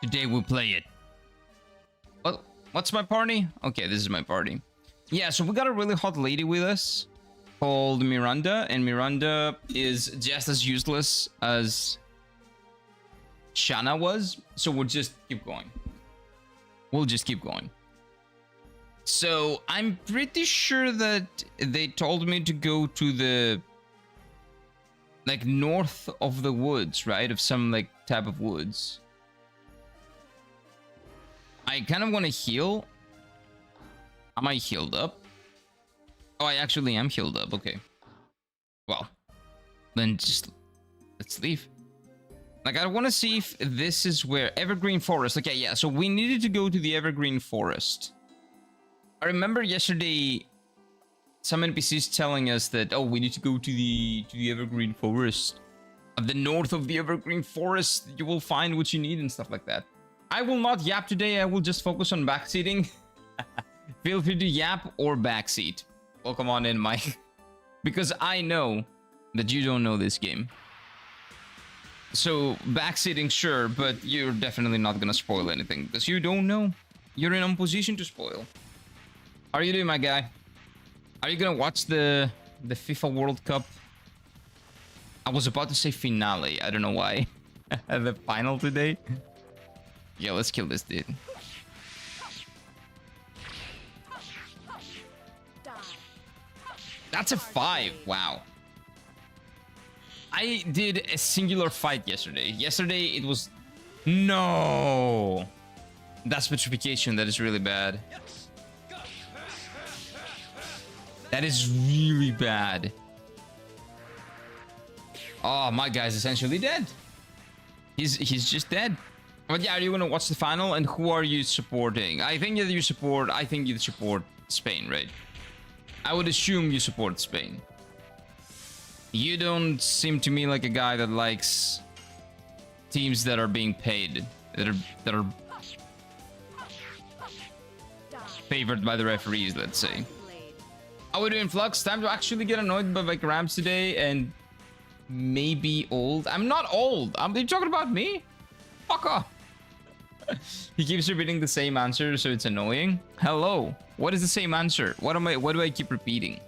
Today we'll play it. What's my party? Okay, this is my party. Yeah, so we got a really hot lady with us called Miranda, and Miranda is just as useless as Shanna was, so we'll just keep going. We'll just keep going. So I'm pretty sure that they told me to go to the like north of the woods, right? Of some like type of woods. I kind of want to heal. Am I healed up? Oh, I actually am healed up. Okay. Well, then just let's leave. Like, I want to see if this is where Evergreen Forest. Okay, yeah. So we needed to go to the Evergreen Forest. I remember yesterday some NPCs telling us that, oh, we need to go to the Evergreen Forest. At the north of the Evergreen Forest, you will find what you need and stuff like that. I will not yap today. I will just focus on backseating. Feel free to yap or backseat. Welcome on in, Mike. Because I know that you don't know this game. So, backseating, sure, but you're definitely not gonna spoil anything. Because you don't know. You're in a position to spoil. How are you doing, my guy? Are you gonna watch the FIFA World Cup? I was about to say finale. I don't know why. The final today. Yeah, let's kill this dude. That's a 5. Wow. I did a singular fight yesterday. Yesterday it was... No! That's petrification. That is really bad. That is really bad. Oh, my guy's essentially dead. He's just dead. But yeah, are you gonna watch the final? And who are you supporting? I think that you support... I think you support Spain, right? I would assume you support Spain. You don't seem to me like a guy that likes teams that are being paid, that are favored by the referees, let's say. How are we doing, Flux? Time to actually get annoyed by like Rams today and maybe old. I'm not old. Are you talking about me? Fuck off. He keeps repeating the same answer, so it's annoying. Hello. What is the same answer? What do I keep repeating?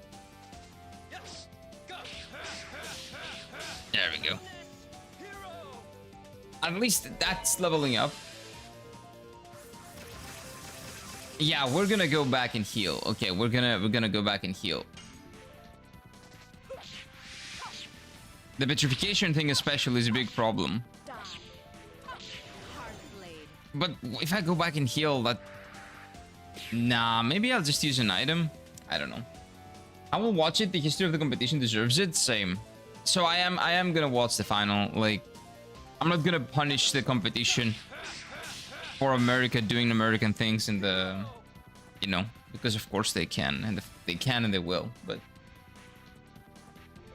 There we go. At least that's leveling up. Yeah, we're gonna go back and heal. Okay, we're gonna go back and heal. The petrification thing especially is a big problem. But if I go back and heal, that... Nah, maybe I'll just use an item. I don't know. I will watch it. The history of the competition deserves it. Same. So I am gonna watch the final. Like, I'm not gonna punish the competition for America doing American things in the... You know, because of course they can. And they can and they will. But...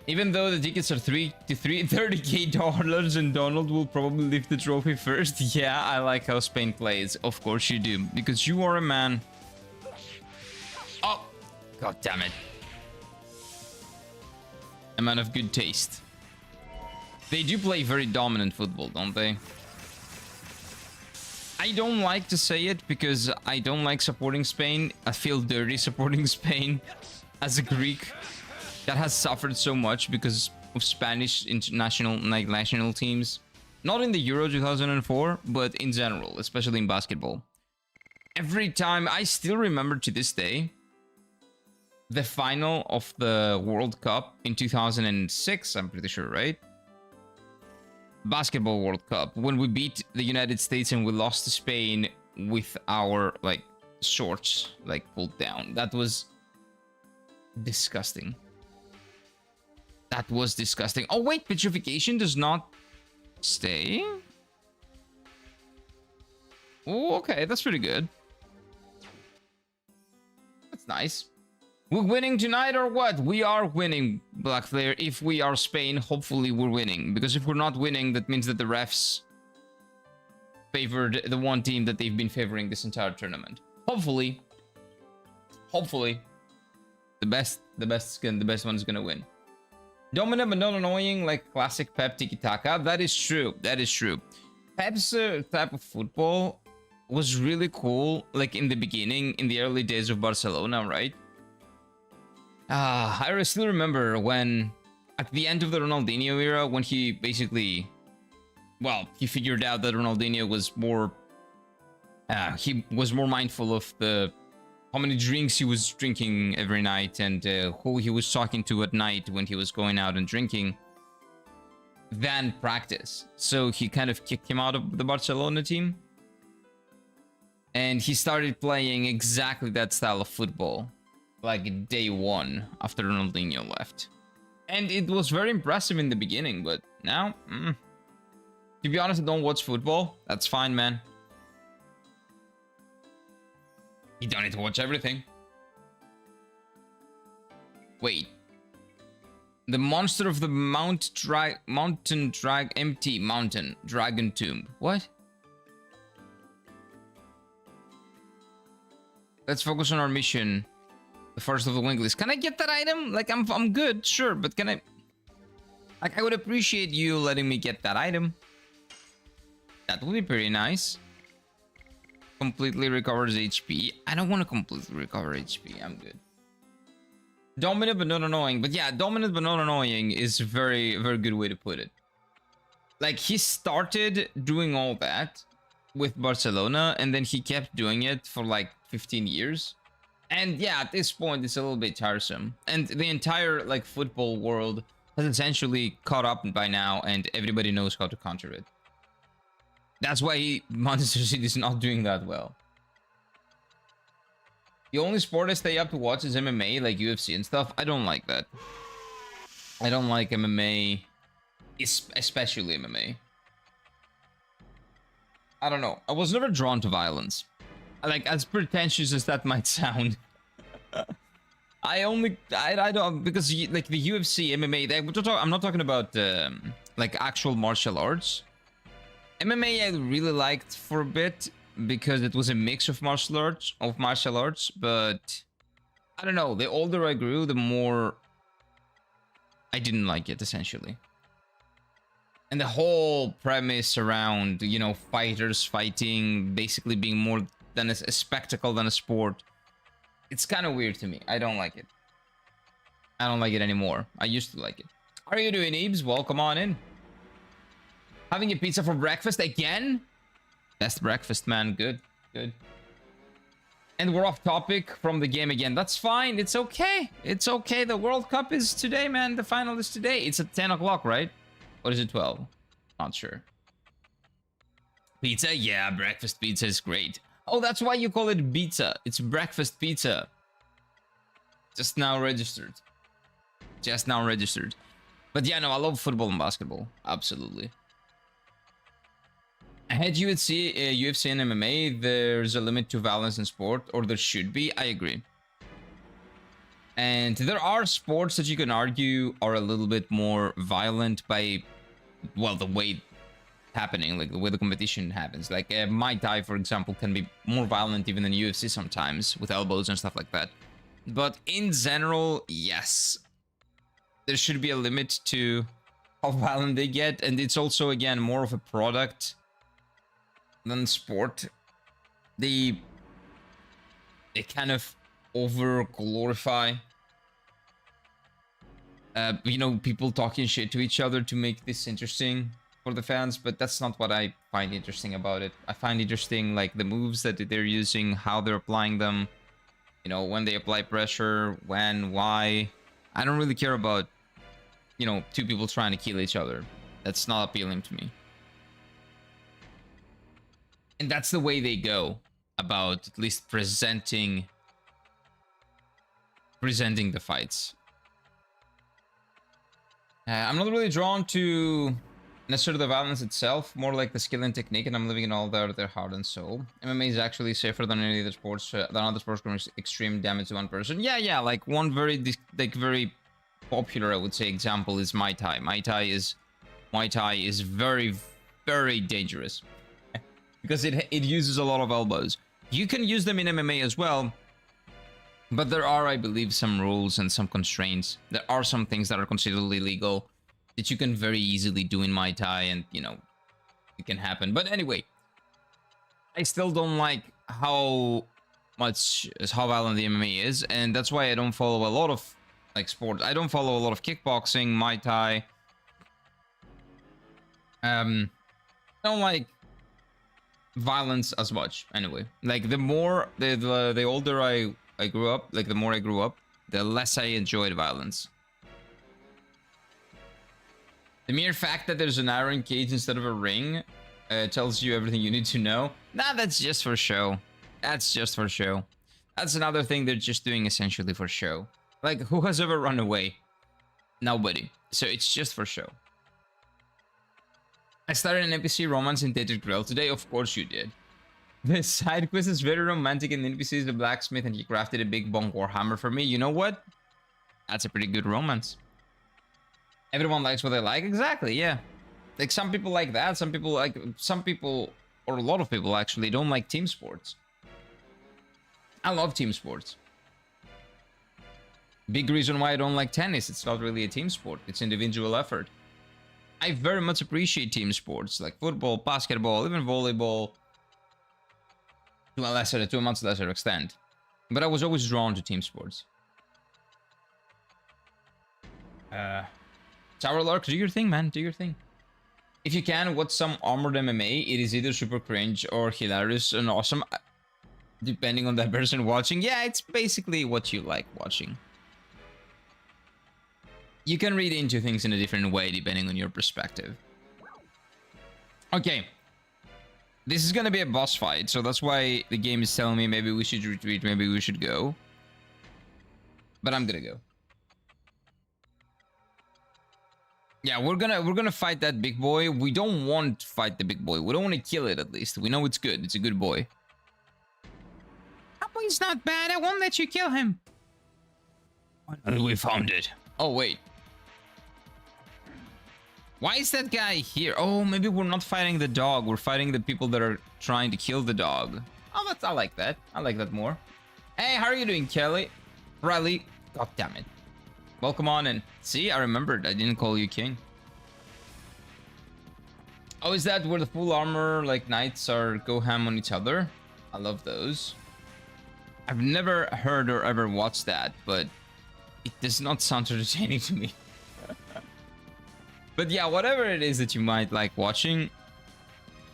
Even though the tickets are $30K and Donald will probably lift the trophy first. Yeah, I like how Spain plays. Of course you do. Because you are a man. Oh! God damn it. A man of good taste. They do play very dominant football, don't they? I don't like to say it because I don't like supporting Spain. I feel dirty supporting Spain as a Greek that has suffered so much because of Spanish international national teams. Not in the Euro 2004, but in general, especially in basketball. Every time, I still remember to this day, the final of the World Cup in 2006, I'm pretty sure, right? Basketball World Cup, when we beat the United States and we lost to Spain with our, like, shorts, like, pulled down. That was disgusting. That was disgusting. Oh, wait, petrification does not stay? Oh, okay, that's pretty good. That's nice. We're winning tonight or what? We are winning, Black Flare. If we are Spain, hopefully we're winning. Because if we're not winning, that means that the refs favored the one team that they've been favoring this entire tournament. Hopefully. Hopefully. The best one is gonna win. Dominant but not annoying, like classic Pep tiki-taka. That is true. That is true. Pep's type of football was really cool, like in the beginning, in the early days of Barcelona, right? I still remember when, at the end of the Ronaldinho era, when he basically, well, he figured out that Ronaldinho was more, he was more mindful of the how many drinks he was drinking every night and who he was talking to at night when he was going out and drinking than practice. So he kind of kicked him out of the Barcelona team. And he started playing exactly that style of football, like day one after Ronaldinho left. And it was very impressive in the beginning, but now, to be honest, I don't watch football. That's fine, man. You don't need to watch everything. Wait. The monster of the empty mountain dragon tomb. What? Let's focus on our mission. The first of the Winglies. Can I get that item? Like, I'm good, sure, but can I... Like, I would appreciate you letting me get that item. That would be pretty nice. Completely recovers HP. I don't want to completely recover HP. I'm good. Dominant but not annoying. But yeah, dominant but not annoying is a very, very good way to put it. Like, he started doing all that with Barcelona, and then he kept doing it for like 15 years. And yeah, at this point, it's a little bit tiresome. And the entire, like, football world has essentially caught up by now, and everybody knows how to counter it. That's why Manchester City is not doing that well. The only sport I stay up to watch is MMA, like UFC and stuff. I don't like that. I don't like MMA, especially MMA. I don't know. I was never drawn to violence. Like, as pretentious as that might sound. I don't, because like the UFC, MMA, I'm not talking about like actual martial arts. MMA I really liked for a bit because it was a mix of martial arts, but I don't know, the older I grew, the more I didn't like it, essentially. And the whole premise around, you know, fighters fighting, basically being more than a spectacle than a sport, it's kind of weird to me. I don't like it. I don't like it anymore. I used to like it. How are you doing, Ebes? Welcome on in. Having a pizza for breakfast again? Best breakfast, man. Good, good. And we're off topic from the game again. That's fine. It's okay. It's okay. The World Cup is today, man. The final is today. It's at 10 o'clock, right? Or is it 12? Not sure. Pizza? Yeah, breakfast pizza is great. Oh, that's why you call it pizza. It's breakfast pizza. Just now registered. Just now registered. But yeah, no, I love football and basketball. Absolutely. Had UFC and MMA, there's a limit to violence in sport, or there should be. I agree. And there are sports that you can argue are a little bit more violent by, well, the way happening, like the way the competition happens. Like Muay Thai, for example, can be more violent even than UFC sometimes, with elbows and stuff like that. But in general, yes, there should be a limit to how violent they get, and it's also, again, more of a product than sport. They kind of over glorify you know, people talking shit to each other to make this interesting for the fans, but that's not what I find interesting about it. I find interesting like the moves that they're using, how they're applying them, you know, when they apply pressure, when, why. I don't really care about, you know, two people trying to kill each other. That's not appealing to me. And that's the way they go about at least presenting the fights. I'm not really drawn to necessarily the violence itself, more like the skill and technique, and I'm living in all their heart and soul. MMA is actually safer than any other sports, than other sports can extreme damage to one person. Yeah, like one very popular, I would say, example is Muay Thai. Muay Thai is very, very dangerous because it uses a lot of elbows. You can use them in MMA as well, but there are, I believe, some rules and some constraints. There are some things that are considered illegal that you can very easily do in Muay Thai, and, you know, it can happen. But anyway, I still don't like how violent the MMA is, and that's why I don't follow a lot of like sports. I don't follow a lot of kickboxing, Muay Thai. I don't like violence as much. Anyway, like the older I grew up, like the more I grew up, the less I enjoyed violence. The mere fact that there's an iron cage instead of a ring tells you everything you need to know. Nah, that's just for show. That's just for show. That's another thing they're just doing essentially for show. Like, who has ever run away? Nobody. So it's just for show. I started an NPC romance in Dated Grill today. Of course you did. The side quest is very romantic, and the NPC is the blacksmith, and he crafted a big bone warhammer for me. You know what? That's a pretty good romance. Everyone likes what they like. Exactly, yeah. Like, some people like that. Some people, or a lot of people actually, don't like team sports. I love team sports. Big reason why I don't like tennis. It's not really a team sport. It's individual effort. I very much appreciate team sports like football, basketball, even volleyball, to a much lesser extent. But I was always drawn to team sports. Tower Lark, do your thing, man. Do your thing. If you can, watch some Armored MMA. It is either super cringe or hilarious and awesome, depending on that person watching. Yeah, it's basically what you like watching. You can read into things in a different way depending on your perspective. Okay. This is gonna be a boss fight, so that's why the game is telling me maybe we should retreat, maybe we should go. But I'm gonna go. Yeah, we're gonna fight that big boy. We don't want to fight the big boy. We don't want to kill it, at least. We know it's good. It's a good boy. That boy's not bad. I won't let you kill him. Finally, we found it. Oh, wait. Why is that guy here? Oh, maybe we're not fighting the dog. We're fighting the people that are trying to kill the dog. Oh, I like that. I like that more. Hey, how are you doing, Kelly? Riley. God damn it. Welcome on in. See, I remembered. I didn't call you king. Oh, is that where the full armor, like, knights are go ham on each other? I love those. I've never heard or ever watched that, but it does not sound entertaining to me. But yeah, whatever it is that you might like watching,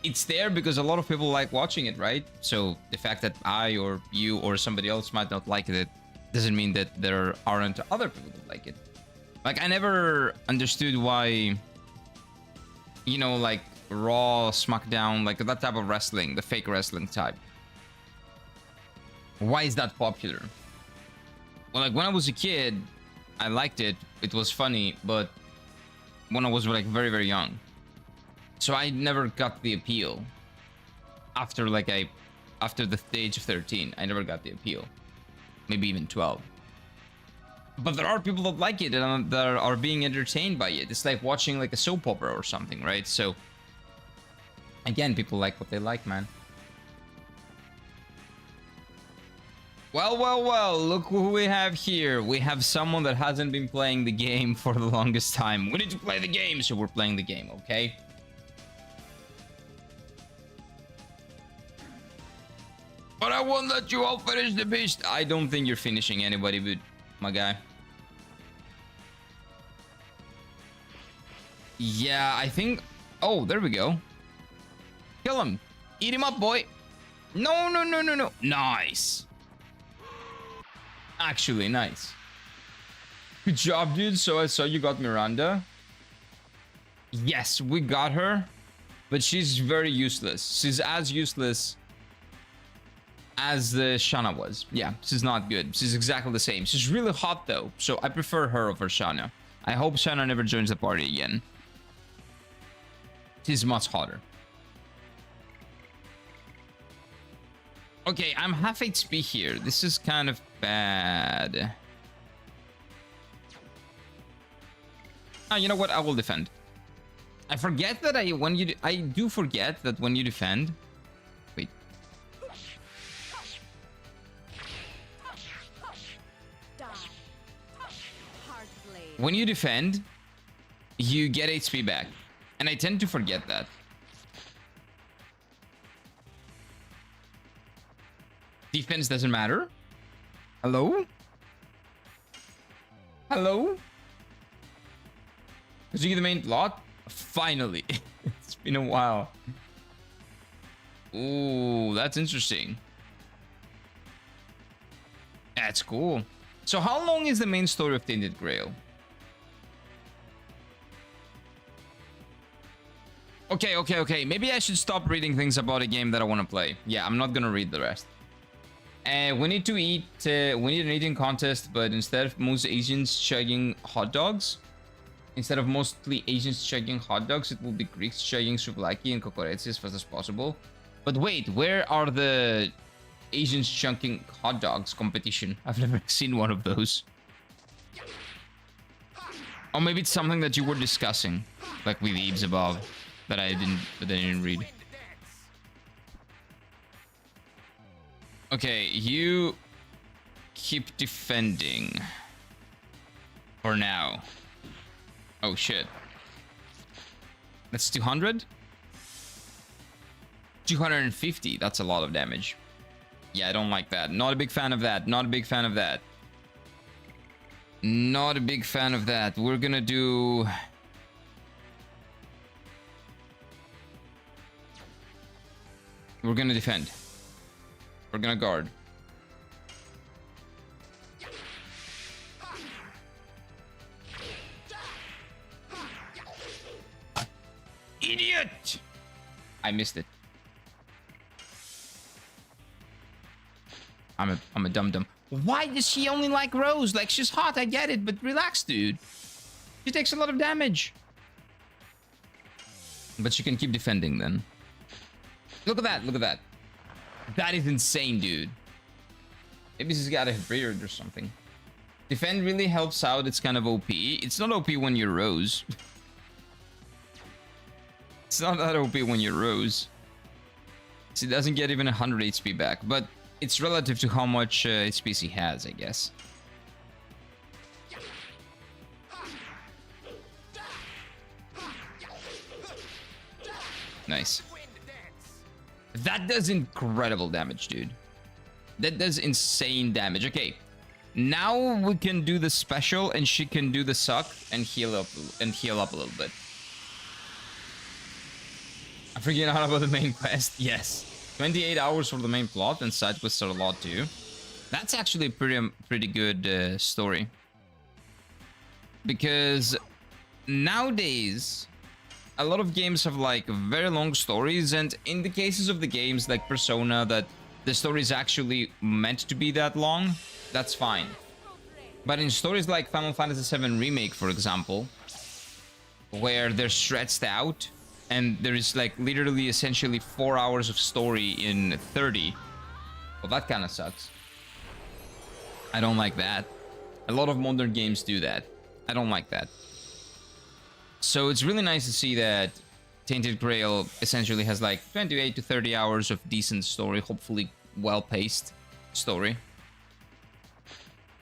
it's there because a lot of people like watching it, right? So the fact that I or you or somebody else might not like it doesn't mean that there aren't other people that like it. Like, I never understood why, you know, like Raw, SmackDown, like that type of wrestling, the fake wrestling type. Why is that popular? Well, like when I was a kid, I liked it. It was funny, but when I was like very, very young. So I never got the appeal. After the age of 13, I never got the appeal. Maybe even 12. But there are people that like it and that are being entertained by it. It's like watching like a soap opera or something, right? So again, people like what they like, man. Well, well, well, look who we have here. We have someone that hasn't been playing the game for the longest time. We need to play the game, so we're playing the game, okay? But I won't let you all finish the beast. I don't think you're finishing anybody, but my guy. Yeah, I think... Oh, there we go. Kill him. Eat him up, boy. No, no, no, no, no. Nice. Actually, nice. Good job, dude. So I saw you got Miranda. Yes, we got her. But she's very useless. She's as useless as the Shanna was. Yeah, she's not good. She's exactly the same. She's really hot, though. So I prefer her over Shanna. I hope Shanna never joins the party again. She's much hotter. Okay, I'm half HP here. This is kind of bad. Ah, you know what? I will defend. I forget that I do forget that when you defend. Wait. When you defend, you get HP back. And I tend to forget that. Defense doesn't matter. Hello? Hello? Is he the main plot? Finally. It's been a while. Ooh, that's interesting. That's cool. So how long is the main story of Tainted Grail? Okay. Maybe I should stop reading things about a game that I want to play. Yeah, I'm not gonna read the rest. We need to eat. We need an eating contest, but instead of most Asians chugging hot dogs, instead of mostly Asians chugging hot dogs, it will be Greeks chugging souvlaki and kokoretsi as fast as possible. But wait, where are the Asians chugging hot dogs competition? I've never seen one of those. Or maybe it's something that you were discussing, like with Eves above, that I didn't read. Okay, you keep defending for now. Oh shit. That's 200? 250, that's a lot of damage. Yeah, I don't like that. Not a big fan of that. Not a big fan of that. Not a big fan of that. We're gonna do... We're gonna defend. We're gonna guard. Idiot! I missed it. I'm a dum-dum. Why does she only like Rose? Like, she's hot, I get it, but relax, dude. She takes a lot of damage. But she can keep defending then. Look at that, look at that. That is insane, dude. Maybe she's got a beard or something. Defend really helps out. It's kind of OP. It's not OP when you're Rose. It's not that OP when you're Rose. She doesn't get even 100 HP back, but it's relative to how much HP she has, I guess. Nice. That does incredible damage, dude. That does insane damage. Okay, now we can do the special, and she can do the suck and heal up a little bit. I'm freaking out about the main quest. Yes, 28 hours for the main plot, and side quests are a lot too. That's actually a pretty good story, because nowadays a lot of games have like very long stories, and in the cases of the games like Persona that the story is actually meant to be that long, that's fine. But in stories like Final Fantasy VII Remake, for example, where they're stretched out and there is like literally essentially 4 hours of story in 30, well, that kind of sucks. I don't like that. A lot of modern games do that. I don't like that. So it's really nice to see that Tainted Grail essentially has like 28 to 30 hours of decent story, hopefully well-paced story,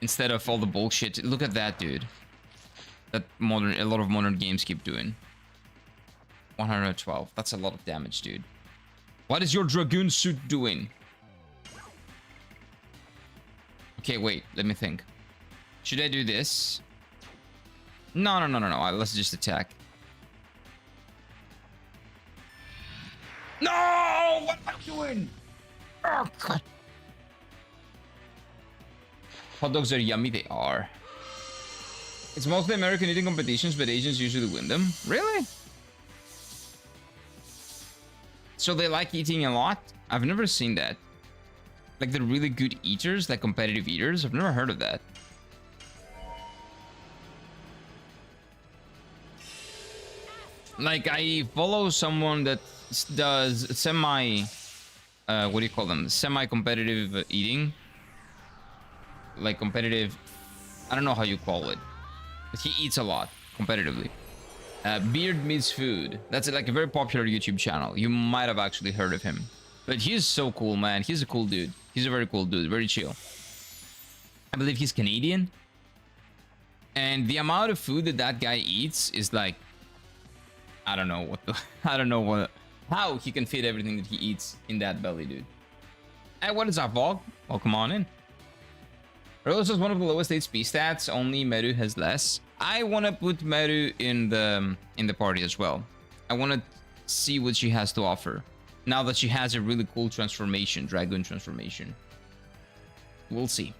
instead of all the bullshit. Look at that, dude. That a lot of modern games keep doing. 112. That's a lot of damage, dude. What is your Dragoon suit doing? Okay, wait. Let me think. Should I do this? No. Let's just attack. No! What am I doing? Oh, God. Hot dogs are yummy. They are. It's mostly American eating competitions, but Asians usually win them. Really? So they like eating a lot? I've never seen that. Like the really good eaters, like competitive eaters? I've never heard of that. Like, I follow someone that does semi... what do you call them? Semi-competitive eating. Like competitive... I don't know how you call it. But he eats a lot, competitively. Beard Meets Food. That's like a very popular YouTube channel. You might have actually heard of him. But he's so cool, man. He's a cool dude. He's a very cool dude. Very chill. I believe he's Canadian. And the amount of food that that guy eats is like... I don't know what the... I don't know what... How he can fit everything that he eats in that belly, dude. Hey, what is up, Vog? Welcome on in. Rose is one of the lowest HP stats. Only Meru has less. I want to put Meru in the party as well. I want to see what she has to offer. Now that she has a really cool transformation, Dragoon transformation. We'll see.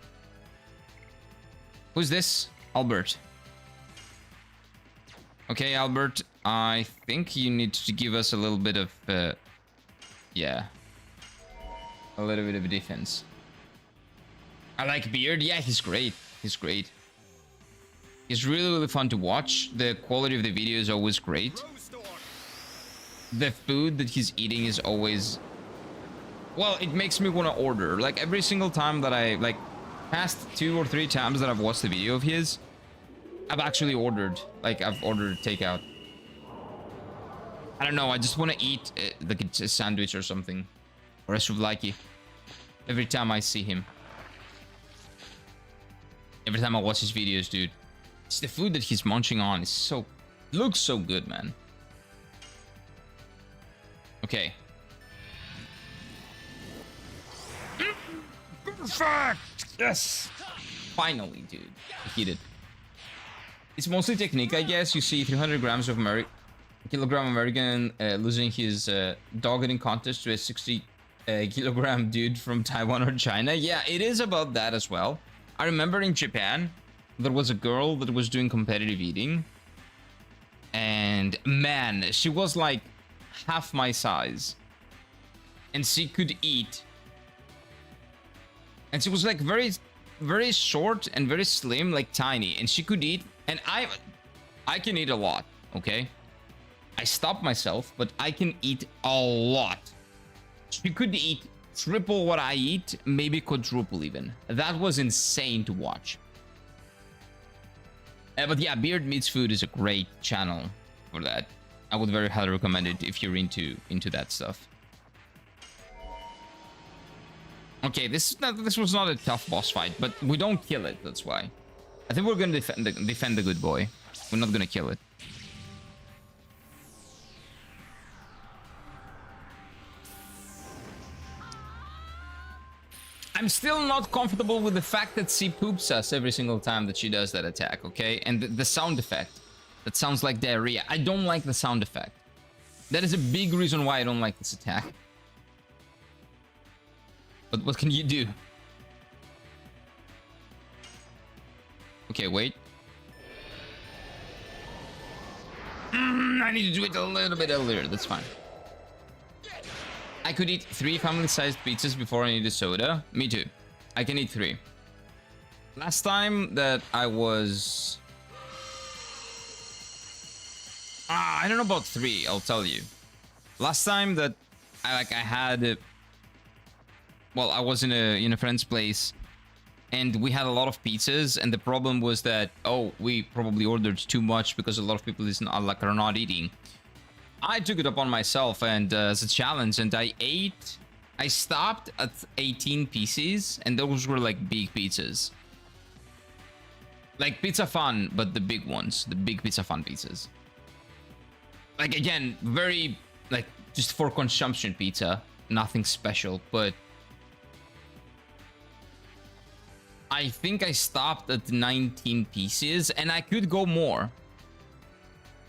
Who's this? Albert. Okay, Albert. I think you need to give us a little bit of... yeah. A little bit of defense. I like Beard. Yeah, he's great. He's great. He's really, really fun to watch. The quality of the video is always great. The food that he's eating is always... well, it makes me want to order. Like, every single time that I... like, past 2 or 3 times that I've watched the video of his, I've actually ordered. Like, I've ordered takeout. I don't know. I just want to eat, like, a sandwich or something. Or a souvlaki. Every time I see him. Every time I watch his videos, dude. It's the food that he's munching on. It's so... looks so good, man. Okay. Perfect! Yes! Finally, dude. I hit it. It's mostly technique, I guess. You see 300 grams of kilogram American losing his dog eating contest to a 60 kilogram dude from Taiwan or China. Yeah, it is about that as well. I remember in Japan, there was a girl that was doing competitive eating. And man, she was like half my size. And she could eat. And she was like very, very short and very slim, like tiny. And she could eat. And I can eat a lot, okay? I stopped myself, but I can eat a lot. She could eat triple what I eat, maybe quadruple even. That was insane to watch. But yeah, Beard Meats Food is a great channel for that. I would very highly recommend it if you're into that stuff. Okay, this was not a tough boss fight, but we don't kill it. That's why. I think we're gonna defend the good boy. We're not gonna kill it. I'm still not comfortable with the fact that she poops us every single time that she does that attack, okay? And the sound effect. That sounds like diarrhea. I don't like the sound effect. That is a big reason why I don't like this attack. But what can you do? Okay, wait. I need to do it a little bit earlier. That's fine. I could eat 3 family-sized pizzas before I need a soda. Me too. I can eat 3. Last time that I was... I don't know about 3, I'll tell you. Last time that I had... well, I was in a friend's place. And we had a lot of pizzas. And the problem was that... oh, we probably ordered too much because a lot of people are not eating. I took it upon myself and as a challenge, and I stopped at 18 pieces, and those were like big pizzas. Like Pizza Fun, but the big ones, the big Pizza Fun pizzas. Like again, very like just for consumption pizza, nothing special, but I think I stopped at 19 pieces and I could go more.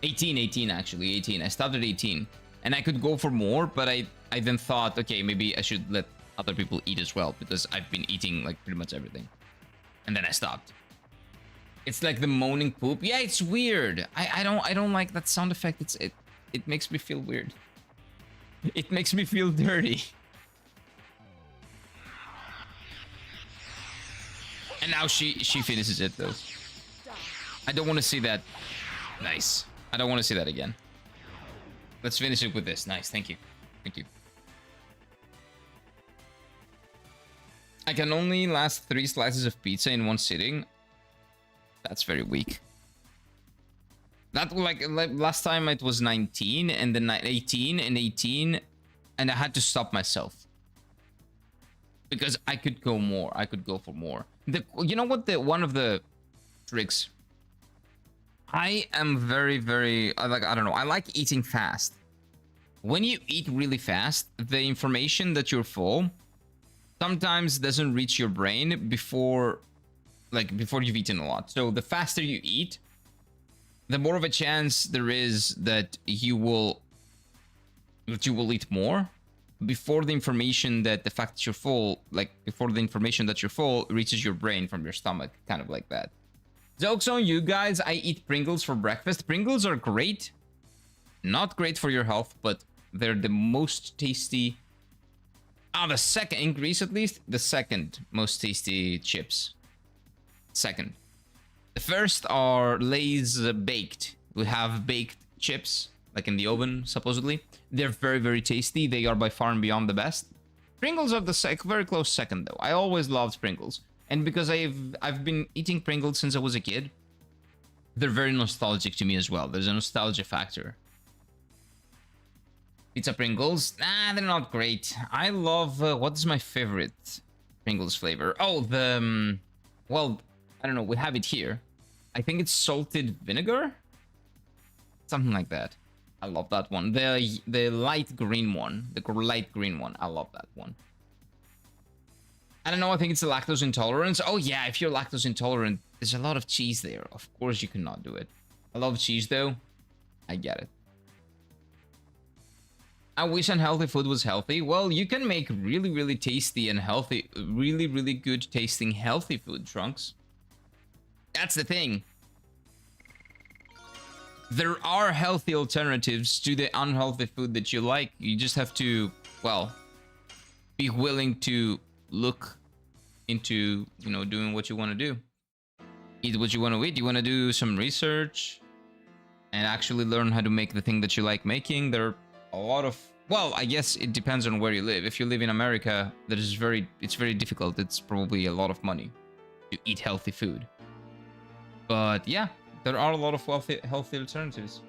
18 actually, 18. I stopped at 18 and I could go for more, but I then thought, okay, maybe I should let other people eat as well because I've been eating like pretty much everything. And then I stopped. It's like the moaning poop. Yeah, it's weird. I don't like that sound effect. It makes me feel weird. It makes me feel dirty. And now she finishes it though. I don't want to see that. Nice. I don't want to see that again. Let's finish it with this. Nice. Thank you. Thank you. I can only last 3 slices of pizza in one sitting. That's very weak. That like last time it was 19 and then 18 and 18 and I had to stop myself. Because I could go more. I could go for more. You know what one of the tricks? I am very, I don't know. I like eating fast. When you eat really fast, the information that you're full sometimes doesn't reach your brain before you've eaten a lot. So the faster you eat, the more of a chance there is that you will eat more before the information that the fact that you're full, before the information that you're full reaches your brain from your stomach, kind of like that. Joke's on you guys, I eat Pringles for breakfast. Pringles are great. Not great for your health, but they're the most tasty. The second, in Greece at least, the second most tasty chips. Second. The first are Lay's baked. We have baked chips, like in the oven, supposedly. They're very, very tasty. They are by far and beyond the best. Pringles are the very close second, though. I always loved Pringles. And because I've been eating Pringles since I was a kid, they're very nostalgic to me as well. There's a nostalgia factor. Pizza Pringles? Nah, they're not great. I love... what is my favorite Pringles flavor? Oh, well, I don't know. We have it here. I think it's salted vinegar? Something like that. I love that one. The light green one. The light green one. I love that one. I don't know. I think it's a lactose intolerance. Oh, yeah. If you're lactose intolerant, there's a lot of cheese there. Of course you cannot do it. I love cheese, though. I get it. I wish unhealthy food was healthy. Well, you can make really, really tasty and healthy, really, really good tasting healthy food, Trunks. That's the thing. There are healthy alternatives to the unhealthy food that you like. You just have to, well, be willing to look into, doing what you want to do. Eat what you want to eat. You want to do some research and actually learn how to make the thing that you like making. There are a lot of, well, I guess it depends on where you live. If you live in America, it's very difficult. It's probably a lot of money to eat healthy food. But yeah, there are a lot of healthy alternatives.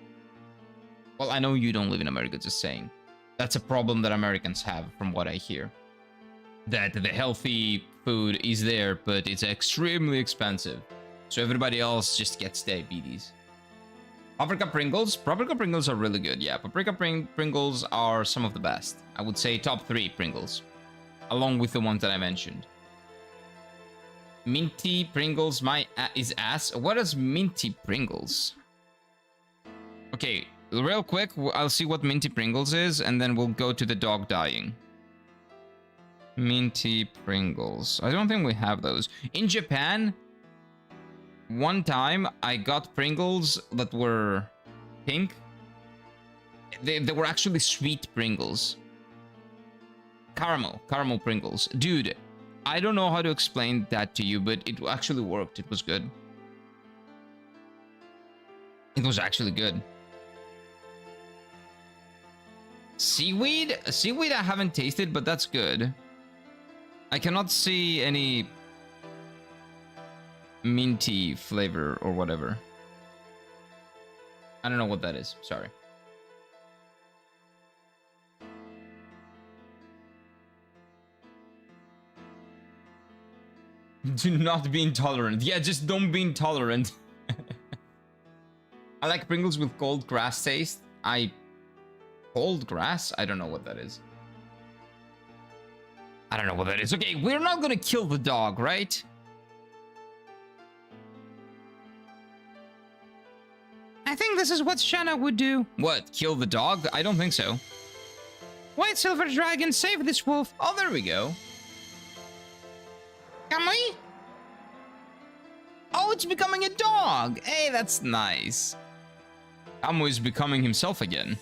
Well, I know you don't live in America, just saying. That's a problem that Americans have, from what I hear. That the healthy food is there, but it's extremely expensive. So everybody else just gets diabetes. Paprika Pringles? Paprika Pringles are really good, yeah. Paprika Pringles are some of the best. I would say top 3 Pringles. Along with the ones that I mentioned. Minty Pringles, is ass. What is Minty Pringles? Okay, real quick, I'll see what Minty Pringles is, and then we'll go to the dog dying. Minty Pringles. I don't think we have those. In Japan, one time I got Pringles that were pink. They were actually sweet Pringles. Caramel Pringles. Dude, I don't know how to explain that to you, but it actually worked. It was good. It was actually good. Seaweed? Seaweed I haven't tasted, but that's good. I cannot see any minty flavor or whatever. I don't know what that is. Sorry. Do not be intolerant. Yeah, just don't be intolerant. I like Pringles with cold grass taste. Cold grass? I don't know what that is. I don't know what that is. Okay, we're not gonna kill the dog, right? I think this is what Shanna would do. What? Kill the dog? I don't think so. White Silver Dragon, save this wolf. Oh, there we go. Can we? Oh, it's becoming a dog. Hey, that's nice. Camu is becoming himself again.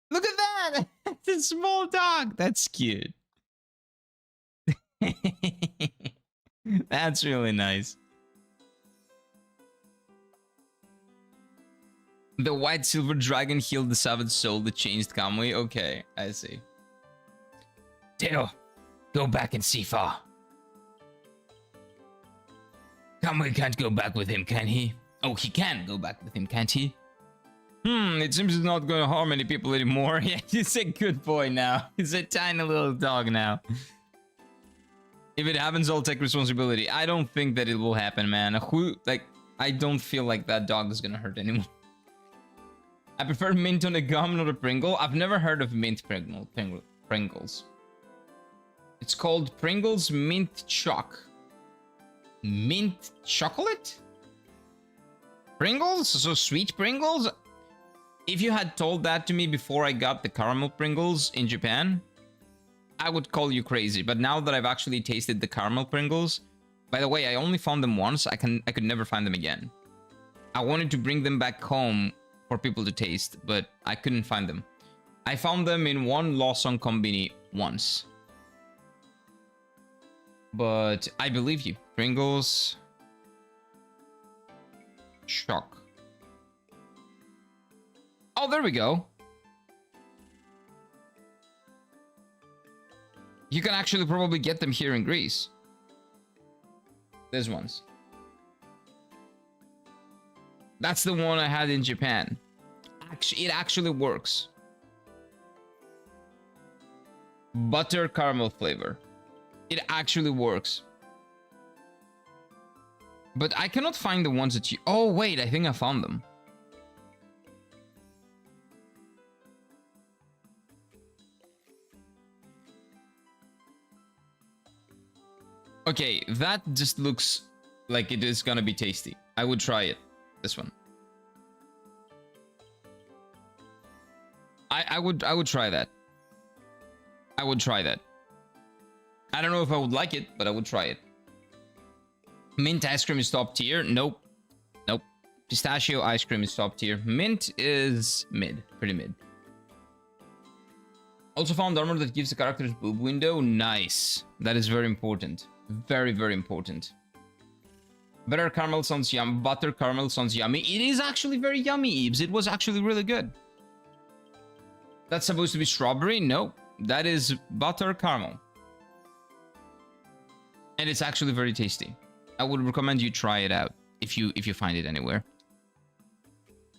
Look at that! It's a small dog. That's cute. That's really nice. The White Silver Dragon healed the savage soul that changed Kamui. Okay, I see. Teo, go back and see Fa. Kamui can't go back with him, can he? Oh, he can go back with him, can't he? It seems he's not going to harm any people anymore. Yeah, he's a good boy now. He's a tiny little dog now. If it happens, I'll take responsibility. I don't think that it will happen, man. I don't feel like that dog is going to hurt anyone. I prefer mint on a gum, not a Pringle. I've never heard of mint Pringle. Pringles. It's called Pringles Mint Choc. Mint chocolate? Pringles? So sweet Pringles? If you had told that to me before I got the caramel Pringles in Japan, I would call you crazy. But now that I've actually tasted the caramel Pringles, by the way, I only found them once. I could never find them again. I wanted to bring them back home for people to taste, but I couldn't find them. I found them in one Lawson Combini once. But I believe you. Pringles Shock. Oh, there we go. You can actually probably get them here in Greece. These ones. That's the one I had in Japan. Actually, it actually works. Butter caramel flavor. It actually works. But I cannot find the ones that you... Oh, wait, I think I found them. Okay, that just looks like it is gonna be tasty. I would try it. This one. I would try that. I would try that. I don't know if I would like it, but I would try it. Mint ice cream is top tier. Nope. Nope. Pistachio ice cream is top tier. Mint is mid. Pretty mid. Also found armor that gives the characters boob window. Nice. That is very important. Very, very important. Butter caramel sounds yummy. Butter caramel sounds yummy. It is actually very yummy, Eebs. It was actually really good. That's supposed to be strawberry? No. That is butter caramel. And it's actually very tasty. I would recommend you try it out if you find it anywhere.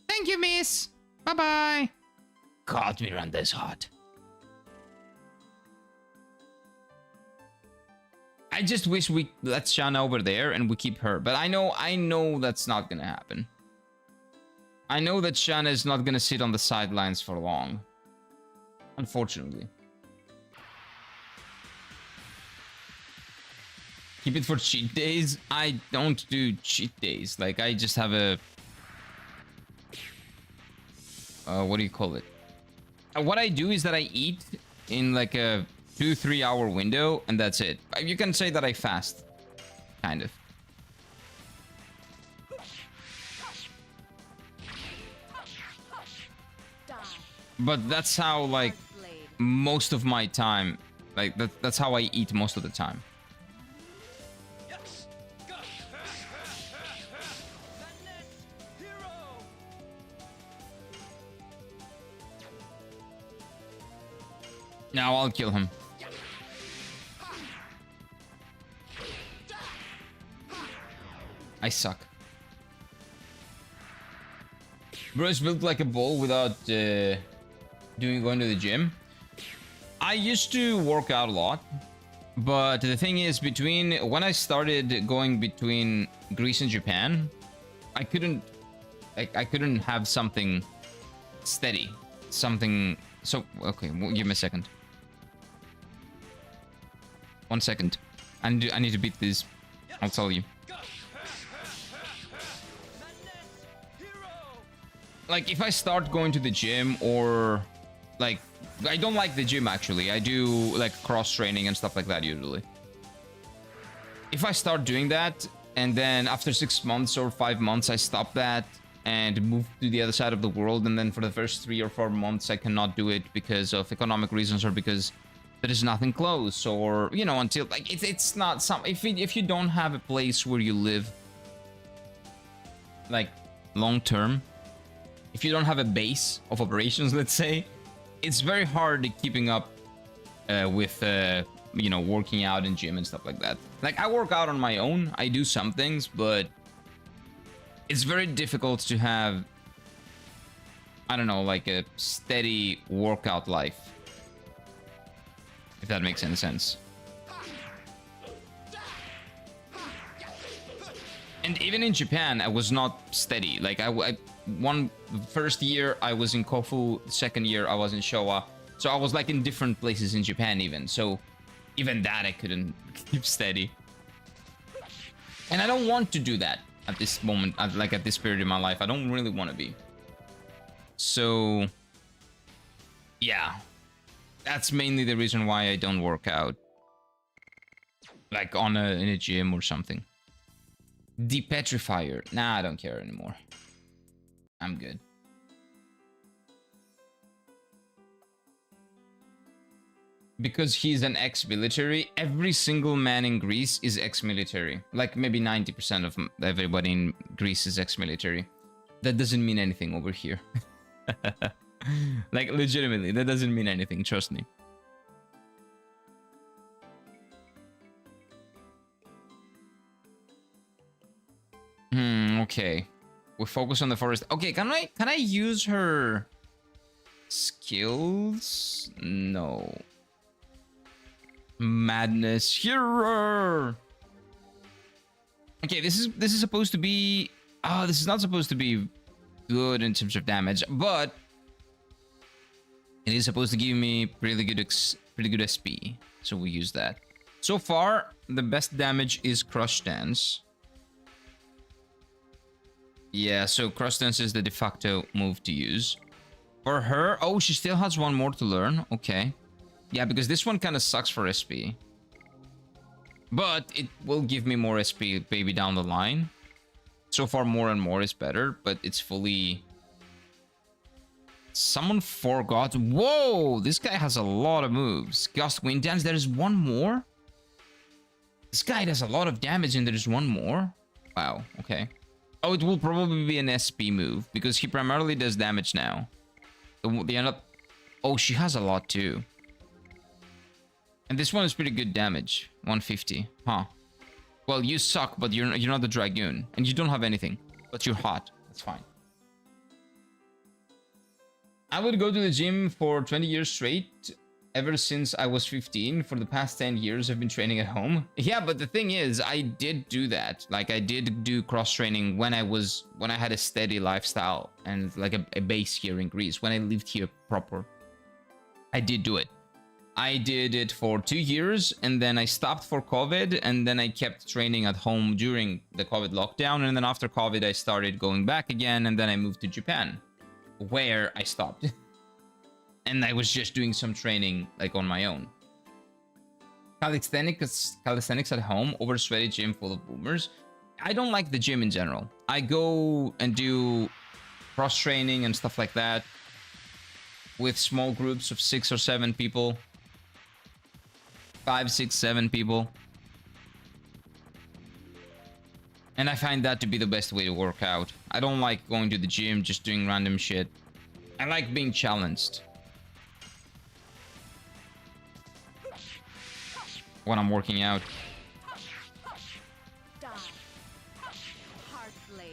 Thank you, miss. Bye-bye. God, Miranda is hot. I just wish we let Shanna over there and we keep her. But I know that's not gonna happen. I know that Shanna is not gonna sit on the sidelines for long. Unfortunately. Keep it for cheat days? I don't do cheat days. Like, I just have a... what do you call it? What I do is that I eat in like a 2-3 hour window, and that's it. You can say that I fast. Kind of. But that's how, like, most of my time... Like, that's how I eat most of the time. Now I'll kill him. I suck. Bro is built like a ball without going to the gym. I used to work out a lot, but the thing is, when I started going between Greece and Japan, I couldn't have something steady, something. So okay, give me a second. 1 second. I need to beat this. I'll tell you. Like, if I start going to the gym, or like, I don't like the gym actually. I do like cross training and stuff like that usually. If I start doing that and then after 6 months or 5 months I stop that and move to the other side of the world, and then for the first 3 or 4 months I cannot do it because of economic reasons, or because there is nothing close, or, you know, until like it's not some, if you don't have a place where you live like long term, if you don't have a base of operations, let's say, it's very hard keeping up with you know, working out in gym and stuff like that. Like, I work out on my own, I do some things, but it's very difficult to have, I don't know, like a steady workout life, if that makes any sense. And even in Japan, I was not steady. Like, first year I was in Kofu, second year I was in Showa. So I was like in different places in Japan even. So even that I couldn't keep steady. And I don't want to do that at this moment, like at this period in my life. I don't really want to be. So yeah, that's mainly the reason why I don't work out. Like in a gym or something. Depetrifier. Nah, I don't care anymore. I'm good. Because he's an ex-military, every single man in Greece is ex-military. Like maybe 90% of everybody in Greece is ex-military. That doesn't mean anything over here. Like legitimately, that doesn't mean anything, trust me. Okay. We focus on the forest. Okay, can I use her skills? No. Madness hero. Okay, this is supposed to be this is not supposed to be good in terms of damage, but it is supposed to give me pretty good SP. So we use that. So far, the best damage is Crush Dance. Yeah, so Crush Dance is the de facto move to use. For her, oh, she still has one more to learn. Okay. Yeah, because this one kind of sucks for SP. But it will give me more SP maybe down the line. So far, more and more is better, but it's fully... Someone forgot. Whoa, this guy has a lot of moves. Gust Wind Dance, there's one more? This guy does a lot of damage and there's one more? Wow, okay. Oh, it will probably be an SP move because he primarily does damage now. The end up... Oh, she has a lot too. And this one is pretty good damage. 150. Huh. Well, you suck, but you're not the Dragoon. And you don't have anything. But you're hot. That's fine. I would go to the gym for 20 years straight. Ever since I was 15. For the past 10 years, I've been training at home. Yeah, but the thing is, I did do that. Like, I did do cross-training when I had a steady lifestyle. And like a base here in Greece. When I lived here proper. I did do it. I did it for 2 years, and then I stopped for COVID, and then I kept training at home during the COVID lockdown, and then after COVID, I started going back again, and then I moved to Japan, where I stopped. And I was just doing some training, like, on my own. Calisthenics at home over sweaty gym full of boomers. I don't like the gym in general. I go and do cross-training and stuff like that with small groups of 6 or 7 people. 5, 6, 7 people. And I find that to be the best way to work out. I don't like going to the gym, just doing random shit. I like being challenged when I'm working out.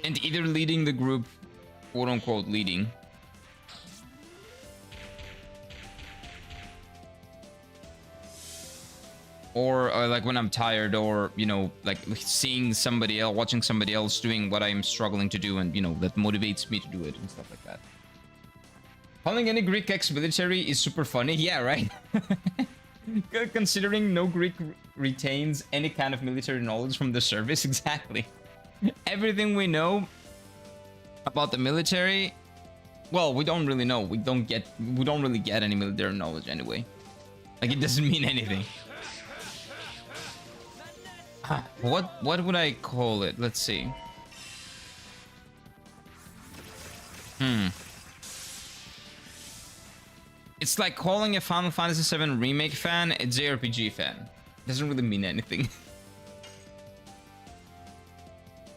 And either leading the group, quote unquote leading, or like when I'm tired, or you know, like seeing somebody else, watching somebody else doing what I'm struggling to do, and you know, that motivates me to do it and stuff like that. Calling any Greek ex-military is super funny. Yeah, right. Considering no Greek retains any kind of military knowledge from the service. Exactly. Everything we know about the military, well, we don't really know. We don't really get any military knowledge anyway. Like, it doesn't mean anything. What would I call it? Let's see. It's like calling a Final Fantasy VII remake fan a JRPG fan. Doesn't really mean anything.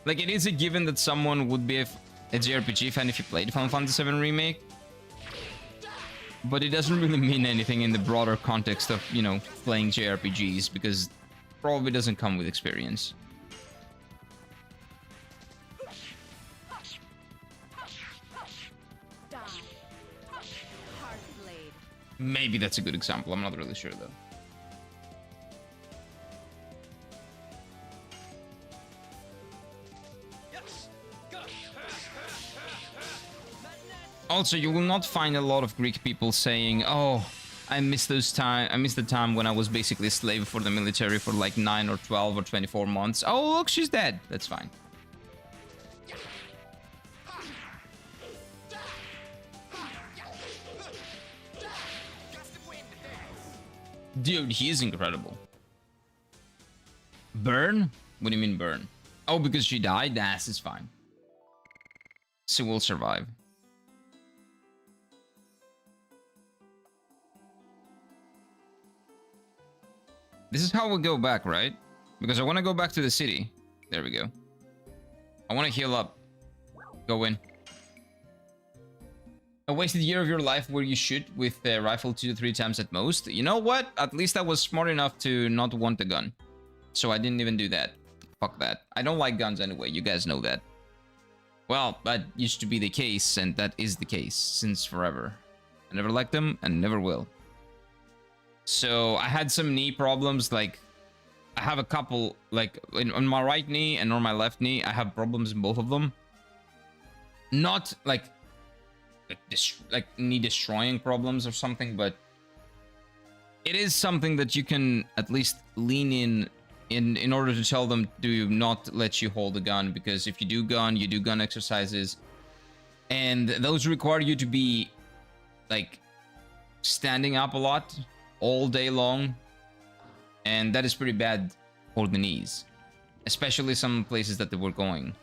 Like, it is a given that someone would be a JRPG fan if you played Final Fantasy VII remake. But it doesn't really mean anything in the broader context of, you know, playing JRPGs, because probably doesn't come with experience. Maybe that's a good example. I'm not really sure though. Also, you will not find a lot of Greek people saying, "Oh, I miss those time. I miss the time when I was basically a slave for the military for like 9 or 12 or 24 months. Oh, look, she's dead. That's fine. Dude, he is incredible. Burn? What do you mean burn? Oh, because she died? Nah, it's fine. She will survive. This is how we go back, right? Because I want to go back to the city. There we go. I want to heal up. Go in. A wasted year of your life where you shoot with a rifle 2 to 3 times at most. You know what? At least I was smart enough to not want the gun. So I didn't even do that. Fuck that. I don't like guns anyway. You guys know that. Well, that used to be the case, and that is the case since forever. I never liked them and never will. So I had some knee problems. Like, I have a couple, like on my right knee and on my left knee, I have problems in both of them. Not like knee destroying problems or something, but it is something that you can at least lean in order to tell them do not let you hold a gun, because if you do gun exercises, and those require you to be like standing up a lot all day long, and that is pretty bad for the knees, especially some places that they were going.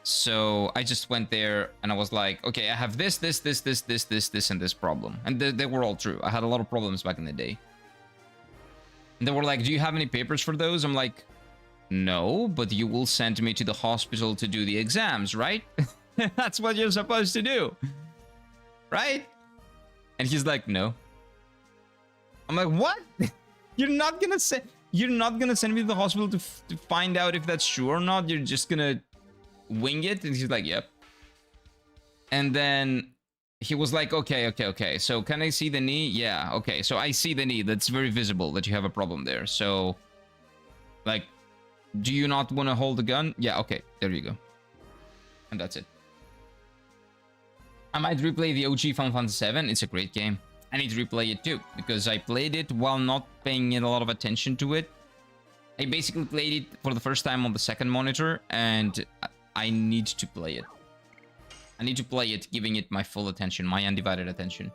So I just went there and I was like, okay, I have this, and this problem. And they were all true. I had a lot of problems back in the day. And they were like, do you have any papers for those? I'm like, no, but you will send me to the hospital to do the exams, right? That's what you're supposed to do, right? And he's like, no. I'm like, what? You're not gonna send me to the hospital to find out if that's true or not? You're just gonna wing it? And he's like, yep. And then he was like, okay. So can I see the knee? Yeah, okay. So I see the knee. That's very visible that you have a problem there. So, like, do you not want to hold the gun? Yeah, okay. There you go. And that's it. I might replay the OG Final Fantasy VII. It's a great game. I need to replay it too, because I played it while not paying it a lot of attention to it. I basically played it for the first time on the second monitor, and I need to play it. I need to play it, giving it my full attention, my undivided attention.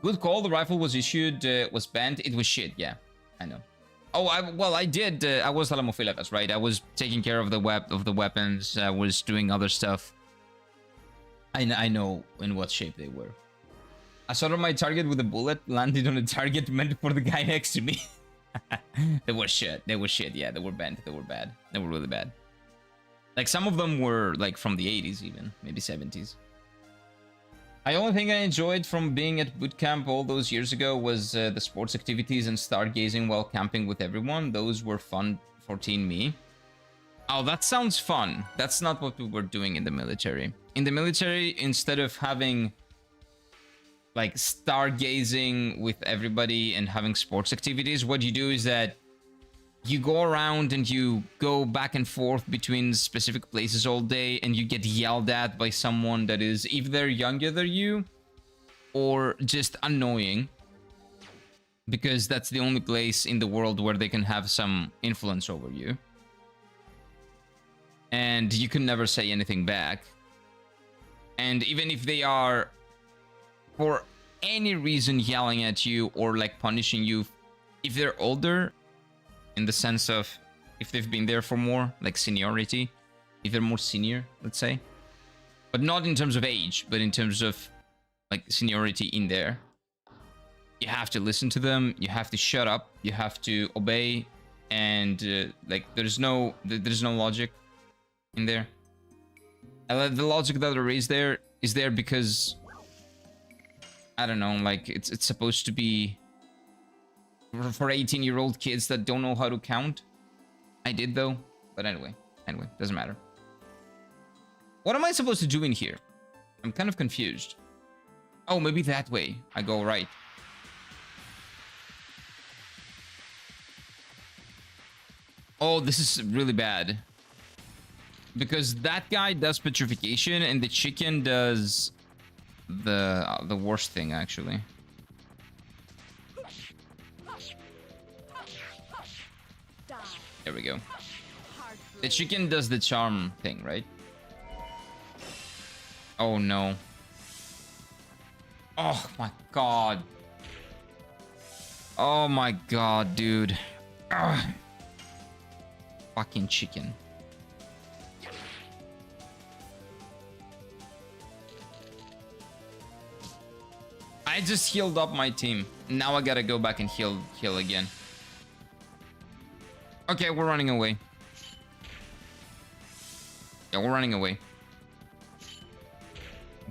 Good call, the rifle was issued, was banned. It was shit, yeah, I know. Oh, I did, I was Alamophilacus, right? I was taking care of the weapons, I was doing other stuff. I know in what shape they were. I shot on my target with a bullet, landed on a target meant for the guy next to me. They were shit, yeah, they were bent, they were bad. They were really bad. Like, some of them were, like, from the 80s even, maybe 70s. The only thing I enjoyed from being at boot camp all those years ago was the sports activities and stargazing while camping with everyone. Those were fun for teen me. Oh, that sounds fun. That's not what we were doing in the military. In the military, instead of having, like, stargazing with everybody and having sports activities, what you do is that you go around and you go back and forth between specific places all day, and you get yelled at by someone that is either younger than you or just annoying, because that's the only place in the world where they can have some influence over you. And you can never say anything back. And even if they are, for any reason, yelling at you or like punishing you, if they're older, in the sense of if they've been there for more, like seniority, if they're more senior, let's say, but not in terms of age, but in terms of like seniority in there, you have to listen to them, you have to shut up, you have to obey, and like there's no logic in there. The logic that there is there because, I don't know, like it's supposed to be for 18-year-old kids that don't know how to count. I did though, but anyway, doesn't matter. What am I supposed to do in here? I'm kind of confused. Oh, maybe that way. I go right. Oh, this is really bad. Because that guy does petrification and the chicken does the worst thing, actually. There we go. The chicken does the charm thing, right? Oh no. Oh my god. Oh my god, dude. Ugh. Fucking chicken. I just healed up my team. Now I gotta go back and heal again. Okay, we're running away. Yeah, we're running away.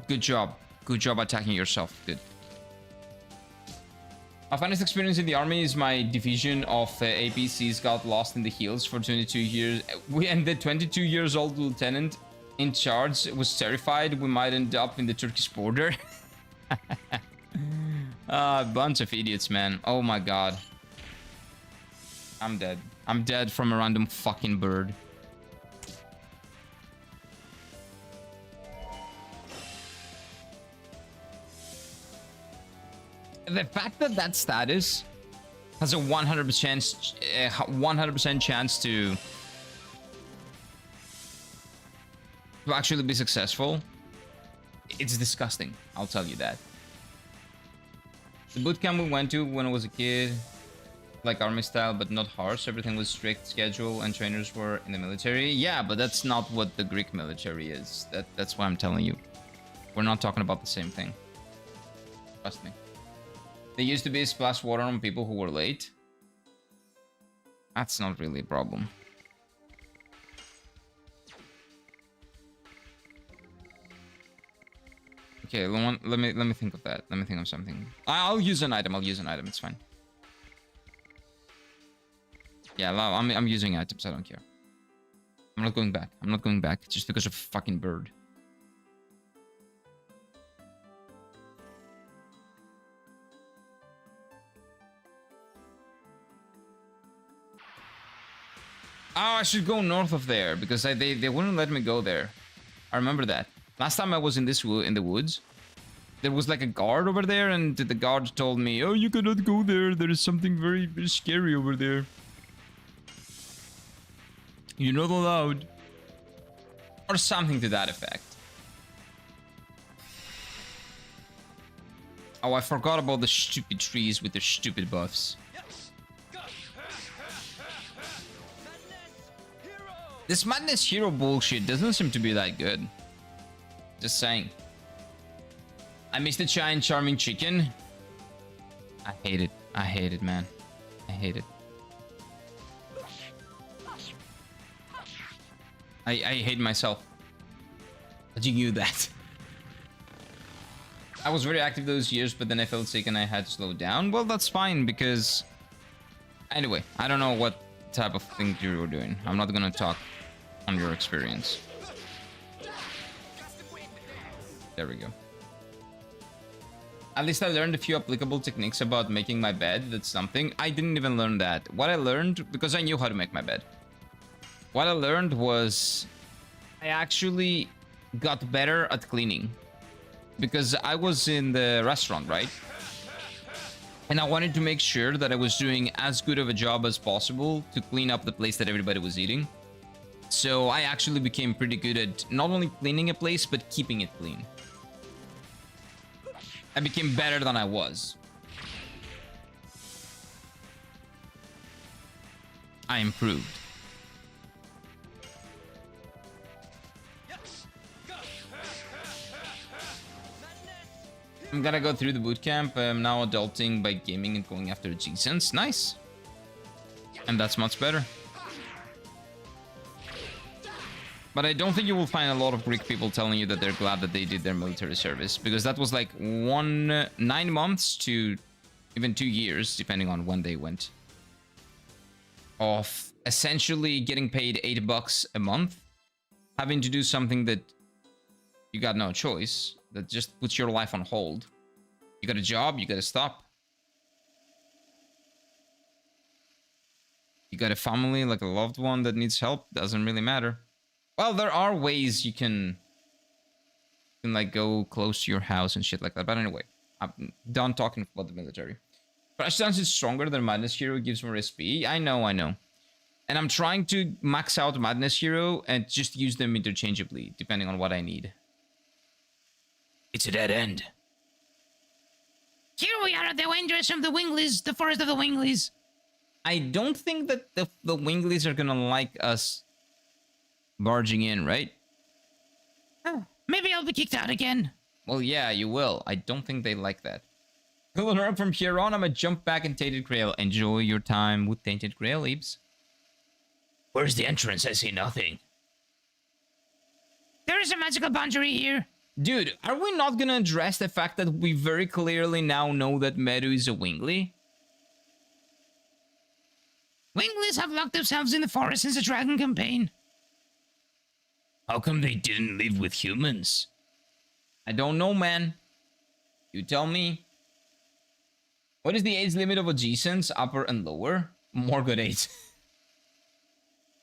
Good job. Good job attacking yourself. Good. My finest experience in the army is my division of APCs got lost in the hills for 22 years. And the 22 years old lieutenant in charge was terrified we might end up in the Turkish border. A bunch of idiots, man. Oh my god. I'm dead. I'm dead from a random fucking bird. The fact that that status has a 100% chance to actually be successful, it's disgusting. I'll tell you that. The bootcamp we went to when I was a kid, like army style, but not harsh. Everything was strict schedule, and trainers were in the military. Yeah, but that's not what the Greek military is. That's why I'm telling you. We're not talking about the same thing. Trust me. They used to be splash water on people who were late. That's not really a problem. Okay, let me think of that. Let me think of something. I'll use an item. I'll use an item. It's fine. Yeah, I'm using items. I don't care. I'm not going back. I'm not going back just because of a fucking bird. Oh, I should go north of there because they wouldn't let me go there. I remember that. Last time I was in the woods, there was like a guard over there, and the guard told me, "Oh, you cannot go there. There is something very, very scary over there. You're not allowed," or something to that effect. Oh, I forgot about the stupid trees with their stupid buffs. This Madness Hero bullshit doesn't seem to be that good. Just saying. I missed the giant charming chicken. I hate it. I hate it, man. I hate it. I hate myself. But you knew that. I was very active those years, but then I felt sick and I had to slow down. Well, that's fine because... Anyway, I don't know what type of thing you were doing. I'm not gonna talk on your experience. There we go. At least I learned a few applicable techniques about making my bed. That's something. I didn't even learn that. What I learned, because I knew how to make my bed. What I learned was I actually got better at cleaning. Because I was in the restaurant, right? And I wanted to make sure that I was doing as good of a job as possible to clean up the place that everybody was eating. So I actually became pretty good at not only cleaning a place, but keeping it clean. I became better than I was. I improved. I'm gonna go through the bootcamp. I'm now adulting by gaming and going after G-Sense. Nice. And that's much better. But I don't think you will find a lot of Greek people telling you that they're glad that they did their military service. Because that was like 9 months to even 2 years, depending on when they went. Of essentially getting paid $8 a month. Having to do something that you got no choice. That just puts your life on hold. You got a job, you gotta stop. You got a family, like a loved one that needs help, doesn't really matter. Well, there are ways you can like go close to your house and shit like that. But anyway, I'm done talking about the military. Crash Dance is stronger than Madness Hero, gives more SP. I know. And I'm trying to max out Madness Hero and just use them interchangeably, depending on what I need. It's a dead end. Here we are at the windrest of the Winglies, the forest of the Winglies. I don't think that the Winglies are gonna like us barging in, right? Oh, maybe I'll be kicked out again. Well, yeah, you will. I don't think they like that. Learn from here on, I'm gonna jump back in Tainted Grail. Enjoy your time with Tainted Grail, Leaps. Where's the entrance? I see nothing. There is a magical boundary here. Dude, are we not gonna address the fact that we very clearly now know that Meru is a Winglie? Winglies have locked themselves in the forest since the Dragon campaign. How come they didn't live with humans? I don't know, man. You tell me. What is the age limit of obeisance, upper and lower? More good age.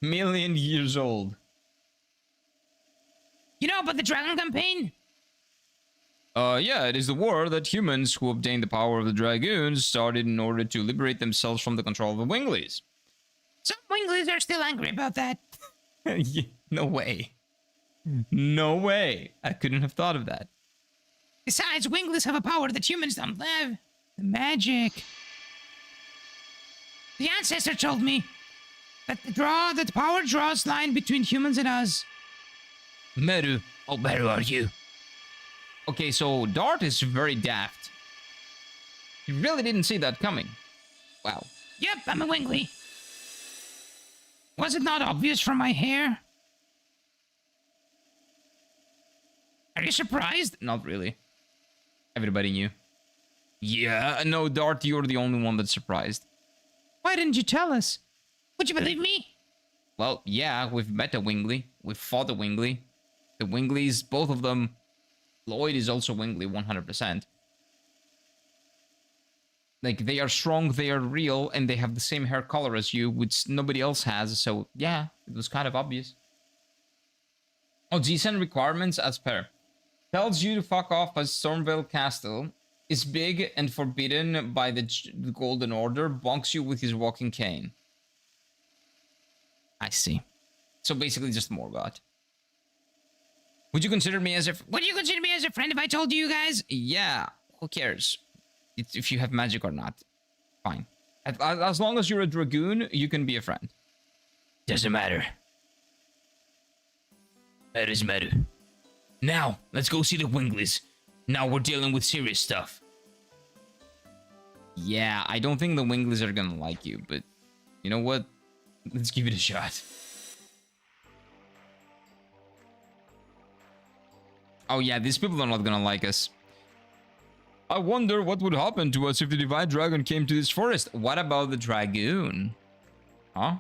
Million years old. You know about the Dragon campaign? Yeah, it is the war that humans who obtained the power of the Dragoons started in order to liberate themselves from the control of the Winglies. Some Winglies are still angry about that. No way. No way. I couldn't have thought of that. Besides, Winglies have a power that humans don't have. The magic. The ancestor told me that the power draws line between humans and us. Meru. Oh, Meru, are you? Okay, so Dart is very daft. He really didn't see that coming. Wow. Yep, I'm a Winglie. Was it not obvious from my hair? Are you surprised? Not really. Everybody knew. Yeah. No, Dart, you're the only one that's surprised. Why didn't you tell us? Would you believe me? Well, yeah, we've met a Winglie. We've fought a Winglie. The Winglies, both of them. Lloyd is also Winglie, 100%. Like, they are strong, they are real, and they have the same hair color as you, which nobody else has, so yeah, it was kind of obvious. Oh, GSN requirements as per. Tells you to fuck off as Stormvale Castle is big and forbidden by the Golden Order, bonks you with his walking cane. I see. So basically just Morgoth. Would you consider me as a... Would you consider me as a friend if I told you guys? Yeah, who cares? It's if you have magic or not. Fine. As long as you're a Dragoon, you can be a friend. Doesn't matter. That is Meru. Now, let's go see the Winglies. Now we're dealing with serious stuff. Yeah, I don't think the Winglies are gonna like you, but you know what? Let's give it a shot. Oh yeah, these people are not gonna like us. I wonder what would happen to us if the Divine Dragon came to this forest. What about the Dragoon? Huh?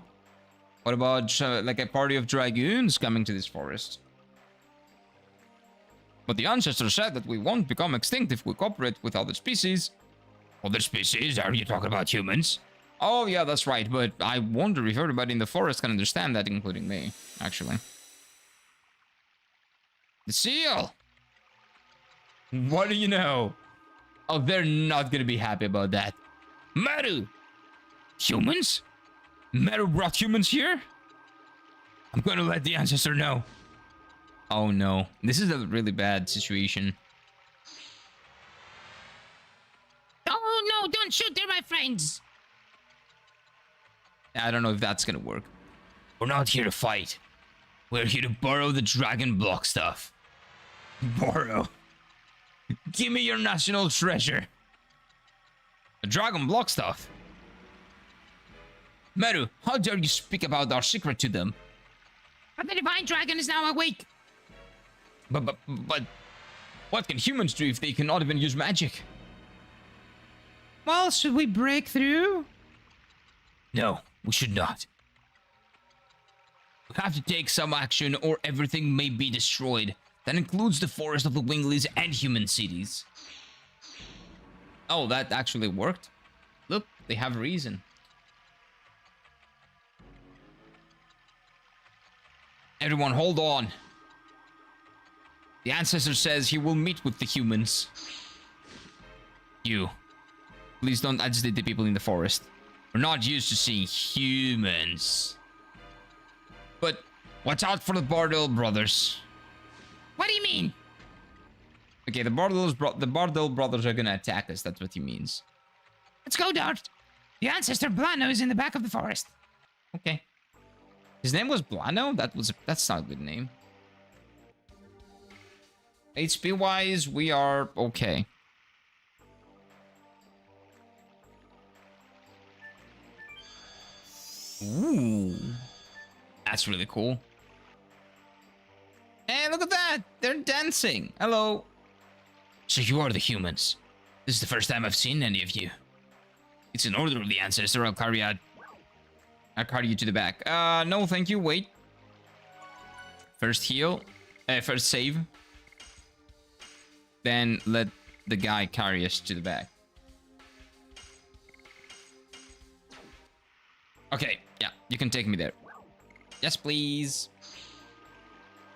What about like a party of Dragoons coming to this forest? But the ancestor said that we won't become extinct if we cooperate with other species. Other species? Are you talking about humans? Oh yeah, that's right, but I wonder if everybody in the forest can understand that, including me, actually. The seal! What do you know? Oh, they're not gonna be happy about that. Meru! Humans? Meru brought humans here? I'm gonna let the ancestor know. Oh no, this is a really bad situation. Oh no, don't shoot, they're my friends. I don't know if that's gonna work. We're not here to fight. We're here to borrow the dragon block stuff. Borrow. Give me your national treasure. The dragon block stuff. Meru, how dare you speak about our secret to them? But the Divine Dragon is now awake. But what can humans do if they cannot even use magic? Well, should we break through? No, we should not. We have to take some action or everything may be destroyed. That includes the forest of the Winglies and human cities. Oh, that actually worked. Look, they have reason. Everyone, hold on. The ancestor says he will meet with the humans. You. Please don't agitate the people in the forest. We're not used to seeing humans. But watch out for the Bardell brothers. What do you mean? Okay, the Bardell brothers are gonna attack us. That's what he means. Let's go, Dart. The ancestor Blano is in the back of the forest. Okay. His name was Blano? That's not a good name. HP wise, we are okay. Ooh. That's really cool. Hey, look at that! They're dancing. Hello. So you are the humans. This is the first time I've seen any of you. It's an order of the ancestor. I'll carry you to the back. No, thank you. Wait. First heal. First save. Then let the guy carry us to the back. Okay, yeah, you can take me there. Yes, please.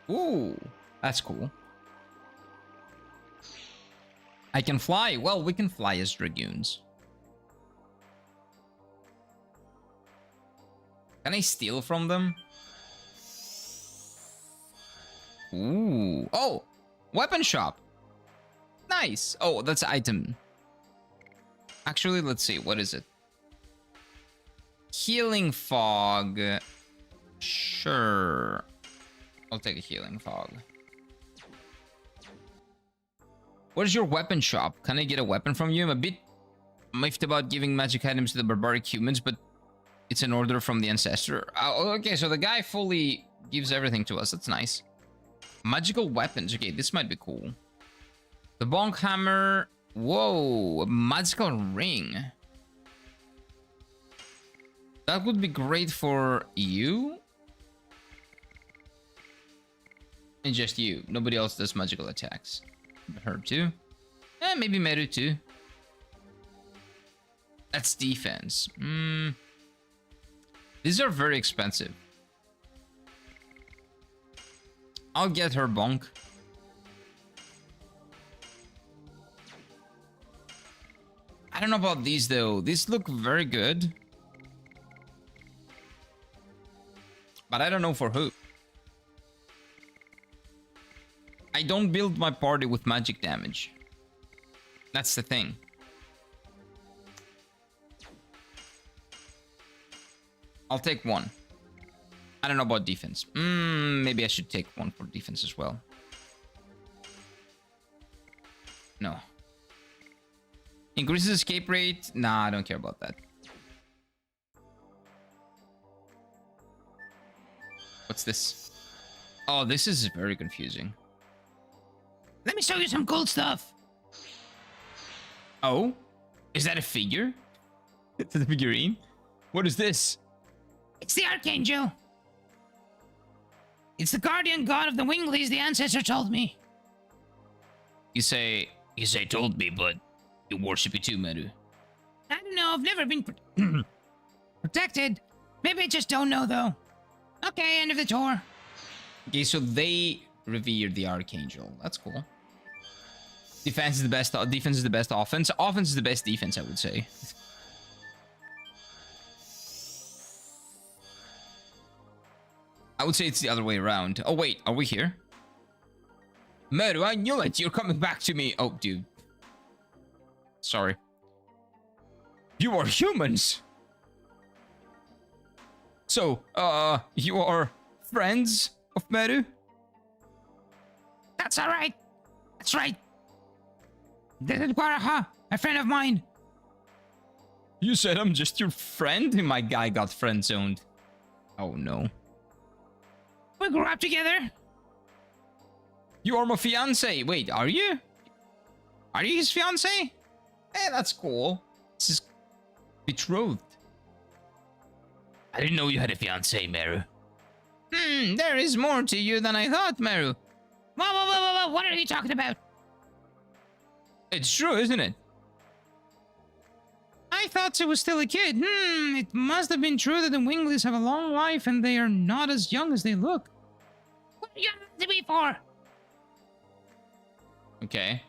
Ooh, that's cool. I can fly. Well, we can fly as dragoons. Can I steal from them? Ooh. Oh, weapon shop. Nice. Oh, that's item. Actually, let's see. What is it? Healing fog. Sure. I'll take a healing fog. What is your weapon shop? Can I get a weapon from you? I'm a bit miffed about giving magic items to the barbaric humans, but it's an order from the ancestor. Oh, okay, so the guy fully gives everything to us. That's nice. Magical weapons. Okay, this might be cool. The bonk hammer. Whoa, a magical ring. That would be great for you. And just you. Nobody else does magical attacks. Her too. Maybe Meru too. That's defense. These are very expensive. I'll get her bonk. I don't know about these though. These look very good. But I don't know for who. I don't build my party with magic damage. That's the thing. I'll take one. I don't know about defense. Maybe I should take one for defense as well. No. Increases escape rate? Nah, I don't care about that. What's this? Oh, this is very confusing. Let me show you some cool stuff. Oh? Is that a figure? It's a figurine? What is this? It's the Archangel. It's the guardian god of the Winglies, the ancestor told me. You say told me, but you worship it too, Meru. I don't know, I've never been protected. Maybe I just don't know, though. Okay, end of the tour. Okay, so they revere the Archangel. That's cool. Defense is the best. Defense is the best offense. Offense is the best defense, I would say. I would say it's the other way around. Oh wait, are we here? Meru, I knew it. You're coming back to me. Oh, dude. Sorry. You are humans. So, you are friends of Meru? That's all right. That's right. This is Guaraha, a friend of mine. You said I'm just your friend? My guy got friend zoned. Oh no. We grew up together. You are my fiance. Wait, are you? Are you his fiance? Hey, that's cool. This is betrothed. I didn't know you had a fiance, Meru. There is more to you than I thought, Meru. Whoa, what are you talking about? It's true, isn't it? I thought she was still a kid. It must have been true that the Winglies have a long life and they are not as young as they look. What are you asking me for? Okay.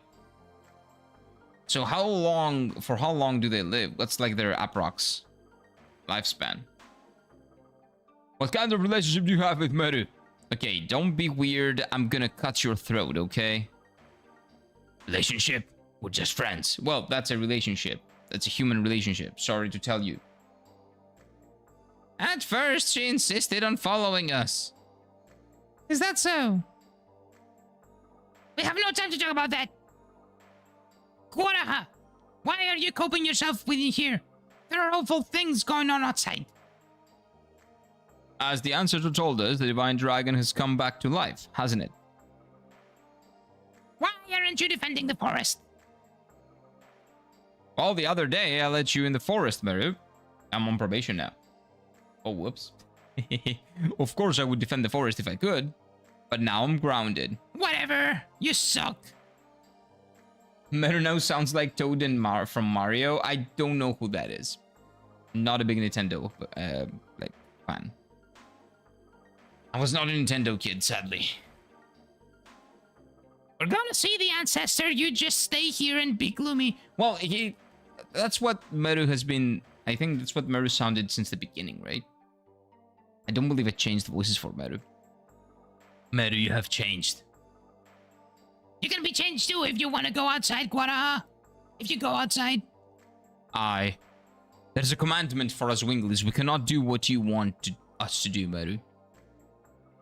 So for how long do they live? What's like their approx lifespan? What kind of relationship do you have with Meru? Okay, don't be weird. I'm gonna cut your throat, okay? Relationship? We're just friends. Well, that's a relationship. That's a human relationship. Sorry to tell you. At first, she insisted on following us. Is that so? We have no time to talk about that. Guaraha, why are you coping yourself within here? There are awful things going on outside. As the ancestor told us, the divine dragon has come back to life, hasn't it? Why aren't you defending the forest? Well, the other day, I let you in the forest, Meru. I'm on probation now. Oh, whoops. Of course, I would defend the forest if I could. But now I'm grounded. Whatever. You suck. Meru now sounds like Toad and from Mario. I don't know who that is. Not a big Nintendo like fan. I was not a Nintendo kid, sadly. We're gonna see the ancestor. You just stay here and be gloomy. Well, that's what Meru has been. I think that's what Meru sounded since the beginning, right? I don't believe it changed the voices for Meru. Meru, you have changed. You can be changed too if you want to go outside, Guaraha. If you go outside. There's a commandment for us Winglies. We cannot do what you want us to do, Meru.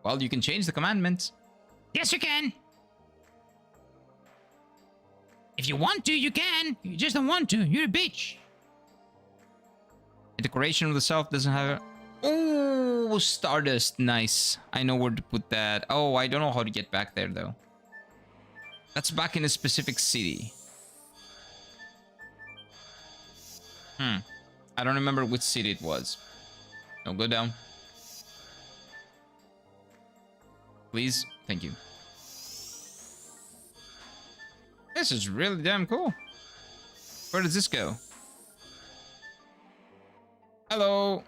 Well, you can change the commandments. Yes, you can. If you want to, you can. You just don't want to. You're a bitch. The decoration of the self doesn't have... Oh, Stardust. Nice. I know where to put that. Oh, I don't know how to get back there, though. That's back in a specific city. I don't remember which city it was. No, go down. Please. Thank you. This is really damn cool. Where does this go? Hello.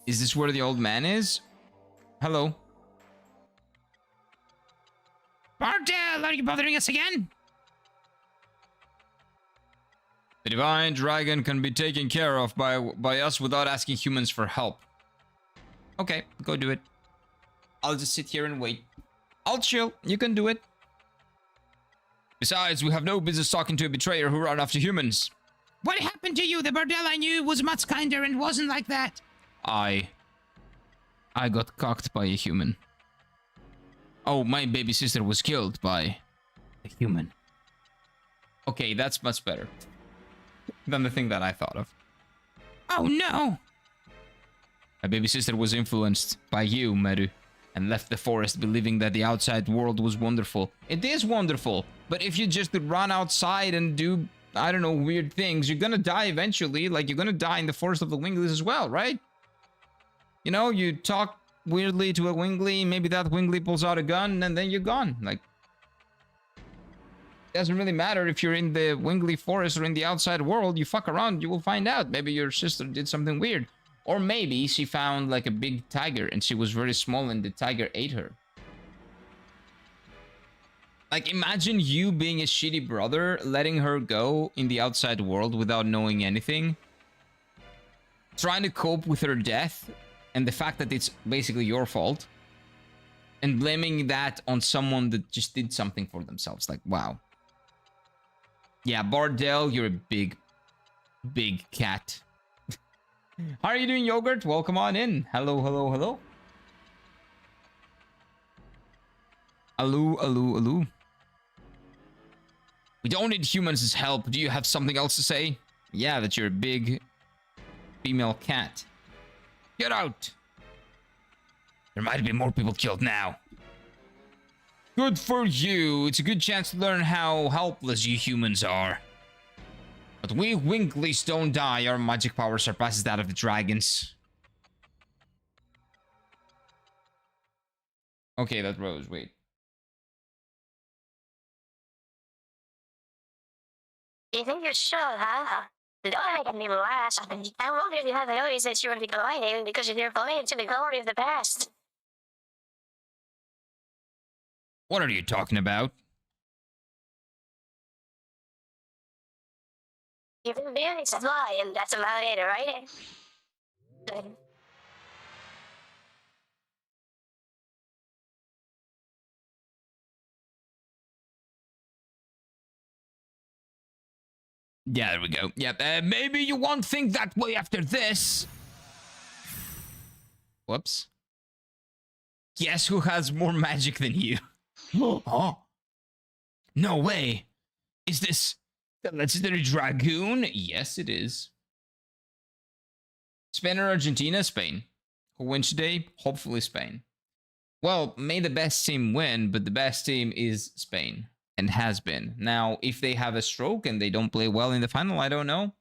Is this where the old man is? Hello. Bardell, are you bothering us again? The divine dragon can be taken care of by us without asking humans for help. Okay, go do it. I'll just sit here and wait. I'll chill. You can do it. Besides, we have no business talking to a betrayer who ran after humans. What happened to you? The Bardell I knew was much kinder and wasn't like that. I got cocked by a human. Oh, my baby sister was killed by a human. Okay, that's much better than the thing that I thought of. Oh no! My baby sister was influenced by you, Meru, and left the forest believing that the outside world was wonderful. It is wonderful, but if you just run outside and do, I don't know, weird things, you're gonna die eventually. Like, you're gonna die in the forest of the Winglies as well, right? You know, you talk weirdly to a Winglie, maybe that Winglie pulls out a gun, and then you're gone. Like, it doesn't really matter if you're in the Winglie forest or in the outside world. You fuck around, you will find out. Maybe your sister did something weird. Or maybe she found, like, a big tiger, and she was very small, and the tiger ate her. Like, imagine you being a shitty brother, letting her go in the outside world without knowing anything. Trying to cope with her death, and the fact that it's basically your fault, and blaming that on someone that just did something for themselves. Like, wow. Yeah, Bardell, you're a big cat. How are you doing, Yogurt? Welcome on in. Hello, hello, hello. Hello. We don't need humans' help. Do you have something else to say? Yeah, that you're a big female cat. Get out! There might be more people killed now. Good for you. It's a good chance to learn how helpless you humans are. But we Winglies don't die. Our magic power surpasses that of the dragons. Okay, that rose. Wait. You think you're sure, huh? The glory can be last. I wonder if you have noticed that you will be gliding because you're believed to the glory of the past. What are you talking about? Even being supply, and that's about it, right? Yeah, there we go. Yeah, maybe you won't think that way after this. Whoops. Guess who has more magic than you? Oh. No way. Is this the legendary Dragoon? Yes, it is. Spain or Argentina? Spain. Who wins today? Hopefully Spain. Well, may the best team win, but the best team is Spain. And has been. Now, if they have a stroke and they don't play well in the final, I don't know.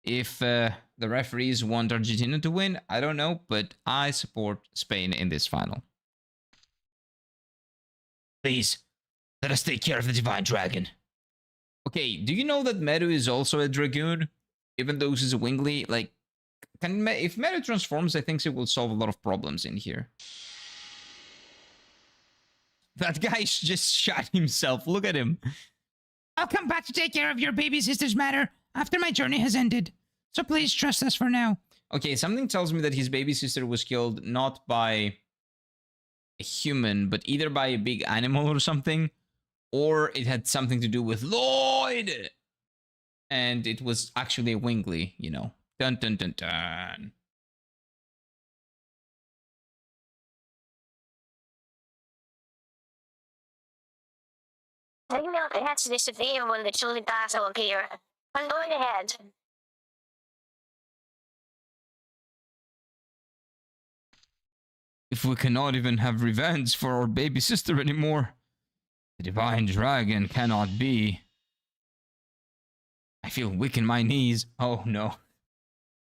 If the referees want Argentina to win, I don't know. But I support Spain in this final. Please, let us take care of the Divine Dragon. Okay, do you know that Meru is also a Dragoon? Even though he's a Winglie? Like, if Meru transforms, I think it will solve a lot of problems in here. That guy just shot himself. Look at him. I'll come back to take care of your baby sister's matter after my journey has ended. So please trust us for now. Okay, something tells me that his baby sister was killed not by a human, but either by a big animal or something, or it had something to do with Lloyd. And it was actually a Winglie, you know. Dun dun dun dun. I know it has to disappear when the children dogs will appear. I'm going ahead. If we cannot even have revenge for our baby sister anymore, the Divine Dragon cannot be. I feel weak in my knees. Oh no.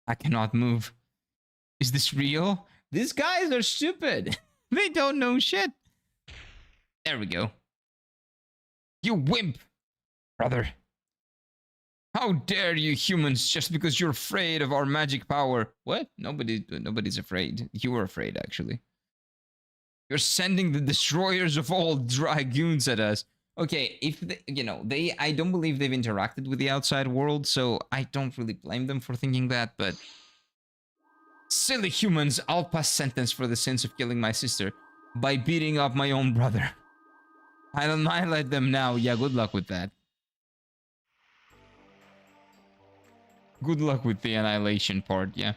I cannot move. Is this real? These guys are stupid. They don't know shit. There we go. You wimp, brother. How dare you humans just because you're afraid of our magic power? What? Nobody's afraid. You were afraid, actually. You're sending the destroyers of all dragoons at us. Okay, if they, I don't believe they've interacted with the outside world, so I don't really blame them for thinking that, but Silly humans, I'll pass sentence for the sins of killing my sister by beating up my own brother. I'll annihilate them now. Yeah, good luck with that. Good luck with the annihilation part, yeah.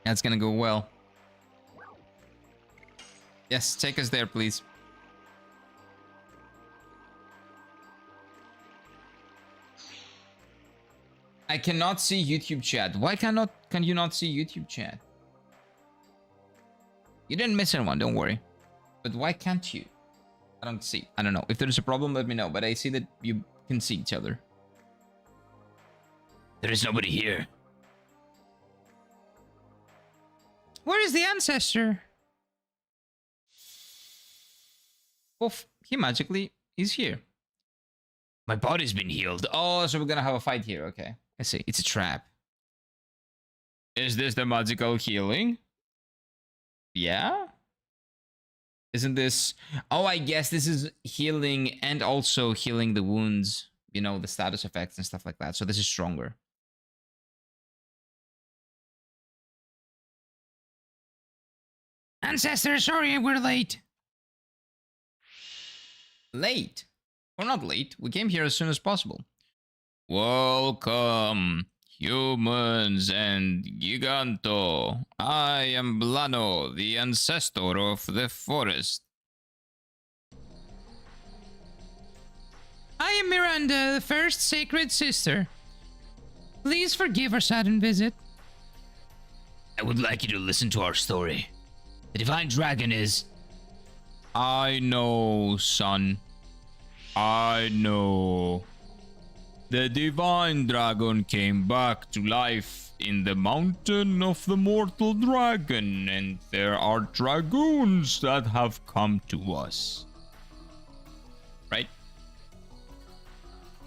That's gonna go well. Yes, take us there, please. I cannot see YouTube chat. Why can you not see YouTube chat? You didn't miss anyone, don't worry. But why can't you? I don't see. I don't know. If there's a problem, let me know. But I see that you can see each other. There is nobody here. Where is the ancestor? Well, he magically is here. My body's been healed. Oh, so we're gonna have a fight here. Okay. I see. It's a trap. Is this the magical healing? Yeah? Isn't this... Oh, I guess this is healing and also healing the wounds. You know, the status effects and stuff like that. So this is stronger. Ancestor, sorry we're late. Late? We're not late. We came here as soon as possible. Welcome, humans and Giganto. I am Blano, the ancestor of the forest. I am Miranda, the first sacred sister. Please forgive our sudden visit. I would like you to listen to our story. The Divine Dragon is... I know, son. I know. The Divine Dragon came back to life in the mountain of the mortal dragon, and there are dragoons that have come to us. Right?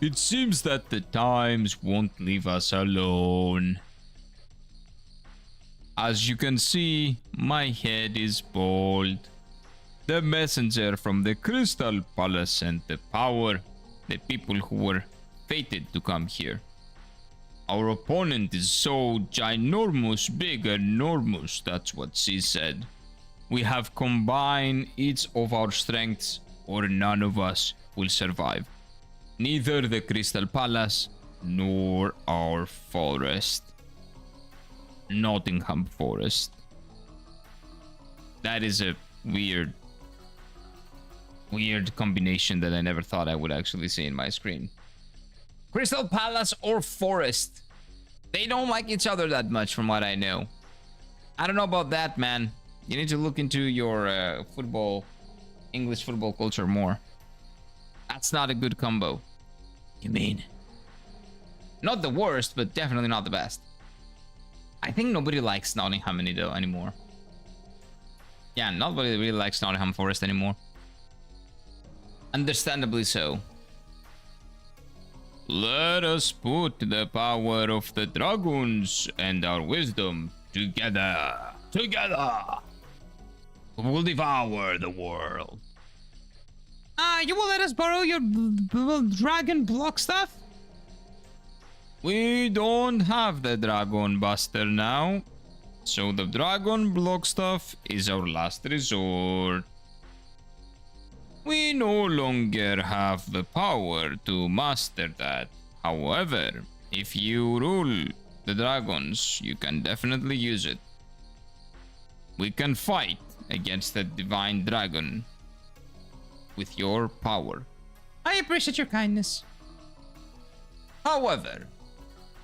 It seems that the times won't leave us alone. As you can see, my head is bald. The messenger from the Crystal Palace sent the power, the people who were fated to come here. Our opponent is so ginormous, big and enormous, that's what she said. We have combined each of our strengths, or none of us will survive. Neither the Crystal Palace, nor our forest. Nottingham Forest. That is a weird combination that I never thought I would actually see in my screen. Crystal Palace or Forest. They don't like each other that much from what I know. I don't know about that, man. You need to look into your English football culture more. That's not a good combo. You mean? Not the worst, but definitely not the best. I think nobody likes Nottingham anymore. Yeah, nobody really likes Nottingham Forest anymore. Understandably so. Let us put the power of the dragoons and our wisdom together. Together! We will devour the world. You will let us borrow your dragon block stuff? We don't have the Dragon Buster now, so the Dragon Block stuff is our last resort. We no longer have the power to master that. However, if you rule the dragons, you can definitely use it. We can fight against the divine dragon with your power. I appreciate your kindness. However,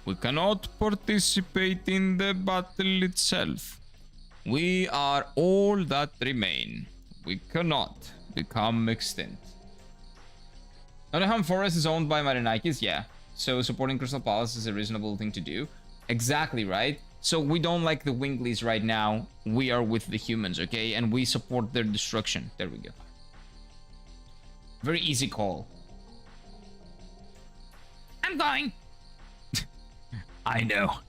we cannot participate in the battle itself. We are all that remain. We cannot become extinct. Nottingham Forest is owned by Marinikis, yeah. So supporting Crystal Palace is a reasonable thing to do. Exactly right. So we don't like the Winglies right now. We are with the humans, okay? And we support their destruction. There we go. Very easy call. I'm going. I know.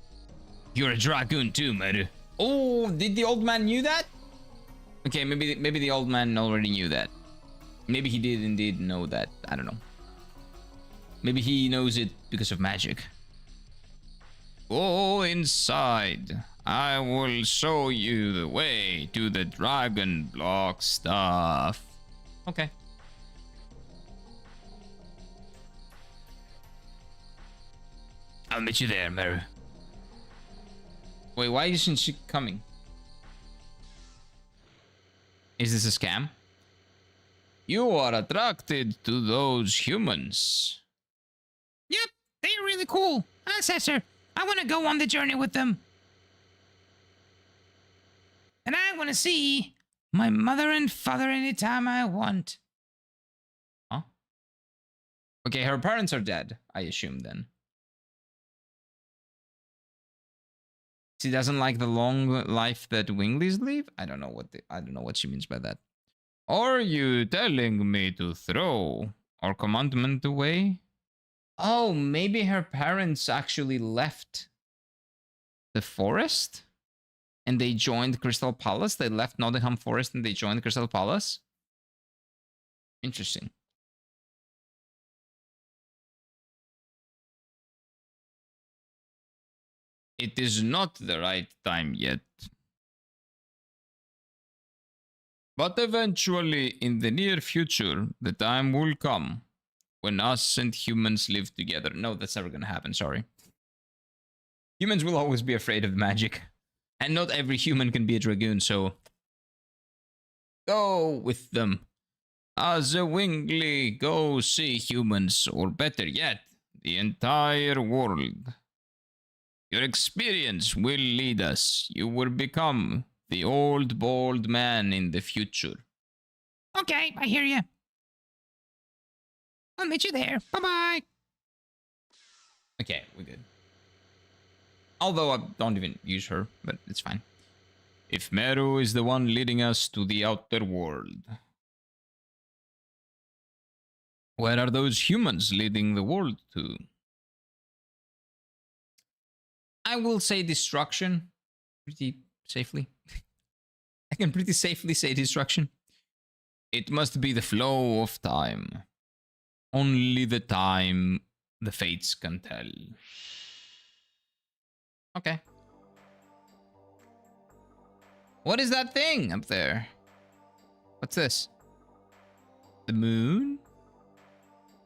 You're a dragoon too, Meru. Oh, did the old man knew that? Okay, maybe the old man already knew that. Maybe he did indeed know that. I don't know. Maybe he knows it because of magic. Go inside. I will show you the way to the dragon block stuff. Okay. I'll meet you there, Meru. Wait, why isn't she coming? Is this a scam? You are attracted to those humans. Yep, they're really cool. Ancestor, I want to go on the journey with them. And I want to see my mother and father anytime I want. Huh? Okay, her parents are dead, I assume then. She doesn't like the long life that Winglies live? I don't know what she means by that. Are you telling me to throw our commandment away? Oh, maybe her parents actually left the forest and they joined Crystal Palace. They left Nottingham Forest and they joined Crystal Palace. Interesting. It is not the right time yet. But eventually, in the near future, the time will come when us and humans live together. No, that's never gonna happen, sorry. Humans will always be afraid of magic. And not every human can be a dragoon, so... Go with them. As a Winglie, go see humans, or better yet, the entire world. Your experience will lead us. You will become the old bald man in the future. Okay, I hear you. I'll meet you there. Bye-bye. Okay, we're good. Although I don't even use her, but it's fine. If Meru is the one leading us to the outer world. Where are those humans leading the world to? I will say destruction pretty safely. I can pretty safely say destruction. It must be the flow of time. Only the time the fates can tell. Okay. What is that thing up there? What's this? The moon?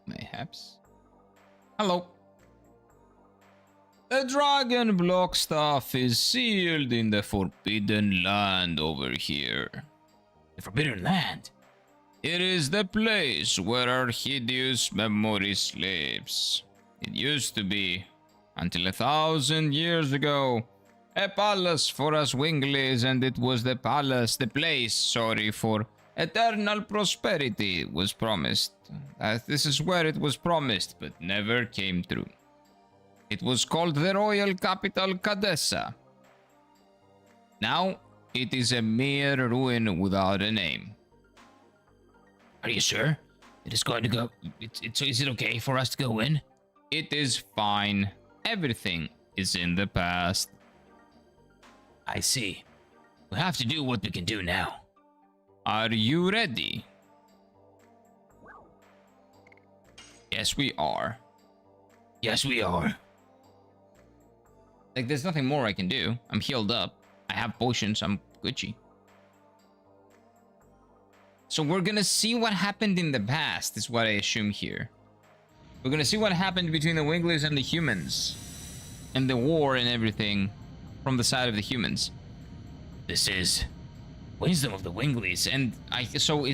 Mayhaps. Hello. The dragon block stuff is sealed in the Forbidden Land over here. The Forbidden Land? It is the place where our hideous memory sleeps. It used to be, until 1,000 years ago, a palace for us Winglies, and it was the place, for eternal prosperity was promised. This is where it was promised, but never came true. It was called the royal capital Cadessa. Now, it is a mere ruin without a name. Are you sure? It is going to go... Is it okay for us to go in? It is fine. Everything is in the past. I see. We have to do what we can do now. Are you ready? Yes, we are. Yes, we are. Like, there's nothing more I can do. I'm healed up. I have potions. I'm Gucci. So we're gonna see what happened in the past, is what I assume here. We're gonna see what happened between the Winglies and the humans. And the war and everything from the side of the humans. This is wisdom of the Winglies. And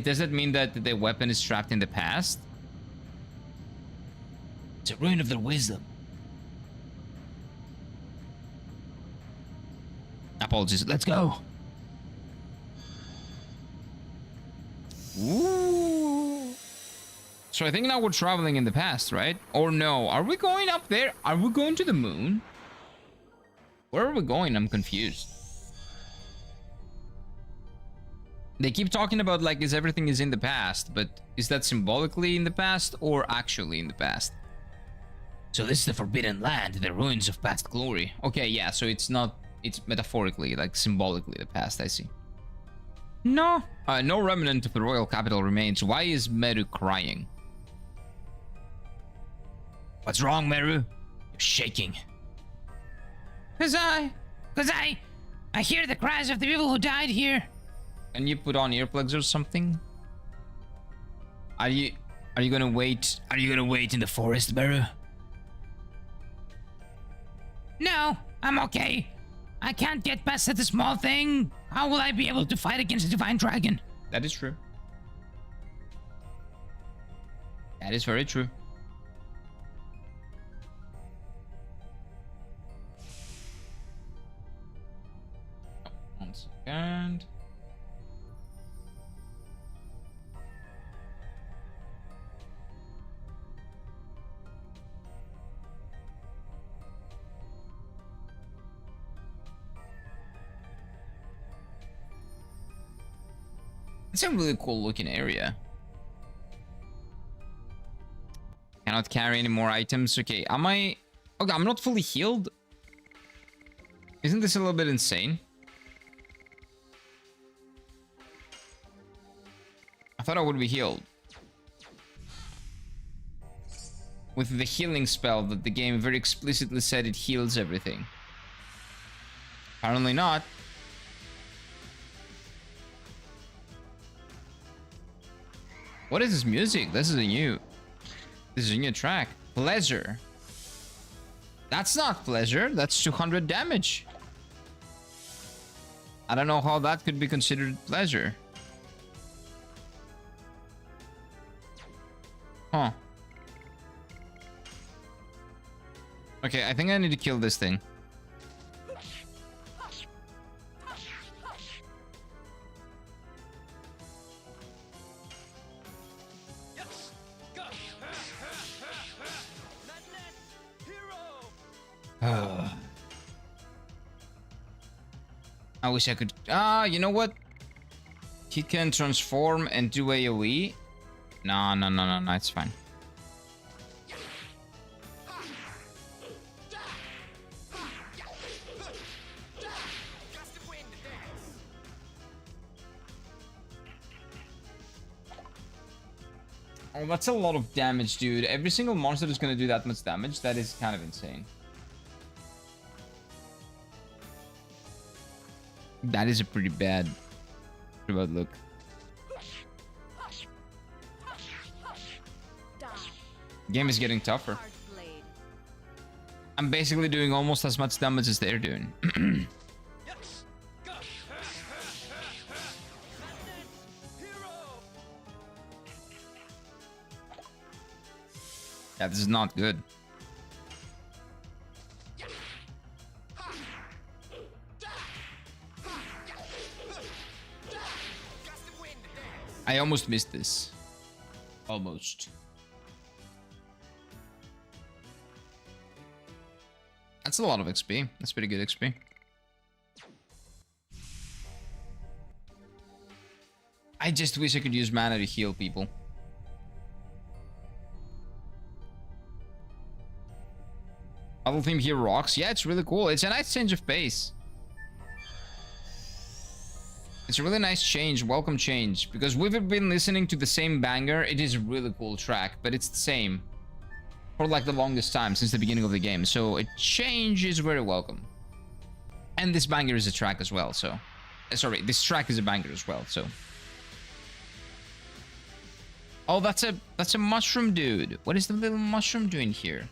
does that mean that the weapon is trapped in the past? It's a ruin of their wisdom. Apologies. Let's go. Ooh. So I think now we're traveling in the past, right? Or no? Are we going up there? Are we going to the moon? Where are we going? I'm confused. They keep talking about like everything is in the past, but is that symbolically in the past or actually in the past? So this is the Forbidden Land, the ruins of past glory. Okay, yeah, so it's metaphorically, like symbolically the past, I see. No. No remnant of the royal capital remains. Why is Meru crying? What's wrong, Meru? You're shaking. Cause I hear the cries of the people who died here. Can you put on earplugs or something? Are you gonna wait? Are you gonna wait in the forest, Meru? No, I'm okay. I can't get past such a small thing. How will I be able to fight against a divine dragon? That is true. That is very true. One second. It's a really cool looking area. Cannot carry any more items. Okay, okay, I'm not fully healed. Isn't this a little bit insane? I thought I would be healed. With the healing spell that the game very explicitly said it heals everything. Apparently not. What is this music? This is a new track. Pleasure. That's not pleasure. That's 200 damage. I don't know how that could be considered pleasure. Huh. Okay, I think I need to kill this thing. I wish I could. You know what? He can transform and do AoE. No, it's fine. Oh, that's a lot of damage, dude. Every single monster is going to do that much damage. That is kind of insane. That is a pretty bad look. Game is getting tougher. I'm basically doing almost as much damage as they're doing. Yeah, this is not good. I almost missed this. Almost. That's a lot of XP. That's pretty good XP. I just wish I could use mana to heal people. Battle theme here rocks. Yeah, it's really cool. It's a nice change of pace. It's a really nice change. Welcome change. Because we've been listening to the same banger. It is a really cool track, but it's the same for like the longest time since the beginning of the game. So a change is very welcome. And this banger is a track as well, so... sorry, this track is a banger as well, so... Oh, that's a mushroom dude. What is the little mushroom doing here?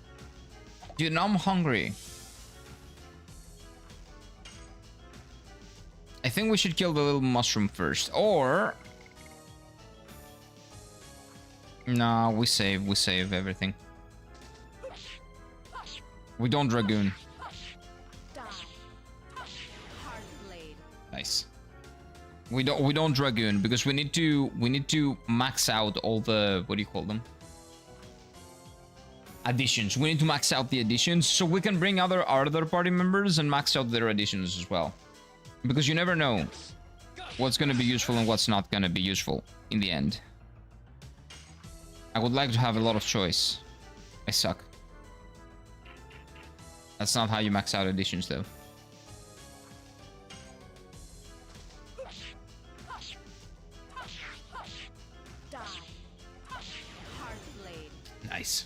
Dude, now I'm hungry. I think we should kill the little mushroom first, or... Nah, we save everything. We don't Dragoon. Nice. We don't Dragoon because we need to max out all the, what do you call them? Additions. We need to max out the additions so we can bring our other party members and max out their additions as well. Because you never know what's going to be useful and what's not going to be useful in the end. I would like to have a lot of choice. I suck. That's not how you max out additions, though. Nice.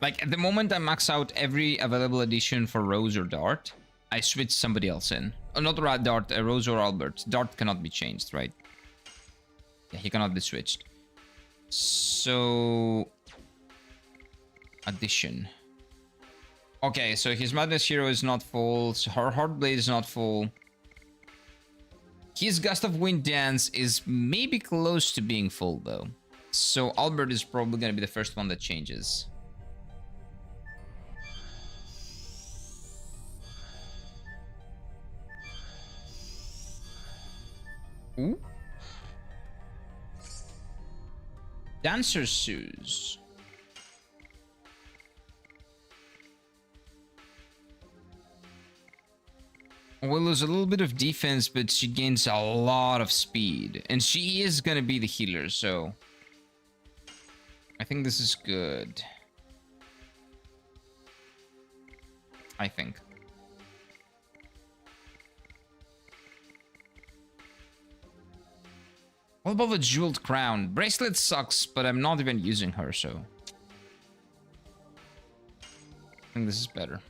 Like, at the moment I max out every available addition for Rose or Dart, I switch somebody else in. Oh, not Dart, Rose or Albert. Dart cannot be changed, right? Yeah, he cannot be switched. So... addition. Okay, so his Madness Hero is not full. So her Heartblade is not full. His Gust of Wind Dance is maybe close to being full, though. So Albert is probably going to be the first one that changes. Ooh. Dancer's Shoes. We'll lose a little bit of defense, but she gains a lot of speed. And she is gonna be the healer, so... I think this is good. I think. What about the Jeweled Crown? Bracelet sucks, but I'm not even using her, so... I think this is better.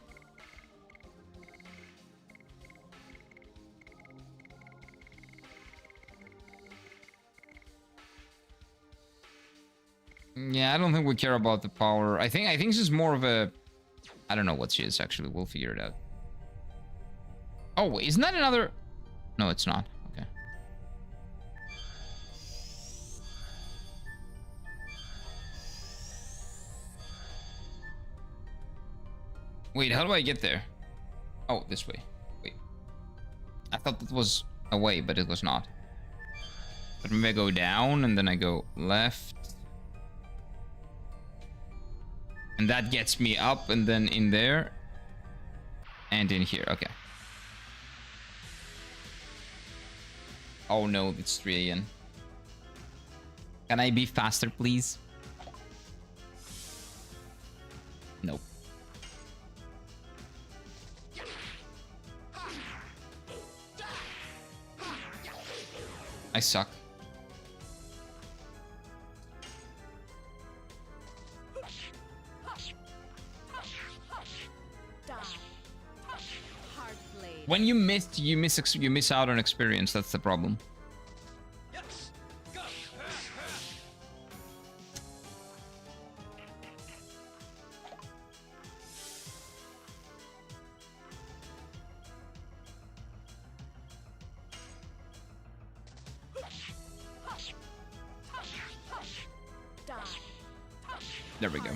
Yeah, I don't think we care about the power. I think she's more of a... I don't know what she is, actually. We'll figure it out. Oh, wait, isn't that another... No, it's not. Okay. Wait, how do I get there? Oh, this way. Wait. I thought that was a way, but it was not. But maybe I go down, and then I go left. And that gets me up, and then in there. And in here, okay. Oh no, it's 3 a.m. Can I be faster, please? Nope. I suck. When you miss, you miss out on experience. That's the problem. There we go.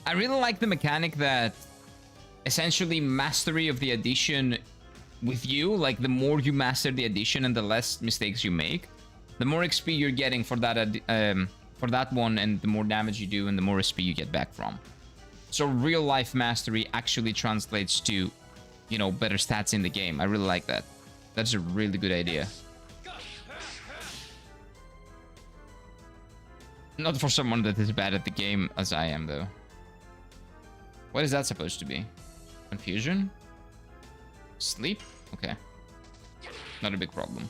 I really like the mechanic that essentially mastery of the addition with you, like the more you master the addition and the less mistakes you make, the more XP you're getting for that one, and the more damage you do and the more XP you get back from. So real life mastery actually translates to, you know, better stats in the game. I really like that. That's a really good idea. Not for someone that is bad at the game as I am, though. What is that supposed to be? Confusion? Sleep? Okay. Not a big problem.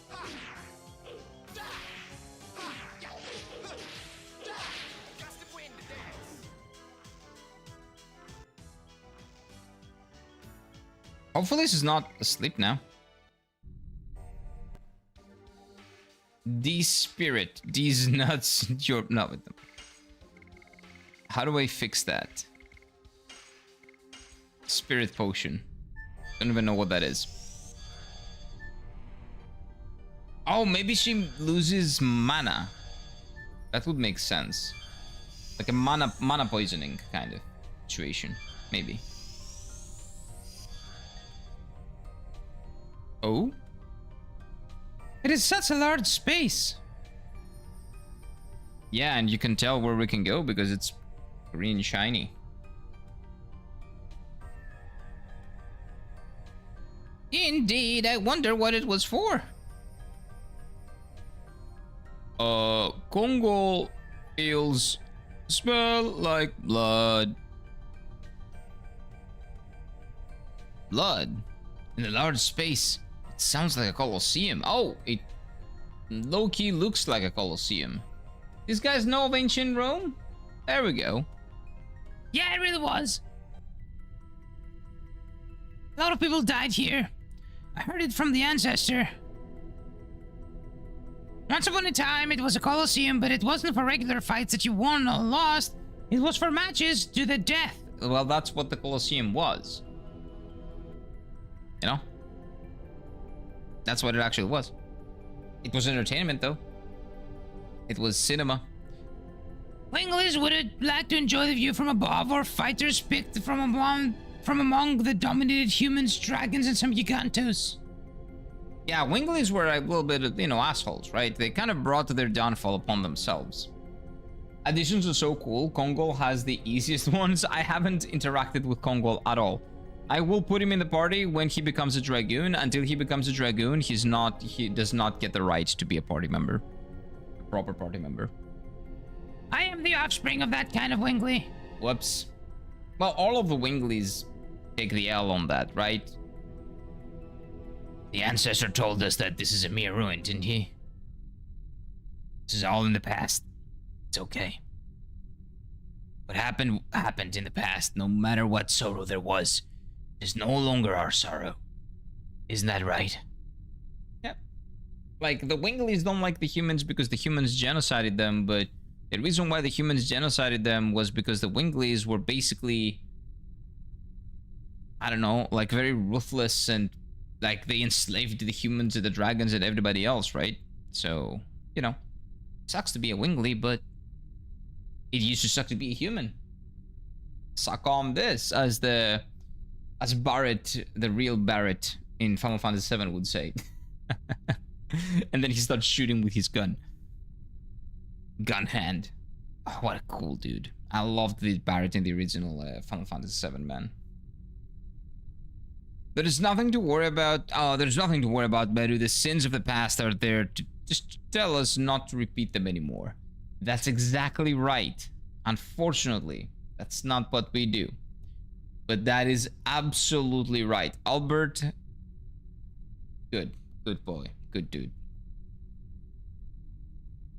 Hopefully this is not asleep now. These spirit, these nuts, you're not with them. How do I fix that? Spirit potion. Don't even know what that is. Oh, maybe she loses mana. That would make sense. Like a mana poisoning kind of situation, maybe. Oh? It is such a large space. Yeah, and you can tell where we can go because it's green shiny. Indeed, I wonder what it was for. Congo feels smell like blood. Blood in a large space. It sounds like a coliseum. Oh, it low-key looks like a coliseum. These guys know of ancient Rome? There we go. Yeah, it really was. A lot of people died here. I heard it from the ancestor. Once upon a time, it was a coliseum, but it wasn't for regular fights that you won or lost. It was for matches to the death. Well, that's what the coliseum was. You know? That's what it actually was. It was entertainment, though. It was cinema. Winglies would have liked to enjoy the view from above, or fighters picked from among the dominated humans, dragons, and some gigantos. Yeah, Winglies were a little bit, you know, assholes, right? They kind of brought their downfall upon themselves. Additions are so cool. Kongol has the easiest ones. I haven't interacted with Kongol at all. I will put him in the party when he becomes a Dragoon. Until he becomes a Dragoon, he does not get the right to be a party member. A proper party member. I am the offspring of that kind of Winglie. Whoops. Well, all of the Winglies take the L on that, right? The ancestor told us that this is a mere ruin, didn't he? This is all in the past. It's okay. What happened happened in the past. No matter what sorrow there was, it is no longer our sorrow. Isn't that right? Yep. Like, the Winglies don't like the humans because the humans genocided them, but the reason why the humans genocided them was because the Winglies were basically, I don't know, like very ruthless, and like they enslaved the humans and the dragons and everybody else, right? So, you know, sucks to be a Winglie, but it used to suck to be a human. Suck on this, as Barrett, the real Barrett in Final Fantasy VII would say. And then he starts shooting with his gun. Gun hand. Oh, what a cool dude. I loved the Barrett in the original Final Fantasy VII, man. There is nothing to worry about. Oh, there's nothing to worry about, Beru. The sins of the past are there to just tell us not to repeat them anymore. That's exactly right. Unfortunately, that's not what we do. But that is absolutely right. Albert, good boy, good dude.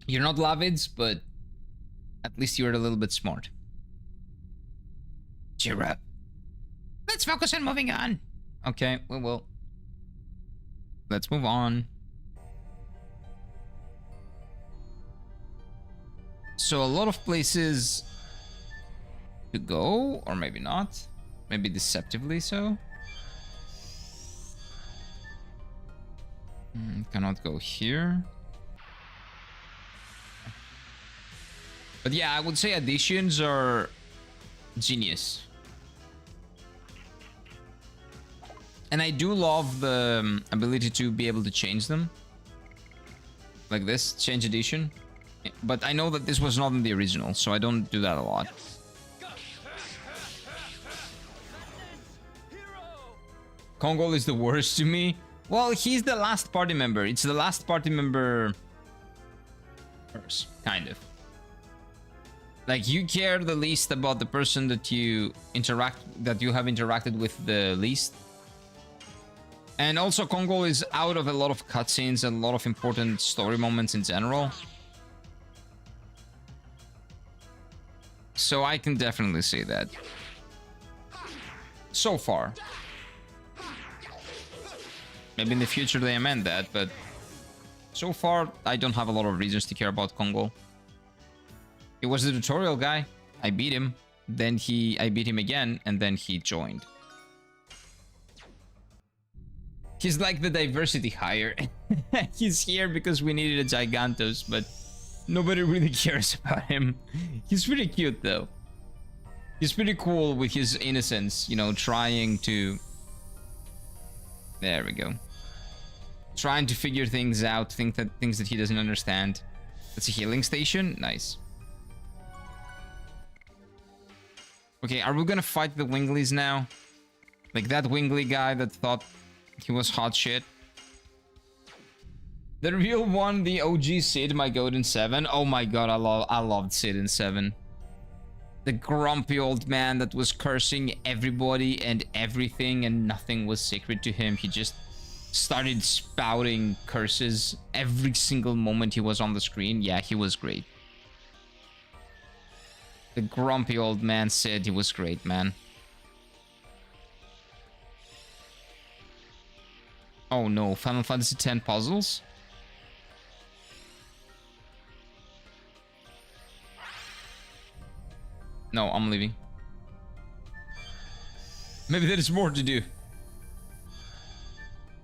You're not Lavids, but at least you're a little bit smart. Cheer up. Let's focus on moving on. Okay, we will. let's move on. So a lot of places to go, or maybe not. Maybe deceptively so. Cannot go here. But yeah, I would say additions are genius. And I do love the ability to be able to change them. Like this, change addition. But I know that this was not in the original, so I don't do that a lot. Kongol is the worst to me. Well, he's the last party member. It's the last party member first, kind of. Like, you care the least about the person that you have interacted with the least. And also, Kongol is out of a lot of cutscenes and a lot of important story moments in general. So I can definitely say that. So far. Maybe in the future they amend that, but so far I don't have a lot of reasons to care about Kongol. He was the tutorial guy. I beat him. Then I beat him again, and then he joined. He's like the diversity hire. He's here because we needed a Gigantos, but nobody really cares about him. He's pretty cute though. He's pretty cool with his innocence, you know, trying to... There we go. Trying to figure things out, things that he doesn't understand. That's a healing station? Nice. Okay, are we gonna fight the Winglies now? Like that Winglie guy that thought he was hot shit? The real one, the OG Sid, my goat in 7. Oh my god, I loved Sid in 7. The grumpy old man that was cursing everybody and everything, and nothing was sacred to him. He just started spouting curses every single moment he was on the screen. Yeah, he was great. The grumpy old man said he was great, man. Oh no, Final Fantasy X puzzles? No, I'm leaving. Maybe there is more to do.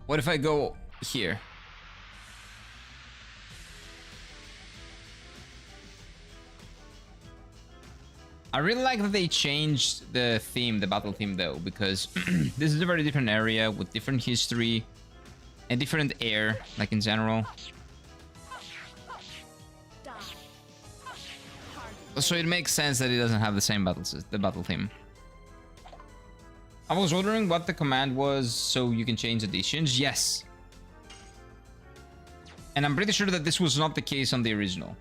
What if I go here? I really like that they changed the theme, the battle theme though, because this is a very different area with different history and different air, like in general. So it makes sense that it doesn't have the same battle theme. I was wondering what the command was so you can change additions. Yes. And I'm pretty sure that this was not the case on the original.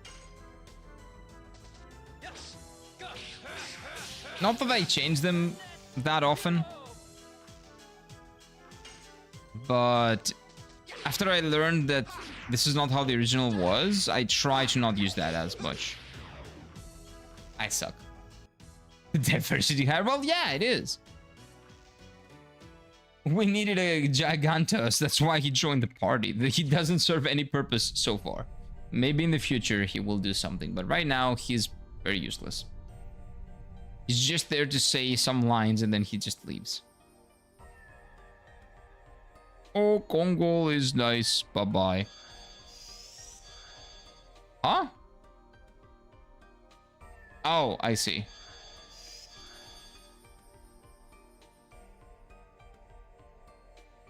Not that I changed them that often. But after I learned that this is not how the original was, I try to not use that as much. I suck. Diversity higher? Well, yeah, it is. We needed a Gigantos. That's why he joined the party. He doesn't serve any purpose so far. Maybe in the future he will do something, but right now he's very useless. He's just there to say some lines and then he just leaves. Oh, Kongol is nice. Bye-bye. Huh? Oh, I see.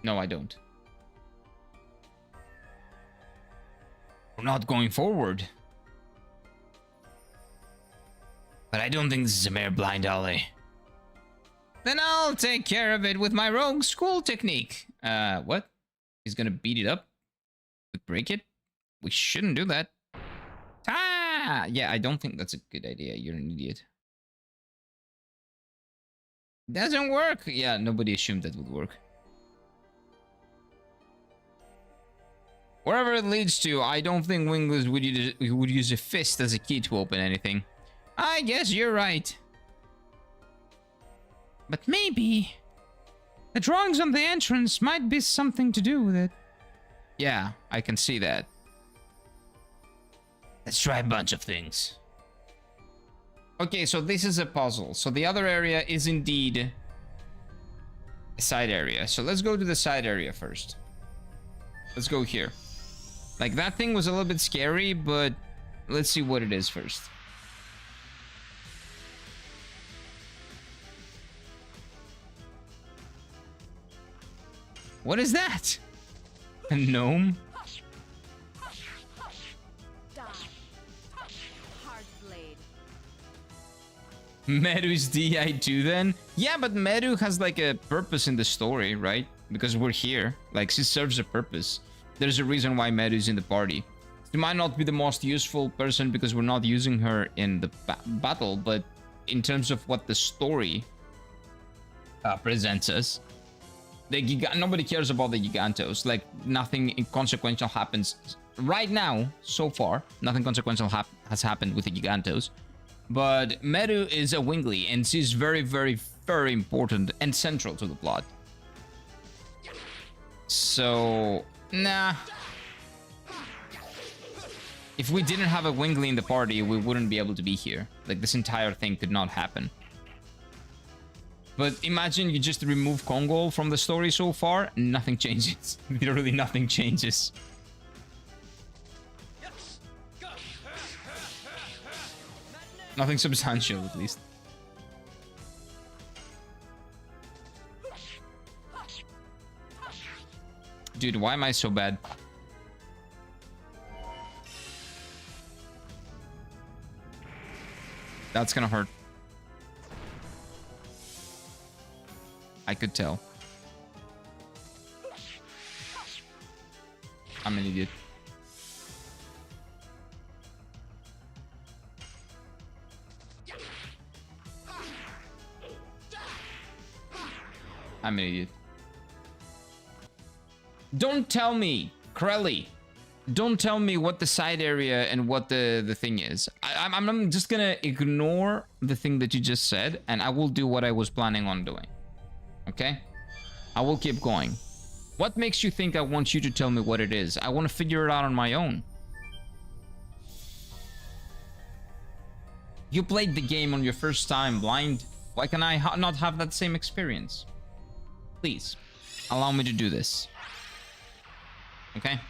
No, I don't. We're not going forward. But I don't think this is a mere blind alley. Then I'll take care of it with my rogue school technique. What? He's gonna beat it up? Break it? We shouldn't do that. Ah! Yeah, I don't think that's a good idea. You're an idiot. Doesn't work! Yeah, nobody assumed that would work. Wherever it leads to, I don't think Winglies would use a fist as a key to open anything. I guess you're right. But maybe the drawings on the entrance might be something to do with it. Yeah, I can see that. Let's try a bunch of things. Okay, so this is a puzzle. So the other area is indeed a side area. So let's go to the side area first. Let's go here. Like, that thing was a little bit scary, but let's see what it is first. What is that? A gnome? Meru's DI2 then? Yeah, but Meru has like a purpose in the story, right? Because we're here. Like, she serves a purpose. There's a reason why Meru's in the party. She might not be the most useful person because we're not using her in the battle, but in terms of what the story presents us, nobody cares about the Gigantos. Like, nothing inconsequential happens right now. So far, nothing consequential has happened with the Gigantos. But Meru is a Winglie, and she's very, very, very important and central to the plot. So, nah. If we didn't have a Winglie in the party, we wouldn't be able to be here. Like, this entire thing could not happen. But imagine you just remove Kongol from the story so far, nothing changes. Literally nothing changes. Nothing substantial, at least. Dude, why am I so bad? That's gonna hurt. I could tell. I'm an idiot. I'm an idiot. Don't tell me, Krelly. Don't tell me what the side area and what the thing is. I'm just gonna ignore the thing that you just said, and I will do what I was planning on doing. Okay? I will keep going. What makes you think I want you to tell me what it is? I want to figure it out on my own. You played the game on your first time blind. Why can I not have that same experience? Please, allow me to do this. Okay?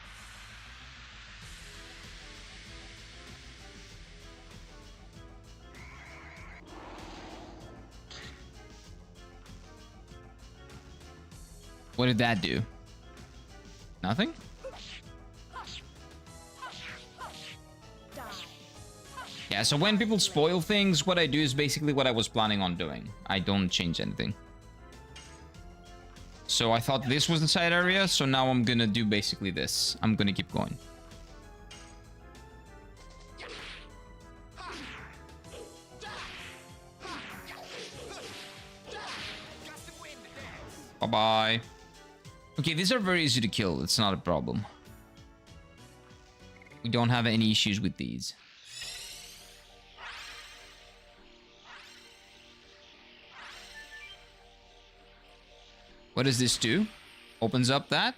What did that do? Nothing? Yeah, so when people spoil things, what I do is basically what I was planning on doing. I don't change anything. So I thought this was the side area, so now I'm gonna do basically this. I'm gonna keep going. Bye-bye. Okay, these are very easy to kill. It's not a problem. We don't have any issues with these. What does this do? Opens up that?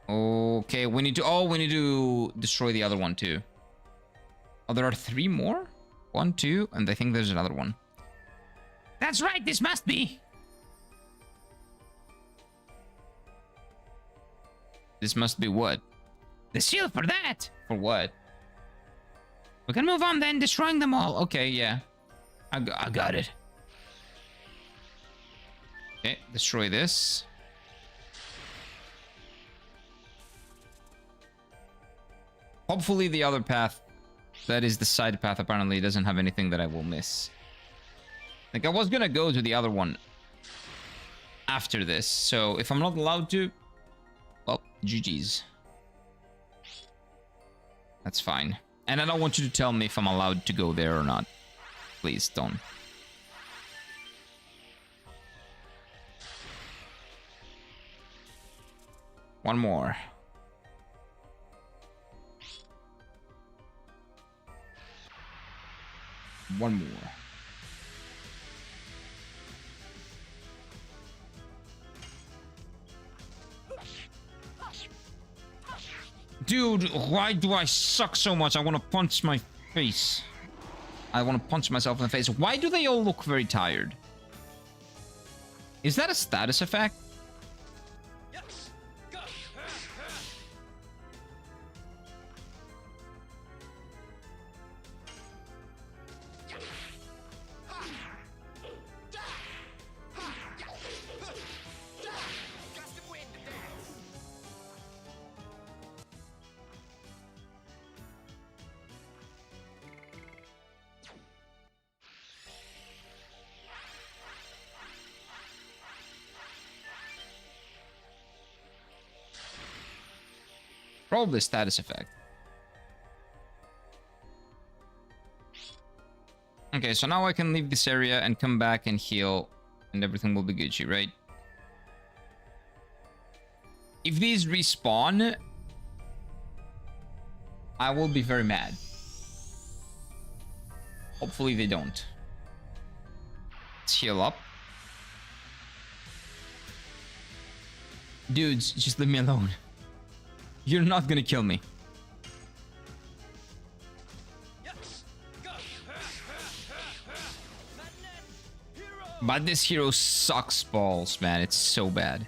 Okay, we need to... Oh, we need to destroy the other one too. Oh, there are 3 more? 1, 2, and I think there's another one. That's right, this must be. This must be what? The seal for that. For what? We can move on then, destroying them all. Oh, okay, yeah. I got it. Okay, destroy this. Hopefully the other path, that is the side path, apparently doesn't have anything that I will miss. Like, I was gonna go to the other one after this, so if I'm not allowed to, well, GG's. That's fine. And I don't want you to tell me if I'm allowed to go there or not. Please don't. One more. One more. Dude, why do I suck so much? I want to punch my face. I want to punch myself in the face. Why do they all look very tired? Is that a status effect? Probably status effect. Okay, so now I can leave this area and come back and heal, and everything will be Gucci, right? If these respawn, I will be very mad. Hopefully they don't. Let's heal up. Dudes, just leave me alone. You're not gonna kill me. But this hero sucks balls, man. It's so bad.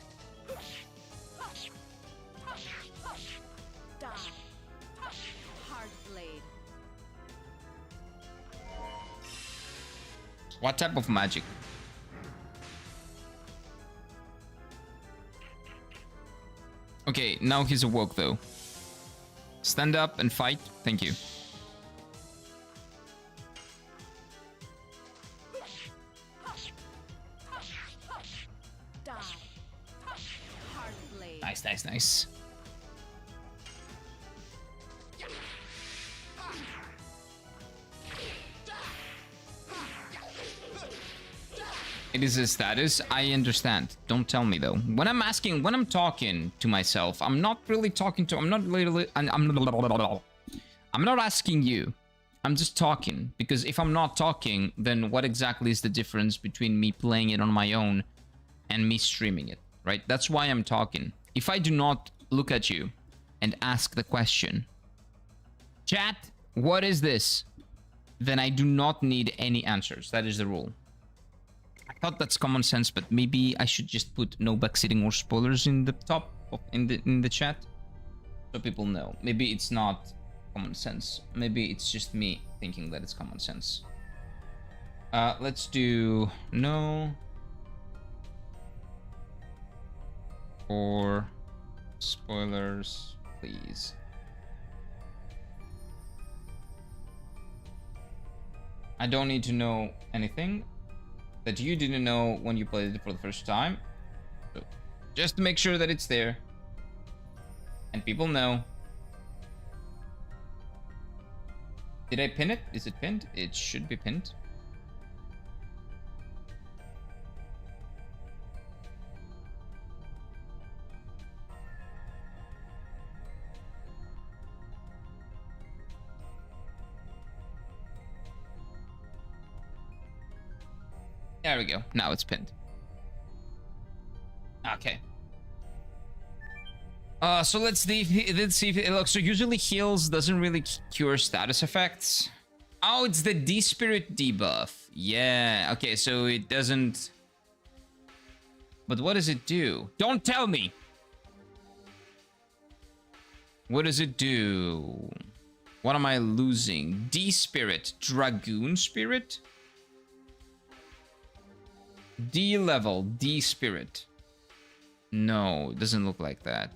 What type of magic? Okay, now he's awoke though. Stand up and fight. Thank you. Nice, nice, nice. It is a status. I understand. Don't tell me though. When I'm talking to myself, I'm not really talking to. I'm not asking you. I'm just talking, because if I'm not talking, then what exactly is the difference between me playing it on my own and me streaming it, right? That's why I'm talking. If I do not look at you and ask the question, chat, what is this? Then I do not need any answers. That is the rule. I thought that's common sense, but maybe I should just put no backseating or spoilers in the top of, in the chat, so people know. Maybe it's not common sense. Maybe it's just me thinking that it's common sense. Let's do no or spoilers, please. I don't need to know anything that you didn't know when you played it for the first time. So just to make sure that it's there and people know. Did I pin it? Is it pinned? It should be pinned. There we go. Now it's pinned. Okay. So let's see if it looks. So usually heals doesn't really cure status effects. Oh, it's the D-Spirit debuff. Yeah. Okay, so it doesn't. But what does it do? Don't tell me. What does it do? What am I losing? D-Spirit, Dragoon Spirit? D level, D spirit. No, it doesn't look like that.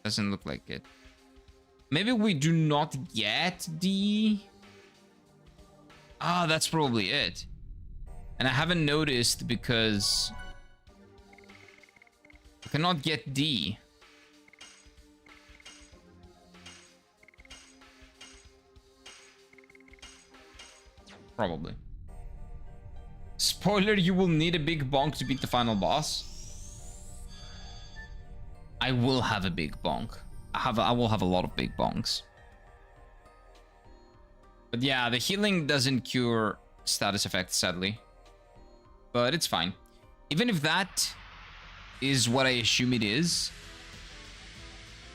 Doesn't look like it. Maybe we do not get D. Ah, that's probably it. And I haven't noticed because I cannot get D. Probably. Spoiler, you will need a big bonk to beat the final boss. I will have a big bonk. I will have a lot of big bonks. But yeah, the healing doesn't cure status effects, sadly. But it's fine. Even if that is what I assume it is,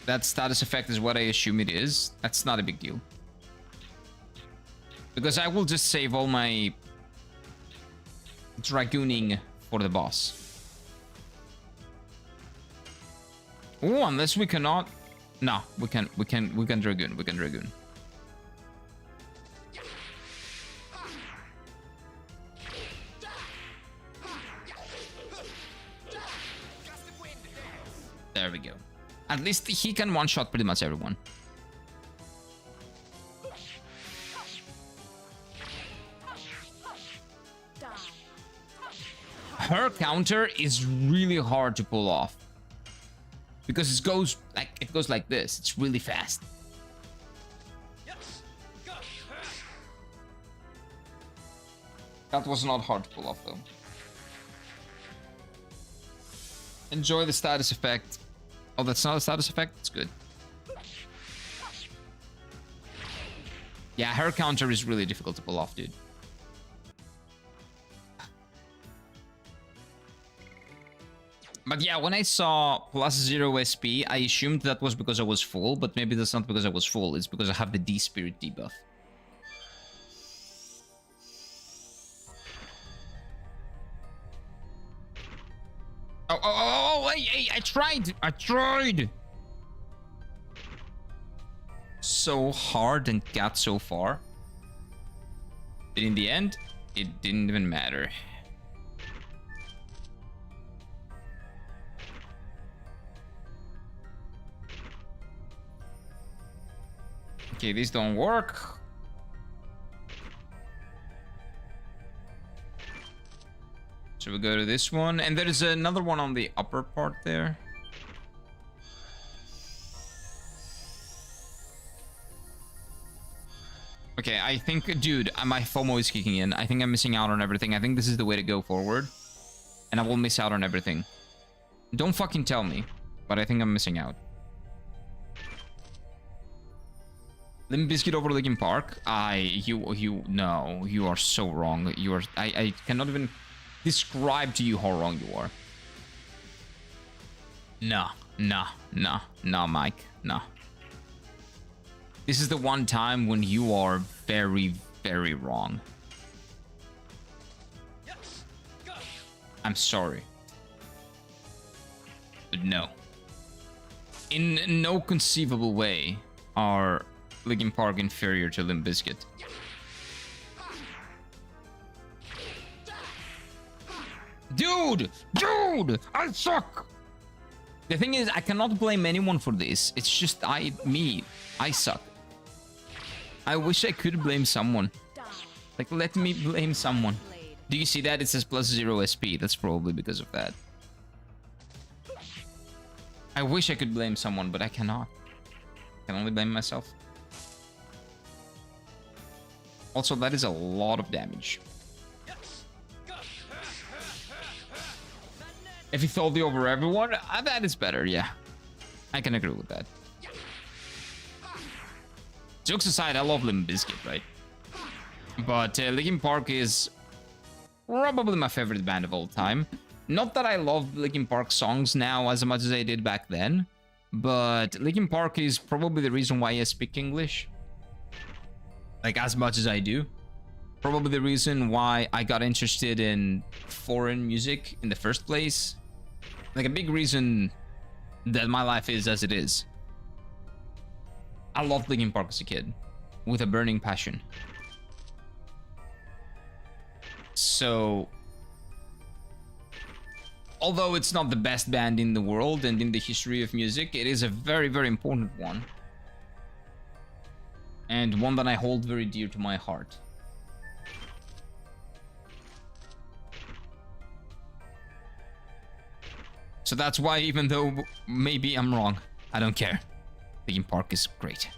that status effect is what I assume it is, that's not a big deal. Because I will just save all my dragooning for the boss. Oh, unless we cannot. No, we can dragoon. We can dragoon. There we go. At least he can one-shot pretty much everyone. Her counter is really hard to pull off. Because it goes like this. It's really fast. That was not hard to pull off though. Enjoy the status effect. Oh, that's not a status effect? It's good. Yeah, her counter is really difficult to pull off, dude. But yeah, when I saw plus 0 SP, I assumed that was because I was full, but maybe that's not because I was full, it's because I have the D-Spirit debuff. Oh, hey, I tried! So hard and got so far. But in the end, it didn't even matter. Okay, these don't work. So we go to this one, and there is another one on the upper part there. Okay, I think, dude, my FOMO is kicking in. I think I'm missing out on everything. I think this is the way to go forward. And I will miss out on everything. Don't fucking tell me, but I think I'm missing out. Limp Bizkit over Linkin Park? No, you are so wrong. You are, I cannot even describe to you how wrong you are. No, Mike, no. This is the one time when you are very, very wrong. I'm sorry. But no. In no conceivable way are Linkin Park inferior to Limp Bizkit. Dude, I suck. The thing is, I cannot blame anyone for this. It's just I suck. I wish I could blame someone. Like, let me blame someone. Do you see that? It says plus 0 SP. That's probably because of that. I wish I could blame someone, but I cannot. I can only blame myself. Also, that is a lot of damage. If he throw the over everyone, that is better, yeah. I can agree with that. Jokes aside, I love Limp Bizkit, right? But Linkin Park is probably my favorite band of all time. Not that I love Linkin Park songs now as much as I did back then, but Linkin Park is probably the reason why I speak English. Like, as much as I do. Probably the reason why I got interested in foreign music in the first place. Like, a big reason that my life is as it is. I loved Linkin Park as a kid, with a burning passion. So, although it's not the best band in the world and in the history of music, it is a very, very important one. And one that I hold very dear to my heart. So that's why, even though maybe I'm wrong, I don't care. Linkin Park is great.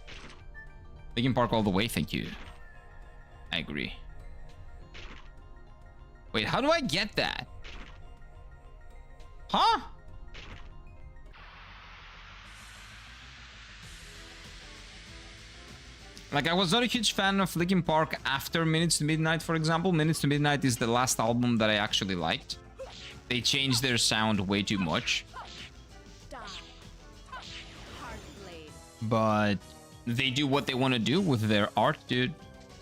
Linkin Park all the way, thank you. I agree. Wait, how do I get that? Huh? Like, I was not a huge fan of Linkin Park after Minutes to Midnight, for example. Minutes to Midnight is the last album that I actually liked. They changed their sound way too much. but they do what they want to do with their art, dude.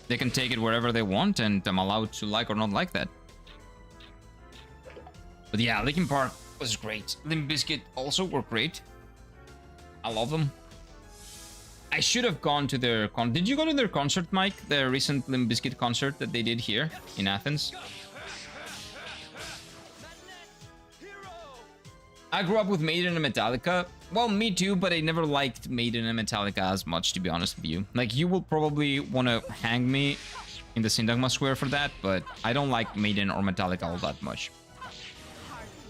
They can take it wherever they want, and I'm allowed to like or not like that. But yeah, Linkin Park was great. Limp Bizkit also were great. I love them. I should have gone to their Did you go to their concert, Mike? The recent Limp Bizkit concert that they did here in Athens? I grew up with Maiden and Metallica. Well, me too, but I never liked Maiden and Metallica as much, to be honest with you. Like, you will probably want to hang me in the Syntagma Square for that, but I don't like Maiden or Metallica all that much.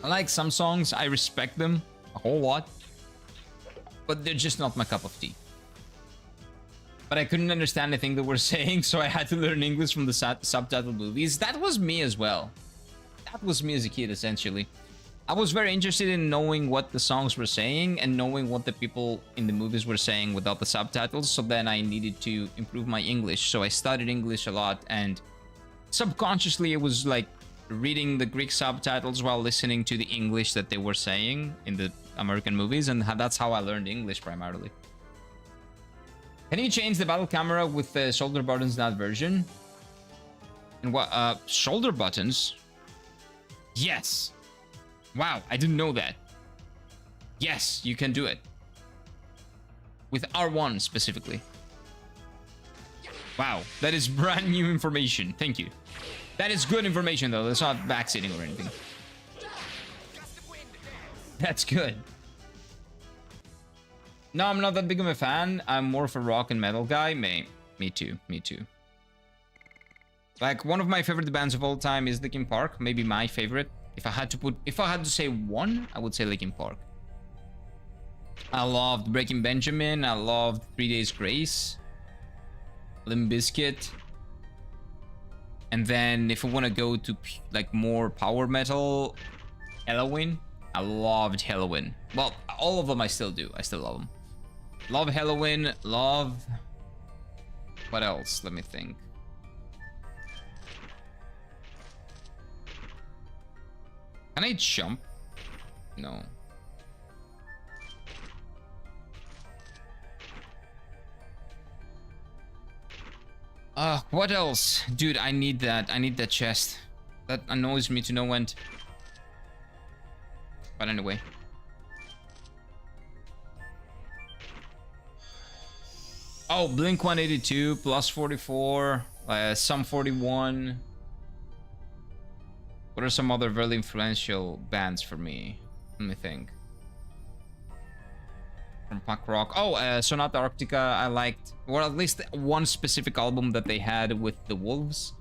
I like some songs, I respect them a whole lot, but they're just not my cup of tea. But I couldn't understand anything they were saying, so I had to learn English from the subtitled movies. That was me as well. That was me as a kid, essentially. I was very interested in knowing what the songs were saying and knowing what the people in the movies were saying without the subtitles, so then I needed to improve my English. So I studied English a lot, and subconsciously it was like reading the Greek subtitles while listening to the English that they were saying in the American movies, and that's how I learned English primarily. Can you change the battle camera with the shoulder buttons in that version? And what, shoulder buttons? Yes. Wow, I didn't know that. Yes, you can do it. With R1 specifically. Wow, that is brand new information. Thank you. That is good information though. That's not backseating or anything. That's good. No, I'm not that big of a fan. I'm more of a rock and metal guy. Me too. Me too. Like, one of my favorite bands of all time is Linkin Park. Maybe my favorite. If I had to say one, I would say Linkin Park. I loved Breaking Benjamin. I loved 3 Days Grace. Limp Bizkit. And then if I want to go to like more power metal, Halloween. I loved Halloween. Well, all of them I still do. I still love them. Love Halloween. Love... What else? Let me think. Can I jump? No. What else? Dude, I need that. I need that chest. That annoys me to no end. But anyway. Oh, Blink 182, Plus 44, Sum 41. What are some other very influential bands for me? Let me think. From punk rock. Oh, Sonata Arctica, I liked. Or at least one specific album that they had with the Wolves.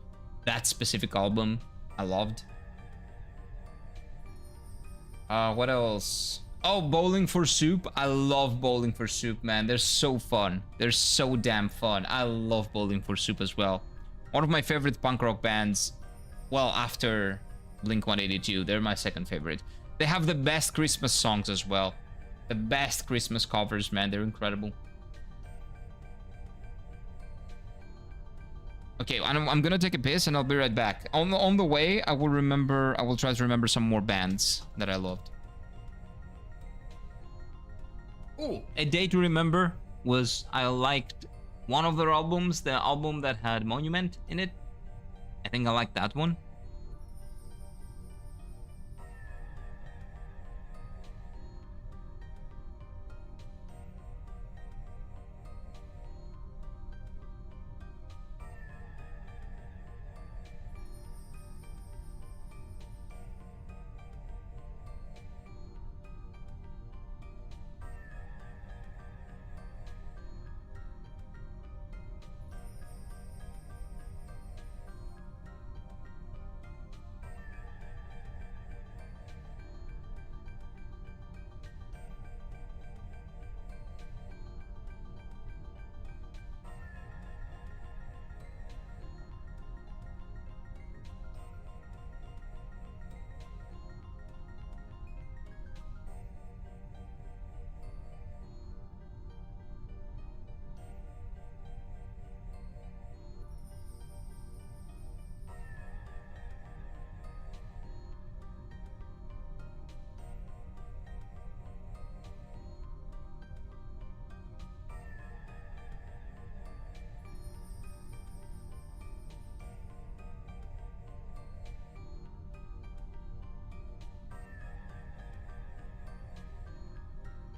That specific album, I loved. What else? Oh, Bowling for Soup. I love Bowling for Soup, man. They're so fun. They're so damn fun. I love Bowling for Soup as well. One of my favorite punk rock bands. Well, after Blink 182, they're my second favorite. They have the best Christmas songs as well. The best Christmas covers, man. They're incredible. Okay, I'm gonna take a piss and I'll be right back. On the way, I will try to remember some more bands that I loved. Ooh, a day to remember was I liked one of their albums, the album that had Monument in it. I think I liked that one.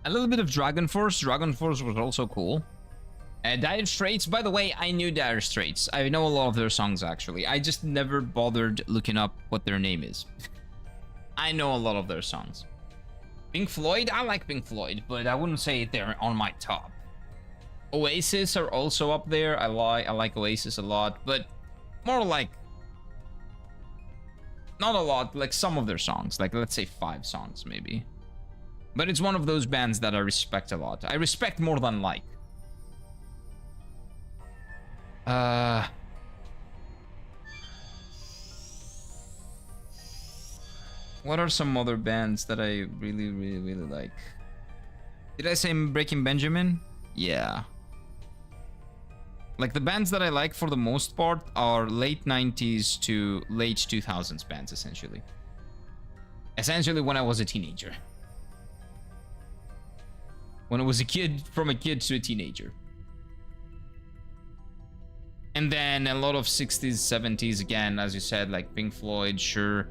A little bit of Dragon Force. Dragon Force was also cool. Dire Straits, by the way, I knew Dire Straits. I know a lot of their songs, actually. I just never bothered looking up what their name is. I know a lot of their songs. Pink Floyd, I like Pink Floyd, but I wouldn't say they're on my top. Oasis are also up there. I like Oasis a lot, but more like... Not a lot, like some of their songs. Like, let's say 5 songs, maybe. But it's one of those bands that I respect a lot. I respect more than like. What are some other bands that I really like? Did I say Breaking Benjamin? Yeah. Like, the bands that I like for the most part are late 90s to late 2000s bands, essentially. Essentially when I was a teenager. When I was a kid, from a kid to a teenager. And then a lot of 60s, 70s, again, as you said, like Pink Floyd, sure.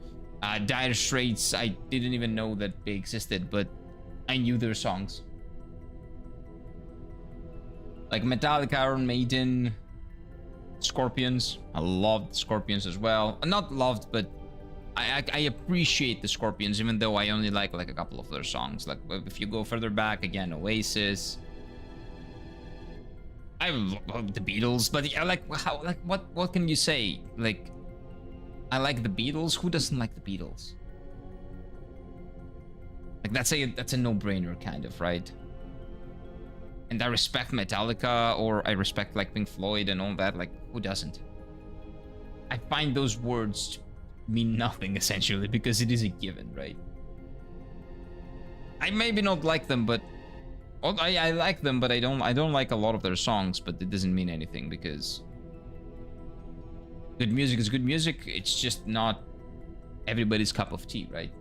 Dire Straits, I didn't even know that they existed, but I knew their songs. Like Metallica, Iron Maiden, Scorpions. I loved Scorpions as well. Not loved, but I appreciate the Scorpions, even though I only like a couple of their songs. Like, if you go further back, again, Oasis. I love the Beatles, but I like how, like, what can you say? Like, I like the Beatles. Who doesn't like the Beatles? Like, that's a no-brainer, kind of, right? And I respect Metallica, or I respect like Pink Floyd and all that. Like, who doesn't? I find those words mean nothing, essentially, because it is a given, right? I maybe not like them, but I like them, but I don't like a lot of their songs. But it doesn't mean anything, because good music is good music. It's just not everybody's cup of tea, right?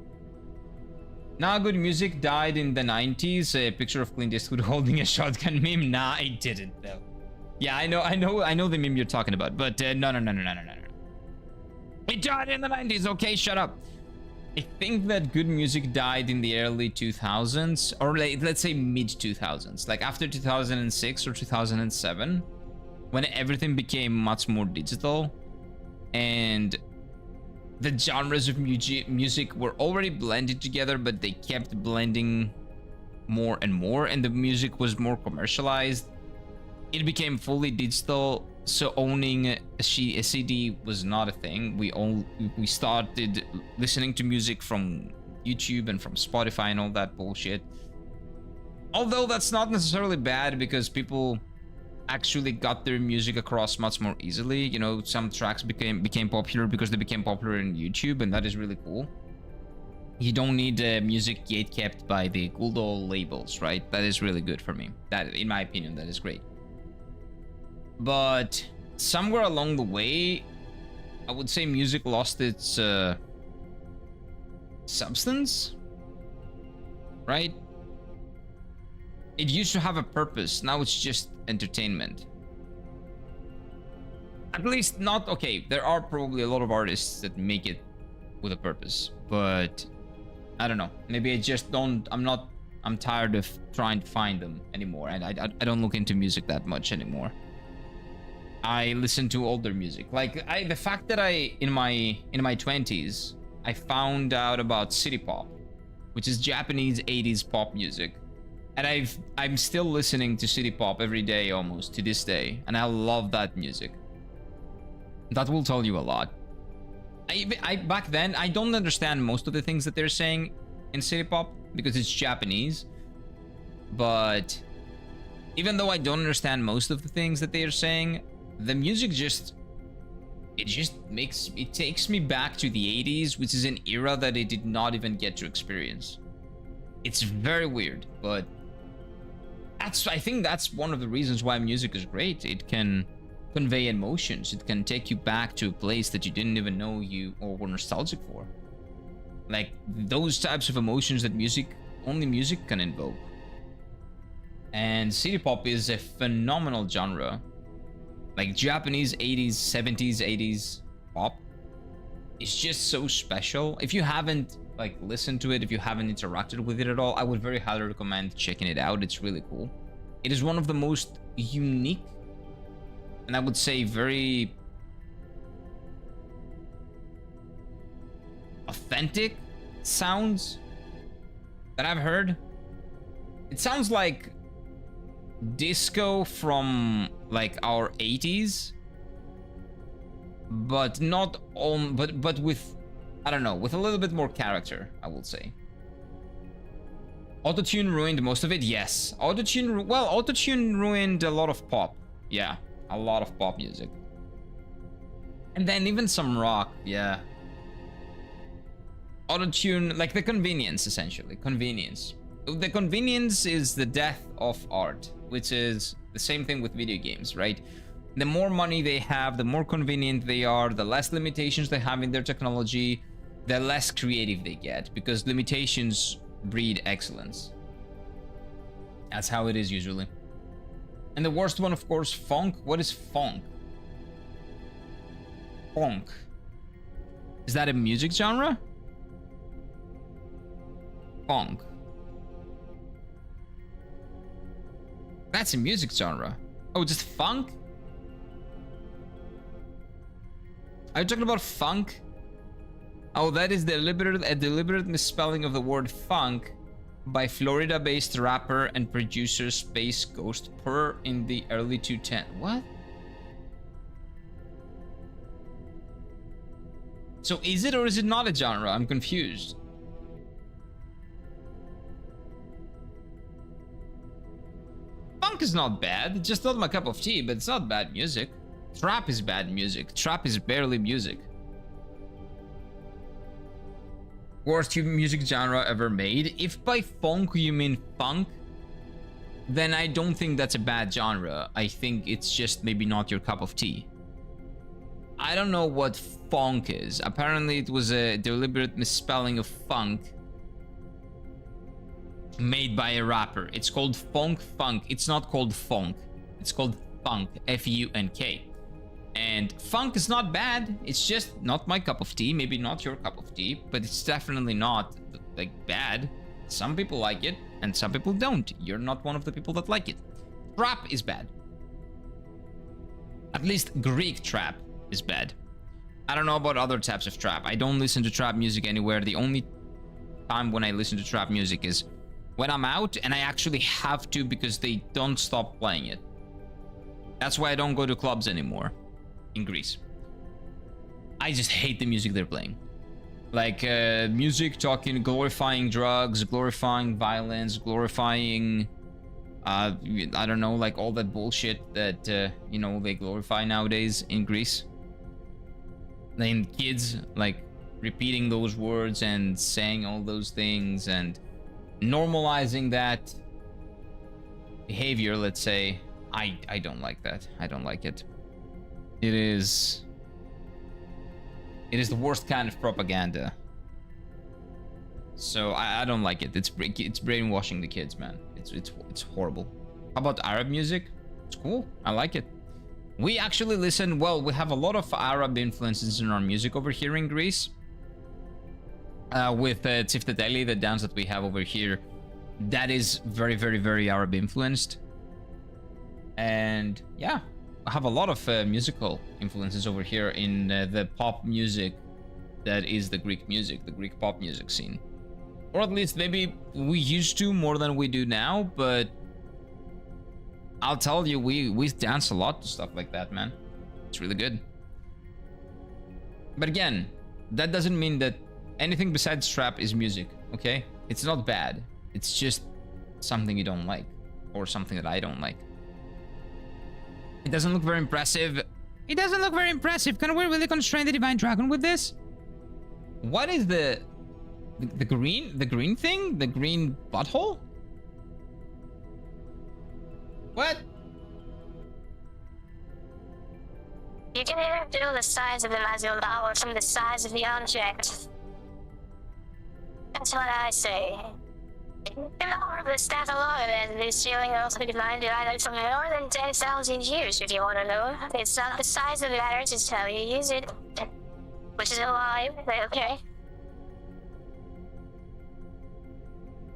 Nah, good music died in the 90s. A picture of Clint Eastwood holding a shotgun meme. Nah, I didn't though. Yeah, I know the meme you're talking about, but no. It died in the 90s. Okay, shut up. I think that good music died in the early 2000s, or let's say mid 2000s, like after 2006 or 2007, when everything became much more digital, and the genres of music were already blended together, but they kept blending more and more, and the music was more commercialized. It became fully digital, so owning a CD was not a thing. We started listening to music from YouTube and from Spotify and all that bullshit. Although that's not necessarily bad, because people actually got their music across much more easily. You know, some tracks became popular because they became popular in YouTube, and that is really cool. You don't need music gatekept by the good old labels, right? That is really good for me. That, in my opinion, that is great. But somewhere along the way, I would say music lost its substance, right? It used to have a purpose. Now it's just entertainment. At least not... Okay, there are probably a lot of artists that make it with a purpose, but I don't know. Maybe I just don't... I'm tired of trying to find them anymore, and I don't look into music that much anymore. I listen to older music. Like, the fact that in my 20s, I found out about city pop, which is Japanese 80s pop music. And I'm still listening to city pop every day, almost to this day, and I love that music. That will tell you a lot. Back then, I don't understand most of the things that they're saying in city pop because it's Japanese. But even though I don't understand most of the things that they are saying, the music it takes me back to the 80s, which is an era that I did not even get to experience. It's very weird, but I think that's one of the reasons why music is great. It can convey emotions. It can take you back to a place that you didn't even know you or were nostalgic for. Like those types of emotions that only music can invoke. And city pop is a phenomenal genre. Like Japanese 80s, 70s, 80s pop. It's just so special. If you haven't like listened to it, if you haven't interacted with it at all, I would very highly recommend checking it out. It's really cool. It is one of the most unique, and I would say very authentic sounds that I've heard. It sounds like disco from like our 80s, but not on, but with, I don't know, with a little bit more character, I will say. Autotune ruined most of it, yes. Autotune ruined a lot of pop. Yeah, a lot of pop music. And then even some rock, yeah. Autotune, like the convenience, essentially. Convenience. The convenience is the death of art, which is the same thing with video games, right? The more money they have, the more convenient they are, the less limitations they have in their technology, the less creative they get, because limitations breed excellence. That's how it is usually. And the worst one, of course, funk. What is funk? Funk. Is that a music genre? Funk. That's a music genre. Oh, just funk? Are you talking about funk? Oh, that is a deliberate misspelling of the word funk by Florida-based rapper and producer Space Ghost Per in the early 2010s. What? So is it or is it not a genre? I'm confused. Funk is not bad. It's just not my cup of tea, but it's not bad music. Trap is bad music. Trap is barely music. Worst music genre ever made. If by funk you mean funk, then I don't think that's a bad genre. I think it's just maybe not your cup of tea. I don't know what funk is. Apparently it was a deliberate misspelling of funk made by a rapper. It's called funk. It's not called funk. It's called funk. F-U-N-K. And funk is not bad. It's just not my cup of tea. Maybe not your cup of tea, but it's definitely not like bad. Some people like it and some people don't. You're not one of the people that like it. Trap is bad. At least Greek trap is bad. I don't know about other types of trap. I don't listen to trap music anywhere. The only time when I listen to trap music is when I'm out, and I actually have to because they don't stop playing it. That's why I don't go to clubs anymore in Greece. I just hate the music they're playing. Like music talking, glorifying drugs, glorifying violence, glorifying I don't know, like all that bullshit that you know, they glorify nowadays in Greece. Then kids like repeating those words and saying all those things and normalizing that behavior, let's say. I don't like that. I don't like it. It is the worst kind of propaganda. So I don't like it. It's brainwashing the kids, man. It's horrible. How about Arab music? It's cool. I like it. We actually listen, well, we have a lot of Arab influences in our music over here in Greece. With Tifteteli, the dance that we have over here, that is very, very, very Arab influenced. And yeah, I have a lot of musical influences over here in the pop music that is the Greek music, the Greek pop music scene. Or at least maybe we used to more than we do now, but I'll tell you, we dance a lot to stuff like that, man. It's really good. But again, that doesn't mean that anything besides trap is music, okay? It's not bad. It's just something you don't like, or something that I don't like. It doesn't look very impressive. It doesn't look very impressive. Can we really constrain the Divine Dragon with this? What is the green thing? The green butthole? What? You can either do the size of the Maziola or from the size of the object. That's what I say. In all of the stats alone, and this ceiling also defined either from more than 10,000 years, if you want to know. It's not the size that matters, it's how you use it. Which is a lie, but okay.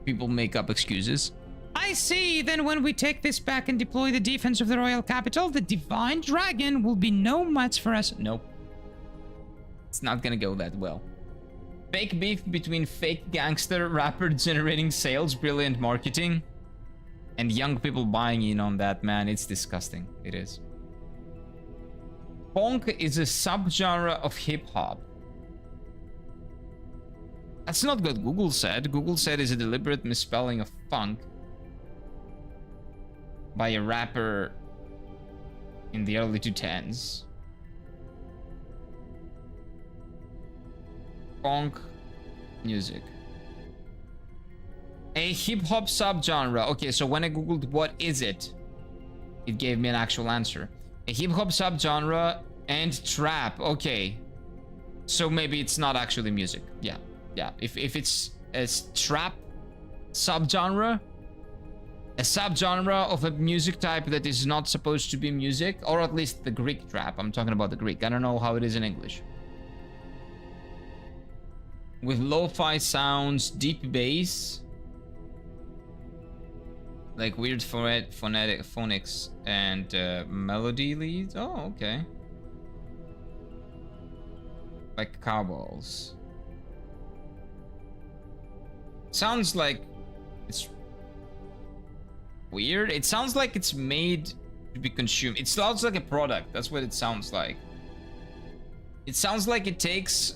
people make up excuses. I see. Then when we take this back and deploy the defense of the royal capital, the divine dragon will be no match for us. Nope. It's not gonna go that well. Fake beef between fake gangster rapper generating sales, brilliant marketing, and young people buying in on that, man. It's disgusting. It is. Funk is a subgenre of hip-hop. That's not what Google said. Google said it's a deliberate misspelling of funk by a rapper in the early 2010s. Funk music. A hip-hop subgenre. Okay, so when I googled what is it, it gave me an actual answer. A hip-hop subgenre and trap. Okay. So maybe it's not actually music. Yeah. Yeah. If it's a trap subgenre, a subgenre of a music type that is not supposed to be music, or at least the Greek trap. I'm talking about the Greek. I don't know how it is in English. With lo-fi sounds, deep bass, like weird phonics and melody leads. Oh, okay. Like cowbells. Sounds like it's weird. It sounds like it's made to be consumed. It sounds like a product. That's what it sounds like. It sounds like it takes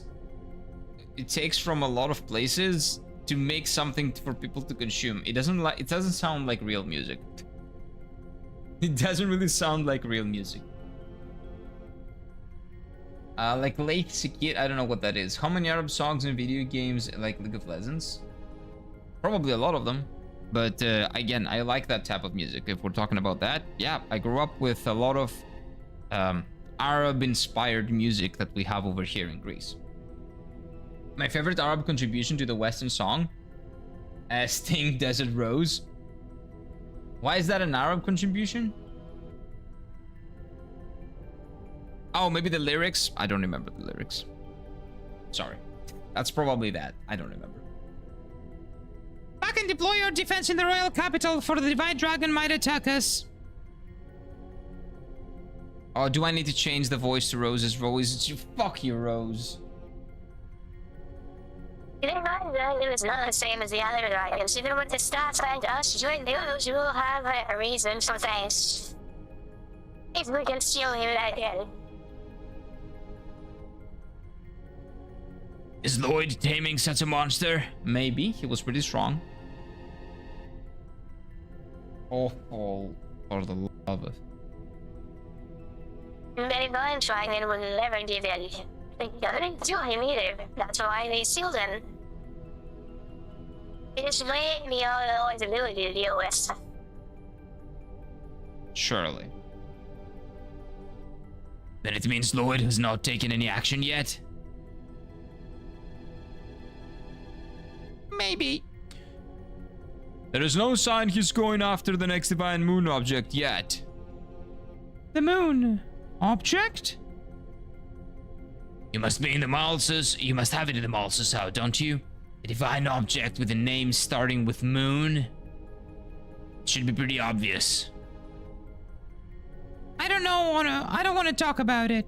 from a lot of places to make something for people to consume. It doesn't sound like real music. It doesn't really sound like real music. Like Lake Sikit, I don't know what that is. How many Arab songs in video games like League of Legends? Probably a lot of them. But again, I like that type of music. If we're talking about that, yeah, I grew up with a lot of Arab-inspired music that we have over here in Greece. My favorite Arab contribution to the Western song, Sting Desert Rose. Why is that an Arab contribution? Oh, maybe the lyrics? I don't remember the lyrics. Sorry. That's probably that. I don't remember. Back and deploy your defense in the royal capital, for the divine dragon might attack us. Oh, do I need to change the voice to Rose's voice? Fuck you, Rose. The divine dragon is not the same as the other dragons. Even with the stats and us join those, you will have a reason, so thanks. If we can steal him again. Is Lloyd taming such a monster? Maybe. He was pretty strong. Oh, for the love of... The divine dragon will never give in. They don't do him either. That's why they sealed him. It is way beyond Lloyd's ability to deal with. Surely. Then it means Lloyd has not taken any action yet? Maybe. There is no sign he's going after the next divine moon object yet. The moon object? You must be in the Malsus. You must have it in the Malsus out, don't you? A divine object with a name starting with moon? It should be pretty obvious. I don't want to talk about it.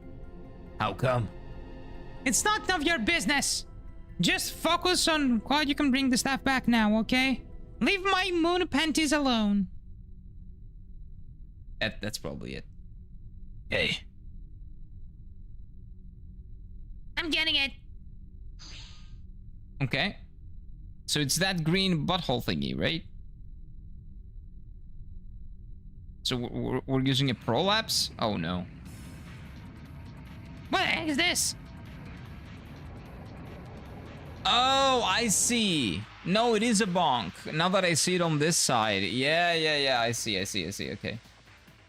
How come? It's not none of your business. Just focus on how you can bring the staff back now, okay? Leave my moon panties alone. That's probably it. Hey. I'm getting it. Okay. So it's that green butthole thingy, right? So we're using a prolapse? Oh no. What the heck is this? Oh, I see. No, it is a bonk. Now that I see it on this side. Yeah. I see. Okay.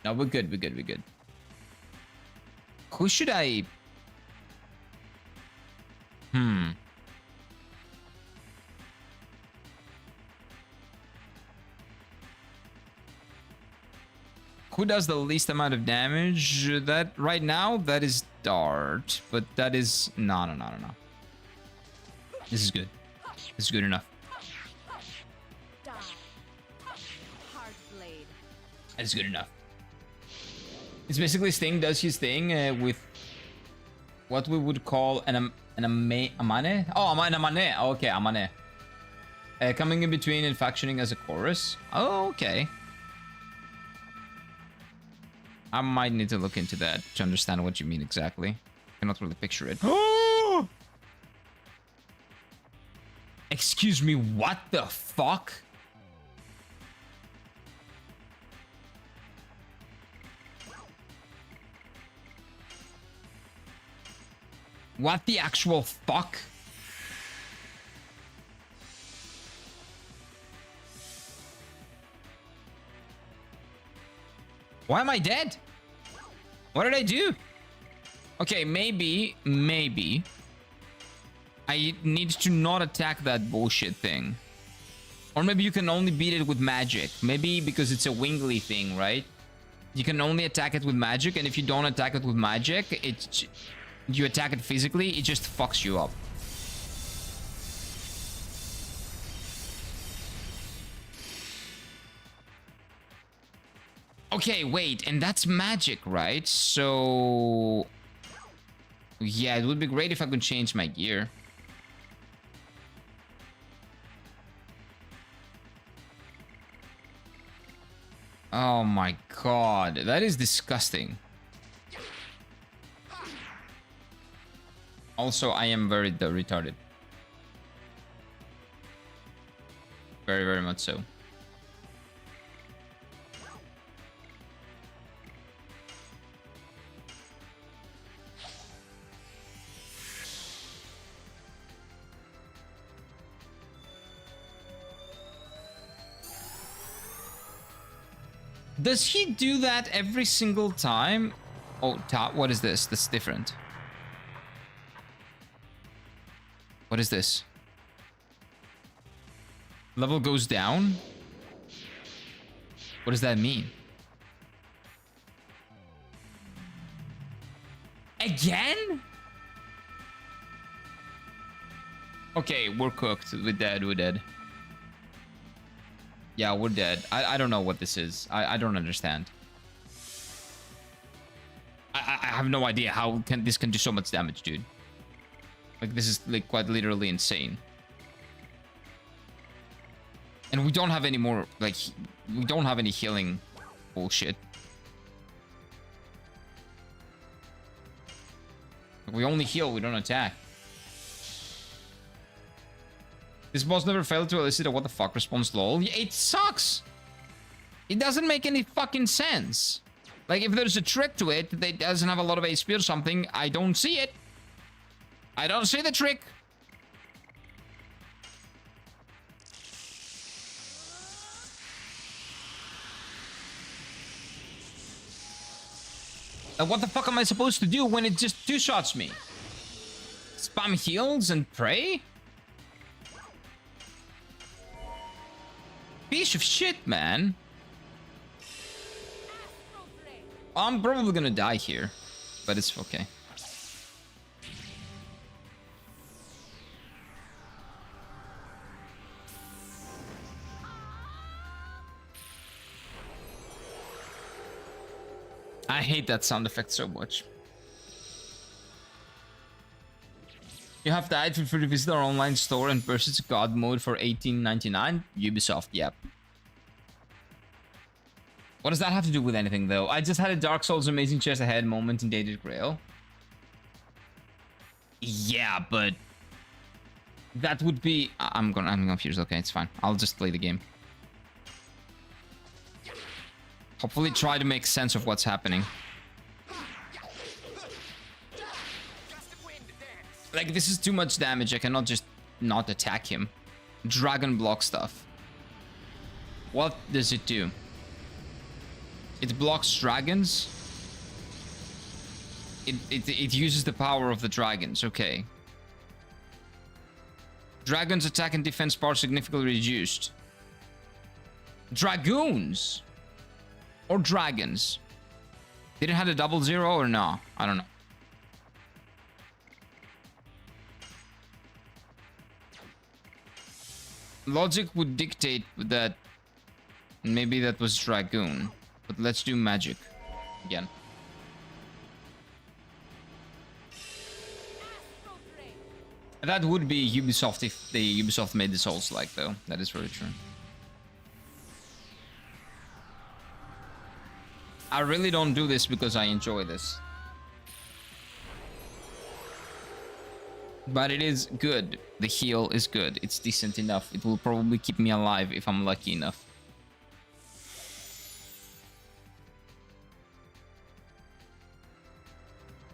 No, we're good. Who should I... Who does the least amount of damage? That right now, that is Dart. But that is... No. This is good. This is good enough. That's good enough. It's basically Sting does his thing with what we would call an amane. Oh, an amane. Oh, okay, amane. Coming in between and factioning as a chorus. Oh, okay. I might need to look into that to understand what you mean exactly. I cannot really picture it. Excuse me, what the fuck? What the actual fuck? Why am I dead? What did I do? Okay, maybe I need to not attack that bullshit thing. Or maybe you can only beat it with magic. Maybe because it's a Winglie thing, right? You can only attack it with magic, and if you don't attack it with magic, you attack it physically, it just fucks you up. Okay, wait, and that's magic, right? So... yeah, it would be great if I could change my gear. Oh my god, that is disgusting. Also, I am very retarded. Very, very much so. Does he do that every single time? Oh, what is this? That's different. What is this? Level goes down? What does that mean? Again? Okay, we're cooked. We're dead. Yeah, we're dead. I don't know what this is. I don't understand. I have no idea how this can do so much damage, dude. Like, this is like quite literally insane. And we don't have any more, like, we don't have any healing bullshit. We only heal, we don't attack. This boss never failed to elicit a what the fuck response, lol. Yeah, it sucks! It doesn't make any fucking sense. Like, if there's a trick to it that doesn't have a lot of HP or something, I don't see it. I don't see the trick. And what the fuck am I supposed to do when it just two-shots me? Spam heals and pray? Piece of shit, man. I'm probably gonna die here, but it's okay. I hate that sound effect so much. You have died for free to visit our online store and purchase God mode for $18.99. Ubisoft, yep. What does that have to do with anything, though? I just had a Dark Souls amazing chest ahead moment in Dated Grail. Yeah, but that would be... I'm confused. Okay, it's fine. I'll just play the game. Hopefully try to make sense of what's happening. Like, this is too much damage. I cannot just not attack him. Dragon block stuff. What does it do? It blocks dragons. It uses the power of the dragons. Okay. Dragons' attack and defense power significantly reduced. Dragoons! Or dragons? Did it have a 00 or no? I don't know. Logic would dictate that maybe that was Dragoon. But let's do magic again. That would be Ubisoft if the Ubisoft made the Souls-like, though. That is very true. I really don't do this because I enjoy this. But it is good. The heal is good. It's decent enough. It will probably keep me alive if I'm lucky enough.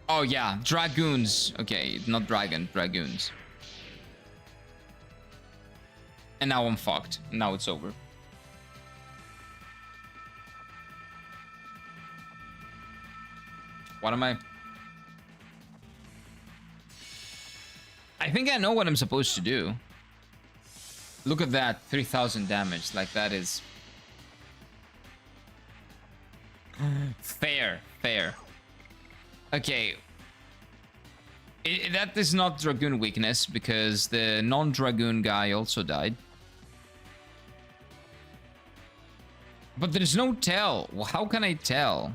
Oh yeah, Dragoons. Okay, not dragon, Dragoons. And now I'm fucked. Now it's over. What am I? I think I know what I'm supposed to do. Look at that, 3,000 damage. Like, that is... fair, fair. Okay. That is not Dragoon weakness, because the non-Dragoon guy also died. But there's no tell. Well, how can I tell?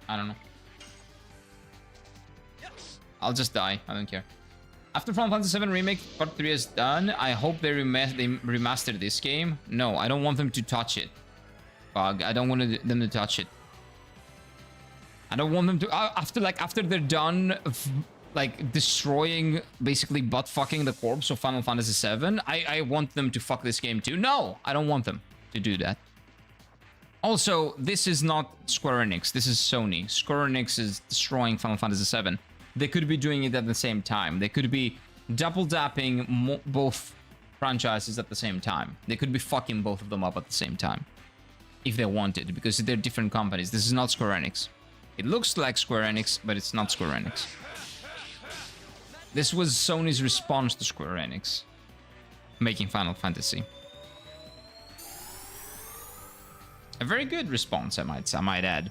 I don't know. I'll just die. I don't care. After Final Fantasy VII Remake Part 3 is done, I hope they remaster this game. No, I don't want them to touch it. Bug. I don't want them to touch it. I don't want them to... after they're done... like destroying, basically butt fucking the corpse of Final Fantasy VII, I want them to fuck this game too. No, I don't want them to do that. Also, this is not Square Enix. This is Sony. Square Enix is destroying Final Fantasy VII. They could be doing it at the same time. They could be double-dapping both franchises at the same time. They could be fucking both of them up at the same time. If they wanted, because they're different companies. This is not Square Enix. It looks like Square Enix, but it's not Square Enix. This was Sony's response to Square Enix making Final Fantasy. A very good response, I might add.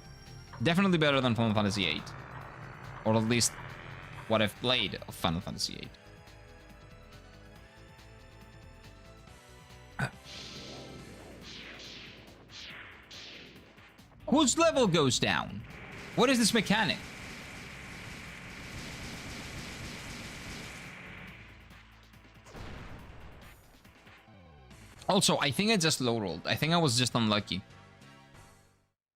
Definitely better than Final Fantasy VIII. Or at least what I've played of Final Fantasy VIII. Whose level goes down? What is this mechanic? Also, I think I just low rolled. I think I was just unlucky.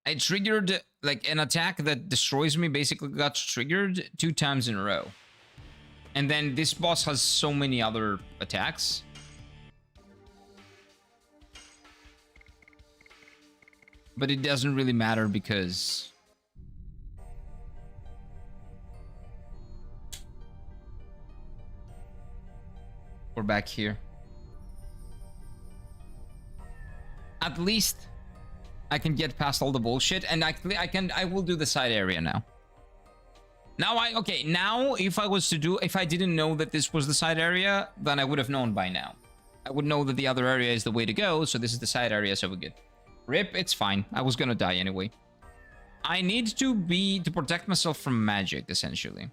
I triggered, like, an attack that destroys me basically got triggered 2 times in a row. And then this boss has so many other attacks. But it doesn't really matter because... we're back here. At least I can get past all the bullshit, and I will do the side area now. Now now if I didn't know that this was the side area, then I would have known by now. I would know that the other area is the way to go, so this is the side area, so we're good. RIP, it's fine. I was gonna die anyway. I need to protect myself from magic, essentially.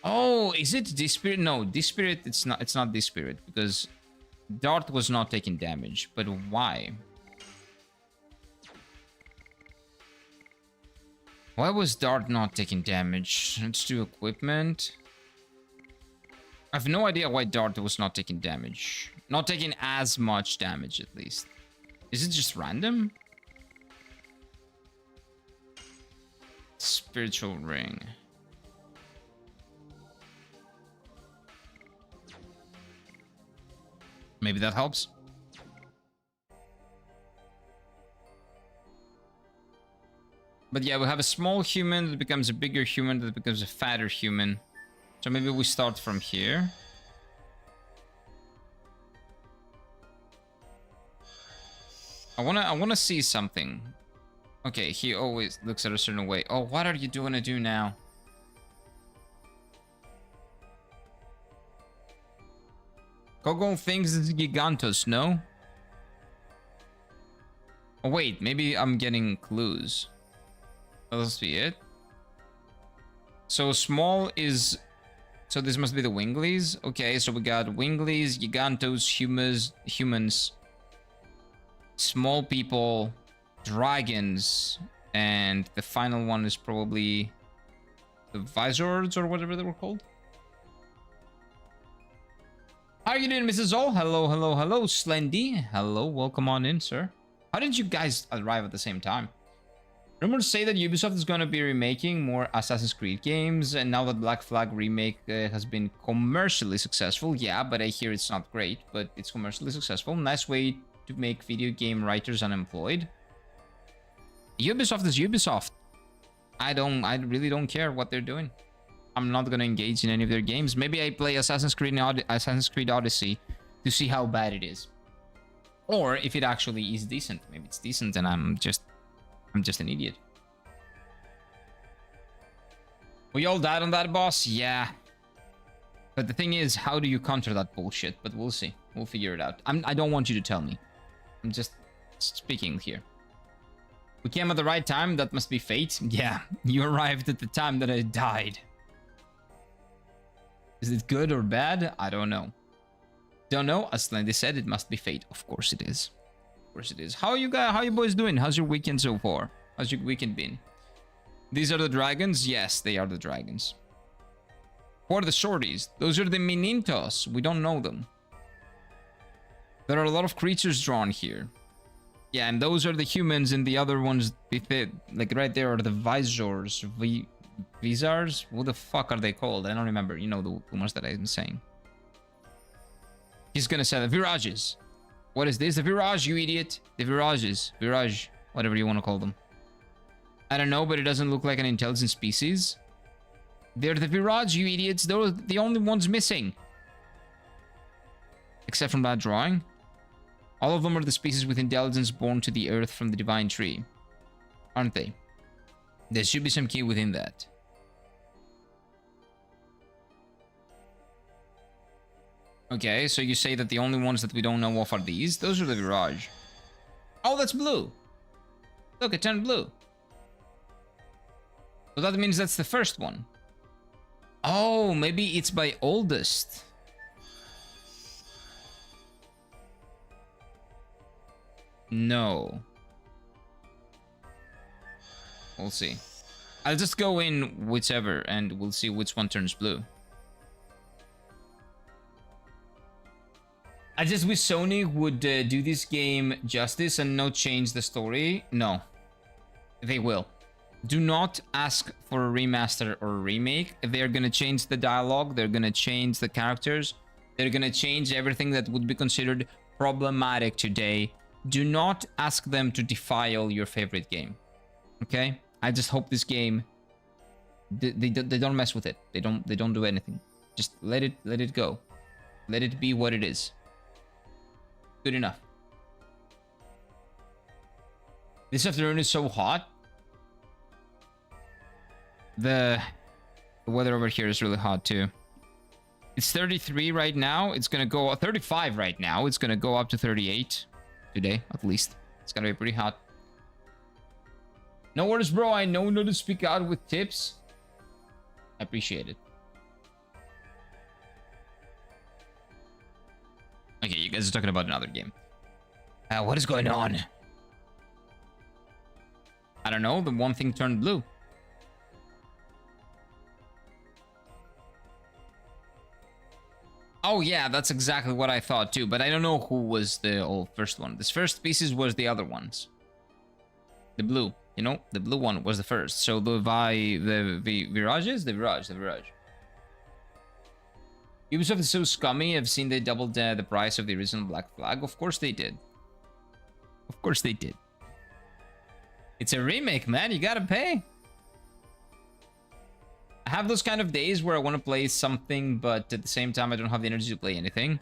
Oh, is it Dispirit? No, Dispirit, it's not Dispirit, because Dart was not taking damage, but why? Why was Dart not taking damage? Let's do equipment. I have no idea why Dart was not taking damage. Not taking as much damage, at least. Is it just random? Spiritual ring. Maybe that helps. But yeah, we have a small human that becomes a bigger human that becomes a fatter human. So maybe we start from here. I wanna see something. Okay, he always looks at a certain way. Oh, what are you gonna do now? Kogon thinks it's Gigantos, no? Oh wait, maybe I'm getting clues. Let's see it. So small is So this must be the Winglies. Okay, so we got Winglies, Gigantos, humans, small people, dragons, and the final one is probably the Visors or whatever they were called. How are you doing, Mrs. O? Hello, hello, hello, Slendy. Hello, welcome on in, sir. How did you guys arrive at the same time? Rumors say that Ubisoft is going to be remaking more Assassin's Creed games, and now that Black Flag remake has been commercially successful, yeah, but I hear it's not great, but it's commercially successful. Nice way to make video game writers unemployed. Ubisoft is Ubisoft. I really don't care what they're doing. I'm not going to engage in any of their games. Maybe I play Assassin's Creed Odyssey to see how bad it is. Or if it actually is decent. Maybe it's decent and I'm just an idiot. We all died on that boss? Yeah. But the thing is, how do you counter that bullshit? But we'll see. We'll figure it out. I don't want you to tell me. I'm just speaking here. We came at the right time. That must be fate. Yeah, you arrived at the time that I died. Is it good or bad? I don't know. Don't know. As Slendy said, it must be fate. Of course it is. Of course it is. How you guys? How you boys doing? How's your weekend so far? How's your weekend been? These are the dragons? Yes, they are the dragons. Who are the shorties? Those are the Minintos. We don't know them. There are a lot of creatures drawn here. Yeah, and those are the humans, and the other ones, like right there, are the Visors. Visars? What the fuck are they called? I don't remember. You know the ones that I'm saying. He's gonna say the Virages. What is this? The Virage, you idiot. The Virages. Virage. Whatever you want to call them. I don't know, but it doesn't look like an intelligent species. They're the Virage, you idiots. They're the only ones missing. Except from that drawing. All of them are the species with intelligence born to the earth from the divine tree. Aren't they? There should be some key within that. Okay, so you say that the only ones that we don't know of are these? Those are the Virage. Oh, that's blue. Look, it turned blue. So that means that's the first one. Oh, maybe it's by oldest. No. We'll see. I'll just go in whichever and we'll see which one turns blue. I just wish Sony would do this game justice and not change the story. No. They will. Do not ask for a remaster or a remake. They're gonna change the dialogue. They're gonna change the characters. They're gonna change everything that would be considered problematic today. Do not ask them to defile your favorite game. Okay? I just hope this game they don't mess with it. They don't do anything. Just let it go. Let it be what it is. Good enough. This afternoon is so hot. The weather over here is really hot too. It's 33 right now. It's gonna go 35 right now. It's gonna go up to 38 today, at least. It's gonna be pretty hot. No worries, bro. I know not to speak out with tips. I appreciate it. Okay, you guys are talking about another game. What is going on? I don't know. The one thing turned blue. Oh yeah, that's exactly what I thought too, but I don't know who was the first one. This first species was the other ones. The blue, you know, the blue one was the first. So the Virages? The Virage. Ubisoft is so scummy. I've seen they doubled the price of the original Black Flag. Of course they did. Of course they did. It's a remake, man. You gotta pay. I have those kind of days where I want to play something, but at the same time, I don't have the energy to play anything.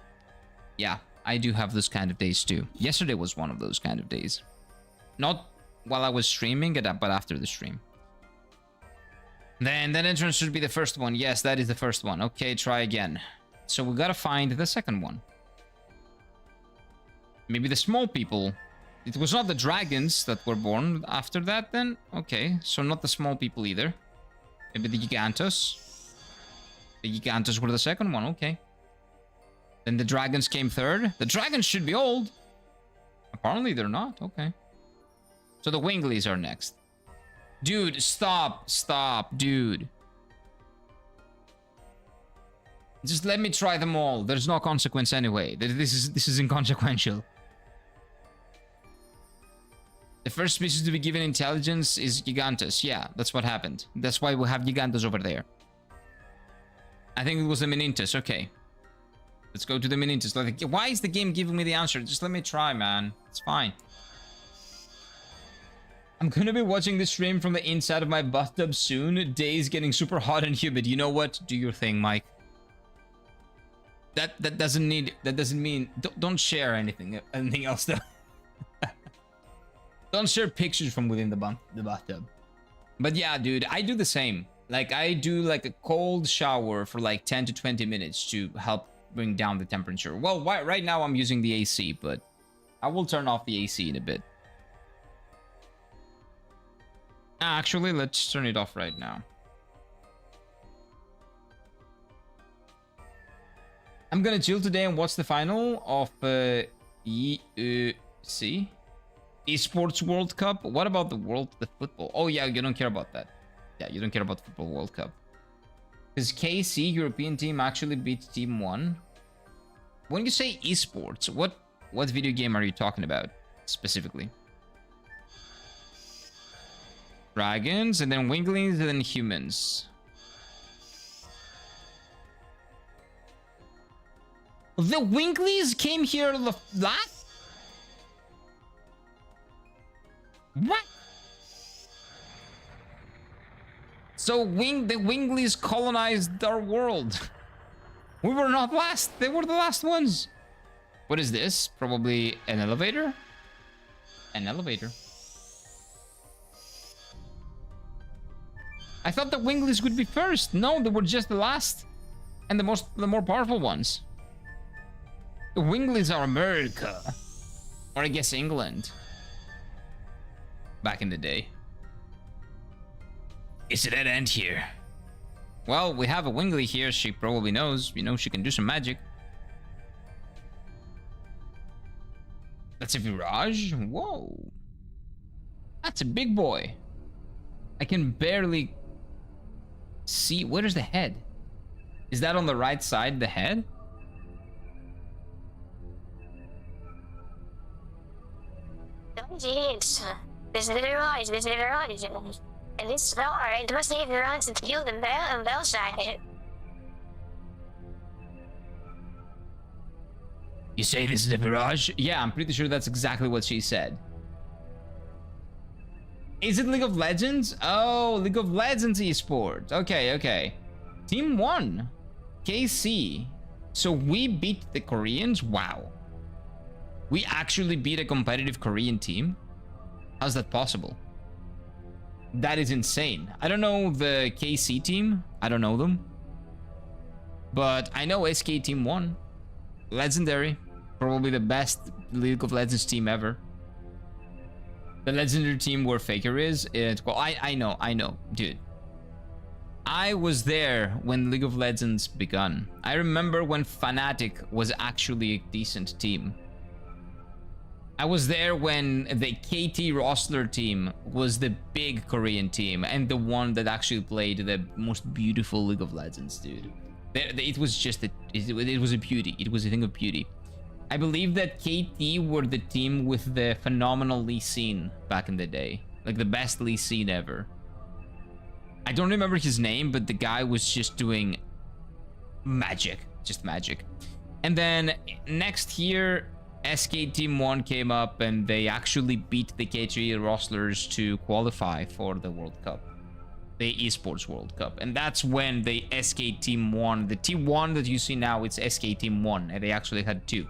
Yeah, I do have those kind of days too. Yesterday was one of those kind of days. Not while I was streaming, but after the stream. Then that entrance should be the first one. Yes, that is the first one. Okay, try again. So we gotta find the second one. Maybe the small people. It was not the dragons that were born after that then? Okay, so not the small people either. Maybe the Gigantos. The Gigantos were the second one, okay. Then the dragons came third. The dragons should be old. Apparently they're not, okay. So the Winglies are next. Dude, stop, dude. Just let me try them all. There's no consequence anyway. This is inconsequential. The first species to be given intelligence is Gigantos. Yeah, that's what happened. That's why we have Gigantos over there. I think it was the Menintus. Okay. Let's go to the Menintus. Like, why is the game giving me the answer? Just let me try, man. It's fine. I'm gonna be watching this stream from the inside of my bathtub soon. Days getting super hot and humid. You know what? Do your thing, Mike. That doesn't mean don't share anything else though. Don't share pictures from within the bathtub. But yeah, dude, I do the same. Like, I do like a cold shower for like 10 to 20 minutes to help bring down the temperature. Well, right now I'm using the AC, but I will turn off the AC in a bit. Actually, let's turn it off right now. I'm gonna chill today and watch the final of EC Esports World Cup. What about the football? Oh yeah, you don't care about that. Yeah, you don't care about the football World Cup. Because KC European team actually beat Team 1. When you say esports, what video game are you talking about specifically? Dragons, and then Winglings, and then humans. The Winglies came here last? What? So the Winglies colonized our world. We were not last. They were the last ones. What is this? Probably an elevator? An elevator. I thought the Winglies would be first. No, they were just the last. And the more powerful ones. The Winglies are America. Or I guess England. Back in the day. It's a dead end here. Well, we have a Winglie here. She probably knows. You know, she can do some magic. That's a Virage? Whoa. That's a big boy. I can barely see. Where's the head? Is that on the right side, the head? Oh, jeez. This is the Virage, this is the Virage. And this flower, it must be Virage to kill the bell side. You say this is a Virage? Yeah, I'm pretty sure that's exactly what she said. Is it League of Legends? Oh, League of Legends esports. Okay, okay. Team 1. KC. So we beat the Koreans? Wow. We actually beat a competitive Korean team? How's that possible? That is insane. I don't know the KC team. I don't know them. But I know SK Team 1. Legendary. Probably the best League of Legends team ever. The legendary team where Faker is. Well, I know, dude. I was there when League of Legends begun. I remember when Fnatic was actually a decent team. I was there when the KT Rossler team was the big Korean team and the one that actually played the most beautiful League of Legends, dude. It was just it was a beauty. It was a thing of beauty. I believe that KT were the team with the phenomenal Lee Sin back in the day. Like the best Lee Sin ever. I don't remember his name, but the guy was just doing magic. Just magic. And then next year, SK Team 1 came up and they actually beat the KT Rosslers to qualify for the World Cup. The Esports World Cup. And that's when the SK Team 1, the T1 that you see now, it's SK Team 1. And they actually had two.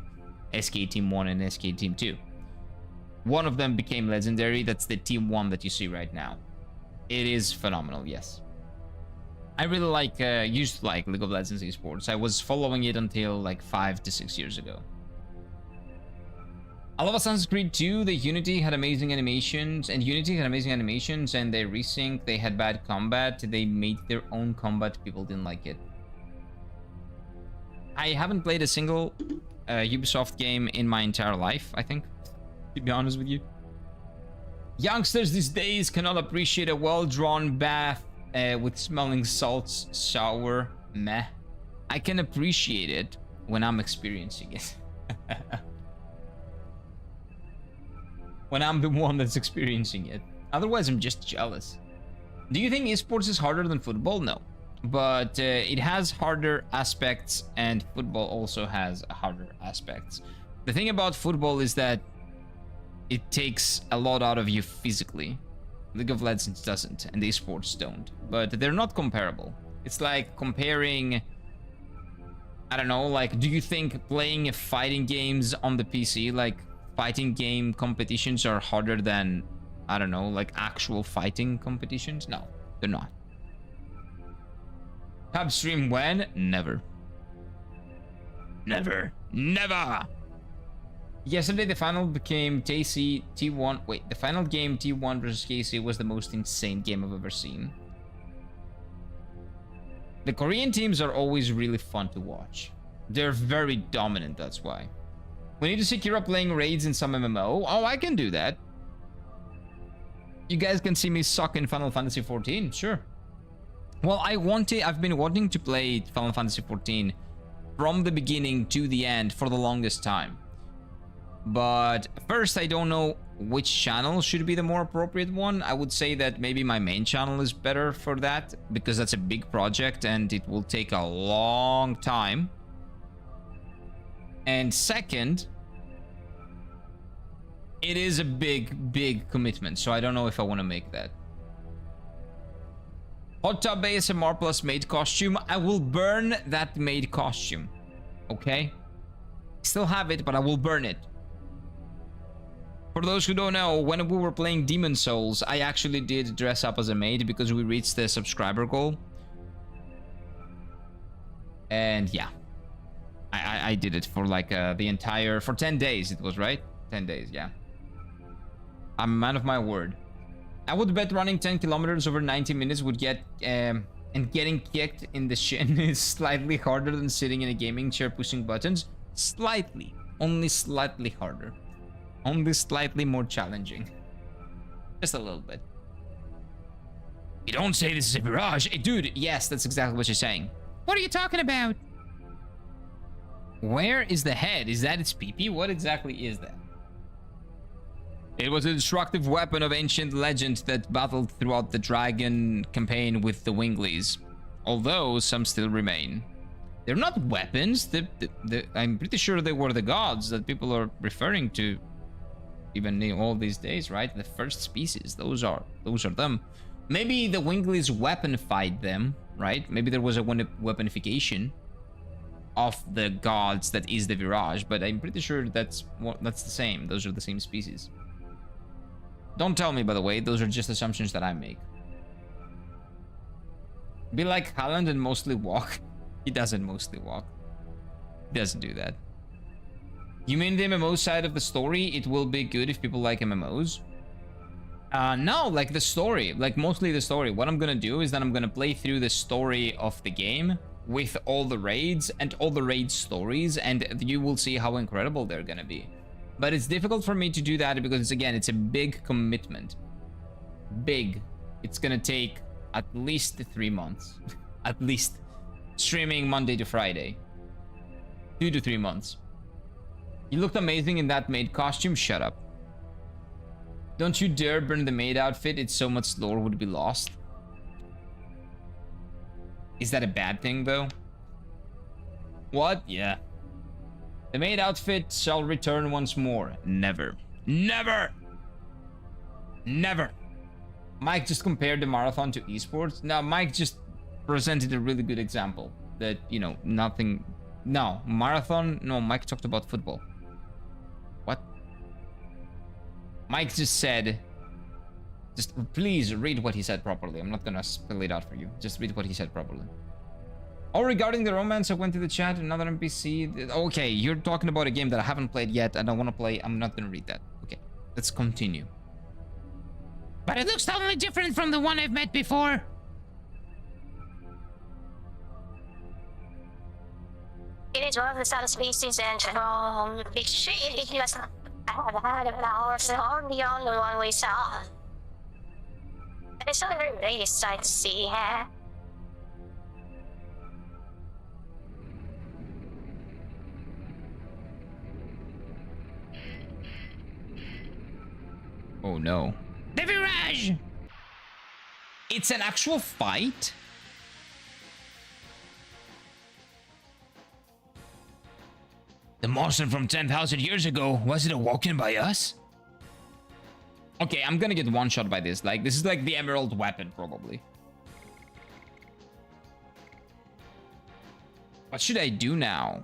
SK Team 1 and SK Team 2. One of them became legendary. That's the Team 1 that you see right now. It is phenomenal, yes. I really used to like League of Legends esports. I was following it until like 5 to 6 years ago. I love Assassin's Creed 2. The Unity had amazing animations, and they resync. They had bad combat. They made their own combat. People didn't like it. I haven't played a single Ubisoft game in my entire life, I think, to be honest with you. Youngsters these days cannot appreciate a well-drawn bath with smelling salts, sour, meh. I can appreciate it when I'm experiencing it. When I'm the one that's experiencing it. Otherwise, I'm just jealous. Do you think esports is harder than football? No. But it has harder aspects, and football also has harder aspects. The thing about football is that it takes a lot out of you physically. League of Legends doesn't, and esports don't. But they're not comparable. It's like comparing... I don't know, like, do you think playing fighting games on the PC, like fighting game competitions are harder than, I don't know, like actual fighting competitions? No, they're not. Pub stream when? Never. Never. Never! Yesterday, the final became T1. Wait, the final game T1 versus KC was the most insane game I've ever seen. The Korean teams are always really fun to watch. They're very dominant, that's why. We need to see Kira playing raids in some MMO. Oh, I can do that. You guys can see me suck in Final Fantasy XIV, sure. Well, I've been wanting to play Final Fantasy XIV from the beginning to the end for the longest time. But first, I don't know which channel should be the more appropriate one. I would say that maybe my main channel is better for that, because that's a big project and it will take a long time. And second, it is a big commitment, so I don't know if I want to make that. Hot tub ASMR plus maid costume. I will burn that maid costume. Okay? Still have it, but I will burn it. For those who don't know, when we were playing Demon Souls, I actually did dress up as a maid because we reached the subscriber goal. And yeah. I did it for like the entire... For 10 days it was, right? 10 days, yeah. I'm a man of my word. I would bet running 10 kilometers over 90 minutes would get... and getting kicked in the shin is slightly harder than sitting in a gaming chair pushing buttons. Slightly. Only slightly harder. Only slightly more challenging. Just a little bit. You don't say this is a mirage. Hey, dude, yes, that's exactly what you're saying. What are you talking about? Where is the head? Is that its pee-pee? What exactly is that? It was a destructive weapon of ancient legend that battled throughout the dragon campaign with the Winglies. Although some still remain. They're not weapons. I'm pretty sure they were the gods that people are referring to. Even in all these days, right? The first species. Those are them. Maybe the Winglies weaponified them, right? Maybe there was a weaponification of the gods that is the Virage, but I'm pretty sure that's the same. Those are the same species. Don't tell me, by the way. Those are just assumptions that I make. Be like Haaland and mostly walk. He doesn't mostly walk. He doesn't do that. You mean the MMO side of the story? It will be good if people like MMOs. No, like the story. Like mostly the story. What I'm gonna do is that I'm gonna play through the story of the game with all the raids and all the raid stories, and you will see how incredible they're gonna be. But it's difficult for me to do that because, again, it's a big commitment. Big. It's gonna take at least 3 months. At least. Streaming Monday to Friday. 2 to 3 months. You looked amazing in that maid costume. Shut up. Don't you dare burn the maid outfit. It's so much lore would be lost. Is that a bad thing, though? What? Yeah. The maid outfit shall return once more. Never. Never! Never! Mike just compared the marathon to esports. Now, Mike just presented a really good example. That, you know, nothing... No, marathon... No, Mike talked about football. What? Mike just said... Just please read what he said properly. I'm not gonna spell it out for you. Just read what he said properly. Oh, regarding the romance, I went to the chat. Another NPC. Okay, you're talking about a game that I haven't played yet. I don't want to play. I'm not gonna read that. Okay, let's continue. But it looks totally different from the one I've met before. It is one of the subspecies and it was have had of ours or the only one we saw. It's a very nice sight to see, huh? Oh no. The Virage! It's an actual fight? The monster from 10,000 years ago, was it awoken by us? Okay, I'm gonna get one shot by this. Like, this is like the emerald weapon, probably. What should I do now?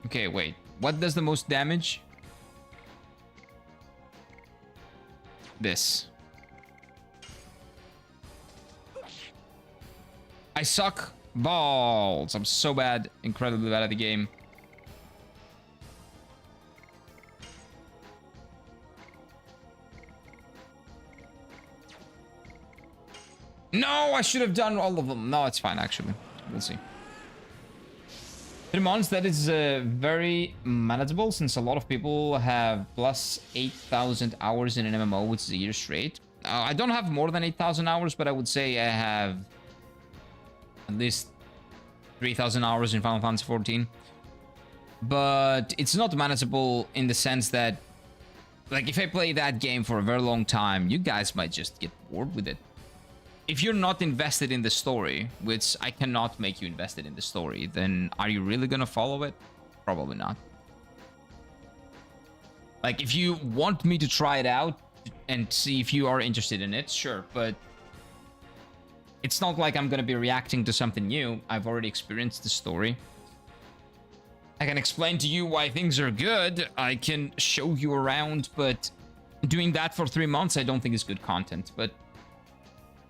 Okay, wait. What does the most damage? This. I suck balls. I'm so bad. Incredibly bad at the game. No, I should have done all of them. No, it's fine, actually. We'll see. 3 months, that is very manageable, since a lot of people have plus 8,000 hours in an MMO, which is a year straight. I don't have more than 8,000 hours, but I would say I have at least 3,000 hours in Final Fantasy XIV. But it's not manageable in the sense that, like, if I play that game for a very long time, you guys might just get bored with it. If you're not invested in the story, which I cannot make you invested in the story, then are you really gonna follow it? Probably not. Like, if you want me to try it out and see if you are interested in it, sure, but it's not like I'm gonna be reacting to something new. I've already experienced the story. I can explain to you why things are good. I can show you around, but doing that for 3 months, I don't think is good content, but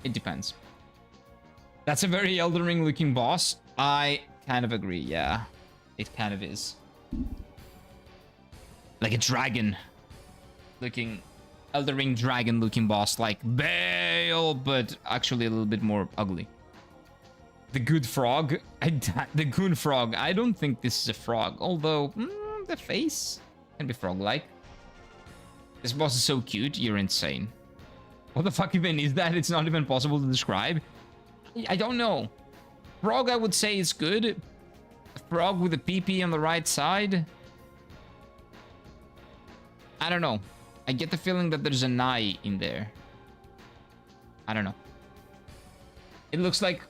it depends. That's a very Elden Ring looking boss. I kind of agree, yeah. It kind of is. Like a dragon looking, Elden Ring dragon looking boss, like Bale, but actually a little bit more ugly. The good frog, the goon frog. I don't think this is a frog, although the face can be frog-like. This boss is so cute, you're insane. What the fuck even is that? It's not even possible to describe. I don't know. Frog, I would say, is good. A frog with a PP on the right side. I don't know. I get the feeling that there's an eye in there. I don't know. It looks like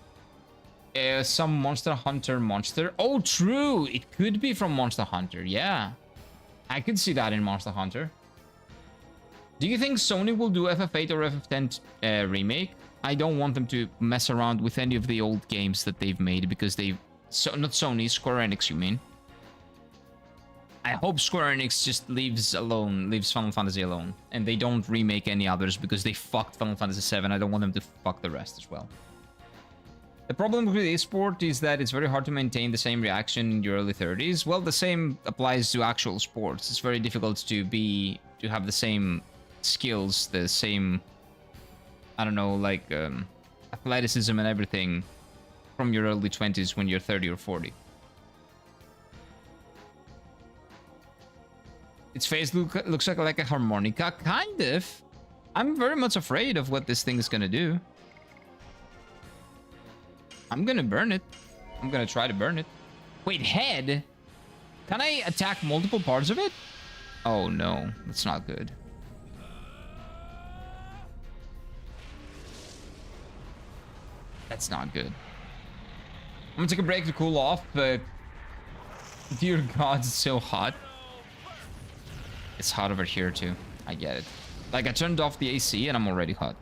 some Monster Hunter monster. Oh, true. It could be from Monster Hunter. Yeah. I could see that in Monster Hunter. Do you think Sony will do FF8 or FF10 remake? I don't want them to mess around with any of the old games that they've made because they've... not Sony, Square Enix, you mean? I hope Square Enix just leaves Final Fantasy alone. And they don't remake any others because they fucked Final Fantasy VII. I don't want them to fuck the rest as well. The problem with esport is that it's very hard to maintain the same reaction in your early 30s. Well, the same applies to actual sports. It's very difficult to have the same skills, the same, I don't know, like athleticism and everything from your early 20s when you're 30 or 40. Its face looks like a harmonica, kind of. I'm very much afraid of what this thing is gonna do. I'm gonna burn it. I'm gonna try to burn it. Wait, head? Can I attack multiple parts of it? Oh no, that's not good. That's not good. I'm gonna take a break to cool off, but dear God, it's so hot. It's hot over here too. I get it. Like, I turned off the AC and I'm already hot.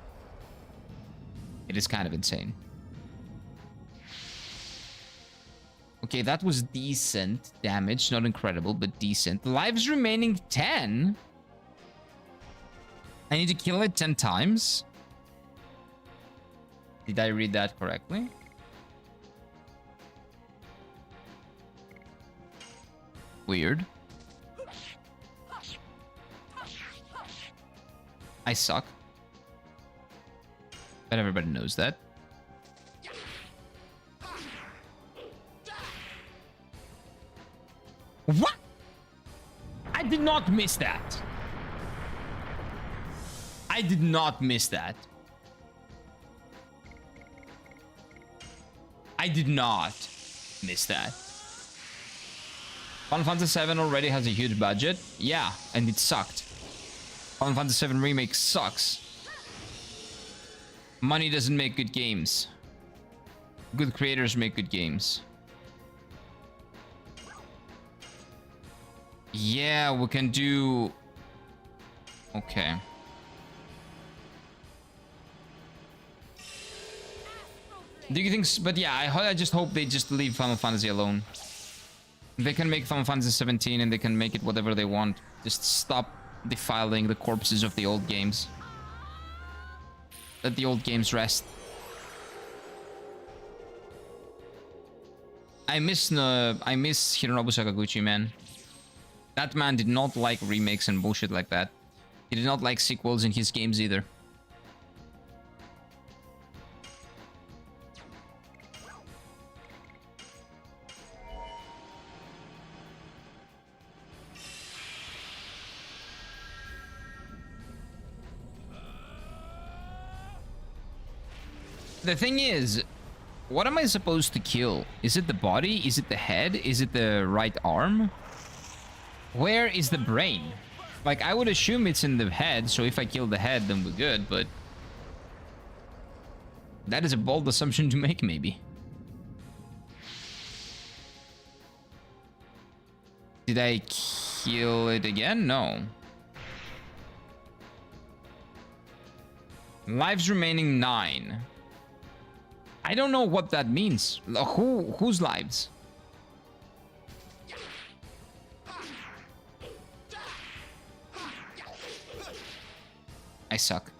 It is kind of insane. Okay, that was decent damage. Not incredible, but decent. Lives remaining 10? I need to kill it 10 times? Did I read that correctly? Weird. I suck. But everybody knows that. What? I did not miss that. I did not miss that. I did not miss that. Final Fantasy VII already has a huge budget. Yeah, and it sucked. Final Fantasy VII Remake sucks. Money doesn't make good games. Good creators make good games. Yeah, we can do... Okay. Do you think... But yeah, I just hope they just leave Final Fantasy alone. They can make Final Fantasy 17 and they can make it whatever they want. Just stop defiling the corpses of the old games. Let the old games rest. I miss Hironobu Sakaguchi, man. That man did not like remakes and bullshit like that. He did not like sequels in his games either. The thing is, what am I supposed to kill? Is it the body? Is it the head? Is it the right arm? Where is the brain? Like, I would assume it's in the head, so if I kill the head, then we're good, but... that is a bold assumption to make, maybe. Did I kill it again? No. Lives remaining 9. I don't know what that means. Whose lives? I suck.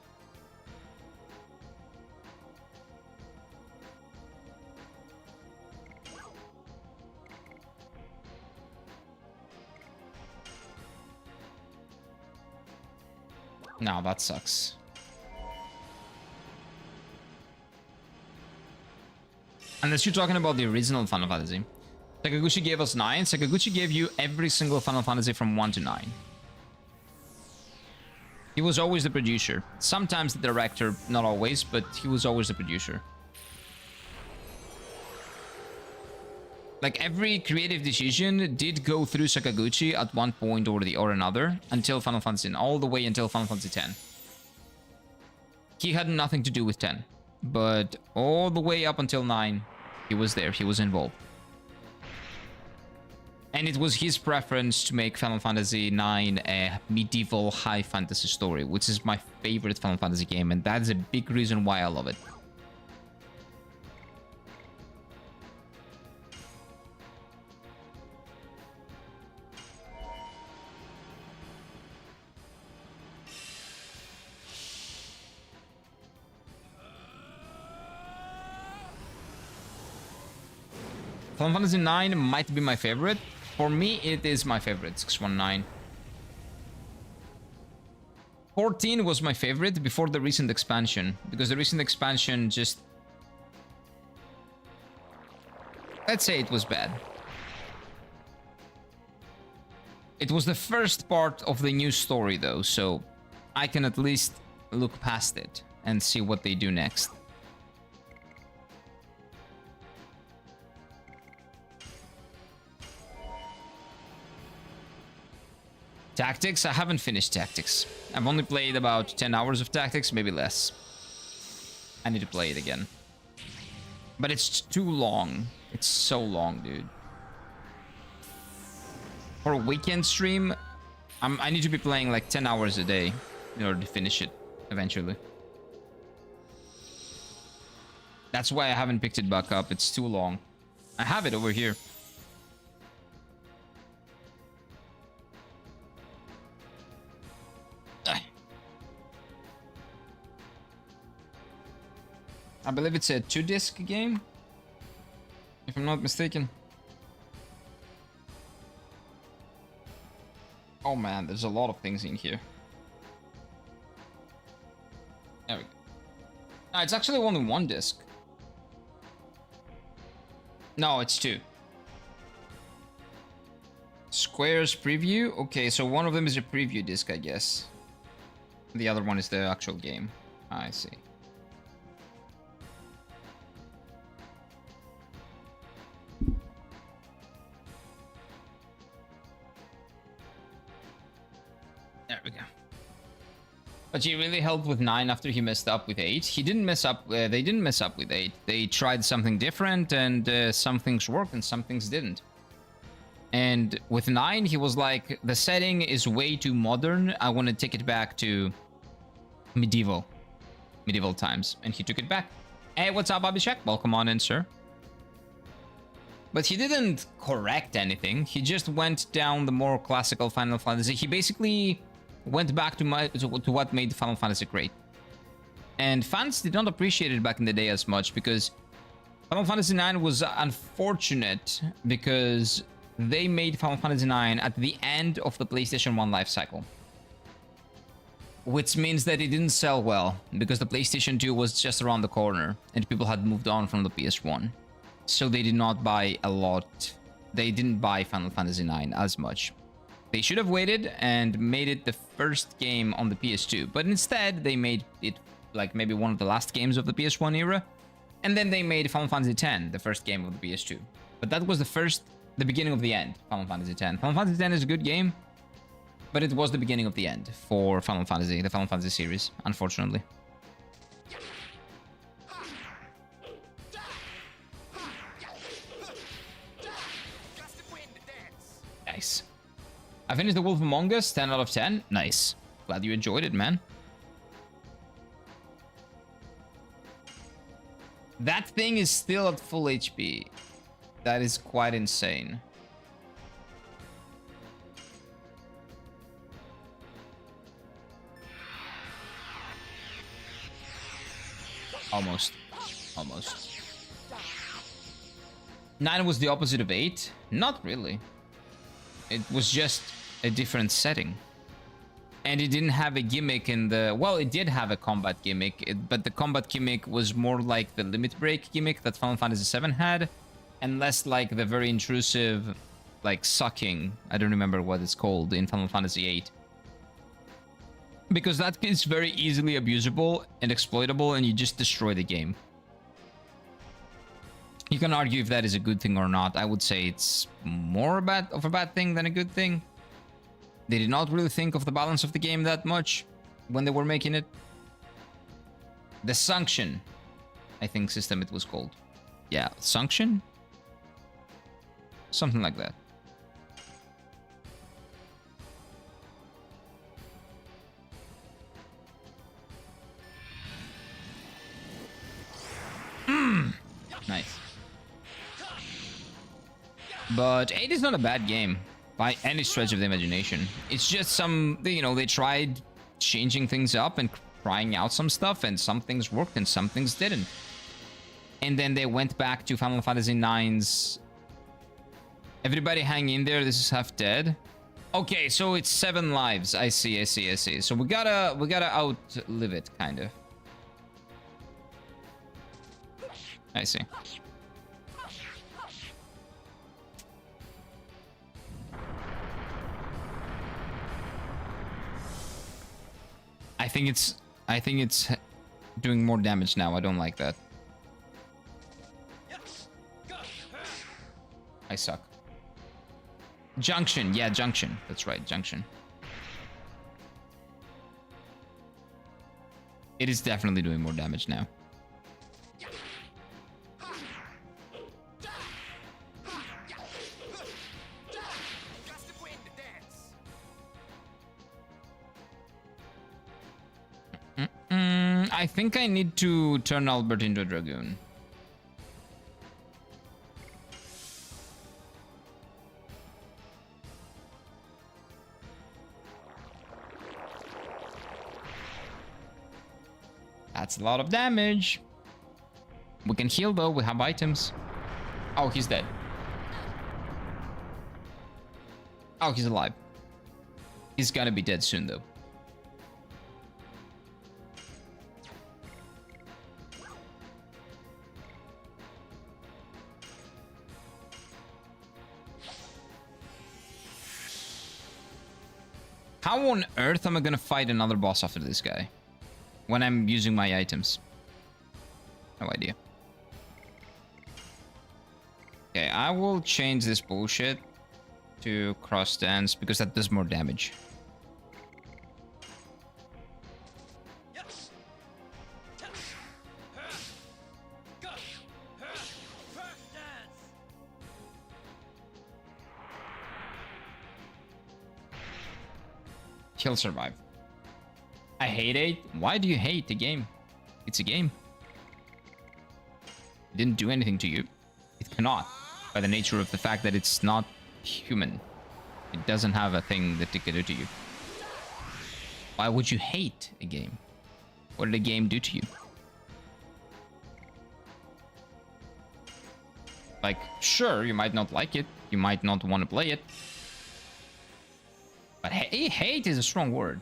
No, that sucks. Unless you're talking about the original Final Fantasy. Sakaguchi gave us 9. Sakaguchi gave you every single Final Fantasy from 1 to 9. He was always the producer. Sometimes the director, not always, but he was always the producer. Like, every creative decision did go through Sakaguchi at one point or another, until Final Fantasy, all the way until Final Fantasy X. He had nothing to do with 10, but all the way up until 9, he was there, he was involved. And it was his preference to make Final Fantasy IX a medieval high fantasy story, which is my favorite Final Fantasy game, and that is a big reason why I love it. Final Fantasy IX might be my favorite. For me, it is my favorite, 619. 14 was my favorite before the recent expansion, because the recent expansion just... let's say it was bad. It was the first part of the new story, though, so I can at least look past it and see what they do next. Tactics? I haven't finished Tactics. I've only played about 10 hours of Tactics, maybe less. I need to play it again. But it's too long. It's so long, dude. For a weekend stream, I need to be playing like 10 hours a day in order to finish it eventually. That's why I haven't picked it back up. It's too long. I have it over here. I believe it's a 2-disc game, if I'm not mistaken. Oh man, there's a lot of things in here. There we go. No, it's actually only 1 disc. No, it's 2. Square's preview? Okay, so one of them is a preview disc, I guess. The other one is the actual game. I see. There we go. But he really helped with 9 after he messed up with 8. He didn't mess up. They didn't mess up with 8. They tried something different, and some things worked and some things didn't. And with 9, he was like, the setting is way too modern. I want to take it back to medieval times. And he took it back. Hey, what's up, Abhishek? Welcome on in, sir. But he didn't correct anything. He just went down the more classical Final Fantasy. He basically went back to what made Final Fantasy great. And fans did not appreciate it back in the day as much because Final Fantasy IX was unfortunate because they made Final Fantasy IX at the end of the PlayStation 1 life cycle. Which means that it didn't sell well because the PlayStation 2 was just around the corner and people had moved on from the PS1. So they did not buy a lot. They didn't buy Final Fantasy IX as much. They should have waited and made it the first game on the PS2. But instead, they made it like maybe one of the last games of the PS1 era. And then they made Final Fantasy X, the first game of the PS2. But that was the beginning of the end, Final Fantasy X. Final Fantasy X is a good game, but it was the beginning of the end for Final Fantasy, the Final Fantasy series, unfortunately. Nice. I finished The Wolf Among Us, 10 out of 10. Nice. Glad you enjoyed it, man. That thing is still at full HP. That is quite insane. Almost. 9 was the opposite of 8? Not really. It was just a different setting. And it didn't have a gimmick in the... Well, it did have a combat gimmick, but the combat gimmick was more like the limit break gimmick that Final Fantasy VII had, and less like the very intrusive, like, sucking. I don't remember what it's called in Final Fantasy VIII. Because that is very easily abusable and exploitable, and you just destroy the game. You can argue if that is a good thing or not. I would say it's more of a bad thing than a good thing. They did not really think of the balance of the game that much when they were making it. The Sanction, I think system it was called. Yeah, Sanction? Something like that. Nice. But 8 is not a bad game by any stretch of the imagination. It's just some, you know, they tried changing things up and trying out some stuff, and some things worked and some things didn't. And then they went back to Final Fantasy IX's... Everybody hang in there, this is half dead. Okay, so it's 7 lives. I see. So we gotta outlive it, kind of. I see. I think it's doing more damage now. I don't like that. I suck. Junction. Yeah, Junction. That's right, Junction. It is definitely doing more damage now. I think I need to turn Albert into a Dragoon. That's a lot of damage. We can heal though, we have items. Oh, he's dead. Oh, he's alive. He's gonna be dead soon though. How on earth am I gonna fight another boss after this guy? When I'm using my items? No idea. Okay, I will change this bullshit to cross dance because that does more damage. He'll survive. I hate it. Why do you hate the game? It's a game. It didn't do anything to you. It cannot, by the nature of the fact that it's not human. It doesn't have a thing that it can do to you. Why would you hate a game? What did a game do to you? Like, sure, you might not like it. You might not want to play it. But hate is a strong word.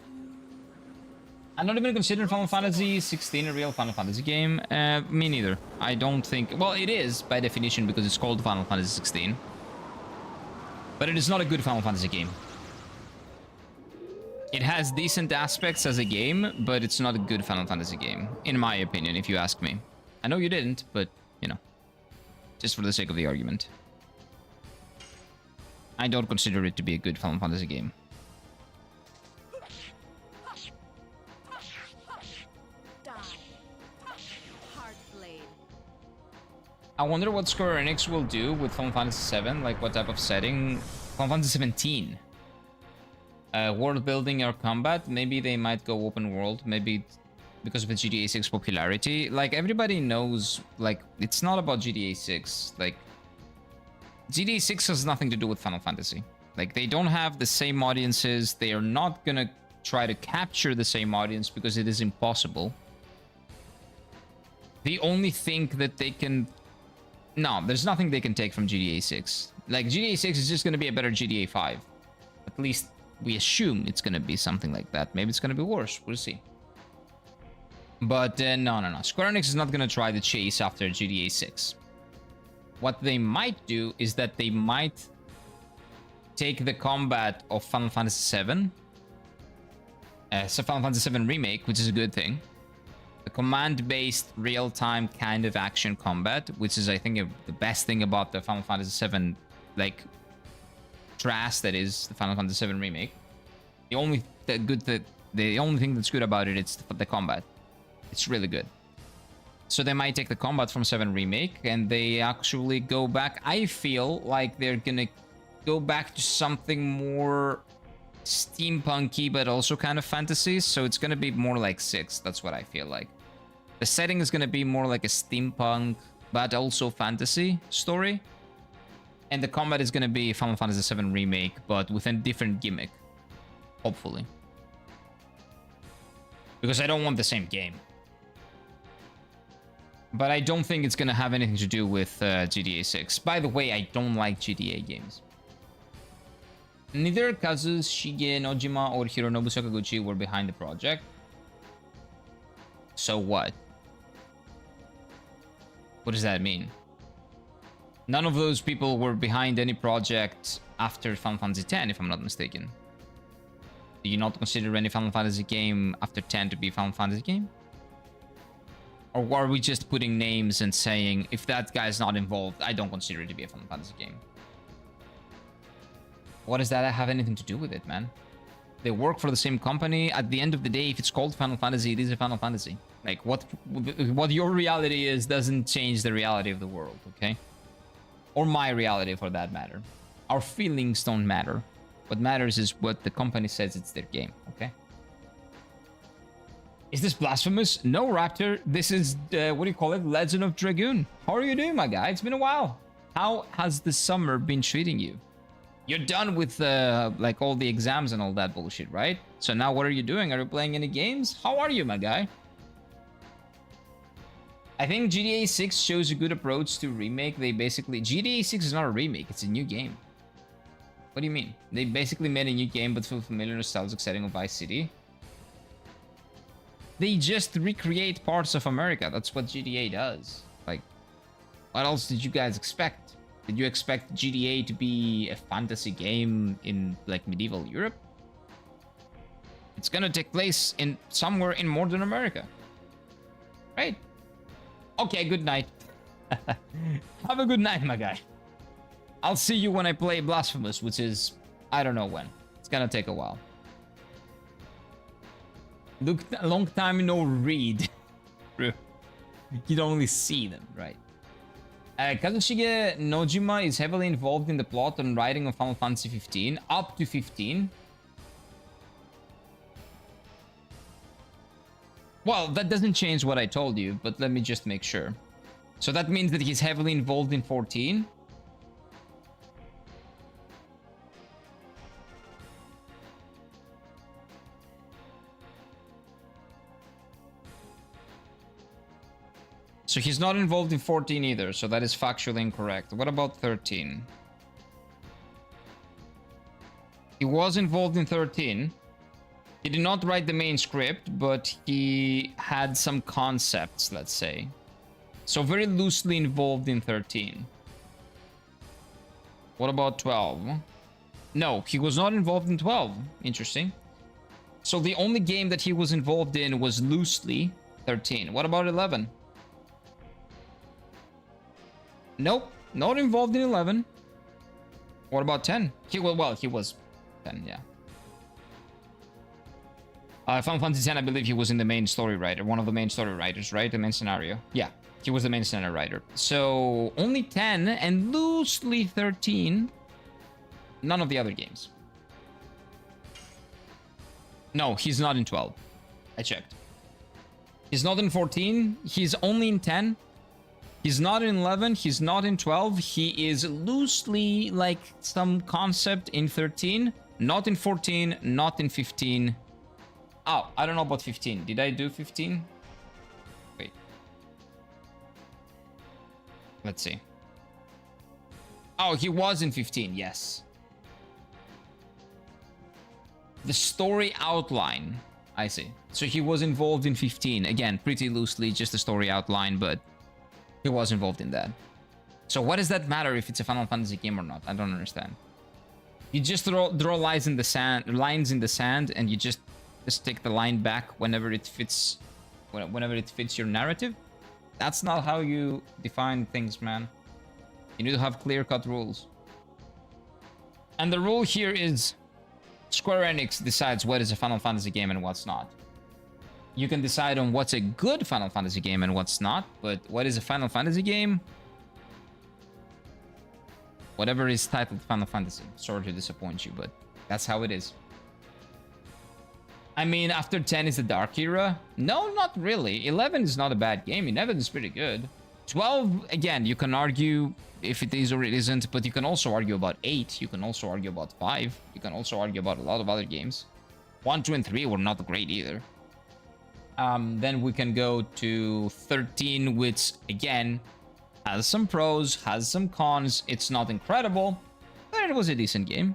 I'm not even considering Final Fantasy XVI a real Final Fantasy game. Me neither. I don't think... Well, it is, by definition, because it's called Final Fantasy XVI. But it is not a good Final Fantasy game. It has decent aspects as a game, but it's not a good Final Fantasy game. In my opinion, if you ask me. I know you didn't, but, you know. Just for the sake of the argument. I don't consider it to be a good Final Fantasy game. I wonder what Square Enix will do with Final Fantasy VII, like what type of setting. Final Fantasy 17. World building or combat, maybe they might go open world, maybe because of the GTA 6 popularity. Like, everybody knows, like, it's not about GTA 6. Like, GTA 6 has nothing to do with Final Fantasy. Like, they don't have the same audiences. They are not gonna try to capture the same audience because it is impossible. The only thing that they can... No, there's nothing they can take from GTA 6. Like, GTA 6 is just going to be a better GTA 5. At least we assume it's going to be something like that. Maybe it's going to be worse. We'll see. But no. Square Enix is not going to try to chase after GTA 6. What they might do is that they might take the combat of Final Fantasy VII. So Final Fantasy VII Remake, which is a good thing. The command-based real-time kind of action combat, which is, I think, the best thing about the Final Fantasy VII, like, trash that is the Final Fantasy VII Remake. The only thing that's good about it is the combat. It's really good. So they might take the combat from 7 Remake and they actually go back. I feel like they're gonna go back to something more steampunky, but also kind of fantasy. So it's gonna be more like 6. That's what I feel like. The setting is gonna be more like a steampunk, but also fantasy story. And the combat is gonna be Final Fantasy VII Remake, but with a different gimmick. Hopefully. Because I don't want the same game. But I don't think it's gonna have anything to do with GTA 6. By the way, I don't like GTA games. Neither Kazu Shige Nojima or Hironobu Sakaguchi were behind the project. So what? What does that mean? None of those people were behind any project after Final Fantasy X, if I'm not mistaken. Do you not consider any Final Fantasy game after 10 to be a Final Fantasy game? Or are we just putting names and saying, if that guy is not involved, I don't consider it to be a Final Fantasy game? What does that have anything to do with it, man? They work for the same company. At the end of the day, if it's called Final Fantasy, it is a Final Fantasy. Like, what your reality is doesn't change the reality of the world, okay? Or my reality, for that matter. Our feelings don't matter. What matters is what the company says it's their game, okay? Is this blasphemous? No, Raptor. This is, what do you call it? Legend of Dragoon. How are you doing, my guy? It's been a while. How has the summer been treating you? You're done with, like, all the exams and all that bullshit, right? So now what are you doing? Are you playing any games? How are you, my guy? I think GTA 6 shows a good approach to remake. They basically... GTA 6 is not a remake. It's a new game. What do you mean? They basically made a new game, but for a familiar nostalgic setting of Vice City. They just recreate parts of America. That's what GTA does. Like, what else did you guys expect? Did you expect GTA to be a fantasy game in, like, medieval Europe? It's gonna take place in somewhere in Northern America. Right? Okay, good night. Have a good night, my guy. I'll see you when I play Blasphemous, which is... I don't know when. It's gonna take a while. Look, a long time no read. You don't only see them, right? Kazushige Nojima is heavily involved in the plot and writing of Final Fantasy 15, up to 15. Well, that doesn't change what I told you, but let me just make sure. So that means that he's heavily involved in 14. So he's not involved in 14 either, so that is factually incorrect. What about 13? He was involved in 13. He did not write the main script, but he had some concepts, let's say. So very loosely involved in 13. What about 12? No, he was not involved in 12. Interesting. So the only game that he was involved in was loosely 13. What about 11? Nope, not involved in 11. What about 10? He was 10, yeah. Final Fantasy X, I believe he was in the main story writer, one of the main story writers, right? The main scenario. Yeah, he was the main scenario writer. So only 10 and loosely 13. None of the other games. No, he's not in 12. I checked. He's not in 14. He's only in 10. He's not in 11, he's not in 12, he is loosely like some concept in 13, not in 14, not in 15. Oh, I don't know about 15. Did I do 15? Wait. Let's see. Oh, he was in 15, yes. The story outline. I see. So he was involved in 15. Again, pretty loosely, just the story outline, but... he was involved in that. So what does that matter if it's a Final Fantasy game or not? I don't understand. You just draw lines in the sand, and you just take the line back whenever it fits, whenever it fits your narrative. That's not how you define things, man. You need to have clear-cut rules. And the rule here is Square Enix decides what is a Final Fantasy game and what's not. You can decide on what's a good Final Fantasy game and what's not, but what is a Final Fantasy game? Whatever is titled Final Fantasy. Sorry to disappoint you, but that's how it is. I mean, after 10 is the Dark Era? No, not really. 11 is not a bad game. 11 is pretty good. 12, again, you can argue if it is or it isn't, but you can also argue about 8. You can also argue about 5. You can also argue about a lot of other games. 1, 2, and 3 were not great either. Then we can go to 13, which, again, has some pros, has some cons. It's not incredible, but it was a decent game.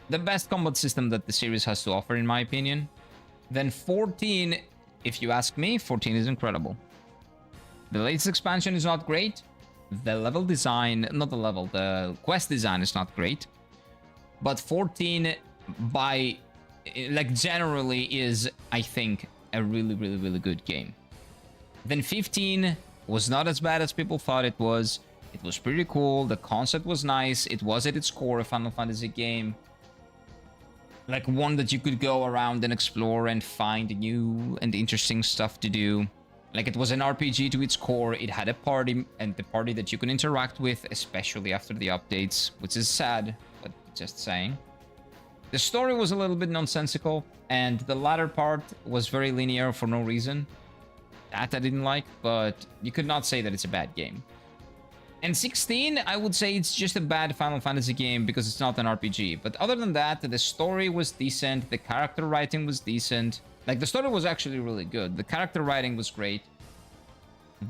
The best combat system that the series has to offer, in my opinion. Then 14, if you ask me, 14 is incredible. The latest expansion is not great. The level design, not the level, the quest design is not great. But 14, generally is, I think, a really, really, really good game. Then 15 was not as bad as people thought it was. It was pretty cool. The concept was nice. It was at its core a Final Fantasy game. Like one that you could go around and explore and find new and interesting stuff to do. Like it was an RPG to its core. It had a party, and the party that you could interact with, especially after the updates, which is sad, but just saying. The story was a little bit nonsensical, and the latter part was very linear for no reason. That I didn't like, but you could not say that it's a bad game. And 16, I would say it's just a bad Final Fantasy game because it's not an RPG. But other than that, the story was decent, the character writing was decent. Like, the story was actually really good. The character writing was great.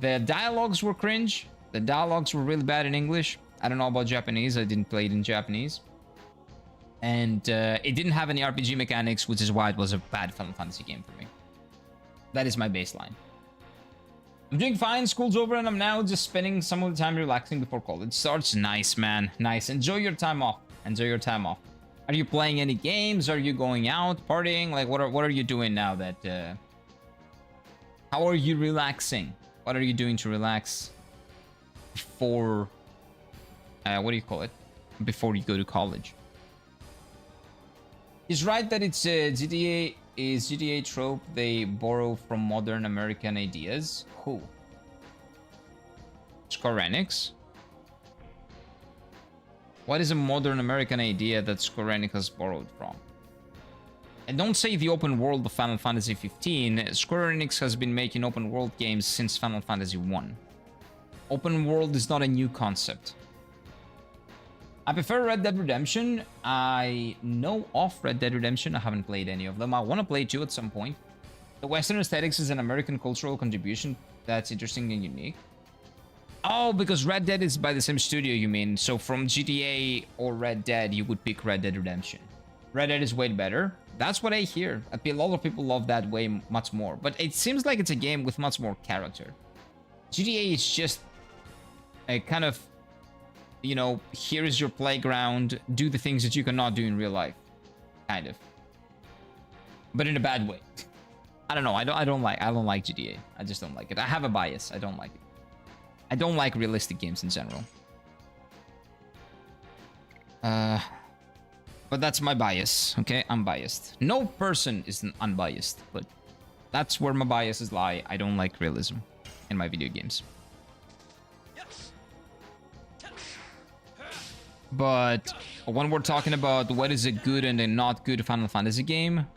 The dialogues were cringe. The dialogues were really bad in English. I don't know about Japanese, I didn't play it in Japanese. And it didn't have any RPG mechanics, which is why it was a bad Final Fantasy game for me. That is my baseline. I'm doing fine, school's over, and I'm now just spending some of the time relaxing before college starts. Nice, man. Nice. Enjoy your time off. Enjoy your time off. Are you playing any games? Are you going out partying? Like, what are you doing now that? How are you relaxing? What are you doing to relax before? What do you call it? Before you go to college. He's right that it's GTA is GTA trope they borrow from modern American ideas. Who? Square Enix. What is a modern American idea that Square Enix has borrowed from? And don't say the open world of Final Fantasy XV. Square Enix has been making open world games since Final Fantasy I. Open world is not a new concept. I prefer Red Dead Redemption. I know of Red Dead Redemption. I haven't played any of them. I want to play 2 at some point. The Western aesthetics is an American cultural contribution that's interesting and unique. Oh, because Red Dead is by the same studio, you mean? So from GTA or Red Dead, you would pick Red Dead Redemption. Red Dead is way better. That's what I hear. A lot of people love that way much more. But it seems like it's a game with much more character. GTA is just a kind of, you know, here is your playground. Do the things that you cannot do in real life. Kind of. But in a bad way. I don't know. I don't like GTA. I just don't like it. I have a bias. I don't like it. I don't like realistic games in general. But that's my bias, okay? I'm biased. No person is unbiased, but that's where my biases lie. I don't like realism in my video games. But when we're talking about what is a good and a not good Final Fantasy game,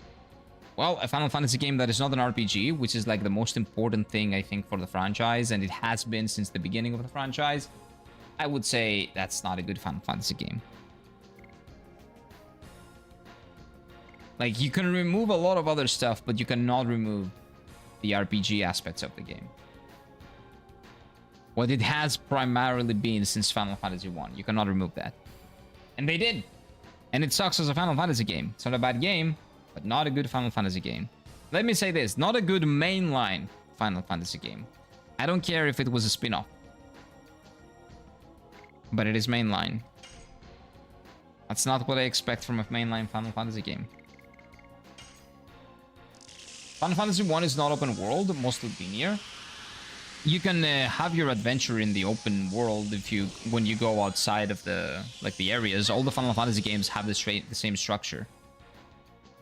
well, a Final Fantasy game that is not an RPG, which is like the most important thing, I think, for the franchise, and it has been since the beginning of the franchise, I would say that's not a good Final Fantasy game. Like, you can remove a lot of other stuff, but you cannot remove the RPG aspects of the game. What it has primarily been since Final Fantasy I. You cannot remove that. And they did. And it sucks as a Final Fantasy game. It's not a bad game, but not a good Final Fantasy game. Let me say this, not a good mainline Final Fantasy game. I don't care if it was a spin-off. But it is mainline. That's not what I expect from a mainline Final Fantasy game. Final Fantasy I is not open world, mostly linear. You can have your adventure in the open world when you go outside of the areas. All the Final Fantasy games have the same structure.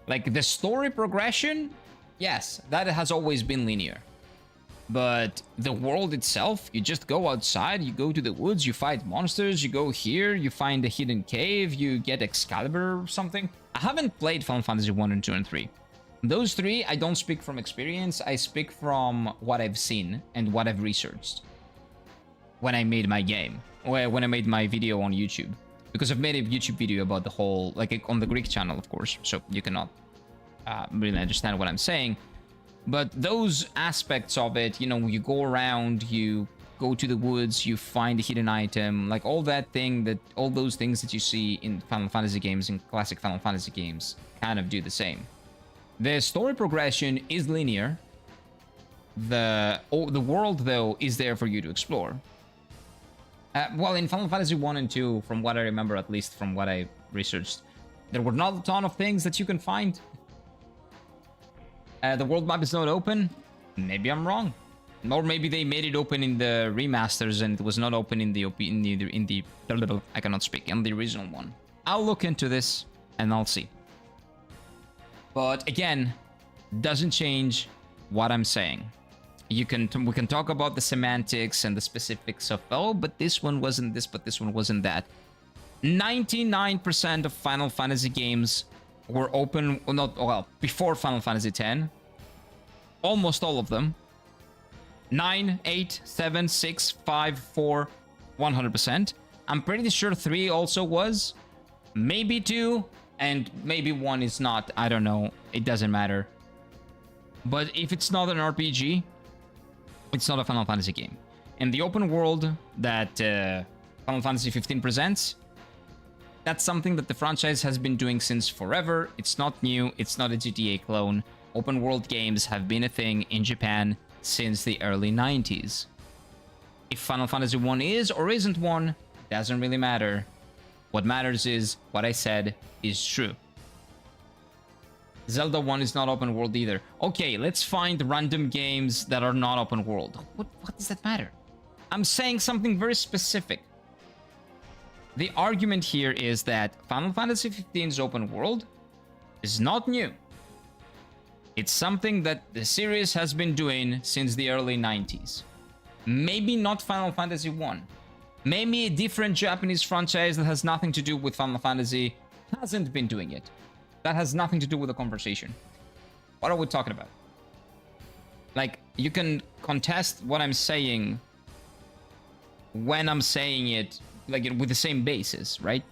Like the story progression, yes, that has always been linear. But the world itself, you just go outside, you go to the woods, you fight monsters, you go here, you find a hidden cave, you get Excalibur or something. I haven't played Final Fantasy 1 and 2 and 3. Those 3, I don't speak from experience, I speak from what I've seen and what I've researched. When I made my game, or when I made my video on YouTube. Because I've made a YouTube video about the whole, like on the Greek channel, of course, so you cannot really understand what I'm saying. But those aspects of it, you know, you go around, you go to the woods, you find a hidden item, like all that thing all those things that you see in Final Fantasy games, in classic Final Fantasy games, kind of do the same. The story progression is linear. The world, though, is there for you to explore. Well, in Final Fantasy 1 and 2, from what I remember, at least from what I researched, there were not a ton of things that you can find. The world map is not open. Maybe I'm wrong. Or maybe they made it open in the remasters and it was not open in the I cannot speak, in the original one. I'll look into this and I'll see. But again, doesn't change what I'm saying. We can talk about the semantics and the specifics of, oh, but this one wasn't this, but this one wasn't that. 99% of Final Fantasy games were open, well, before Final Fantasy X. Almost all of them. 9, 8, 7, 6, 5, 4, 100%. I'm pretty sure 3 also was. Maybe 2, and maybe 1 is not. I don't know. It doesn't matter. But if it's not an RPG, it's not a Final Fantasy game. And the open world that Final Fantasy XV presents, that's something that the franchise has been doing since forever. It's not new. It's not a GTA clone. Open world games have been a thing in Japan since the early 90s. If Final Fantasy 1 is or isn't one, doesn't really matter. What matters is what I said is true. Zelda 1 is not open world either. Okay, let's find random games that are not open world. What does that matter? I'm saying something very specific. The argument here is that Final Fantasy XV's open world is not new. It's something that the series has been doing since the early 90s. Maybe not Final Fantasy 1. Maybe a different Japanese franchise that has nothing to do with Final Fantasy hasn't been doing it. That has nothing to do with the conversation. What are we talking about? Like, you can contest what I'm saying when I'm saying it, like, with the same basis, right?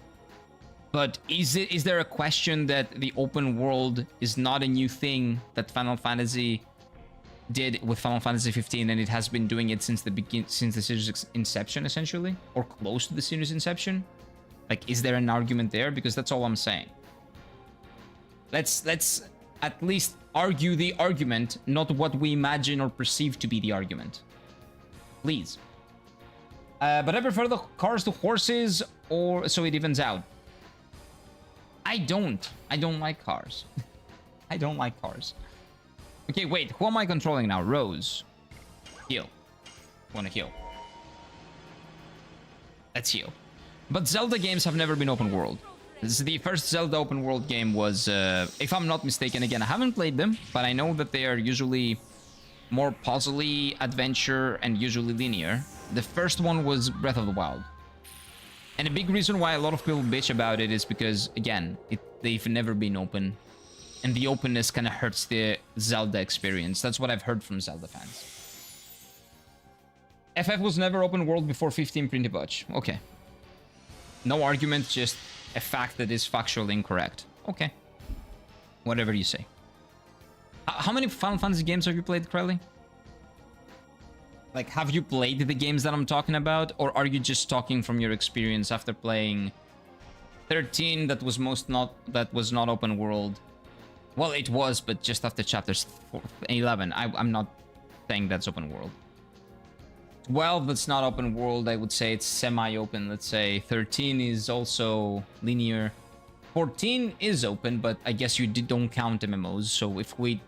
But is there a question that the open world is not a new thing that Final Fantasy did with Final Fantasy 15, and it has been doing it since the series inception, essentially, or close to the series inception? Like, is there an argument there? Because that's all I'm saying. Let's at least argue the argument, not what we imagine or perceive to be the argument. Please. But I prefer the cars to horses, or so it evens out. I don't like cars. I don't like cars. Okay, wait, who am I controlling now? Rose. Heal. Wanna heal. Let's heal. But Zelda games have never been open world. The first Zelda open world game was, if I'm not mistaken, again, I haven't played them, but I know that they are usually more puzzly, adventure, and usually linear. The first one was Breath of the Wild. And a big reason why a lot of people bitch about it is because, again, they've never been open. And the openness kind of hurts the Zelda experience. That's what I've heard from Zelda fans. FF was never open world before 15 pretty much. Okay. No argument, just a fact that is factually incorrect. Okay. Whatever you say. How many Final Fantasy games have you played, Crowley? Like, have you played the games that I'm talking about? Or are you just talking from your experience after playing 13 that was not open world? Well, it was, but just after chapters 11. I'm not saying that's open world. 12, that's not open world. I would say it's semi-open. Let's say 13 is also linear. 14 is open, but I guess you don't count MMOs. So if we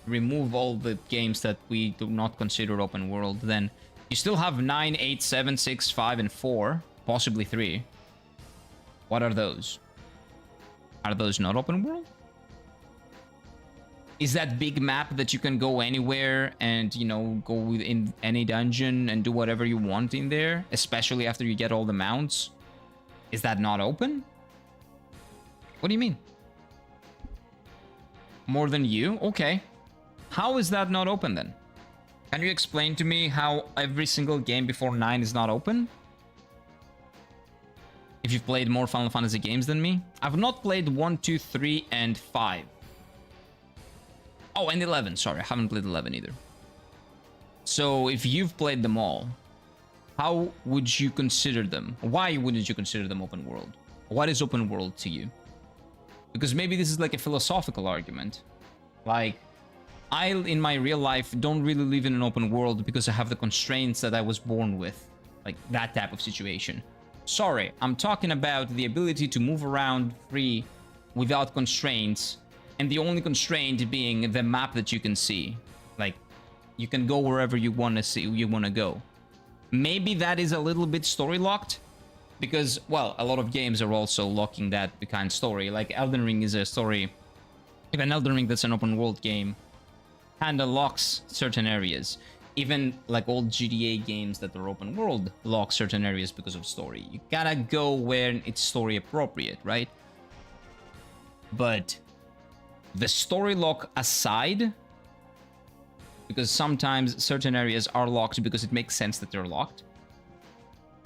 remove all the games that we do not consider open world, then you still have 9, 8, 7, 6, 5, and 4. Possibly 3. What are those? Are those not open world? Is that big map that you can go anywhere and, you know, go within any dungeon and do whatever you want in there, especially after you get all the mounts? Is that not open? What do you mean? More than you? Okay. How is that not open then? Can you explain to me how every single game before 9 is not open? If you've played more Final Fantasy games than me? I've not played 1, 2, 3, and 5. Oh, and 11. Sorry, I haven't played 11 either. So, if you've played them all, how would you consider them? Why wouldn't you consider them open world? What is open world to you? Because maybe this is like a philosophical argument. Like, I, in my real life, don't really live in an open world because I have the constraints that I was born with. Like, that type of situation. Sorry, I'm talking about the ability to move around free without constraints. And the only constraint being the map that you can see. Like, you can go wherever you want to see, you want to go. Maybe that is a little bit story locked. Because, well, a lot of games are also locking that behind story. Like, Elden Ring is a story. Even Elden Ring, that's an open world game, kinda locks certain areas. Even, like, old GTA games that are open world lock certain areas because of story. You gotta go where it's story appropriate, right? But the story lock aside, because sometimes certain areas are locked because it makes sense that they're locked.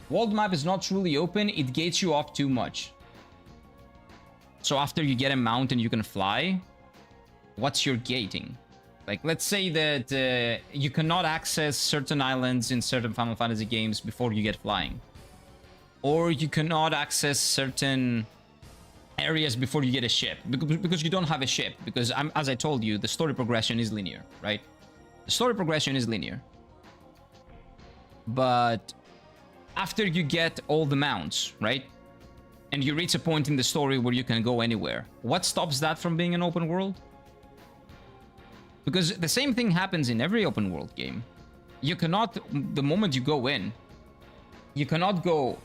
World map is not truly open, it gates you off too much. So after you get a mount and you can fly, what's your gating? Like, let's say that you cannot access certain islands in certain Final Fantasy games before you get flying. Or you cannot access certain areas before you get a ship, because you don't have a ship, because as I told you, the story progression is linear, right? The story progression is linear. But after you get all the mounts, right? and you reach a point in the story where you can go anywhere. What stops that from being an open world? Because the same thing happens in every open world game. You cannot, the moment you go in, you cannot go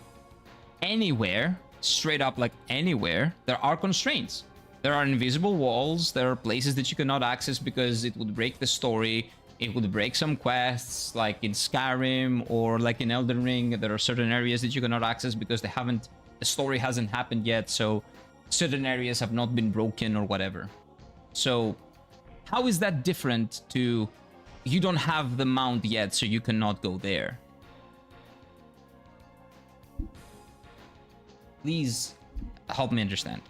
anywhere, straight up like anywhere. There are constraints. There are invisible walls, there are places that you cannot access because it would break the story. It would break some quests, like in Skyrim or like in Elden Ring. There are certain areas that you cannot access because the story hasn't happened yet, so certain areas have not been broken or whatever. So how is that different to you don't have the mount yet, so you cannot go there? Please help me understand.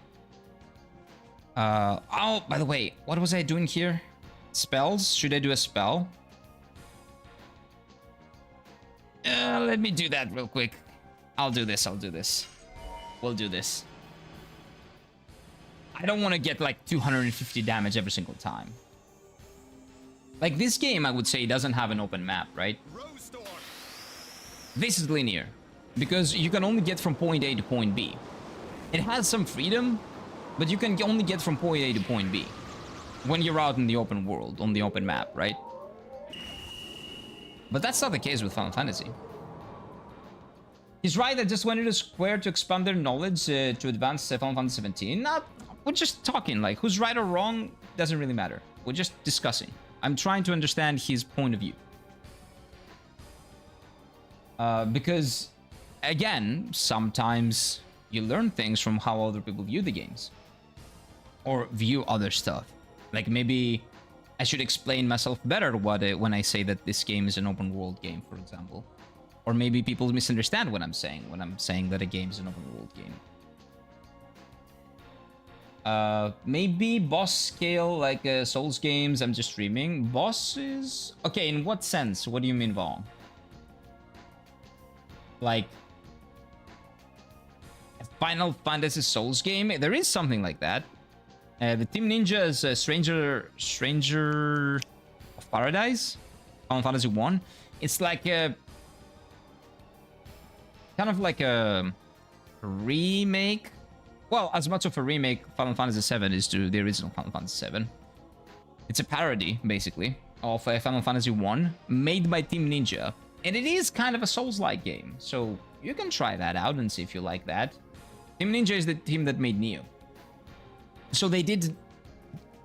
Oh, by the way, what was I doing here? Spells? Should I do a spell? Let me do that real quick. I'll do this. We'll do this. I don't want to get like 250 damage every single time. Like this game, I would say, doesn't have an open map, right? This is linear, because you can only get from point A to point B. It has some freedom, but you can only get from point A to point B when you're out in the open world, on the open map, right? But that's not the case with Final Fantasy. He's right, I just wanted to Square to expand their knowledge to advance Final Fantasy XVII. We're just talking, like, who's right or wrong doesn't really matter. We're just discussing. I'm trying to understand his point of view. Because, again, sometimes you learn things from how other people view the games. Or view other stuff. Like, maybe I should explain myself better when I say that this game is an open world game, for example. Or maybe people misunderstand what I'm saying when I'm saying that a game is an open world game. Maybe boss scale, like Souls games, I'm just streaming. Bosses? Okay, in what sense? What do you mean, Vaughn? Like, a Final Fantasy Souls game? There is something like that. The Team Ninja is Stranger of Paradise, Final Fantasy 1. It's like a kind of like a remake. Well, as much of a remake Final Fantasy VII is to the original Final Fantasy VII. It's a parody, basically, of Final Fantasy 1, made by Team Ninja. And it is kind of a Souls-like game, so you can try that out and see if you like that. Team Ninja is the team that made Neo. So they did,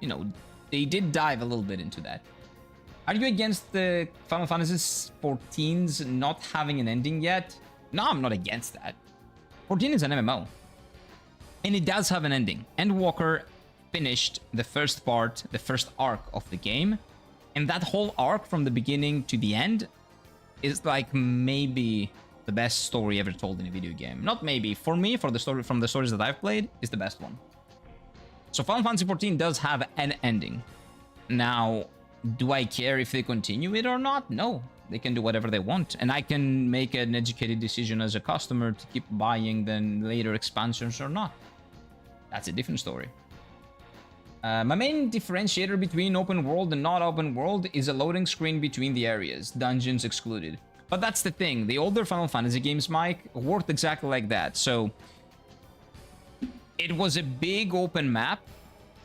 you know, they did dive a little bit into that. Are you against the Final Fantasy XIV's not having an ending yet? No, I'm not against that. 14 is an MMO. And it does have an ending. Endwalker finished the first part, the first arc of the game. And that whole arc from the beginning to the end is like maybe the best story ever told in a video game. Not maybe. For me, for the story from the stories that I've played, is the best one. So Final Fantasy XIV does have an ending. Now, do I care if they continue it or not? No. They can do whatever they want. And I can make an educated decision as a customer to keep buying then later expansions or not. That's a different story. My main differentiator between open world and not open world is a loading screen between the areas, dungeons excluded. But that's the thing. The older Final Fantasy games, Mike, worked exactly like that. So it was a big open map,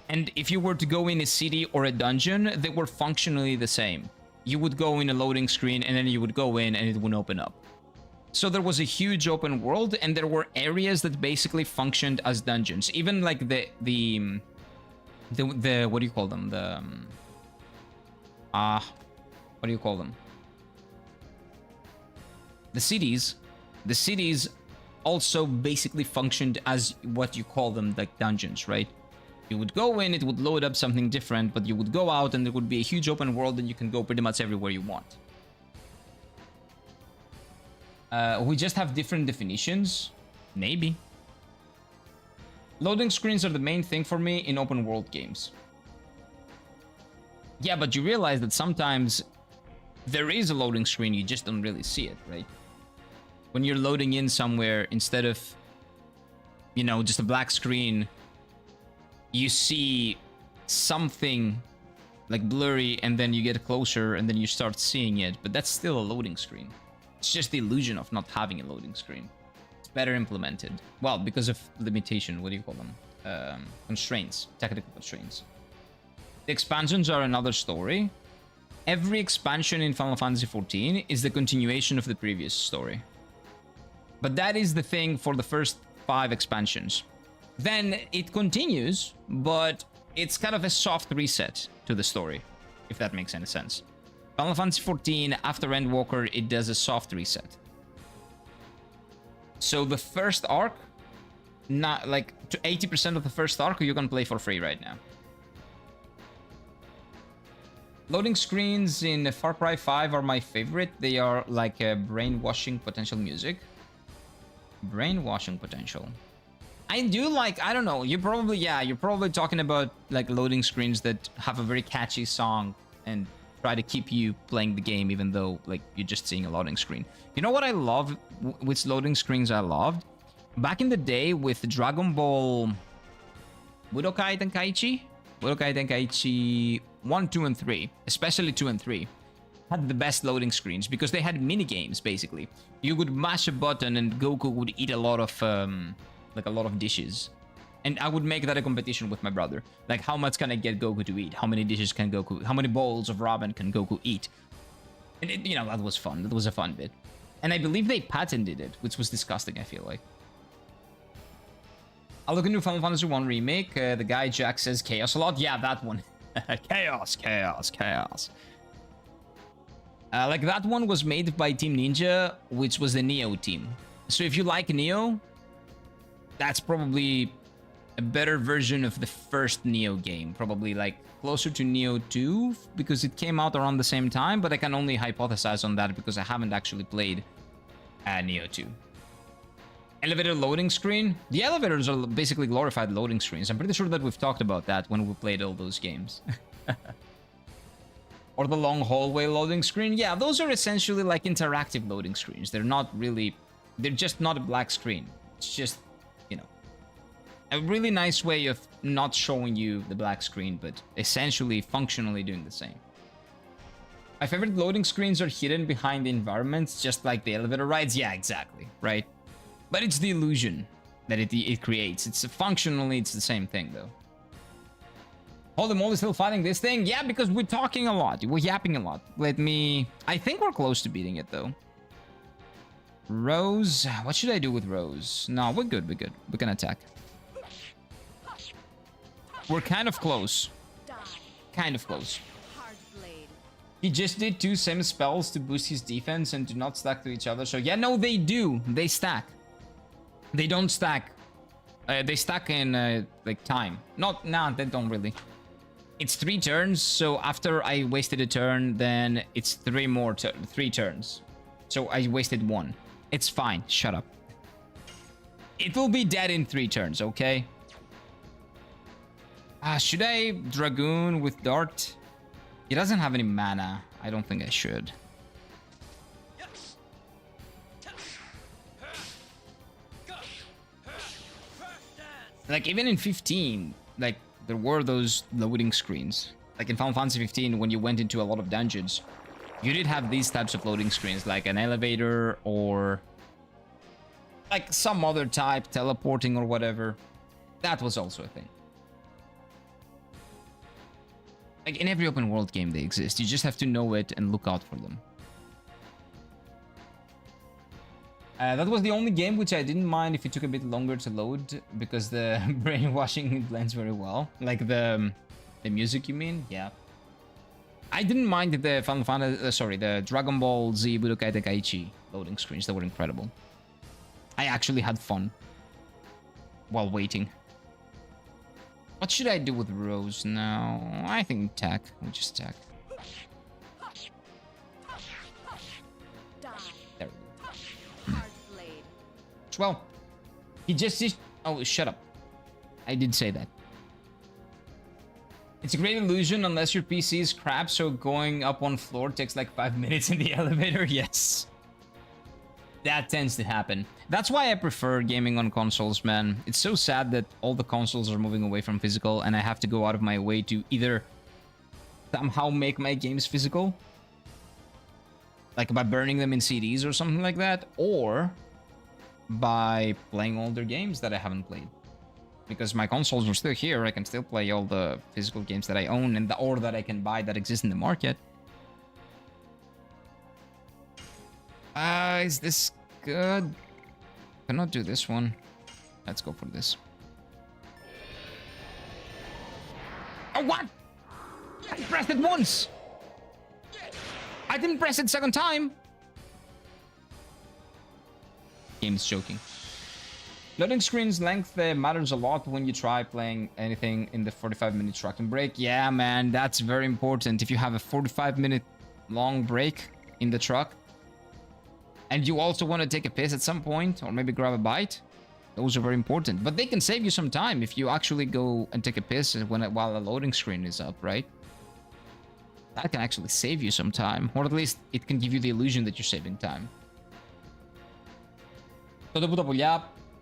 and if you were to go in a city or a dungeon, they were functionally the same. You would go in a loading screen, and then you would go in, and it would open up. So there was a huge open world, and there were areas that basically functioned as dungeons. Even like the what do you call them? What do you call them? The cities also basically functioned as what you call them, like dungeons, right? You would go in, it would load up something different, but you would go out and there would be a huge open world and you can go pretty much everywhere you want. We just have different definitions? Maybe. Loading screens are the main thing for me in open world games. Yeah, but you realize that sometimes there is a loading screen, you just don't really see it, right? When you're loading in somewhere, instead of, you know, just a black screen, you see something like blurry, and then you get closer, and then you start seeing it, but that's still a loading screen. It's just the illusion of not having a loading screen. It's better implemented. Well, because of limitation, what do you call them? Constraints, technical constraints. The expansions are another story. Every expansion in Final Fantasy XIV is the continuation of the previous story. But that is the thing for the first 5 expansions. Then it continues, but it's kind of a soft reset to the story, if that makes any sense. Final Fantasy XIV, after Endwalker, it does a soft reset. So the first arc, not like to 80% of the first arc, you can play for free right now. Loading screens in Far Cry 5 are my favorite. They are like a brainwashing potential music. Brainwashing potential. I do like, I don't know, you're probably talking about like loading screens that have a very catchy song and try to keep you playing the game even though like you're just seeing a loading screen. You know what I love, which loading screens I loved? Back in the day with Dragon Ball Budokai Tenkaichi? Budokai Tenkaichi 1, 2, and 3, especially 2 and 3, had the best loading screens because they had mini games basically. You would mash a button and Goku would eat a lot of dishes. And I would make that a competition with my brother. Like, how much can I get Goku to eat? How many dishes can Goku... How many bowls of ramen can Goku eat? And, you know, that was fun. That was a fun bit. And I believe they patented it, which was disgusting, I feel like. I'll look into Final Fantasy 1 Remake. The guy Jack says Chaos a lot. Yeah, that one. Chaos, chaos, chaos. Like, that one was made by Team Ninja, which was the Neo team. So if you like Neo, that's probably a better version of the first Neo game. Probably, like, closer to Neo 2, because it came out around the same time, but I can only hypothesize on that because I haven't actually played Neo 2. Elevator loading screen? The elevators are basically glorified loading screens. I'm pretty sure that we've talked about that when we played all those games. Or the long hallway loading screen? Yeah, those are essentially like interactive loading screens. They're not really... They're just not a black screen. It's just, you know, a really nice way of not showing you the black screen, but essentially, functionally doing the same. My favorite loading screens are hidden behind the environments, just like the elevator rides. Yeah, exactly, right? But it's the illusion that it creates. It's functionally, it's the same thing, though. Holy moly, still fighting this thing? Yeah, because we're talking a lot. We're yapping a lot. I think we're close to beating it, though. Rose. What should I do with Rose? No, we're good, we're good. We can attack. We're kind of close. Kind of close. He just did 2 same spells to boost his defense and do not stack to each other. So yeah, no, they do. They stack. They don't stack. They stack in like time. Nah, they don't really. It's 3 turns, so after I wasted a turn, then it's 3 turns. So I wasted 1. It's fine. Shut up. It will be dead in 3 turns, okay? Should I Dragoon with Dart? He doesn't have any mana. I don't think I should. Like, even in 15, like, there were those loading screens. Like, in Final Fantasy 15, when you went into a lot of dungeons, you did have these types of loading screens, like an elevator or... like, some other type, teleporting or whatever. That was also a thing. Like, in every open world game they exist. You just have to know it and look out for them. That was the only game which I didn't mind if it took a bit longer to load, because the brainwashing blends very well. Like the music, you mean? Yeah. I didn't mind the Final Fantasy, the Dragon Ball Z Budokai Tenkaichi loading screens. They were incredible. I actually had fun while waiting. What should I do with Rose now? I think attack. We'll just attack. There we go. Well, he just... Oh, shut up. I did say that. It's a great illusion unless your PC is crap, so going up one floor takes like 5 minutes in the elevator. Yes. That tends to happen. That's why I prefer gaming on consoles, man. It's so sad that all the consoles are moving away from physical, and I have to go out of my way to either somehow make my games physical, like by burning them in CDs or something like that, or by playing older games that I haven't played. Because my consoles are still here, I can still play all the physical games that I own and or that I can buy that exist in the market. Is this good? Cannot do this one. Let's go for this. Oh, what? I pressed it once. I didn't press it second time. Game's joking. Loading screen's length matters a lot when you try playing anything in the 45-minute trucking break. Yeah, man, that's very important. If you have a 45-minute long break in the truck, and you also want to take a piss at some point, or maybe grab a bite, those are very important. But they can save you some time if you actually go and take a piss while a loading screen is up, right? That can actually save you some time, or at least it can give you the illusion that you're saving time. Τότε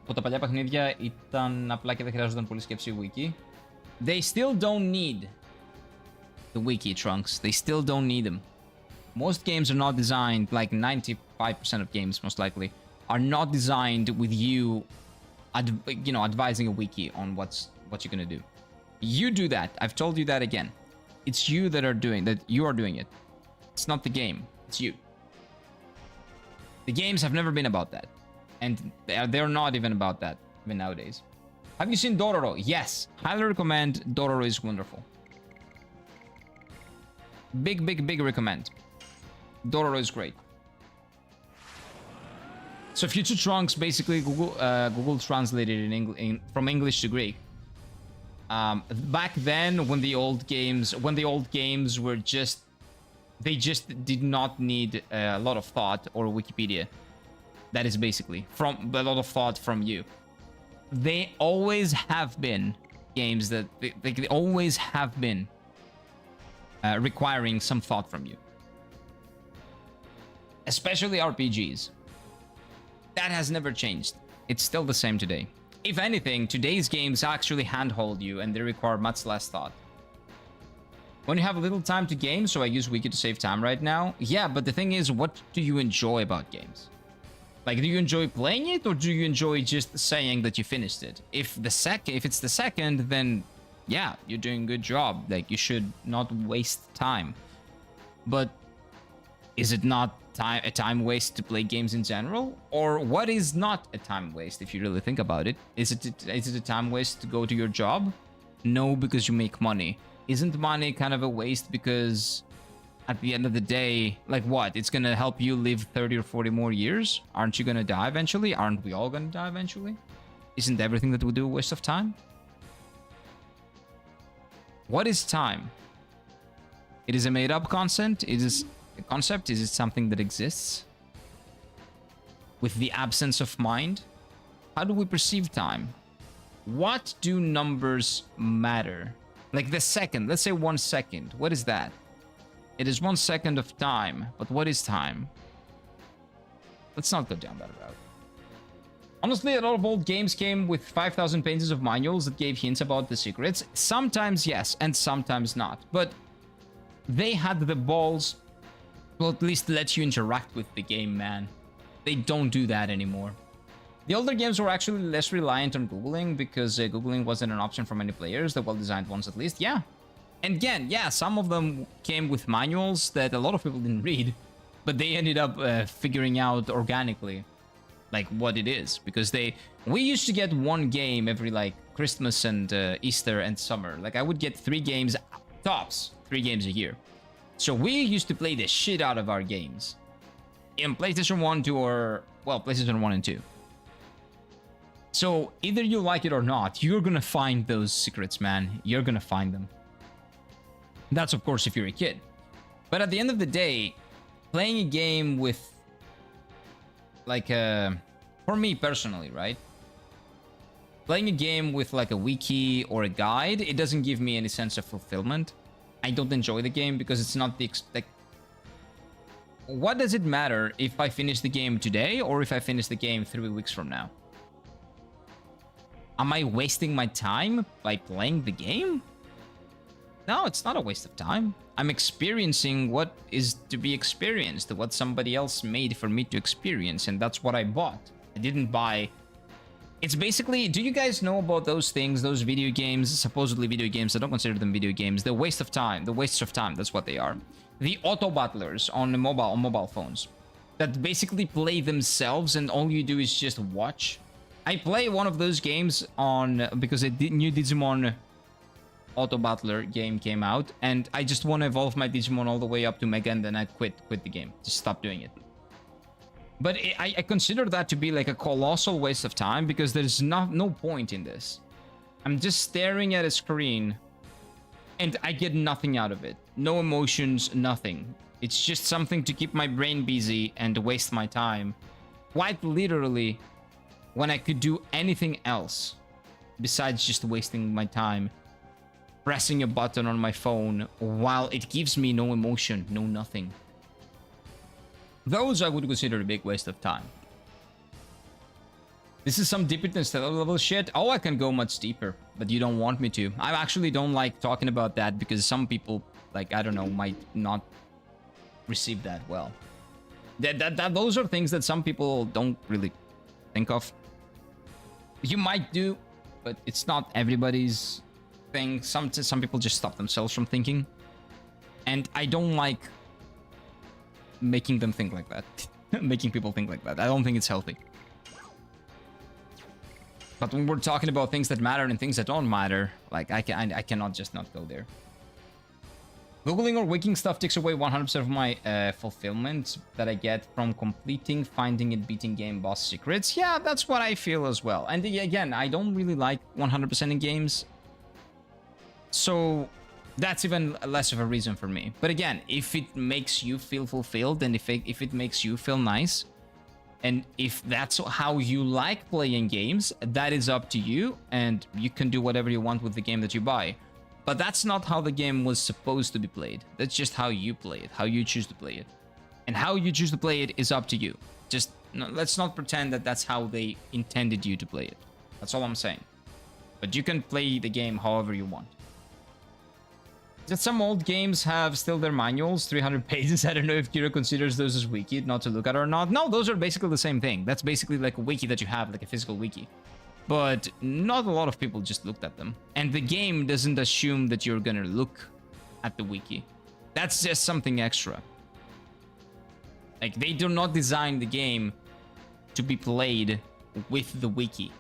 που τα παλιά παιχνίδια ήταν απλά και δεν χρειάζονταν πολύ σκέψη wiki. They still don't need the wiki, Trunks. They still don't need them. Most games are not designed, like 95% of games most likely, are not designed with you, advising a wiki on what you're gonna do. You do that. I've told you that again. It's you that are doing that. You are doing it. It's not the game. It's you. The games have never been about that. And they're not even about that, even nowadays. Have you seen Dororo? Yes. Highly recommend. Dororo is wonderful. Big recommend. Dororo is great. So Future Trunks, basically Google translated from English to Greek. Back then, when the old games were they just did not need a lot of thought or Wikipedia. That is basically from a lot of thought from you. They always have been games that they always have been requiring some thought from you, especially RPGs. That has never changed. It's still the same today. If anything, today's games actually handhold you and they require much less thought. When you have a little time to game, so I use Wiki to save time right now. Yeah, but the thing is, what do you enjoy about games? Like, do you enjoy playing it, or do you enjoy just saying that you finished it? If it's the second, then yeah, you're doing a good job. Like, you should not waste time. But is it not a time waste to play games in general? Or what is not a time waste if you really think about it? Is it a time waste to go to your job? No, because you make money. Isn't money kind of a waste because at the end of the day, like what? It's gonna help you live 30 or 40 more years? Aren't you gonna die eventually? Aren't we all gonna die eventually? Isn't everything that we do a waste of time? What is time? It is a made-up concept? It is a concept? Is it something that exists with the absence of mind? How do we perceive time? What do numbers matter? Like the second, let's say 1 second. What is that? It is 1 second of time, but what is time? Let's not go down that route. Honestly, a lot of old games came with 5,000 pages of manuals that gave hints about the secrets. Sometimes yes, and sometimes not. But they had the balls to at least let you interact with the game, man. They don't do that anymore. The older games were actually less reliant on Googling because Googling wasn't an option for many players, the well-designed ones at least, yeah. And again, yeah, some of them came with manuals that a lot of people didn't read, but they ended up figuring out organically like what it is, because we used to get one game every like Christmas and Easter and summer. Like I would get 3 games tops, 3 games a year. So we used to play the shit out of our games in PlayStation 1, 2, or well, PlayStation 1 and 2. So either you like it or not, you're gonna find those secrets, man. You're gonna find them. That's of course if you're a kid. But at the end of the day, playing a game with like for me personally, right? Playing a game with like a wiki or a guide, it doesn't give me any sense of fulfillment. I don't enjoy the game because it's not the like. What does it matter if I finish the game today or if I finish the game 3 weeks from now? Am I wasting my time by playing the game? No, it's not a waste of time. I'm experiencing what is to be experienced, what somebody else made for me to experience, and that's what I bought. I didn't buy. It's basically, do you guys know about those things, those video games, supposedly video games? I don't consider them video games. They're waste of time. The wastes of time. That's what they are. The auto battlers on mobile phones that basically play themselves, and all you do is just watch. I play one of those games on because a new Digimon auto battler game came out, and I just want to evolve my Digimon all the way up to Mega, and then I quit the game. Just stop doing it. But I consider that to be like a colossal waste of time, because there's no point in this. I'm just staring at a screen and I get nothing out of it. No emotions, nothing. It's just something to keep my brain busy and waste my time. Quite literally, when I could do anything else besides just wasting my time pressing a button on my phone while it gives me no emotion, no nothing. Those I would consider a big waste of time. This is some deepness level shit. Oh, I can go much deeper, but you don't want me to. I actually don't like talking about that because some people, like, I don't know, might not receive that well. Those are things that some people don't really think of. You might do, but it's not everybody's thing. Some people just stop themselves from thinking. And I don't like making them think like that. Making people think like that. I don't think it's healthy. But when we're talking about things that matter and things that don't matter, like I cannot just not go there. Googling or wiking stuff takes away 100% of my fulfillment that I get from completing, finding, and beating game boss secrets. Yeah, that's what I feel as well. And again, I don't really like 100% in games. So that's even less of a reason for me. But again, if it makes you feel fulfilled, and if it makes you feel nice, and if that's how you like playing games, that is up to you, and you can do whatever you want with the game that you buy. But that's not how the game was supposed to be played. That's just how you play it, how you choose to play it. And how you choose to play it is up to you. Just let's not pretend that that's how they intended you to play it. That's all I'm saying. But you can play the game however you want. That some old games have still their manuals, 300 pages. I don't know if Kira considers those as wiki not to look at or not. No, those are basically the same thing. That's basically like a wiki that you have, like a physical wiki. But not a lot of people just looked at them. And the game doesn't assume that you're gonna look at the wiki. That's just something extra. Like, they do not design the game to be played with the wiki.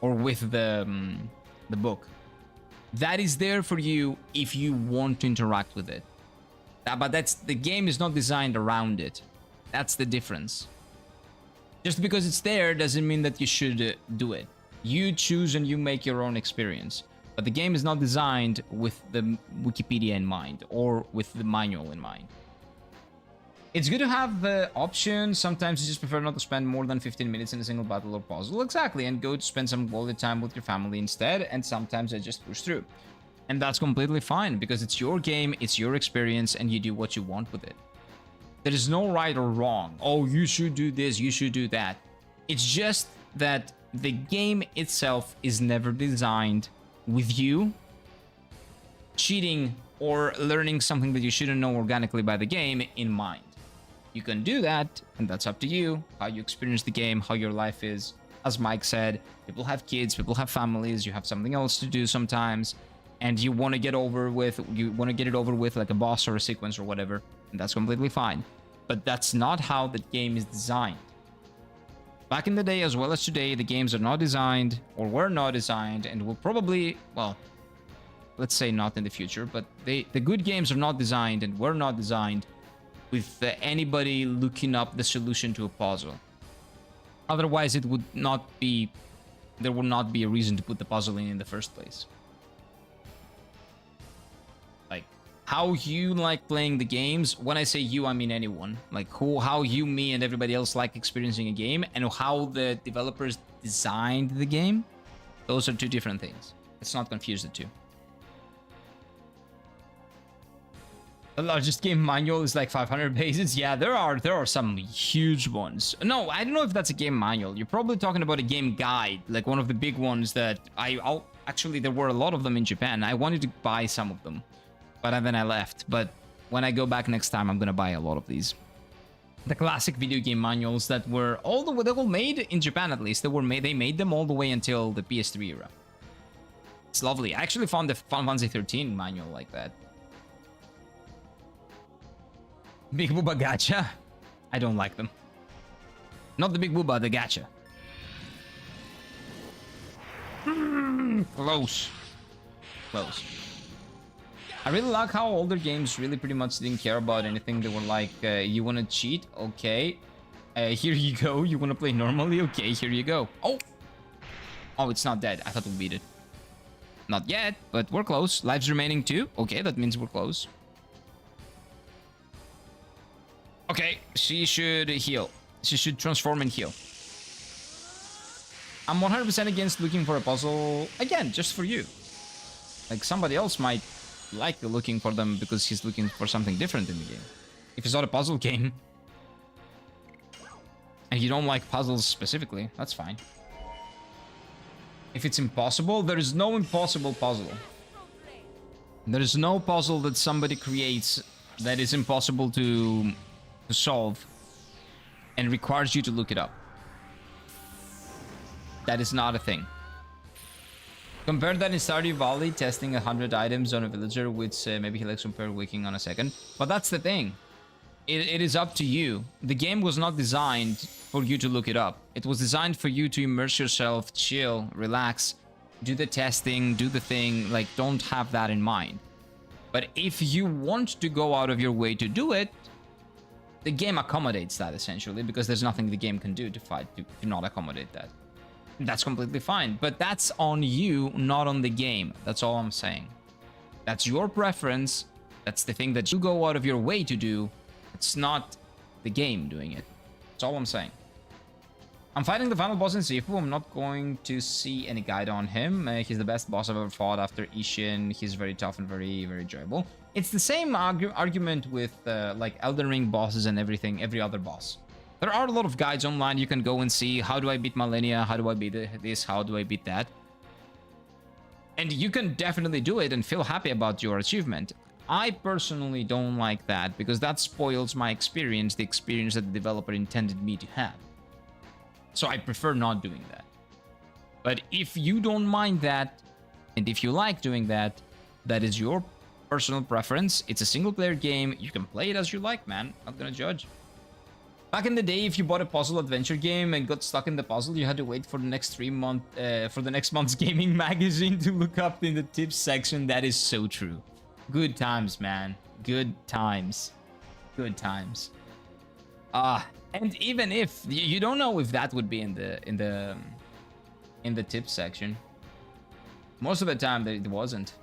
Or with the book. That is there for you if you want to interact with it. But the game is not designed around it. That's the difference. Just because it's there doesn't mean that you should do it. You choose and you make your own experience. But the game is not designed with the Wikipedia in mind or with the manual in mind. It's good to have the option. Sometimes you just prefer not to spend more than 15 minutes in a single battle or puzzle. Exactly, and go to spend some quality time with your family instead, and sometimes I just push through. And that's completely fine, because it's your game, it's your experience, and you do what you want with it. There is no right or wrong. Oh, you should do this, you should do that. It's just that the game itself is never designed with you cheating or learning something that you shouldn't know organically by the game in mind. You can do that, and that's up to you, how you experience the game, how your life is. As Mike said, people have kids, people have families, you have something else to do sometimes, and you want to get it over with like a boss or a sequence or whatever, and that's completely fine. But that's not how the game is designed. Back in the day as well as today, the games are not designed, or were not designed, and will probably, well, let's say not in the future, but the good games are not designed and were not designed with anybody looking up the solution to a puzzle. Otherwise, there would not be a reason to put the puzzle in the first place. Like, how you like playing the games, when I say you, I mean anyone. Like, how you, me, and everybody else like experiencing a game, and how the developers designed the game, those are two different things. Let's not confuse the two. The largest game manual is like 500 pages. Yeah, there are some huge ones. No, I don't know if that's a game manual. You're probably talking about a game guide, like one of the big ones that actually, there were a lot of them in Japan. I wanted to buy some of them, but then I left. But when I go back next time, I'm gonna buy a lot of these. The classic video game manuals that were all the way, they were made in Japan at least. They made them all the way until the PS3 era. It's lovely. I actually found the Final Fantasy XIII manual like that. Big Booba Gacha? I don't like them. Not the Big Booba, the Gacha. Close. Close. I really like how older games really pretty much didn't care about anything. They were like, you want to cheat? Okay. Here you go. You want to play normally? Okay, here you go. Oh! Oh, it's not dead. I thought we beat it. Not yet, but we're close. Lives remaining 2. Okay, that means we're close. Okay, she should heal. She should transform and heal. I'm 100% against looking for a puzzle, again, just for you. Like, somebody else might like looking for them because he's looking for something different in the game. If it's not a puzzle game, and you don't like puzzles specifically, that's fine. If it's impossible, there is no impossible puzzle. There is no puzzle that somebody creates that is impossible to solve and requires you to look it up. That is not a thing. Compare that in Stardew Valley, testing 100 items on a villager, which maybe he likes compare waking on a second. But that's the thing. It is up to you. The game was not designed for you to look it up. It was designed for you to immerse yourself, chill, relax, do the testing, do the thing. Like, don't have that in mind. But if you want to go out of your way to do it, the game accommodates that essentially, because there's nothing the game can do to not accommodate that. That's completely fine, but that's on you, not on the game. That's all I'm saying. That's your preference. That's the thing that you go out of your way to do. It's not the game doing it. That's all I'm saying. I'm fighting the final boss in Sifu. I'm not going to see any guide on him. He's the best boss I've ever fought after Ishin. He's very tough and very, very enjoyable. It's the same argument with like Elden Ring bosses and everything, every other boss. There are a lot of guides online. You can go and see, how do I beat Malenia? How do I beat this? How do I beat that? And you can definitely do it and feel happy about your achievement. I personally don't like that because that spoils my experience, the experience that the developer intended me to have. So I prefer not doing that. But if you don't mind that, and if you like doing that, that is your personal preference. It's a single-player game. You can play it as you like, man. Not gonna judge. Back in the day, if you bought a puzzle adventure game and got stuck in the puzzle, you had to wait for the next 3 month, for the next month's gaming magazine to look up in the tips section. That is so true. Good times, man. Good times. Good times. And even if you don't know if that would be in the tips section, most of the time it wasn't,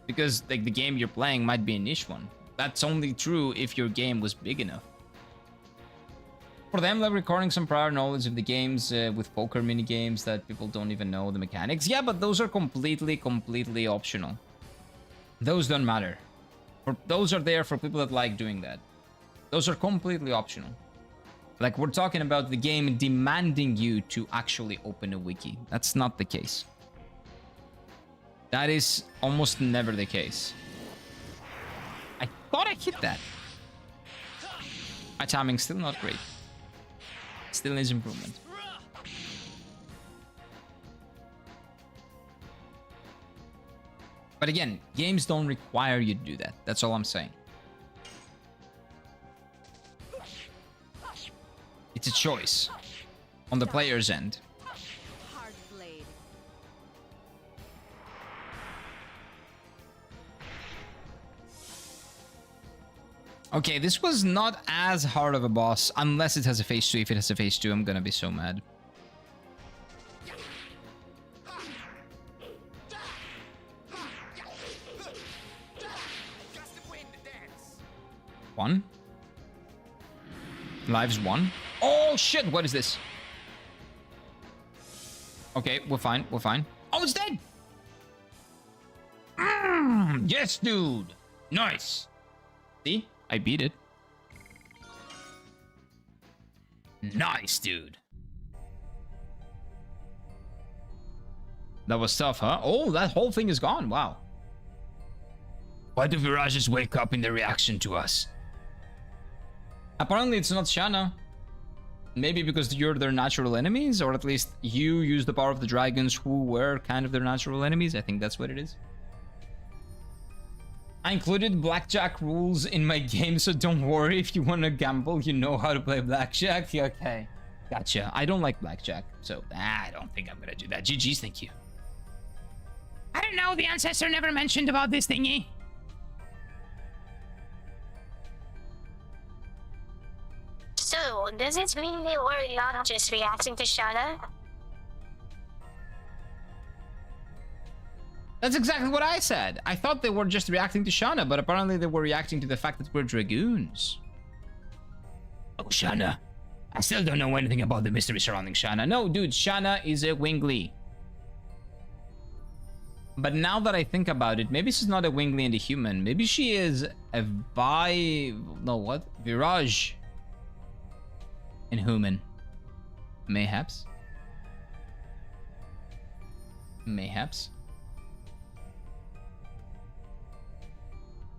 because like the game you're playing might be a niche one. That's only true if your game was big enough. For them, like recording some prior knowledge of the games with poker mini games that people don't even know the mechanics. Yeah, but those are completely optional. Those don't matter. Those are there for people that like doing that. Those are completely optional. Like, we're talking about the game demanding you to actually open a wiki. That's not the case. That is almost never the case. I thought I hit that. My timing's still not great. Still needs improvement. But again, games don't require you to do that. That's all I'm saying. It's a choice on the player's end. Okay, this was not as hard of a boss, unless it has a phase 2. If it has a phase 2, I'm gonna be so mad. One. Lives 1. Oh shit, what is this? Okay, we're fine, we're fine. Oh, it's dead! Yes, dude! Nice! See? I beat it. Nice, dude. That was tough, huh? Oh, that whole thing is gone. Wow. Why do Virages wake up in their reaction to us? Apparently it's not Shanna. Maybe because you're their natural enemies, or at least you use the power of the dragons who were kind of their natural enemies. I think that's what it is. I included blackjack rules in my game, so don't worry if you want to gamble, you know how to play blackjack. Okay, gotcha. I don't like blackjack, so I don't think I'm gonna do that. GG's, thank you. I don't know, the ancestor never mentioned about this thingy. So, does it mean they were not just reacting to Shauna? That's exactly what I said. I thought they were just reacting to Shanna, but apparently they were reacting to the fact that we're dragoons. Oh, Shanna. I still don't know anything about the mystery surrounding Shanna. No, dude, Shanna is a Winglie. But now that I think about it, maybe she's not a Winglie and a human. Maybe she is a Virage and human. Mayhaps. Mayhaps.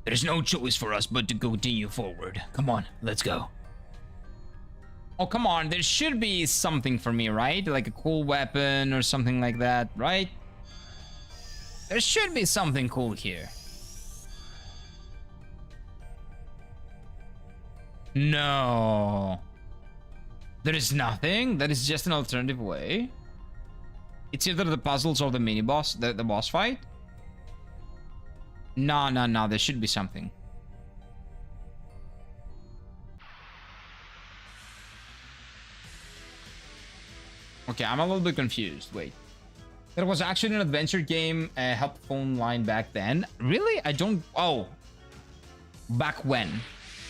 There's no choice for us but to continue forward. Come on, let's go. Oh, come on. There should be something for me, right? Like a cool weapon or something like that, right? There should be something cool here. No. There is nothing. That is just an alternative way. It's either the puzzles or the mini boss, the boss fight. No, no, no. There should be something. Okay, I'm a little bit confused. Wait. There was actually an adventure game, help phone line back then. Really? I don't... Oh. Back when?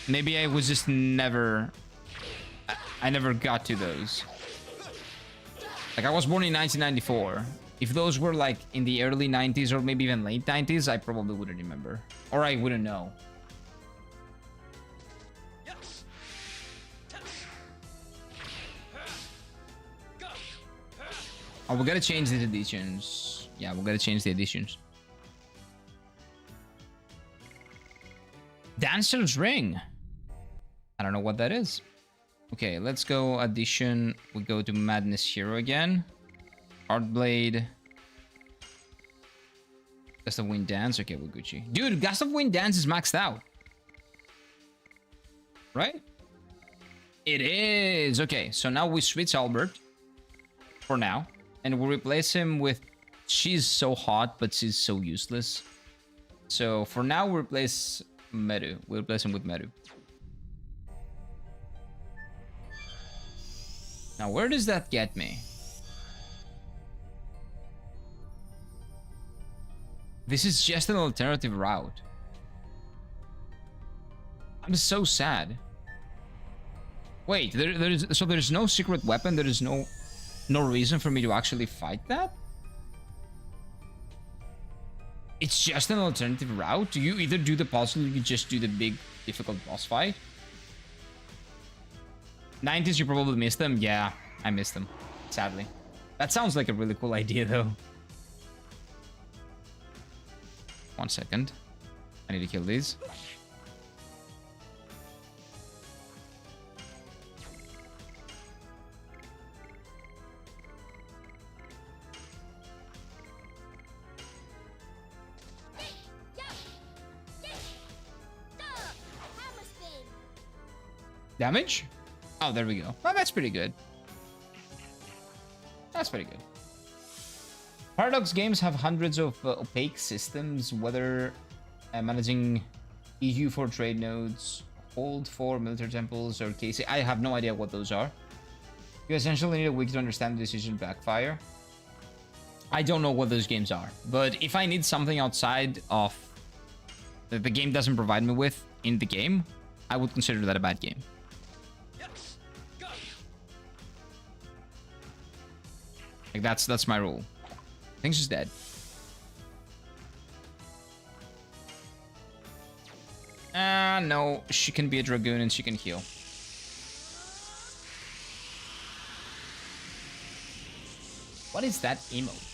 Maybe I was just never... I never got to those. Like, I was born in 1994. If those were, like, in the early 90s or maybe even late 90s, I probably wouldn't remember. Or I wouldn't know. Oh, we gotta change the editions. Yeah, we gotta change the editions. Dancer's Ring. I don't know what that is. Okay, let's go addition. We go to Madness Hero again. Heartblade. Gust of Wind Dance. Okay, we're Gucci. Dude, Gust of Wind Dance is maxed out. Right? It is. Okay, so now we switch Albert. For now. And we'll replace him with... She's so hot, but she's so useless. So for now, we'll replace Meru. We'll replace him with Meru. Now, where does that get me? This is just an alternative route. I'm so sad. Wait, there's no secret weapon? There is no reason for me to actually fight that? It's just an alternative route? You either do the puzzle or you just do the big, difficult boss fight? 90s, you probably missed them? Yeah, I missed them, sadly. That sounds like a really cool idea, though. 1 second. I need to kill these. Damage? Oh, there we go. Well, that's pretty good. That's pretty good. Paradox games have hundreds of opaque systems, whether managing EU for trade nodes, hold for military temples, or KC. I have no idea what those are. You essentially need a week to understand the decision backfire. I don't know what those games are, but if I need something outside of that the game doesn't provide me with in the game, I would consider that a bad game. Like that's my rule. I think she's dead. No, she can be a dragoon and she can heal. What is that emote?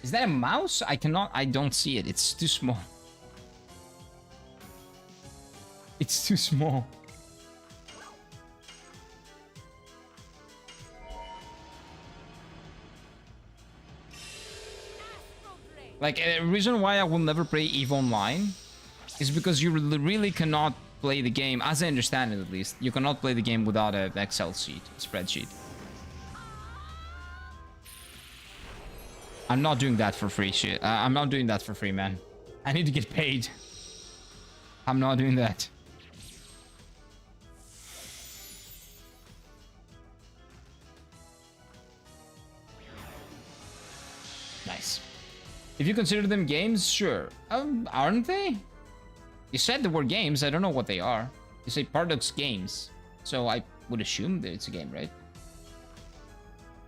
Is that a mouse? I don't see it. It's too small. It's too small. Like, a reason why I will never play EVE Online is because you really cannot play the game, as I understand it at least, you cannot play the game without an Excel sheet, spreadsheet. I'm not doing that for free, shit. I'm not doing that for free, man. I need to get paid. I'm not doing that. Nice. If you consider them games, sure. Aren't they? You said they were games. I don't know what they are. You say Paradox Games. So I would assume that it's a game, right?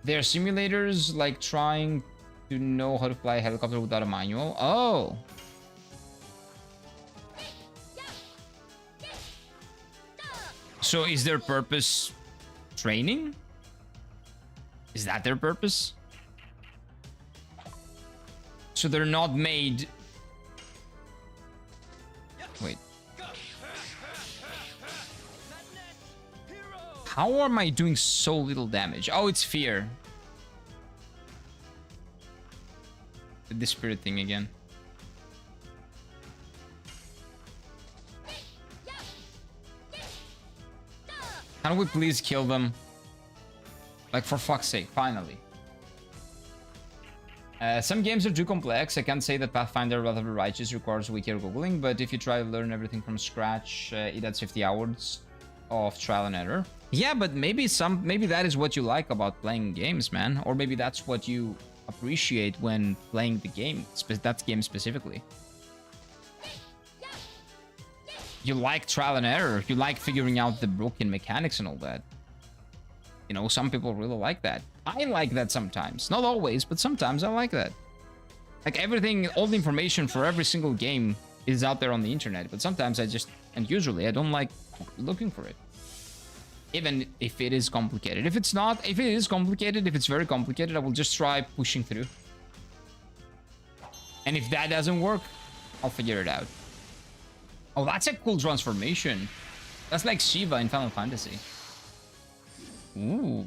They're simulators, like trying to know how to fly a helicopter without a manual. Oh. So is their purpose training? Is that their purpose? So they're not made... Wait. How am I doing so little damage? Oh, it's fear. The spirit thing again. Can we please kill them? Like, for fuck's sake, finally. Some games are too complex. I can't say that Pathfinder Wrath of the Righteous requires weaker googling, but if you try to learn everything from scratch, it adds 50 hours of trial and error. Yeah, but maybe that is what you like about playing games, man. Or maybe that's what you appreciate when playing the game, that game specifically. You like trial and error. You like figuring out the broken mechanics and all that. You know, some people really like that. I like that sometimes. Not always, but sometimes I like that. Like everything, all the information for every single game is out there on the internet, but sometimes and usually I don't like looking for it. Even if it is complicated. If it is complicated, if it's very complicated, I will just try pushing through. And if that doesn't work, I'll figure it out. Oh, that's a cool transformation. That's like Shiva in Final Fantasy. Ooh.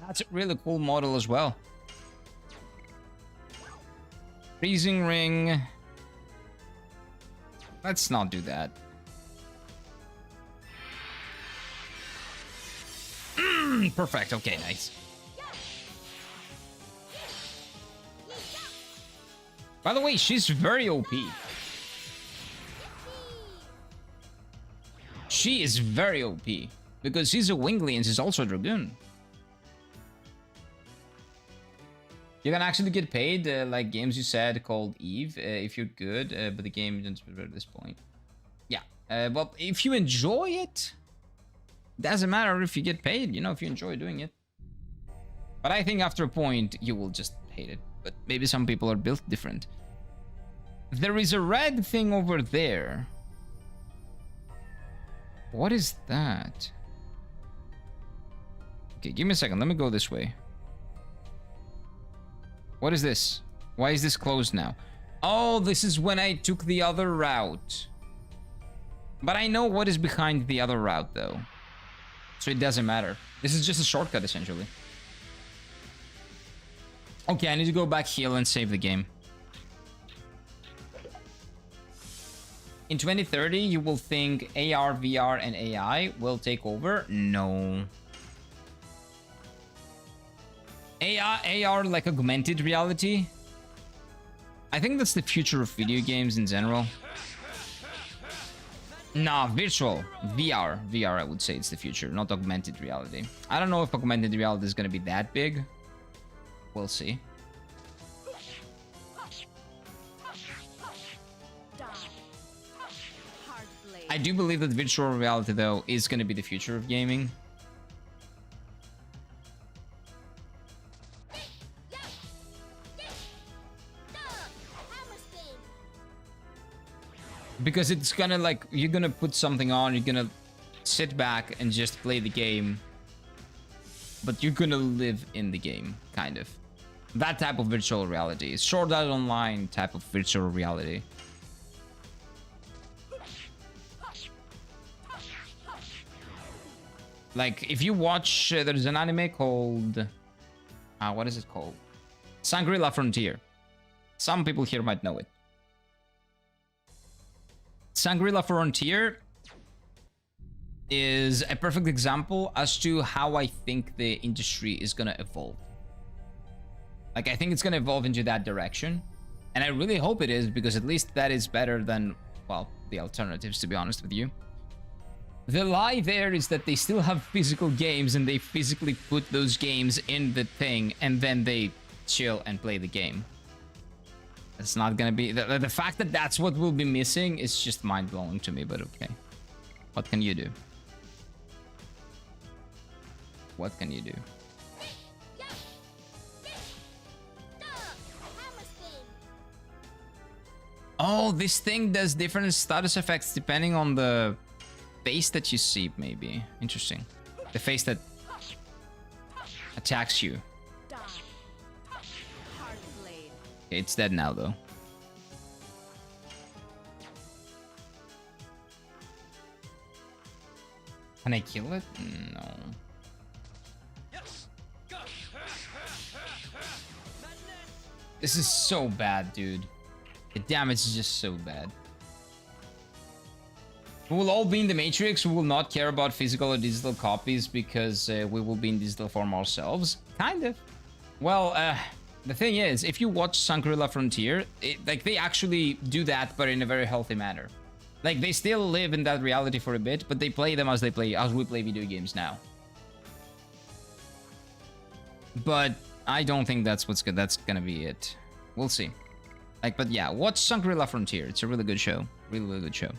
That's a really cool model as well. Freezing ring. Let's not do that. Perfect. Okay, nice. By the way, she's very OP. She is very OP. Because she's a Winglie and she's also a Dragoon. You can actually get paid, like games you said called Eve, if you're good, but the game isn't at this point. Yeah, well, if you enjoy it, doesn't matter if you get paid, you know, if you enjoy doing it. But I think after a point, you will just hate it. But maybe some people are built different. There is a red thing over there. What is that? Okay, give me a second. Let me go this way. What is this? Why is this closed now? Oh, this is when I took the other route. But I know what is behind the other route, though. So it doesn't matter. This is just a shortcut, essentially. Okay, I need to go back heal and save the game. In 2030, you will think AR, VR, and AI will take over? No. AR like augmented reality? I think that's the future of video games in general. Nah, virtual. VR. VR, I would say it's the future, not augmented reality. I don't know if augmented reality is going to be that big. We'll see. I do believe that virtual reality, though, is going to be the future of gaming. Because it's gonna, like, you're gonna put something on, you're gonna sit back and just play the game. But you're gonna live in the game, kind of. That type of virtual reality. Sword Art Online type of virtual reality. Like, if you watch, there's an anime called... what is it called? Shangri-La Frontier. Some people here might know it. Shangri-La Frontier is a perfect example as to how I think the industry is gonna evolve. Like, I think it's gonna evolve into that direction. And I really hope it is, because at least that is better than, well, the alternatives, to be honest with you. The lie there is that they still have physical games and they physically put those games in the thing and then they chill and play the game. It's not gonna be... The fact that that's what we'll be missing is just mind-blowing to me, but okay. What can you do? What can you do? Oh, this thing does different status effects depending on the face that you see, maybe. Interesting. The face that attacks you. Okay, it's dead now, though. Can I kill it? No. This is so bad, dude. The damage is just so bad. We will all be in the Matrix. We will not care about physical or digital copies because we will be in digital form ourselves. Kind of. Well, the thing is, if you watch Shangri-La Frontier, like, they actually do that, but in a very healthy manner. Like, they still live in that reality for a bit, but they play them as we play video games now. But I don't think that's that's gonna be it. We'll see. Like, but yeah, watch Shangri-La Frontier. It's a really good show. Really, really good show.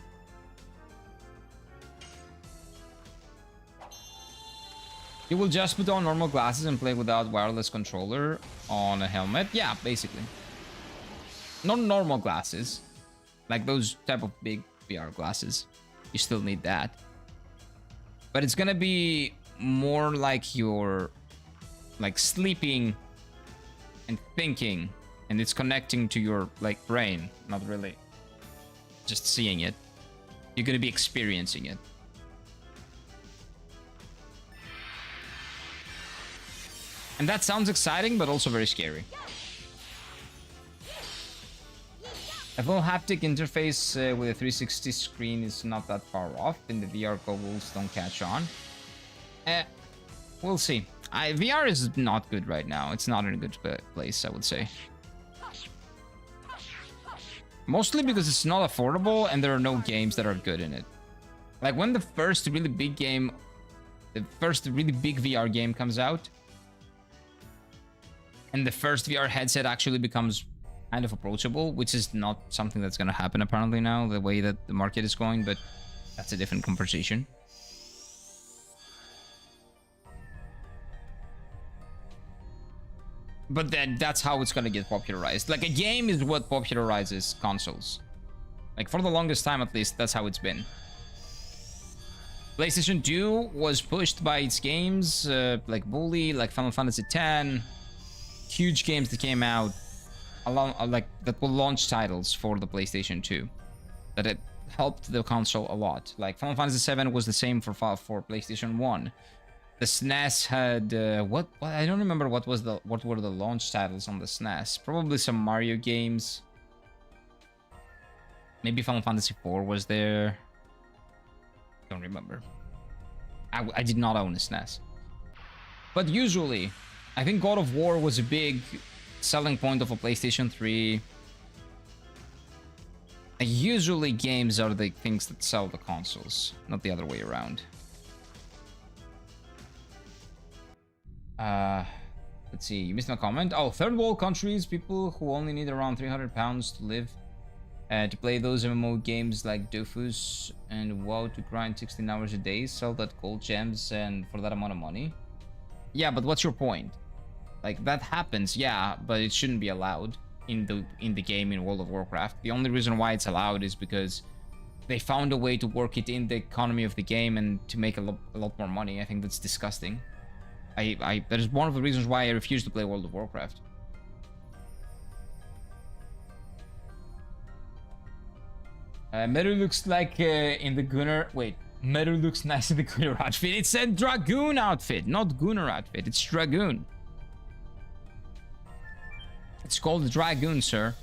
You will just put on normal glasses and play without wireless controller on a helmet? Yeah, basically. Not normal glasses. Like those type of big VR glasses. You still need that. But it's gonna be more like you're like sleeping and thinking, and it's connecting to your like brain, not really just seeing it. You're gonna be experiencing it. And that sounds exciting, but also very scary. A full haptic interface with a 360 screen is not that far off, and the VR goggles don't catch on. We'll see. VR is not good right now. It's not in a good place, I would say. Mostly because it's not affordable and there are no games that are good in it. Like when the first really big game, the first really big VR game comes out, and the first VR headset actually becomes kind of approachable, which is not something that's going to happen apparently now, the way that the market is going, but that's a different conversation. But then that's how it's going to get popularized. Like a game is what popularizes consoles. Like for the longest time, at least, that's how it's been. PlayStation 2 was pushed by its games, like Bully, like Final Fantasy X, huge games that came out along, like that were launch titles for the PlayStation 2, that it helped the console a lot. Like Final Fantasy VII was the same for PlayStation 1. The SNES had what I don't remember what were the launch titles on the SNES. Probably some Mario games. Maybe Final Fantasy IV was there. Don't remember. I did not own a SNES. But usually, I think God of War was a big selling point of a PlayStation 3. Usually games are the things that sell the consoles, not the other way around. Let's see, you missed my comment. Oh, third world countries, people who only need around 300 pounds to live, to play those MMO games like Dofus and WoW to grind 16 hours a day, sell that gold gems and for that amount of money. Yeah, but what's your point? Like, that happens, yeah, but it shouldn't be allowed in the game in World of Warcraft. The only reason why it's allowed is because they found a way to work it in the economy of the game and to make a lot more money. I think that's disgusting. That is one of the reasons why I refuse to play World of Warcraft. Meru looks like in the Gunnar... Wait, Meru looks nice in the Gunner outfit. It's a Dragoon outfit, not Gunner outfit. It's Dragoon. It's called Dragoon, sir.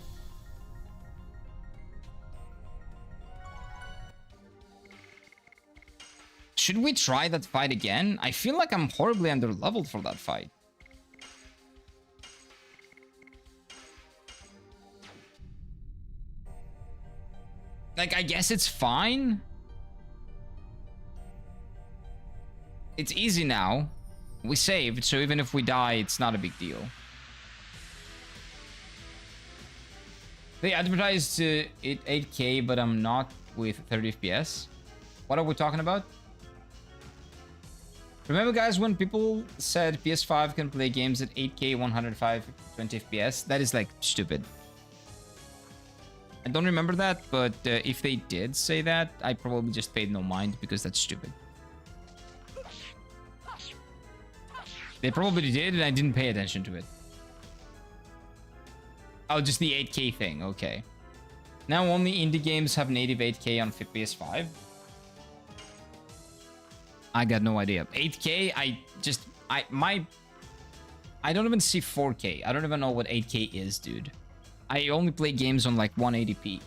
Should we try that fight again? I feel like I'm horribly underleveled for that fight. Like, I guess it's fine. It's easy now. We saved, so even if we die, it's not a big deal. They advertised it 8K, but I'm not with 30 FPS. What are we talking about? Remember, guys, when people said PS5 can play games at 8K, 105, 20 FPS? That is, like, stupid. I don't remember that, but if they did say that, I probably just paid no mind because that's stupid. They probably did, and I didn't pay attention to it. Oh, just the 8K thing, okay. Now only indie games have native 8K on PS5. I got no idea. 8K, I don't even see 4K. I don't even know what 8K is, dude. I only play games on like 180p.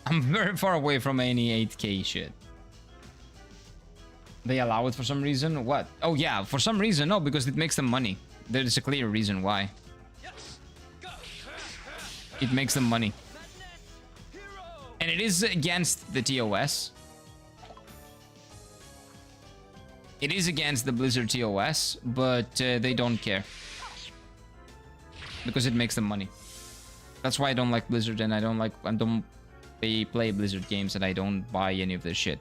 I'm very far away from any 8K shit. They allow it for some reason? What? Oh yeah, for some reason. No, because it makes them money. There is a clear reason why. It makes them money. And it is against the TOS. It is against the Blizzard TOS, but they don't care. Because it makes them money. That's why I don't like Blizzard, and I don't play Blizzard games, and I don't buy any of their shit.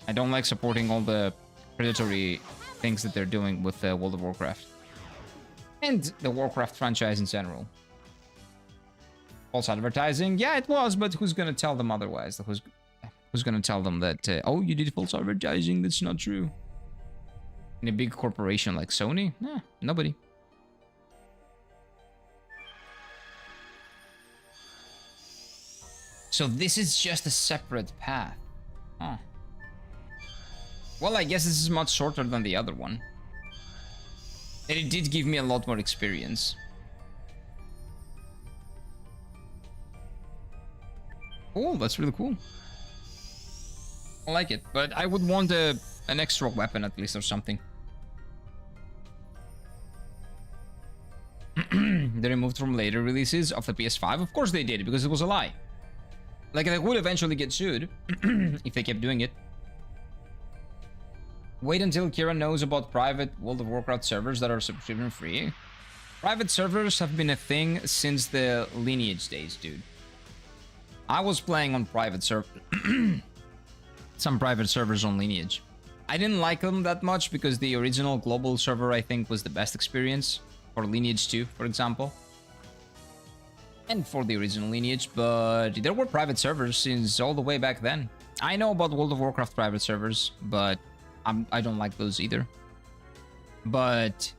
I don't like supporting all the predatory things that they're doing with World of Warcraft. And the Warcraft franchise in general. False advertising? Yeah, it was, but who's gonna tell them otherwise? Who's gonna tell them that, oh, you did false advertising? That's not true. In a big corporation like Sony? Nah, nobody. So this is just a separate path. Huh. Well, I guess this is much shorter than the other one. And it did give me a lot more experience. Oh, that's really cool. I like it, but I would want an extra weapon at least or something. They removed from later releases of the PS5? Of course they did, because it was a lie. Like, they would eventually get sued if they kept doing it. Wait until Kira knows about private World of Warcraft servers that are subscription free. Private servers have been a thing since the Lineage days, dude. I was playing on private servers. Some private servers on Lineage. I didn't like them that much because the original global server, I think, was the best experience. For Lineage 2, for example. And for the original Lineage, but there were private servers since all the way back then. I know about World of Warcraft private servers, but I don't like those either. But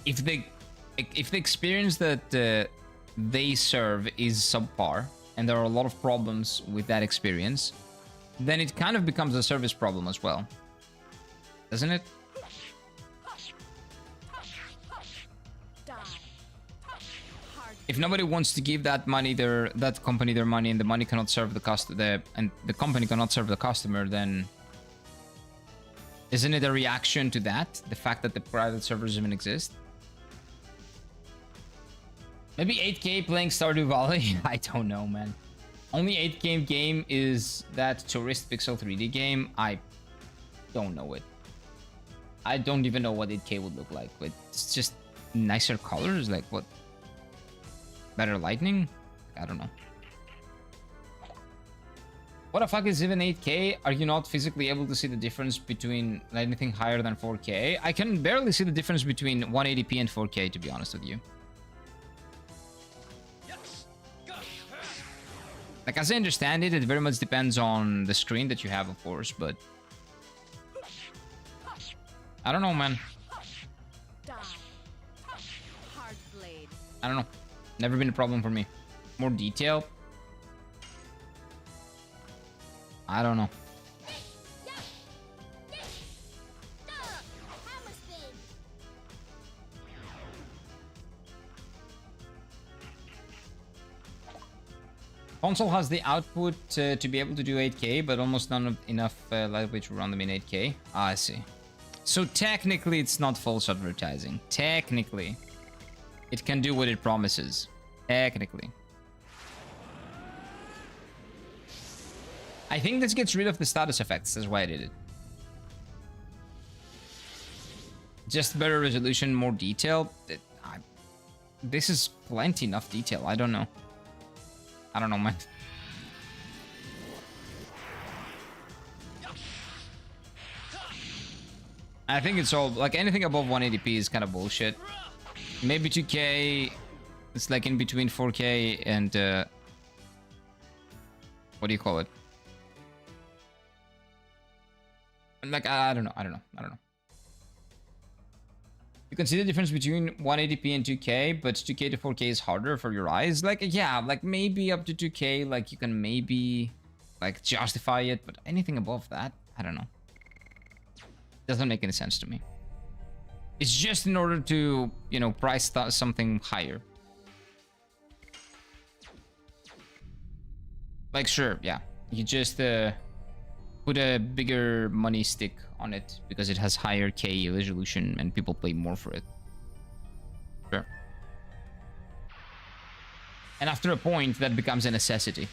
if the experience that they serve is subpar, and there are a lot of problems with that experience, then it kind of becomes a service problem as well, doesn't it? If nobody wants to give that company their money, and the money cannot serve and the company cannot serve the customer, then isn't it a reaction to that? The fact that the private servers even exist? Maybe 8K playing Stardew Valley? I don't know, man. Only 8K game is that Tourist Pixel 3D game. I don't know it. I don't even know what 8K would look like. But it's just nicer colors? Like what? Better lighting? I don't know. What the fuck is even 8K? Are you not physically able to see the difference between anything higher than 4K? I can barely see the difference between 180p and 4K, to be honest with you. Like, as I understand it, it very much depends on the screen that you have, of course, but I don't know, man. I don't know. Never been a problem for me. More detail? I don't know. Console has the output to be able to do 8K, but almost enough lightweight to run them in 8K. Ah, I see. So technically, it's not false advertising. Technically, it can do what it promises. Technically. I think this gets rid of the status effects. That's why I did it. Just better resolution, more detail. This is plenty enough detail. I don't know. I don't know, man. I think it's all like anything above 180p is kind of bullshit. Maybe 2K. It's like in between 4K and what do you call it? Like I don't know. You can see the difference between 180p and 2K, but 2K to 4K is harder for your eyes. Like, yeah, like maybe up to 2K, like you can maybe like justify it, but anything above that, I don't know. Doesn't make any sense to me. It's just in order to, you know, price something higher. Like, sure, yeah. You just put a bigger money stick on it because it has higher K resolution and people pay more for it. Sure. And after a point, that becomes a necessity.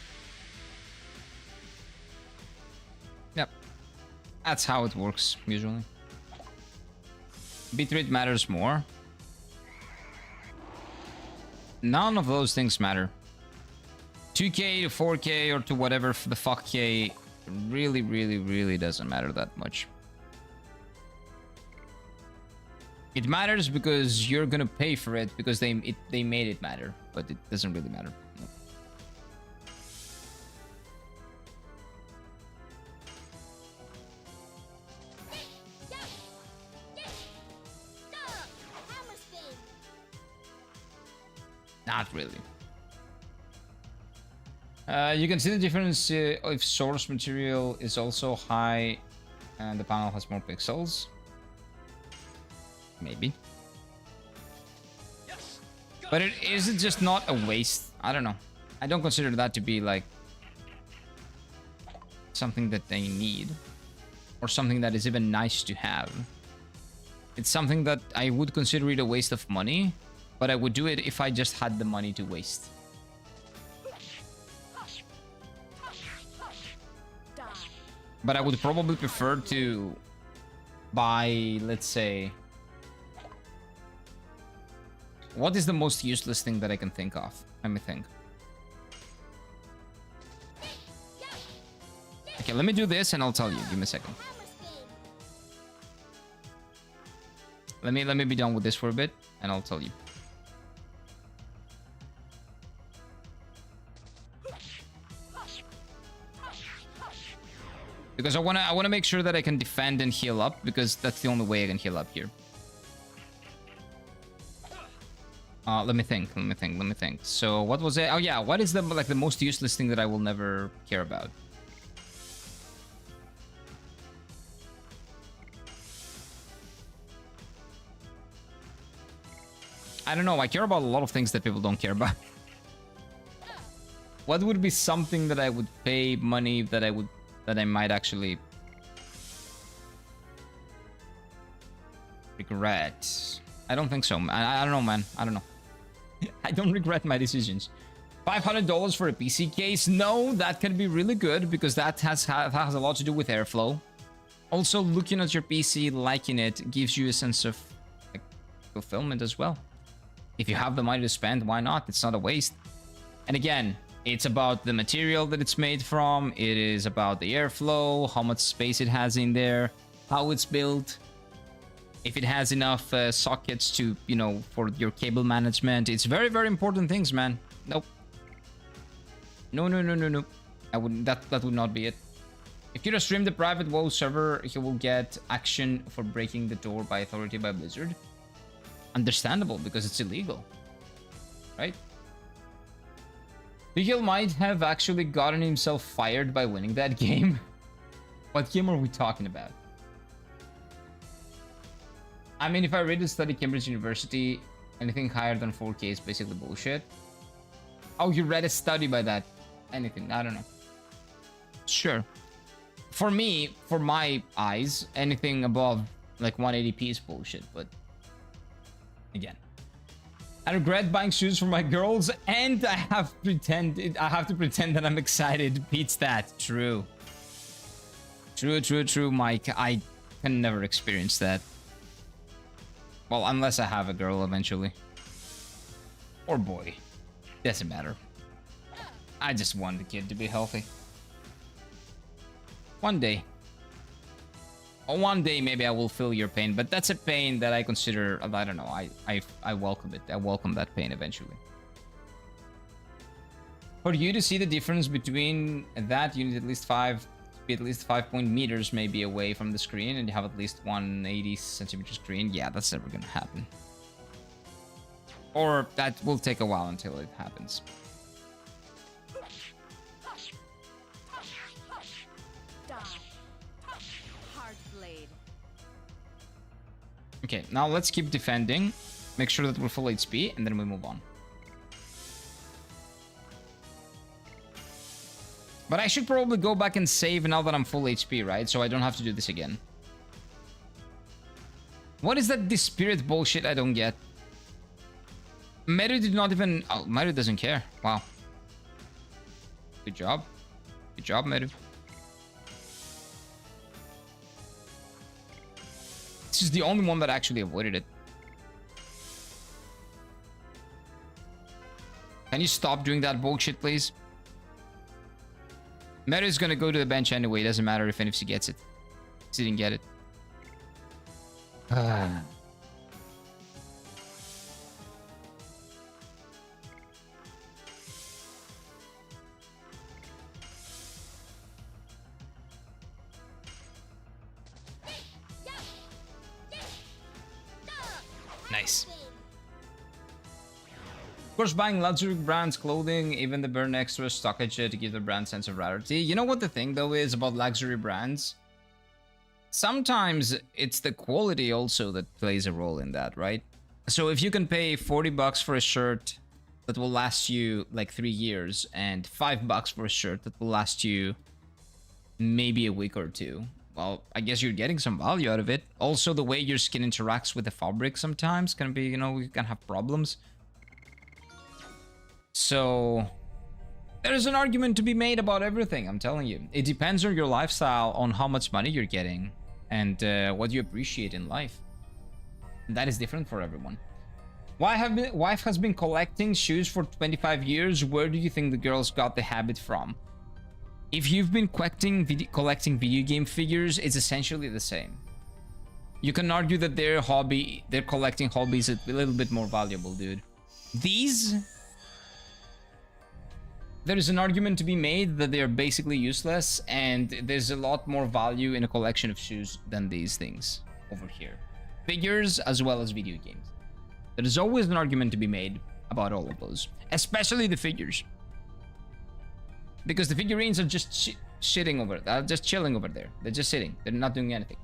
Yep. That's how it works, usually. Bitrate matters more. None of those things matter. 2K to 4K or to whatever the fuck K really doesn't matter that much. It matters because you're gonna pay for it because they made it matter, but it doesn't really matter. No. Not really. You can see the difference if source material is also high and the panel has more pixels. Maybe. But it isn't just not a waste. I don't know. I don't consider that to be like something that they need or something that is even nice to have. It's something that I would consider it a waste of money, but I would do it if I just had the money to waste. But I would probably prefer to buy, let's say... What is the most useless thing that I can think of? Let me think. Okay, let me do this and I'll tell you. Give me a second. Let me be done with this for a bit and I'll tell you. Because I wanna make sure that I can defend and heal up, because that's the only way I can heal up here. Let me think. So what was it? Oh yeah, what is the most useless thing that I will never care about? I don't know. I care about a lot of things that people don't care about. What would be something that I would pay money that I might actually regret? I don't think so. I don't know, man. I don't know. I don't regret my decisions. $500 for a PC case? No, that can be really good because that has a lot to do with airflow. Also, looking at your PC, liking it, gives you a sense of like, fulfillment as well. If you have the money to spend, why not? It's not a waste. And again, it's about the material that it's made from. It is about the airflow, how much space it has in there, how it's built. If it has enough sockets to, you know, for your cable management. It's very, very important things, man. Nope. No. I wouldn't. That would not be it. If you stream the private WoW server, he will get action for breaking the door by authority by Blizzard. Understandable, because it's illegal. right? Bigil might have actually gotten himself fired by winning that game. What game are we talking about? I mean, if I read to study Cambridge University, anything higher than 4K is basically bullshit. Oh, you read a study by that. Anything, I don't know. Sure. For me, for my eyes, anything above like 180p is bullshit, but again. I regret buying shoes for my girls, and I have to pretend that I'm excited. Beats that. True. True, Mike. I can never experience that. Well, unless I have a girl eventually. Or boy. Doesn't matter. I just want the kid to be healthy. One day. One day maybe I will feel your pain, but that's a pain that I consider, I don't know, I welcome it. I welcome that pain eventually. For you to see the difference between that, you need at least 5 meters maybe away from the screen, and you have at least 180 centimeter screen. Yeah, that's never gonna happen. Or that will take a while until it happens. Okay, now let's keep defending. Make sure that we're full HP, and then we move on. But I should probably go back and save now that I'm full HP, right? So I don't have to do this again. What is that spirit bullshit I don't get? Meru did not even... Oh, Meru doesn't care. Wow. Good job. Good job, Meru. This is the only one that actually avoided it. Can you stop doing that bullshit, please? Meru is gonna go to the bench anyway. It doesn't matter if NFC gets it. He didn't get it. Nice. Of course, buying luxury brands clothing, even the burn extra stockage to give the brand sense of rarity. You know what the thing though is about luxury brands? Sometimes it's the quality also that plays a role in that, right? So if you can pay 40 bucks for a shirt that will last you like 3 years, and 5 bucks for a shirt that will last you maybe a week or two, well, I guess you're getting some value out of it. Also, the way your skin interacts with the fabric sometimes can be, you know, you can have problems. So there's an argument to be made about everything, I'm telling you. It depends on your lifestyle, on how much money you're getting, and what you appreciate in life. And that is different for everyone. Wife has been collecting shoes for 25 years. Where do you think the girls got the habit from? If you've been collecting video game figures, it's essentially the same. You can argue that their collecting hobby is a little bit more valuable, dude. There's an argument to be made that they're basically useless, and there's a lot more value in a collection of shoes than these things over here. Figures as well as video games. There is always an argument to be made about all of those, especially the figures. Because the figurines are just shitting over there, just chilling over there. They're just sitting. They're not doing anything.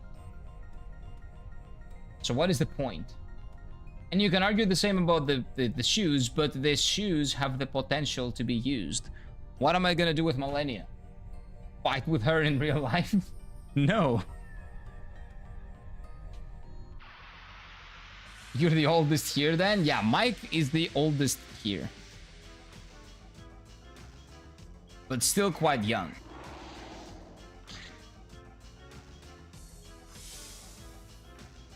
So what is the point? And you can argue the same about the shoes, but the shoes have the potential to be used. What am I gonna do with Millennia? Fight with her in real life? No. You're the oldest here then? Yeah, Mike is the oldest here. But still quite young.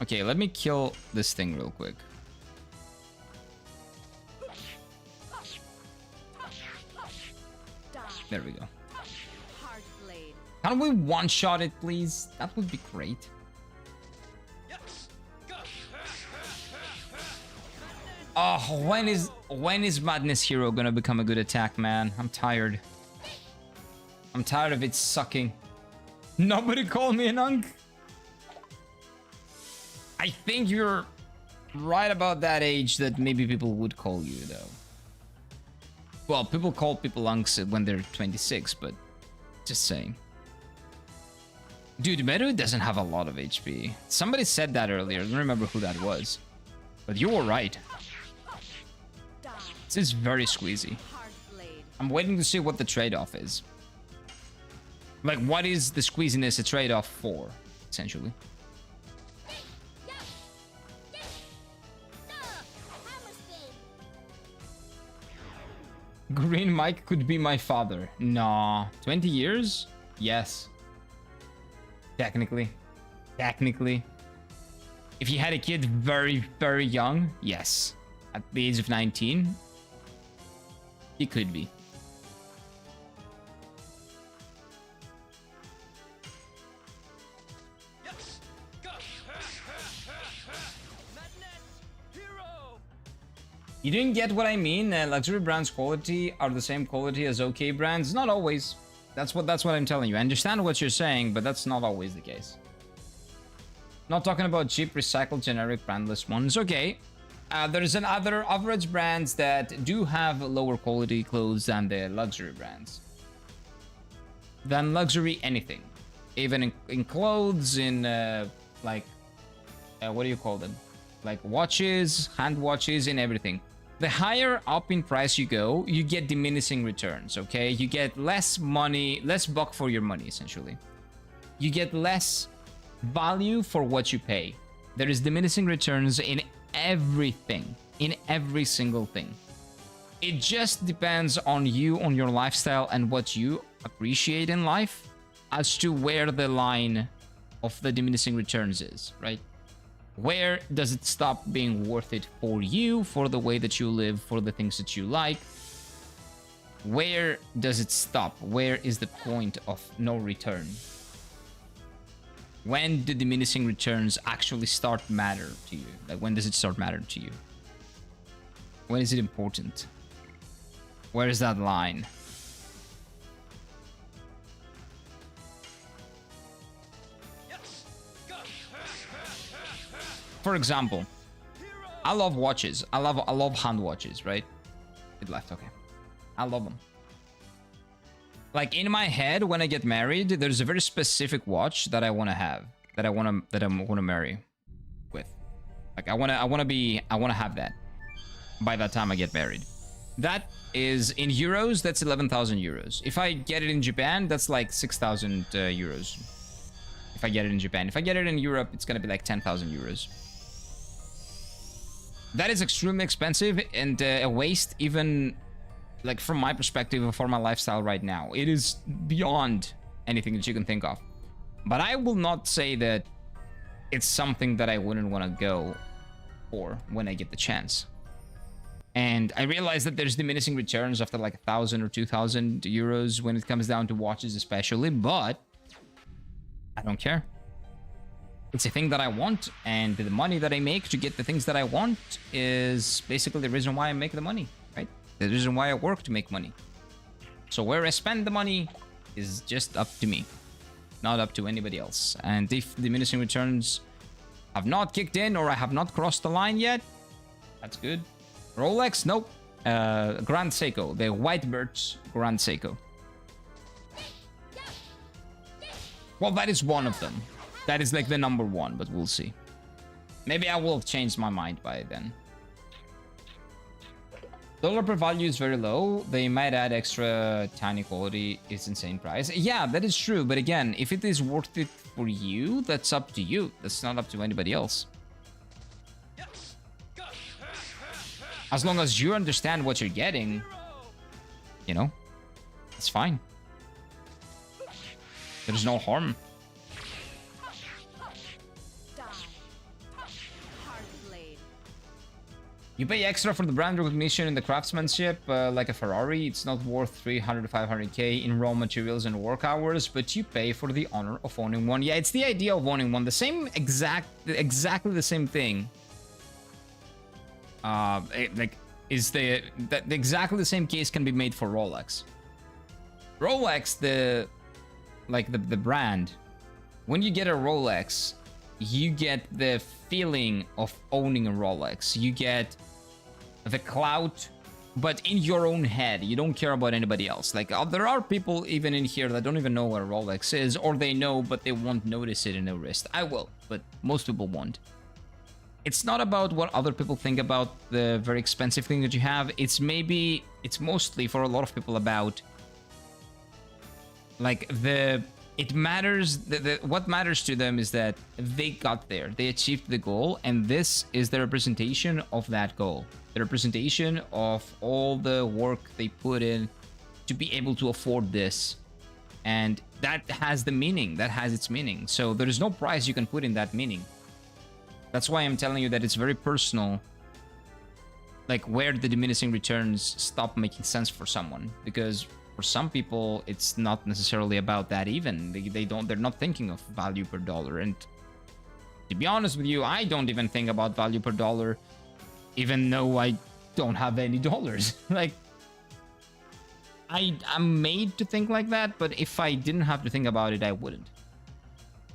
Okay, let me kill this thing real quick. There we go. Can we one-shot it, please? That would be great. Oh, when is Madness Hero gonna become a good attack, man? I'm tired. I'm tired of it sucking. Nobody call me an unk. I think you're right about that age that maybe people would call you, though. Well, people call people unks when they're 26, but just saying. Dude, Meru doesn't have a lot of HP. Somebody said that earlier. I don't remember who that was. But you were right. This is very squeezy. I'm waiting to see what the trade-off is. Like, what is the squeeziness a trade-off for, essentially? Green Mike could be my father. Nah. 20 years? Yes. Technically. Technically. If he had a kid very, very young, yes. At the age of 19, he could be. You didn't get what I mean. Luxury brands' quality are the same quality as okay brands. Not always. That's what I'm telling you. I understand what you're saying, but that's not always the case. Not talking about cheap, recycled, generic, brandless ones. Okay. There's other average brands that do have lower quality clothes than the luxury brands. Than luxury anything. Even in clothes, in what do you call them? Like watches, hand watches, and everything. The higher up in price you go, you get diminishing returns, okay? You get less money, less buck for your money, essentially. You get less value for what you pay. There is diminishing returns in everything, in every single thing. It just depends on you, on your lifestyle, and what you appreciate in life as to where the line of the diminishing returns is, right? Where does it stop being worth it for you, for the way that you live, for the things that you like? Where does it stop? Where is the point of no return? When do diminishing returns actually start matter to you? Like, when does it start matter to you? When is it important? Where is that line? For example, I love watches. I love hand watches, right? It left, okay. I love them. Like, in my head, when I get married, there's a very specific watch that I want to have, that I'm gonna marry with. Like, I wanna have that by that time I get married. That is in euros. That's 11,000 euros. If I get it in Japan, that's like 6,000 euros. If I get it in Japan, if I get it in Europe, it's gonna be like 10,000 euros. That is extremely expensive and a waste, even like from my perspective, for my lifestyle right now. It is beyond anything that you can think of. But I will not say that it's something that I wouldn't want to go for when I get the chance. And I realize that there's diminishing returns after like 1,000 or 2,000 euros when it comes down to watches especially, but I don't care. It's a thing that I want, and the money that I make to get the things that I want is basically the reason why I make the money, right? The reason why I work to make money. So where I spend the money is just up to me, not up to anybody else. And if diminishing returns have not kicked in or I have not crossed the line yet, that's good. Rolex, nope. Grand Seiko, the White Birch Grand Seiko. Well, that is one of them. That is like the number one, but we'll see. Maybe I will change my mind by then. Dollar per value is very low. They might add extra tiny quality. It's insane price. Yeah, that is true. But again, if it is worth it for you, that's up to you. That's not up to anybody else. As long as you understand what you're getting, you know, it's fine. There's no harm. You pay extra for the brand recognition and the craftsmanship, like a Ferrari. It's not worth 300 to 500k in raw materials and work hours, but you pay for the honor of owning one. Yeah, it's the idea of owning one. The same exactly the same thing. Exactly the same case can be made for Rolex. Rolex, the brand. When you get a Rolex, you get the feeling of owning a Rolex. You get the clout but in your own head, you don't care about anybody else. Like, there are people even in here that don't even know what a Rolex is, or they know, but they won't notice it in their wrist. I will, but most people won't. It's not about what other people think about the very expensive thing that you have. It's mostly for a lot of people about, like, it matters, what matters to them is that they got there, they achieved the goal, and this is the representation of that goal. The representation of all the work they put in to be able to afford this. And that has the meaning, that has its meaning. So there is no price you can put in that meaning. That's why I'm telling you that it's very personal, like where the diminishing returns stop making sense for someone. Because for some people, it's not necessarily about that even. They're not thinking of value per dollar. And to be honest with you, I don't even think about value per dollar, even though I don't have any dollars. Like, I'm made to think like that, but if I didn't have to think about it, I wouldn't.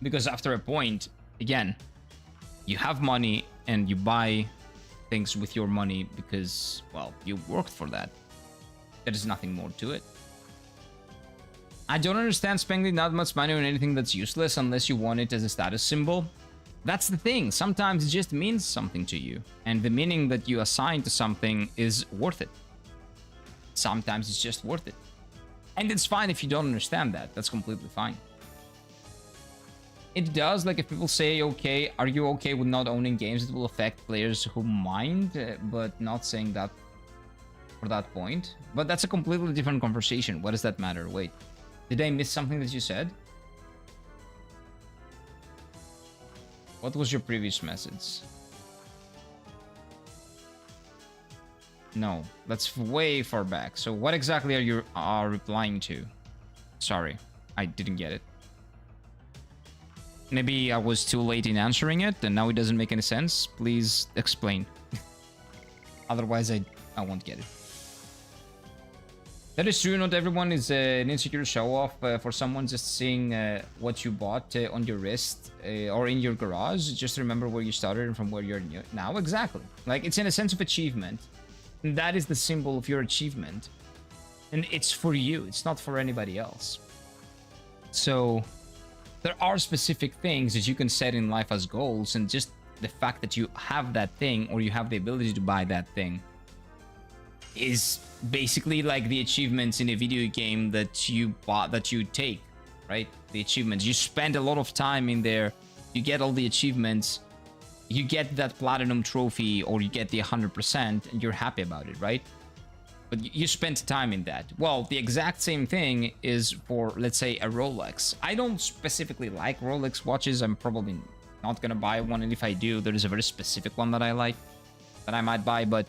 Because after a point, again, you have money and you buy things with your money because, well, you worked for that. There is nothing more to it. I don't understand spending that much money on anything that's useless unless you want it as a status symbol. That's the thing. Sometimes it just means something to you, and the meaning that you assign to something is worth it. Sometimes it's just worth it. And it's fine if you don't understand that. That's completely fine. It does, like if people say, okay, are you okay with not owning games that will affect players who mind, but not saying that for that point? But that's a completely different conversation. What does that matter? Wait, did I miss something that you said? What was your previous message? No, that's way far back. So what exactly are you replying to? Sorry, I didn't get it. Maybe I was too late in answering it and now it doesn't make any sense. Please explain. Otherwise, I won't get it. That is true. Not everyone is an insecure show-off for someone just seeing what you bought on your wrist or in your garage. Just remember where you started and from where you're now. Exactly. Like, it's in a sense of achievement. And that is the symbol of your achievement. And it's for you. It's not for anybody else. So there are specific things that you can set in life as goals, and just the fact that you have that thing or you have the ability to buy that thing is basically like the achievements in a video game that you bought, that you take, right? The achievements. You spend a lot of time in there, you get all the achievements, you get that platinum trophy, or you get the 100%, and you're happy about it, right? But you spent time in that. Well, the exact same thing is for, let's say, a Rolex. I don't specifically like Rolex watches. I'm probably not gonna buy one, and if I do, there is a very specific one that I like, that I might buy. But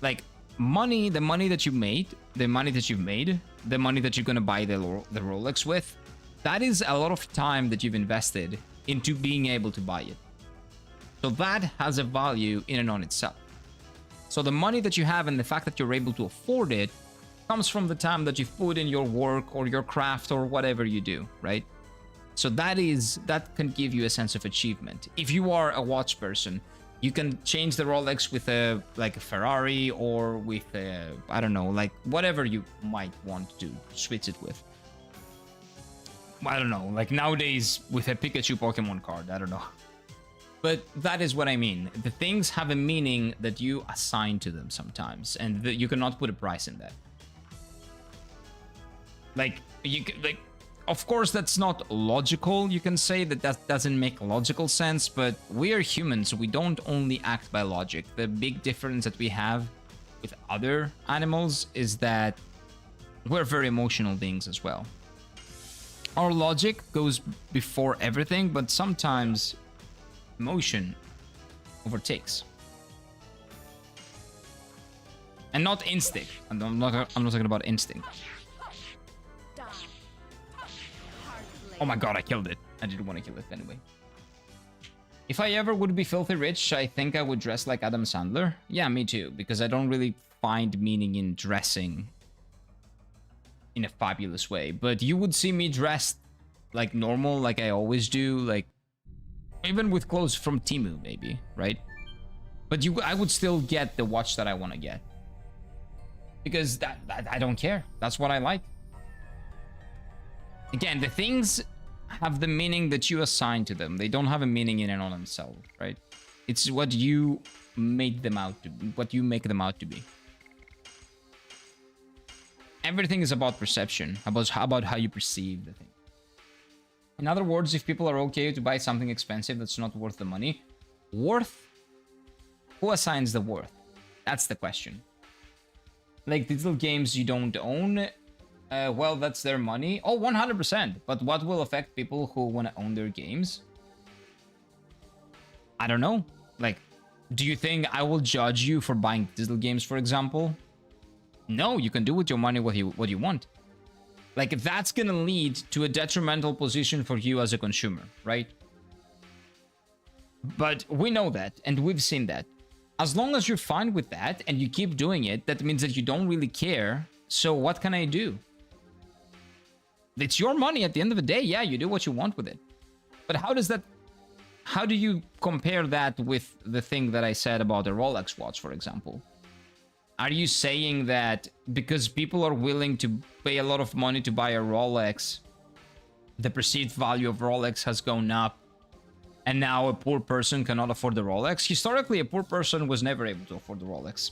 like, money, the money that you made, the money that you've made, the money that you're gonna buy the Rolex with, that is a lot of time that you've invested into being able to buy it. So that has a value in and on itself. So the money that you have and the fact that you're able to afford it comes from the time that you've put in your work or your craft or whatever you do, right? So that can give you a sense of achievement. If you are a watch person, you can change the Rolex with a Ferrari, or with a, I don't know, like whatever you might want to switch it with. I don't know, like nowadays with a Pikachu Pokemon card, I don't know. But that is what I mean. The things have a meaning that you assign to them sometimes, and you cannot put a price in that. Like, of course, that's not logical. You can say that doesn't make logical sense, but we are humans. We don't only act by logic. The big difference that we have with other animals is that we're very emotional beings as well. Our logic goes before everything, but sometimes emotion overtakes. And not instinct. I'm not talking about instinct. Oh my god, I killed it. I didn't want to kill it anyway. If I ever would be filthy rich, I think I would dress like Adam Sandler. Yeah, me too, because I don't really find meaning in dressing in a fabulous way. But you would see me dressed like normal, like I always do, like even with clothes from Temu, maybe, right? But I would still get the watch that I want to get. because that I don't care. That's what I like. Again, the things have the meaning that you assign to them. They don't have a meaning in and on themselves, right? It's what you made them out to, what you make them out to be. Everything is about perception, about how you perceive the thing. In other words, if people are okay to buy something expensive that's not worth the money, worth? Who assigns the worth? That's the question. Like digital games you don't own, well, that's their money. Oh, 100%. But what will affect people who want to own their games? I don't know. Like, do you think I will judge you for buying digital games, for example? No, you can do with your money what you want. Like, that's gonna lead to a detrimental position for you as a consumer, right? But we know that, and we've seen that. As long as you're fine with that, and you keep doing it, that means that you don't really care. So what can I do? It's your money at the end of the day. Yeah, you do what you want with it. But how do you compare that with the thing that I said about the Rolex watch, for example? Are you saying that because people are willing to pay a lot of money to buy a Rolex, the perceived value of Rolex has gone up, and now a poor person cannot afford the Rolex? Historically, a poor person was never able to afford the Rolex.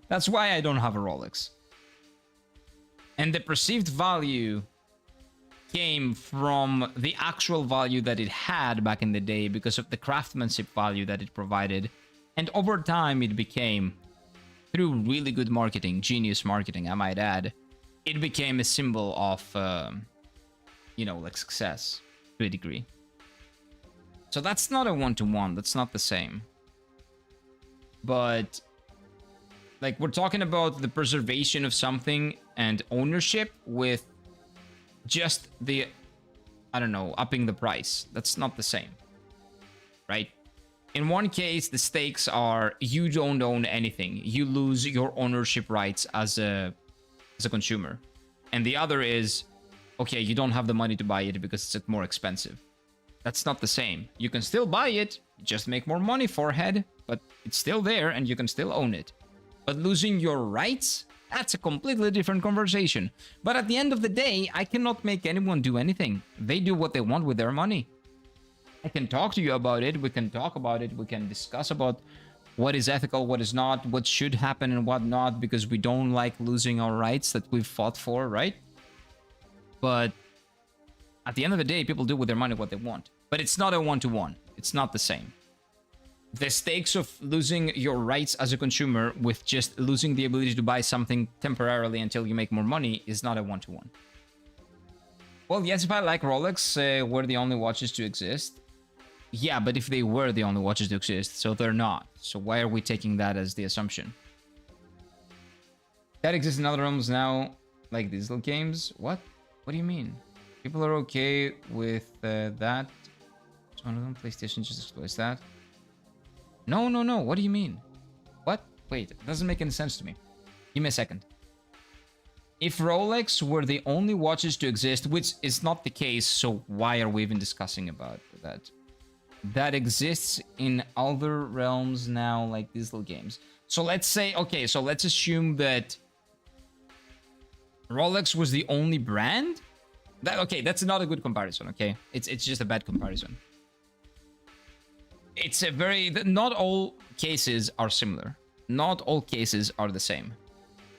That's why I don't have a Rolex. And the perceived value came from the actual value that it had back in the day because of the craftsmanship value that it provided. And over time, it became, through really good marketing, genius marketing, I might add, it became a symbol of, you know, like success to a degree. So that's not a one-to-one. That's not the same. But like, we're talking about the preservation of something and ownership with just the, I don't know, upping the price. That's not the same, right? In one case, the stakes are you don't own anything. You lose your ownership rights as a consumer. And the other is, okay, you don't have the money to buy it because it's more expensive. That's not the same. You can still buy it, just make more money, forehead, but it's still there and you can still own it. But losing your rights, that's a completely different conversation. But at the end of the day, I cannot make anyone do anything. They do what they want with their money. I can talk to you about it. We can talk about it. We can discuss about what is ethical, what is not, what should happen and what not, because we don't like losing our rights that we've fought for, right? But at the end of the day, people do with their money what they want. But it's not a one-to-one. It's not the same. The stakes of losing your rights as a consumer with just losing the ability to buy something temporarily until you make more money is not a one-to-one. Well, yes, if I like Rolex, were the only watches to exist. Yeah, but if they were the only watches to exist, so they're not. So why are we taking that as the assumption? That exists in other realms now, like digital games? What? What do you mean? People are okay with that. So one of them, PlayStation just exploits that. No. What do you mean? What? Wait, it doesn't make any sense to me. Give me a second. If Rolex were the only watches to exist, which is not the case, so why are we even discussing about that? That exists in other realms now, like digital games. So let's say, okay, so let's assume that Rolex was the only brand? Okay, that's not a good comparison, okay? It's just a bad comparison. It's a very... Not all cases are similar. Not all cases are the same.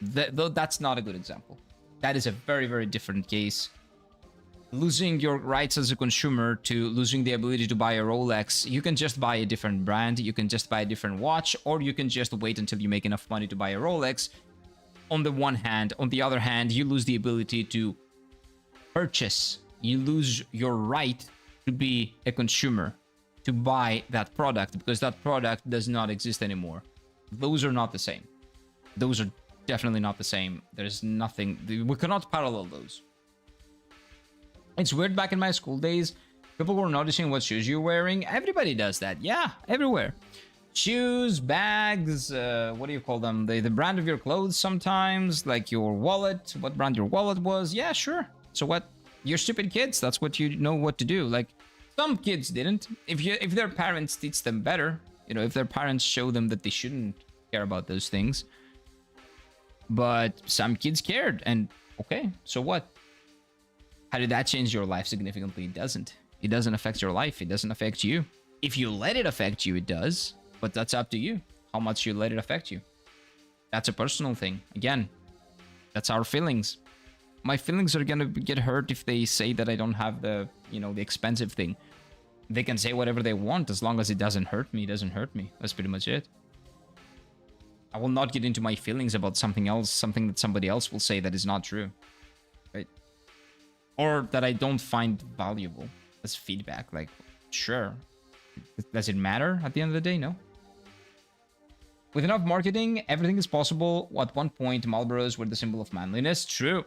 Though that's not a good example. That is a very, very different case. Losing your rights as a consumer to losing the ability to buy a Rolex, you can just buy a different brand, you can just buy a different watch, or you can just wait until you make enough money to buy a Rolex. On the one hand. On the other hand, you lose the ability to purchase. You lose your right to be a consumer, to buy that product, because that product does not exist anymore. Those are not the same. Those are definitely not the same. There's nothing... We cannot parallel those. It's weird, back in my school days, people were noticing what shoes you're wearing. Everybody does that. Yeah, everywhere. Shoes, bags, what do you call them? The brand of your clothes sometimes, like your wallet, what brand your wallet was. Yeah, sure. So what? You're stupid kids. That's what you know what to do. Like, some kids didn't. If their parents teach them better, you know, if their parents show them that they shouldn't care about those things, But some kids cared, and okay, so what? How did that change your life significantly? It doesn't. It doesn't affect your life. It doesn't affect you. If you let it affect you, it does. But that's up to you. How much you let it affect you. That's a personal thing. Again, that's our feelings. My feelings are gonna get hurt if they say that I don't have the, you know, the expensive thing. They can say whatever they want as long as it doesn't hurt me. It doesn't hurt me. That's pretty much it. I will not get into my feelings about something else, something that somebody else will say that is not true. Right? Or that I don't find valuable as feedback. Like, sure. Does it matter at the end of the day? No. With enough marketing, everything is possible. At one point, Marlboros were the symbol of manliness. True.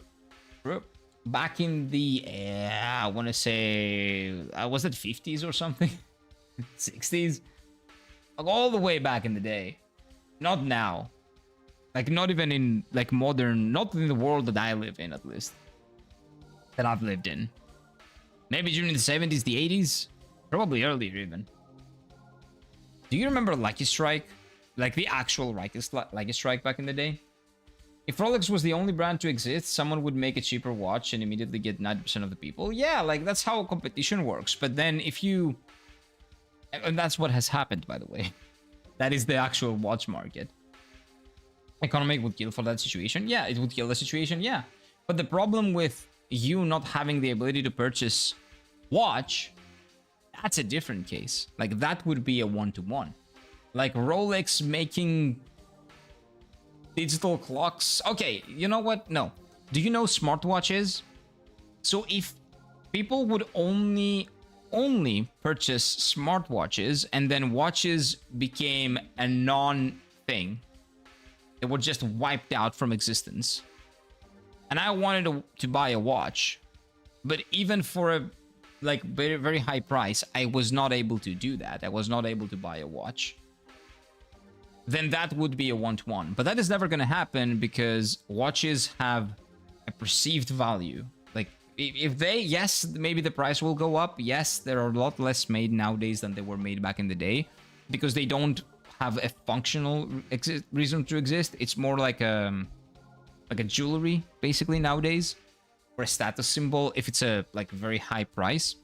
True. Back in the, I want to say, was it 50s or something? 60s? Like all the way back in the day. Not now. Like, not even in, like, modern, not in the world that I live in, at least. That I've lived in. Maybe during the 70s, the 80s? Probably earlier, even. Do you remember Lucky Strike? Like, the actual Lucky Strike back in the day? If Rolex was the only brand to exist, someone would make a cheaper watch and immediately get 90% of the people. Yeah, like, that's how competition works. But then if you... And that's what has happened, by the way. That is the actual watch market. Economic would kill for that situation. Yeah, it would kill the situation. Yeah. But the problem with you not having the ability to purchase watch, that's a different case. Like, that would be a one-to-one. Like, Rolex making digital clocks. Okay, you know what? No. Do you know smartwatches? So if people would only purchase smartwatches and then watches became a non-thing, they were just wiped out from existence, and I wanted to buy a watch, but even for a like very, very high price, I was not able to do that. I was not able to buy a watch. Then that would be a one-to-one. But that is never going to happen because watches have a perceived value. Like, if they, yes, maybe the price will go up. Yes, there are a lot less made nowadays than they were made back in the day because they don't have a functional reason to exist. It's more like a jewelry, basically, nowadays, or a status symbol if it's a like very high price.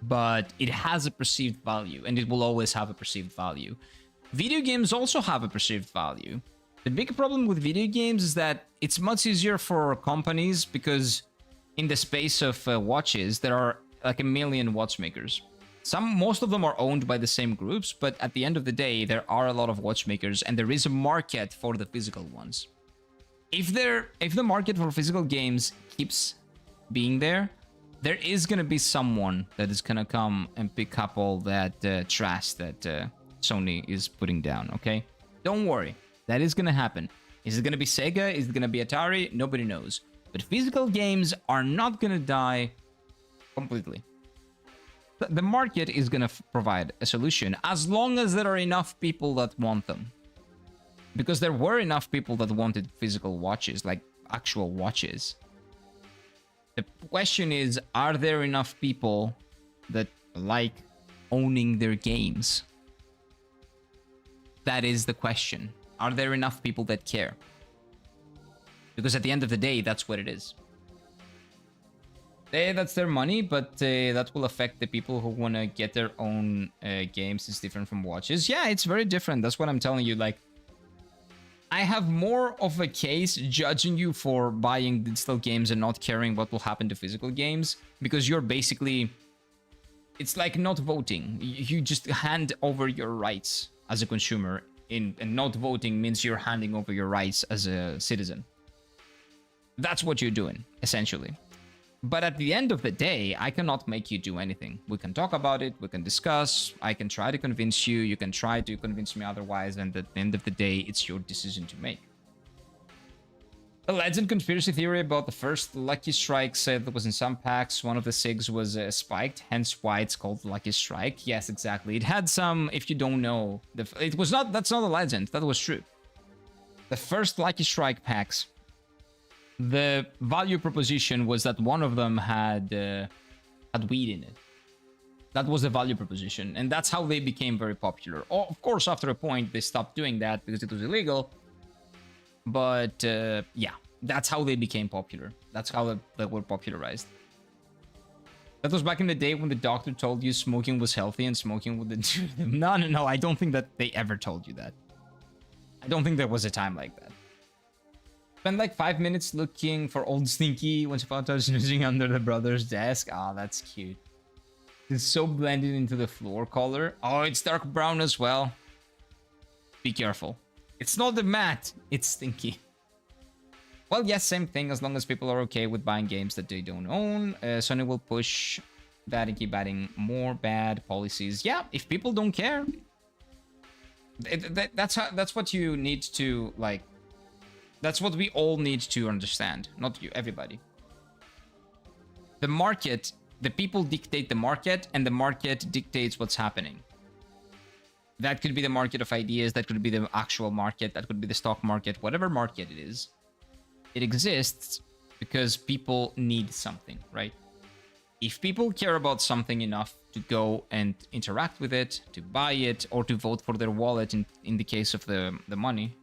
But it has a perceived value, and it will always have a perceived value. Video games also have a perceived value. The big problem with video games is that it's much easier for companies because in the space of watches, there are like a million watchmakers. Most of them are owned by the same groups, but at the end of the day, there are a lot of watchmakers and there is a market for the physical ones. If the market for physical games keeps being there is going to be someone that is going to come and pick up all that trash that Sony is putting down, okay? Don't worry. That is going to happen. Is it going to be Sega? Is it going to be Atari? Nobody knows. But physical games are not going to die completely. The market is going to provide a solution as long as there are enough people that want them. Because there were enough people that wanted physical watches, like actual watches. The question is, are there enough people that like owning their games? That is the question. Are there enough people that care? Because at the end of the day, that's what it is. That's their money, but that will affect the people who want to get their own games. It's different from watches. Yeah, it's very different. That's what I'm telling you. Like, I have more of a case judging you for buying digital games and not caring what will happen to physical games, because you're basically... It's like not voting. You just hand over your rights as a consumer, and not voting means you're handing over your rights as a citizen. That's what you're doing, essentially. But at the end of the day, I cannot make you do anything. We can talk about it, we can discuss, I can try to convince you, you can try to convince me otherwise, and at the end of the day, it's your decision to make. A legend conspiracy theory about the first Lucky Strike said that was in some packs. One of the SIGs was spiked, hence why it's called Lucky Strike. Yes, exactly. It had some, if you don't know, that's not a legend, that was true. The first Lucky Strike packs, the value proposition was that one of them had weed in it. That was the value proposition, and that's how they became very popular. Of course, after a point, they stopped doing that because it was illegal. But yeah, that's how they became popular. That's how they were popularized. That was back in the day when the doctor told you smoking was healthy and smoking would do them. No, I don't think that they ever told you that. I don't think there was a time like that. Spend like 5 minutes looking for old Stinky once upon a time snoozing under the brother's desk. Ah, that's cute. It's so blended into the floor color. Oh, it's dark brown as well. Be careful. It's not the mat, it's Stinky. Well, yes, same thing. As long as people are okay with buying games that they don't own, Sony will push that and keep adding more bad policies. Yeah, if people don't care, that's what you need to like. That's what we all need to understand. Not you, everybody. The market, the people dictate the market, and the market dictates what's happening. That could be the market of ideas. That could be the actual market. That could be the stock market. Whatever market it is. It exists because people need something, right? If people care about something enough to go and interact with it, to buy it, or to vote for their wallet in the case of the money,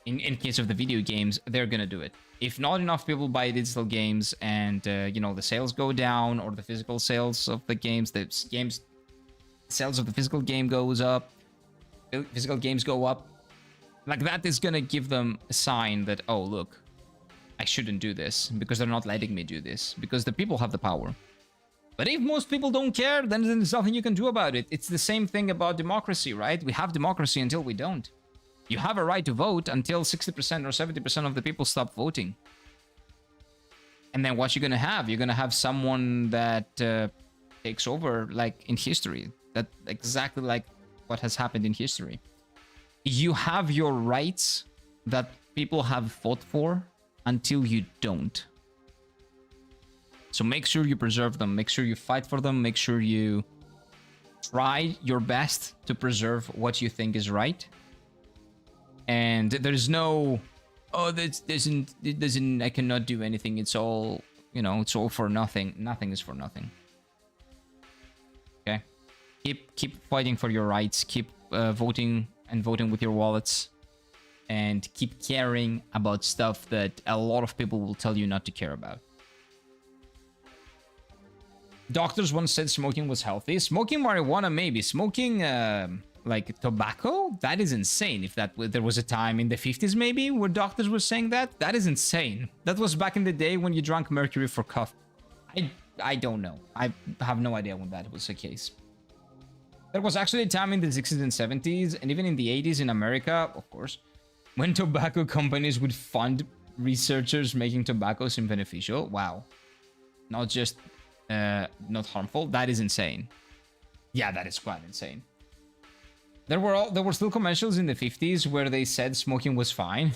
in case of the video games, they're gonna do it. If not enough people buy digital games and, you know, the sales go down, or the physical sales of the games, sales of the physical game goes up, physical games go up, like that is gonna give them a sign that, oh, look, I shouldn't do this because they're not letting me do this, because the people have the power. But if most people don't care, then there's nothing you can do about it. It's the same thing about democracy, right? We have democracy until we don't. You have a right to vote until 60% or 70% of the people stop voting. And then what you're gonna have? You're gonna have someone that takes over, like in history. That exactly like what has happened in history. You have your rights that people have fought for until you don't. So make sure you preserve them. Make sure you fight for them. Make sure you try your best to preserve what you think is right. And there's no, oh, this doesn't, I cannot do anything. It's all, you know, it's all for nothing. Nothing is for nothing. Okay? Keep fighting for your rights. Keep voting and voting with your wallets. And keep caring about stuff that a lot of people will tell you not to care about. Doctors once said smoking was healthy. Smoking marijuana, maybe. Smoking, like, tobacco? That is insane. If there was a time in the 50s, maybe, where doctors were saying that? That is insane. That was back in the day when you drank mercury for cough. I don't know. I have no idea when that was the case. There was actually a time in the 60s and 70s, and even in the 80s in America, of course, when tobacco companies would fund researchers making tobacco seem beneficial. Wow. Not just not harmful. That is insane. Yeah, that is quite insane. There were still commercials in the 50s where they said smoking was fine.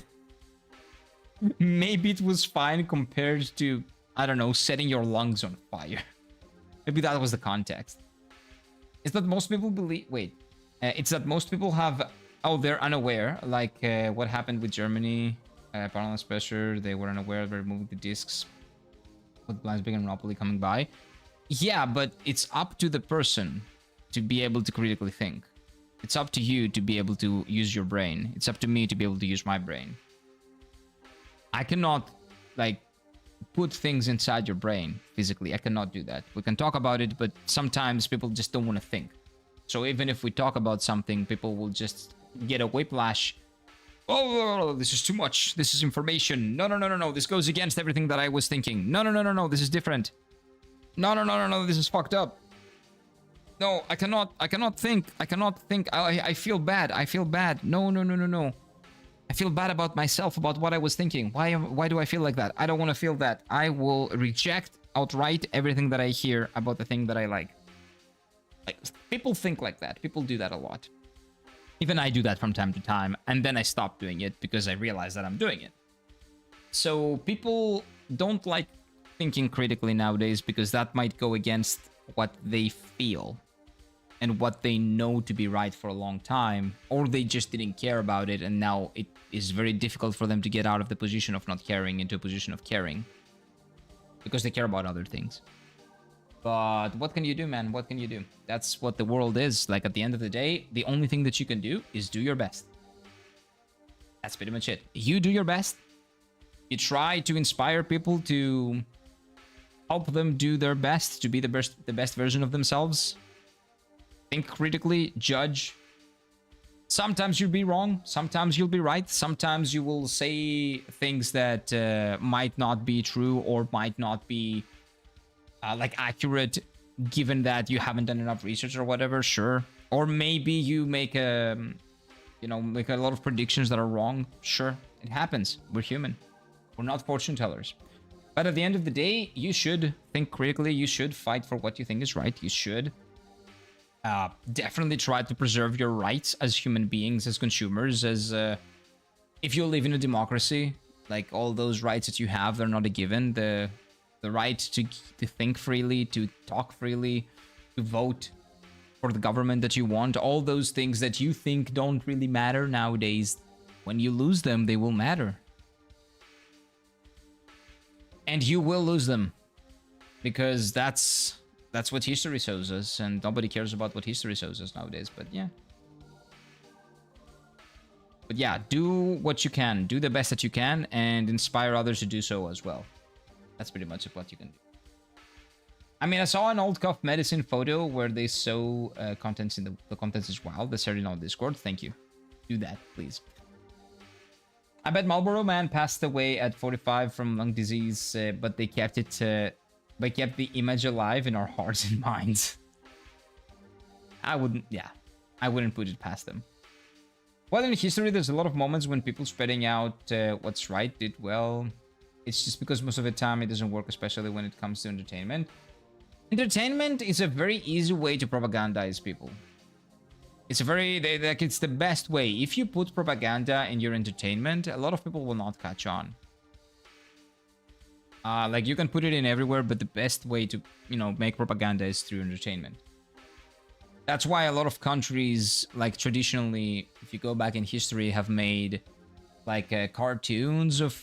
Maybe it was fine compared to, I don't know, setting your lungs on fire. Maybe that was the context. It's that most people believe... Wait. It's that most people have... Oh, they're unaware. Like what happened with Germany. Parliament's pressure. They were unaware. They're removing the discs. With Blind Big and Monopoly coming by. Yeah, but it's up to the person to be able to critically think. It's up to you to be able to use your brain. It's up to me to be able to use my brain. I cannot, like, put things inside your brain physically. I cannot do that. We can talk about it, but sometimes people just don't want to think. So even if we talk about something, people will just get a whiplash. Oh, this is too much. This is information. No. This goes against everything that I was thinking. No. This is different. No. This is fucked up. No, I cannot think. I feel bad. No. I feel bad about myself, about what I was thinking. Why do I feel like that? I don't want to feel that. I will reject outright everything that I hear about the thing that I like. Like, people think like that. People do that a lot. Even I do that from time to time, and then I stop doing it because I realize that I'm doing it. So people don't like thinking critically nowadays because that might go against what they feel and what they know to be right for a long time, or they just didn't care about it, and now it is very difficult for them to get out of the position of not caring into a position of caring because they care about other things. But what can you do, man? What can you do? That's what the world is. Like, at the end of the day, the only thing that you can do is do your best. That's pretty much it. You do your best. You try to inspire people, to help them do their best, to be the best version of themselves. Think critically, judge. Sometimes you'll be wrong, sometimes you'll be right, sometimes you will say things that might not be true or might not be like accurate, given that you haven't done enough research or whatever, sure. Or maybe you make a, make a lot of predictions that are wrong, sure. It happens, we're human. We're not fortune tellers. But at the end of the day, you should think critically, you should fight for what you think is right, you should definitely try to preserve your rights as human beings, as consumers, as if you live in a democracy, like all those rights that you have, they're not a given. The right to think freely, to talk freely, to vote for the government that you want, all those things that you think don't really matter nowadays, when you lose them, they will matter. And you will lose them, because that's what history shows us, and nobody cares about what history shows us nowadays, but yeah. But yeah, do what you can, do the best that you can, and inspire others to do so as well. That's pretty much what you can do. I mean, I saw an old cough medicine photo where they show contents in the contents is wild. That's already on Discord. Thank you. Do that, please. I bet Marlboro Man passed away at 45 from lung disease, but they kept it. They kept the image alive in our hearts and minds. I wouldn't put it past them. Well, in history, there's a lot of moments when people spreading out what's right did well. It's just because most of the time it doesn't work, especially when it comes to entertainment. Entertainment is a very easy way to propagandize people. It's a very, it's the best way. If you put propaganda in your entertainment, a lot of people will not catch on. Like, you can put it in everywhere, but the best way to, make propaganda is through entertainment. That's why a lot of countries, like, traditionally, if you go back in history, have made, like, cartoons of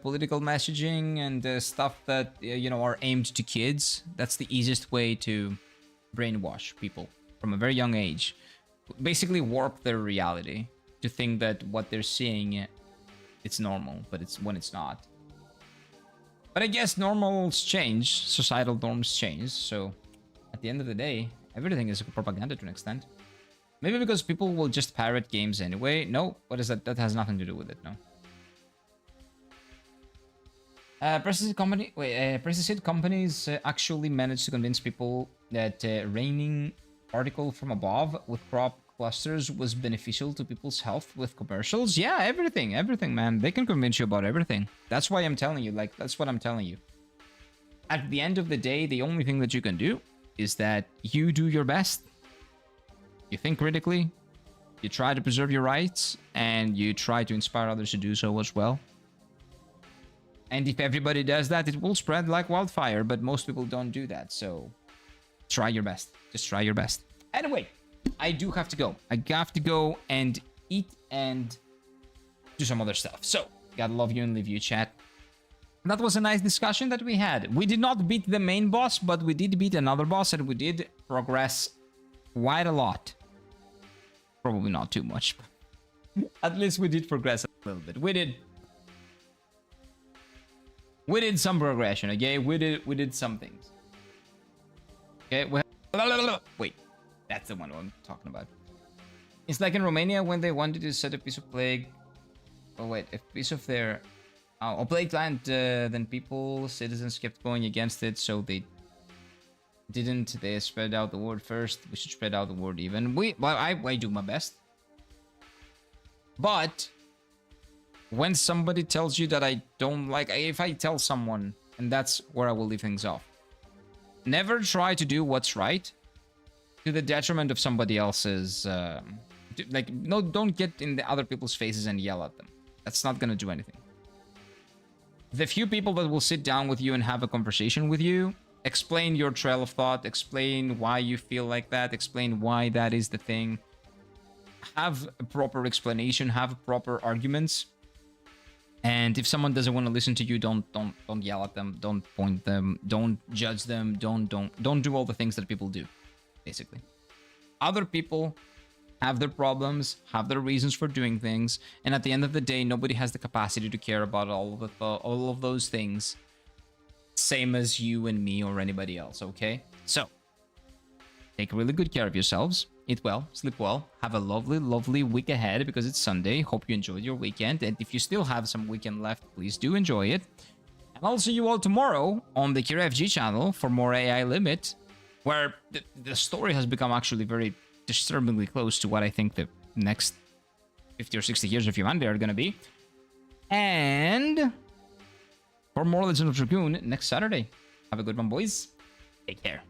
political messaging and stuff that, are aimed to kids. That's the easiest way to brainwash people from a very young age. Basically warp their reality to think that what they're seeing, it's normal, but when it's not. But I guess normals change, societal norms change, so at the end of the day, everything is propaganda to an extent. Maybe because people will just pirate games anyway. No, what is that? That has nothing to do with it, no. Prestige companies actually managed to convince people that raining particle from above with crop clusters was beneficial to people's health with commercials. Yeah, everything, man. They can convince you about everything. That's why I'm telling you, that's what I'm telling you. At the end of the day, the only thing that you can do is that you do your best. You think critically, you try to preserve your rights, and you try to inspire others to do so as well. And if everybody does that, it will spread like wildfire, but most people don't do that, so try your best. Just try your best. Anyway, I do have to go. I have to go and eat and do some other stuff. So, gotta love you and leave you, chat. That was a nice discussion that we had. We did not beat the main boss, but we did beat another boss, and we did progress quite a lot. Probably not too much, but at least we did progress a little bit. We did some progression, okay? We did some things. Okay, wait. That's the one I'm talking about. It's like in Romania when they wanted to set a piece of plague. Oh wait, a piece of their a plague land. Then citizens kept going against it, so they didn't. They spread out the word first. We should spread out the word even. I do my best. But when somebody tells you that I don't like, if I tell someone, and that's where I will leave things off. Never try to do what's right to the detriment of somebody else's. No, don't get in the other people's faces and yell at them. That's not gonna do anything. The few people that will sit down with you and have a conversation with you, explain your trail of thought, explain why you feel like that, explain why that is the thing. Have a proper explanation, have proper arguments. And if someone doesn't want to listen to you, don't yell at them, don't point them, don't judge them, don't do all the things that people do, basically. Other people have their problems, have their reasons for doing things, and at the end of the day, nobody has the capacity to care about all of those things, same as you and me or anybody else, okay? So, take really good care of yourselves, eat well, sleep well, have a lovely, lovely week ahead because it's Sunday. Hope you enjoyed your weekend, and if you still have some weekend left, please do enjoy it. And I'll see you all tomorrow on the KiraFG channel for more AI Limit, where the story has become actually very disturbingly close to what I think the next 50 or 60 years of humanity are going to be. And for more Legend of Dragoon next Saturday. Have a good one, boys. Take care.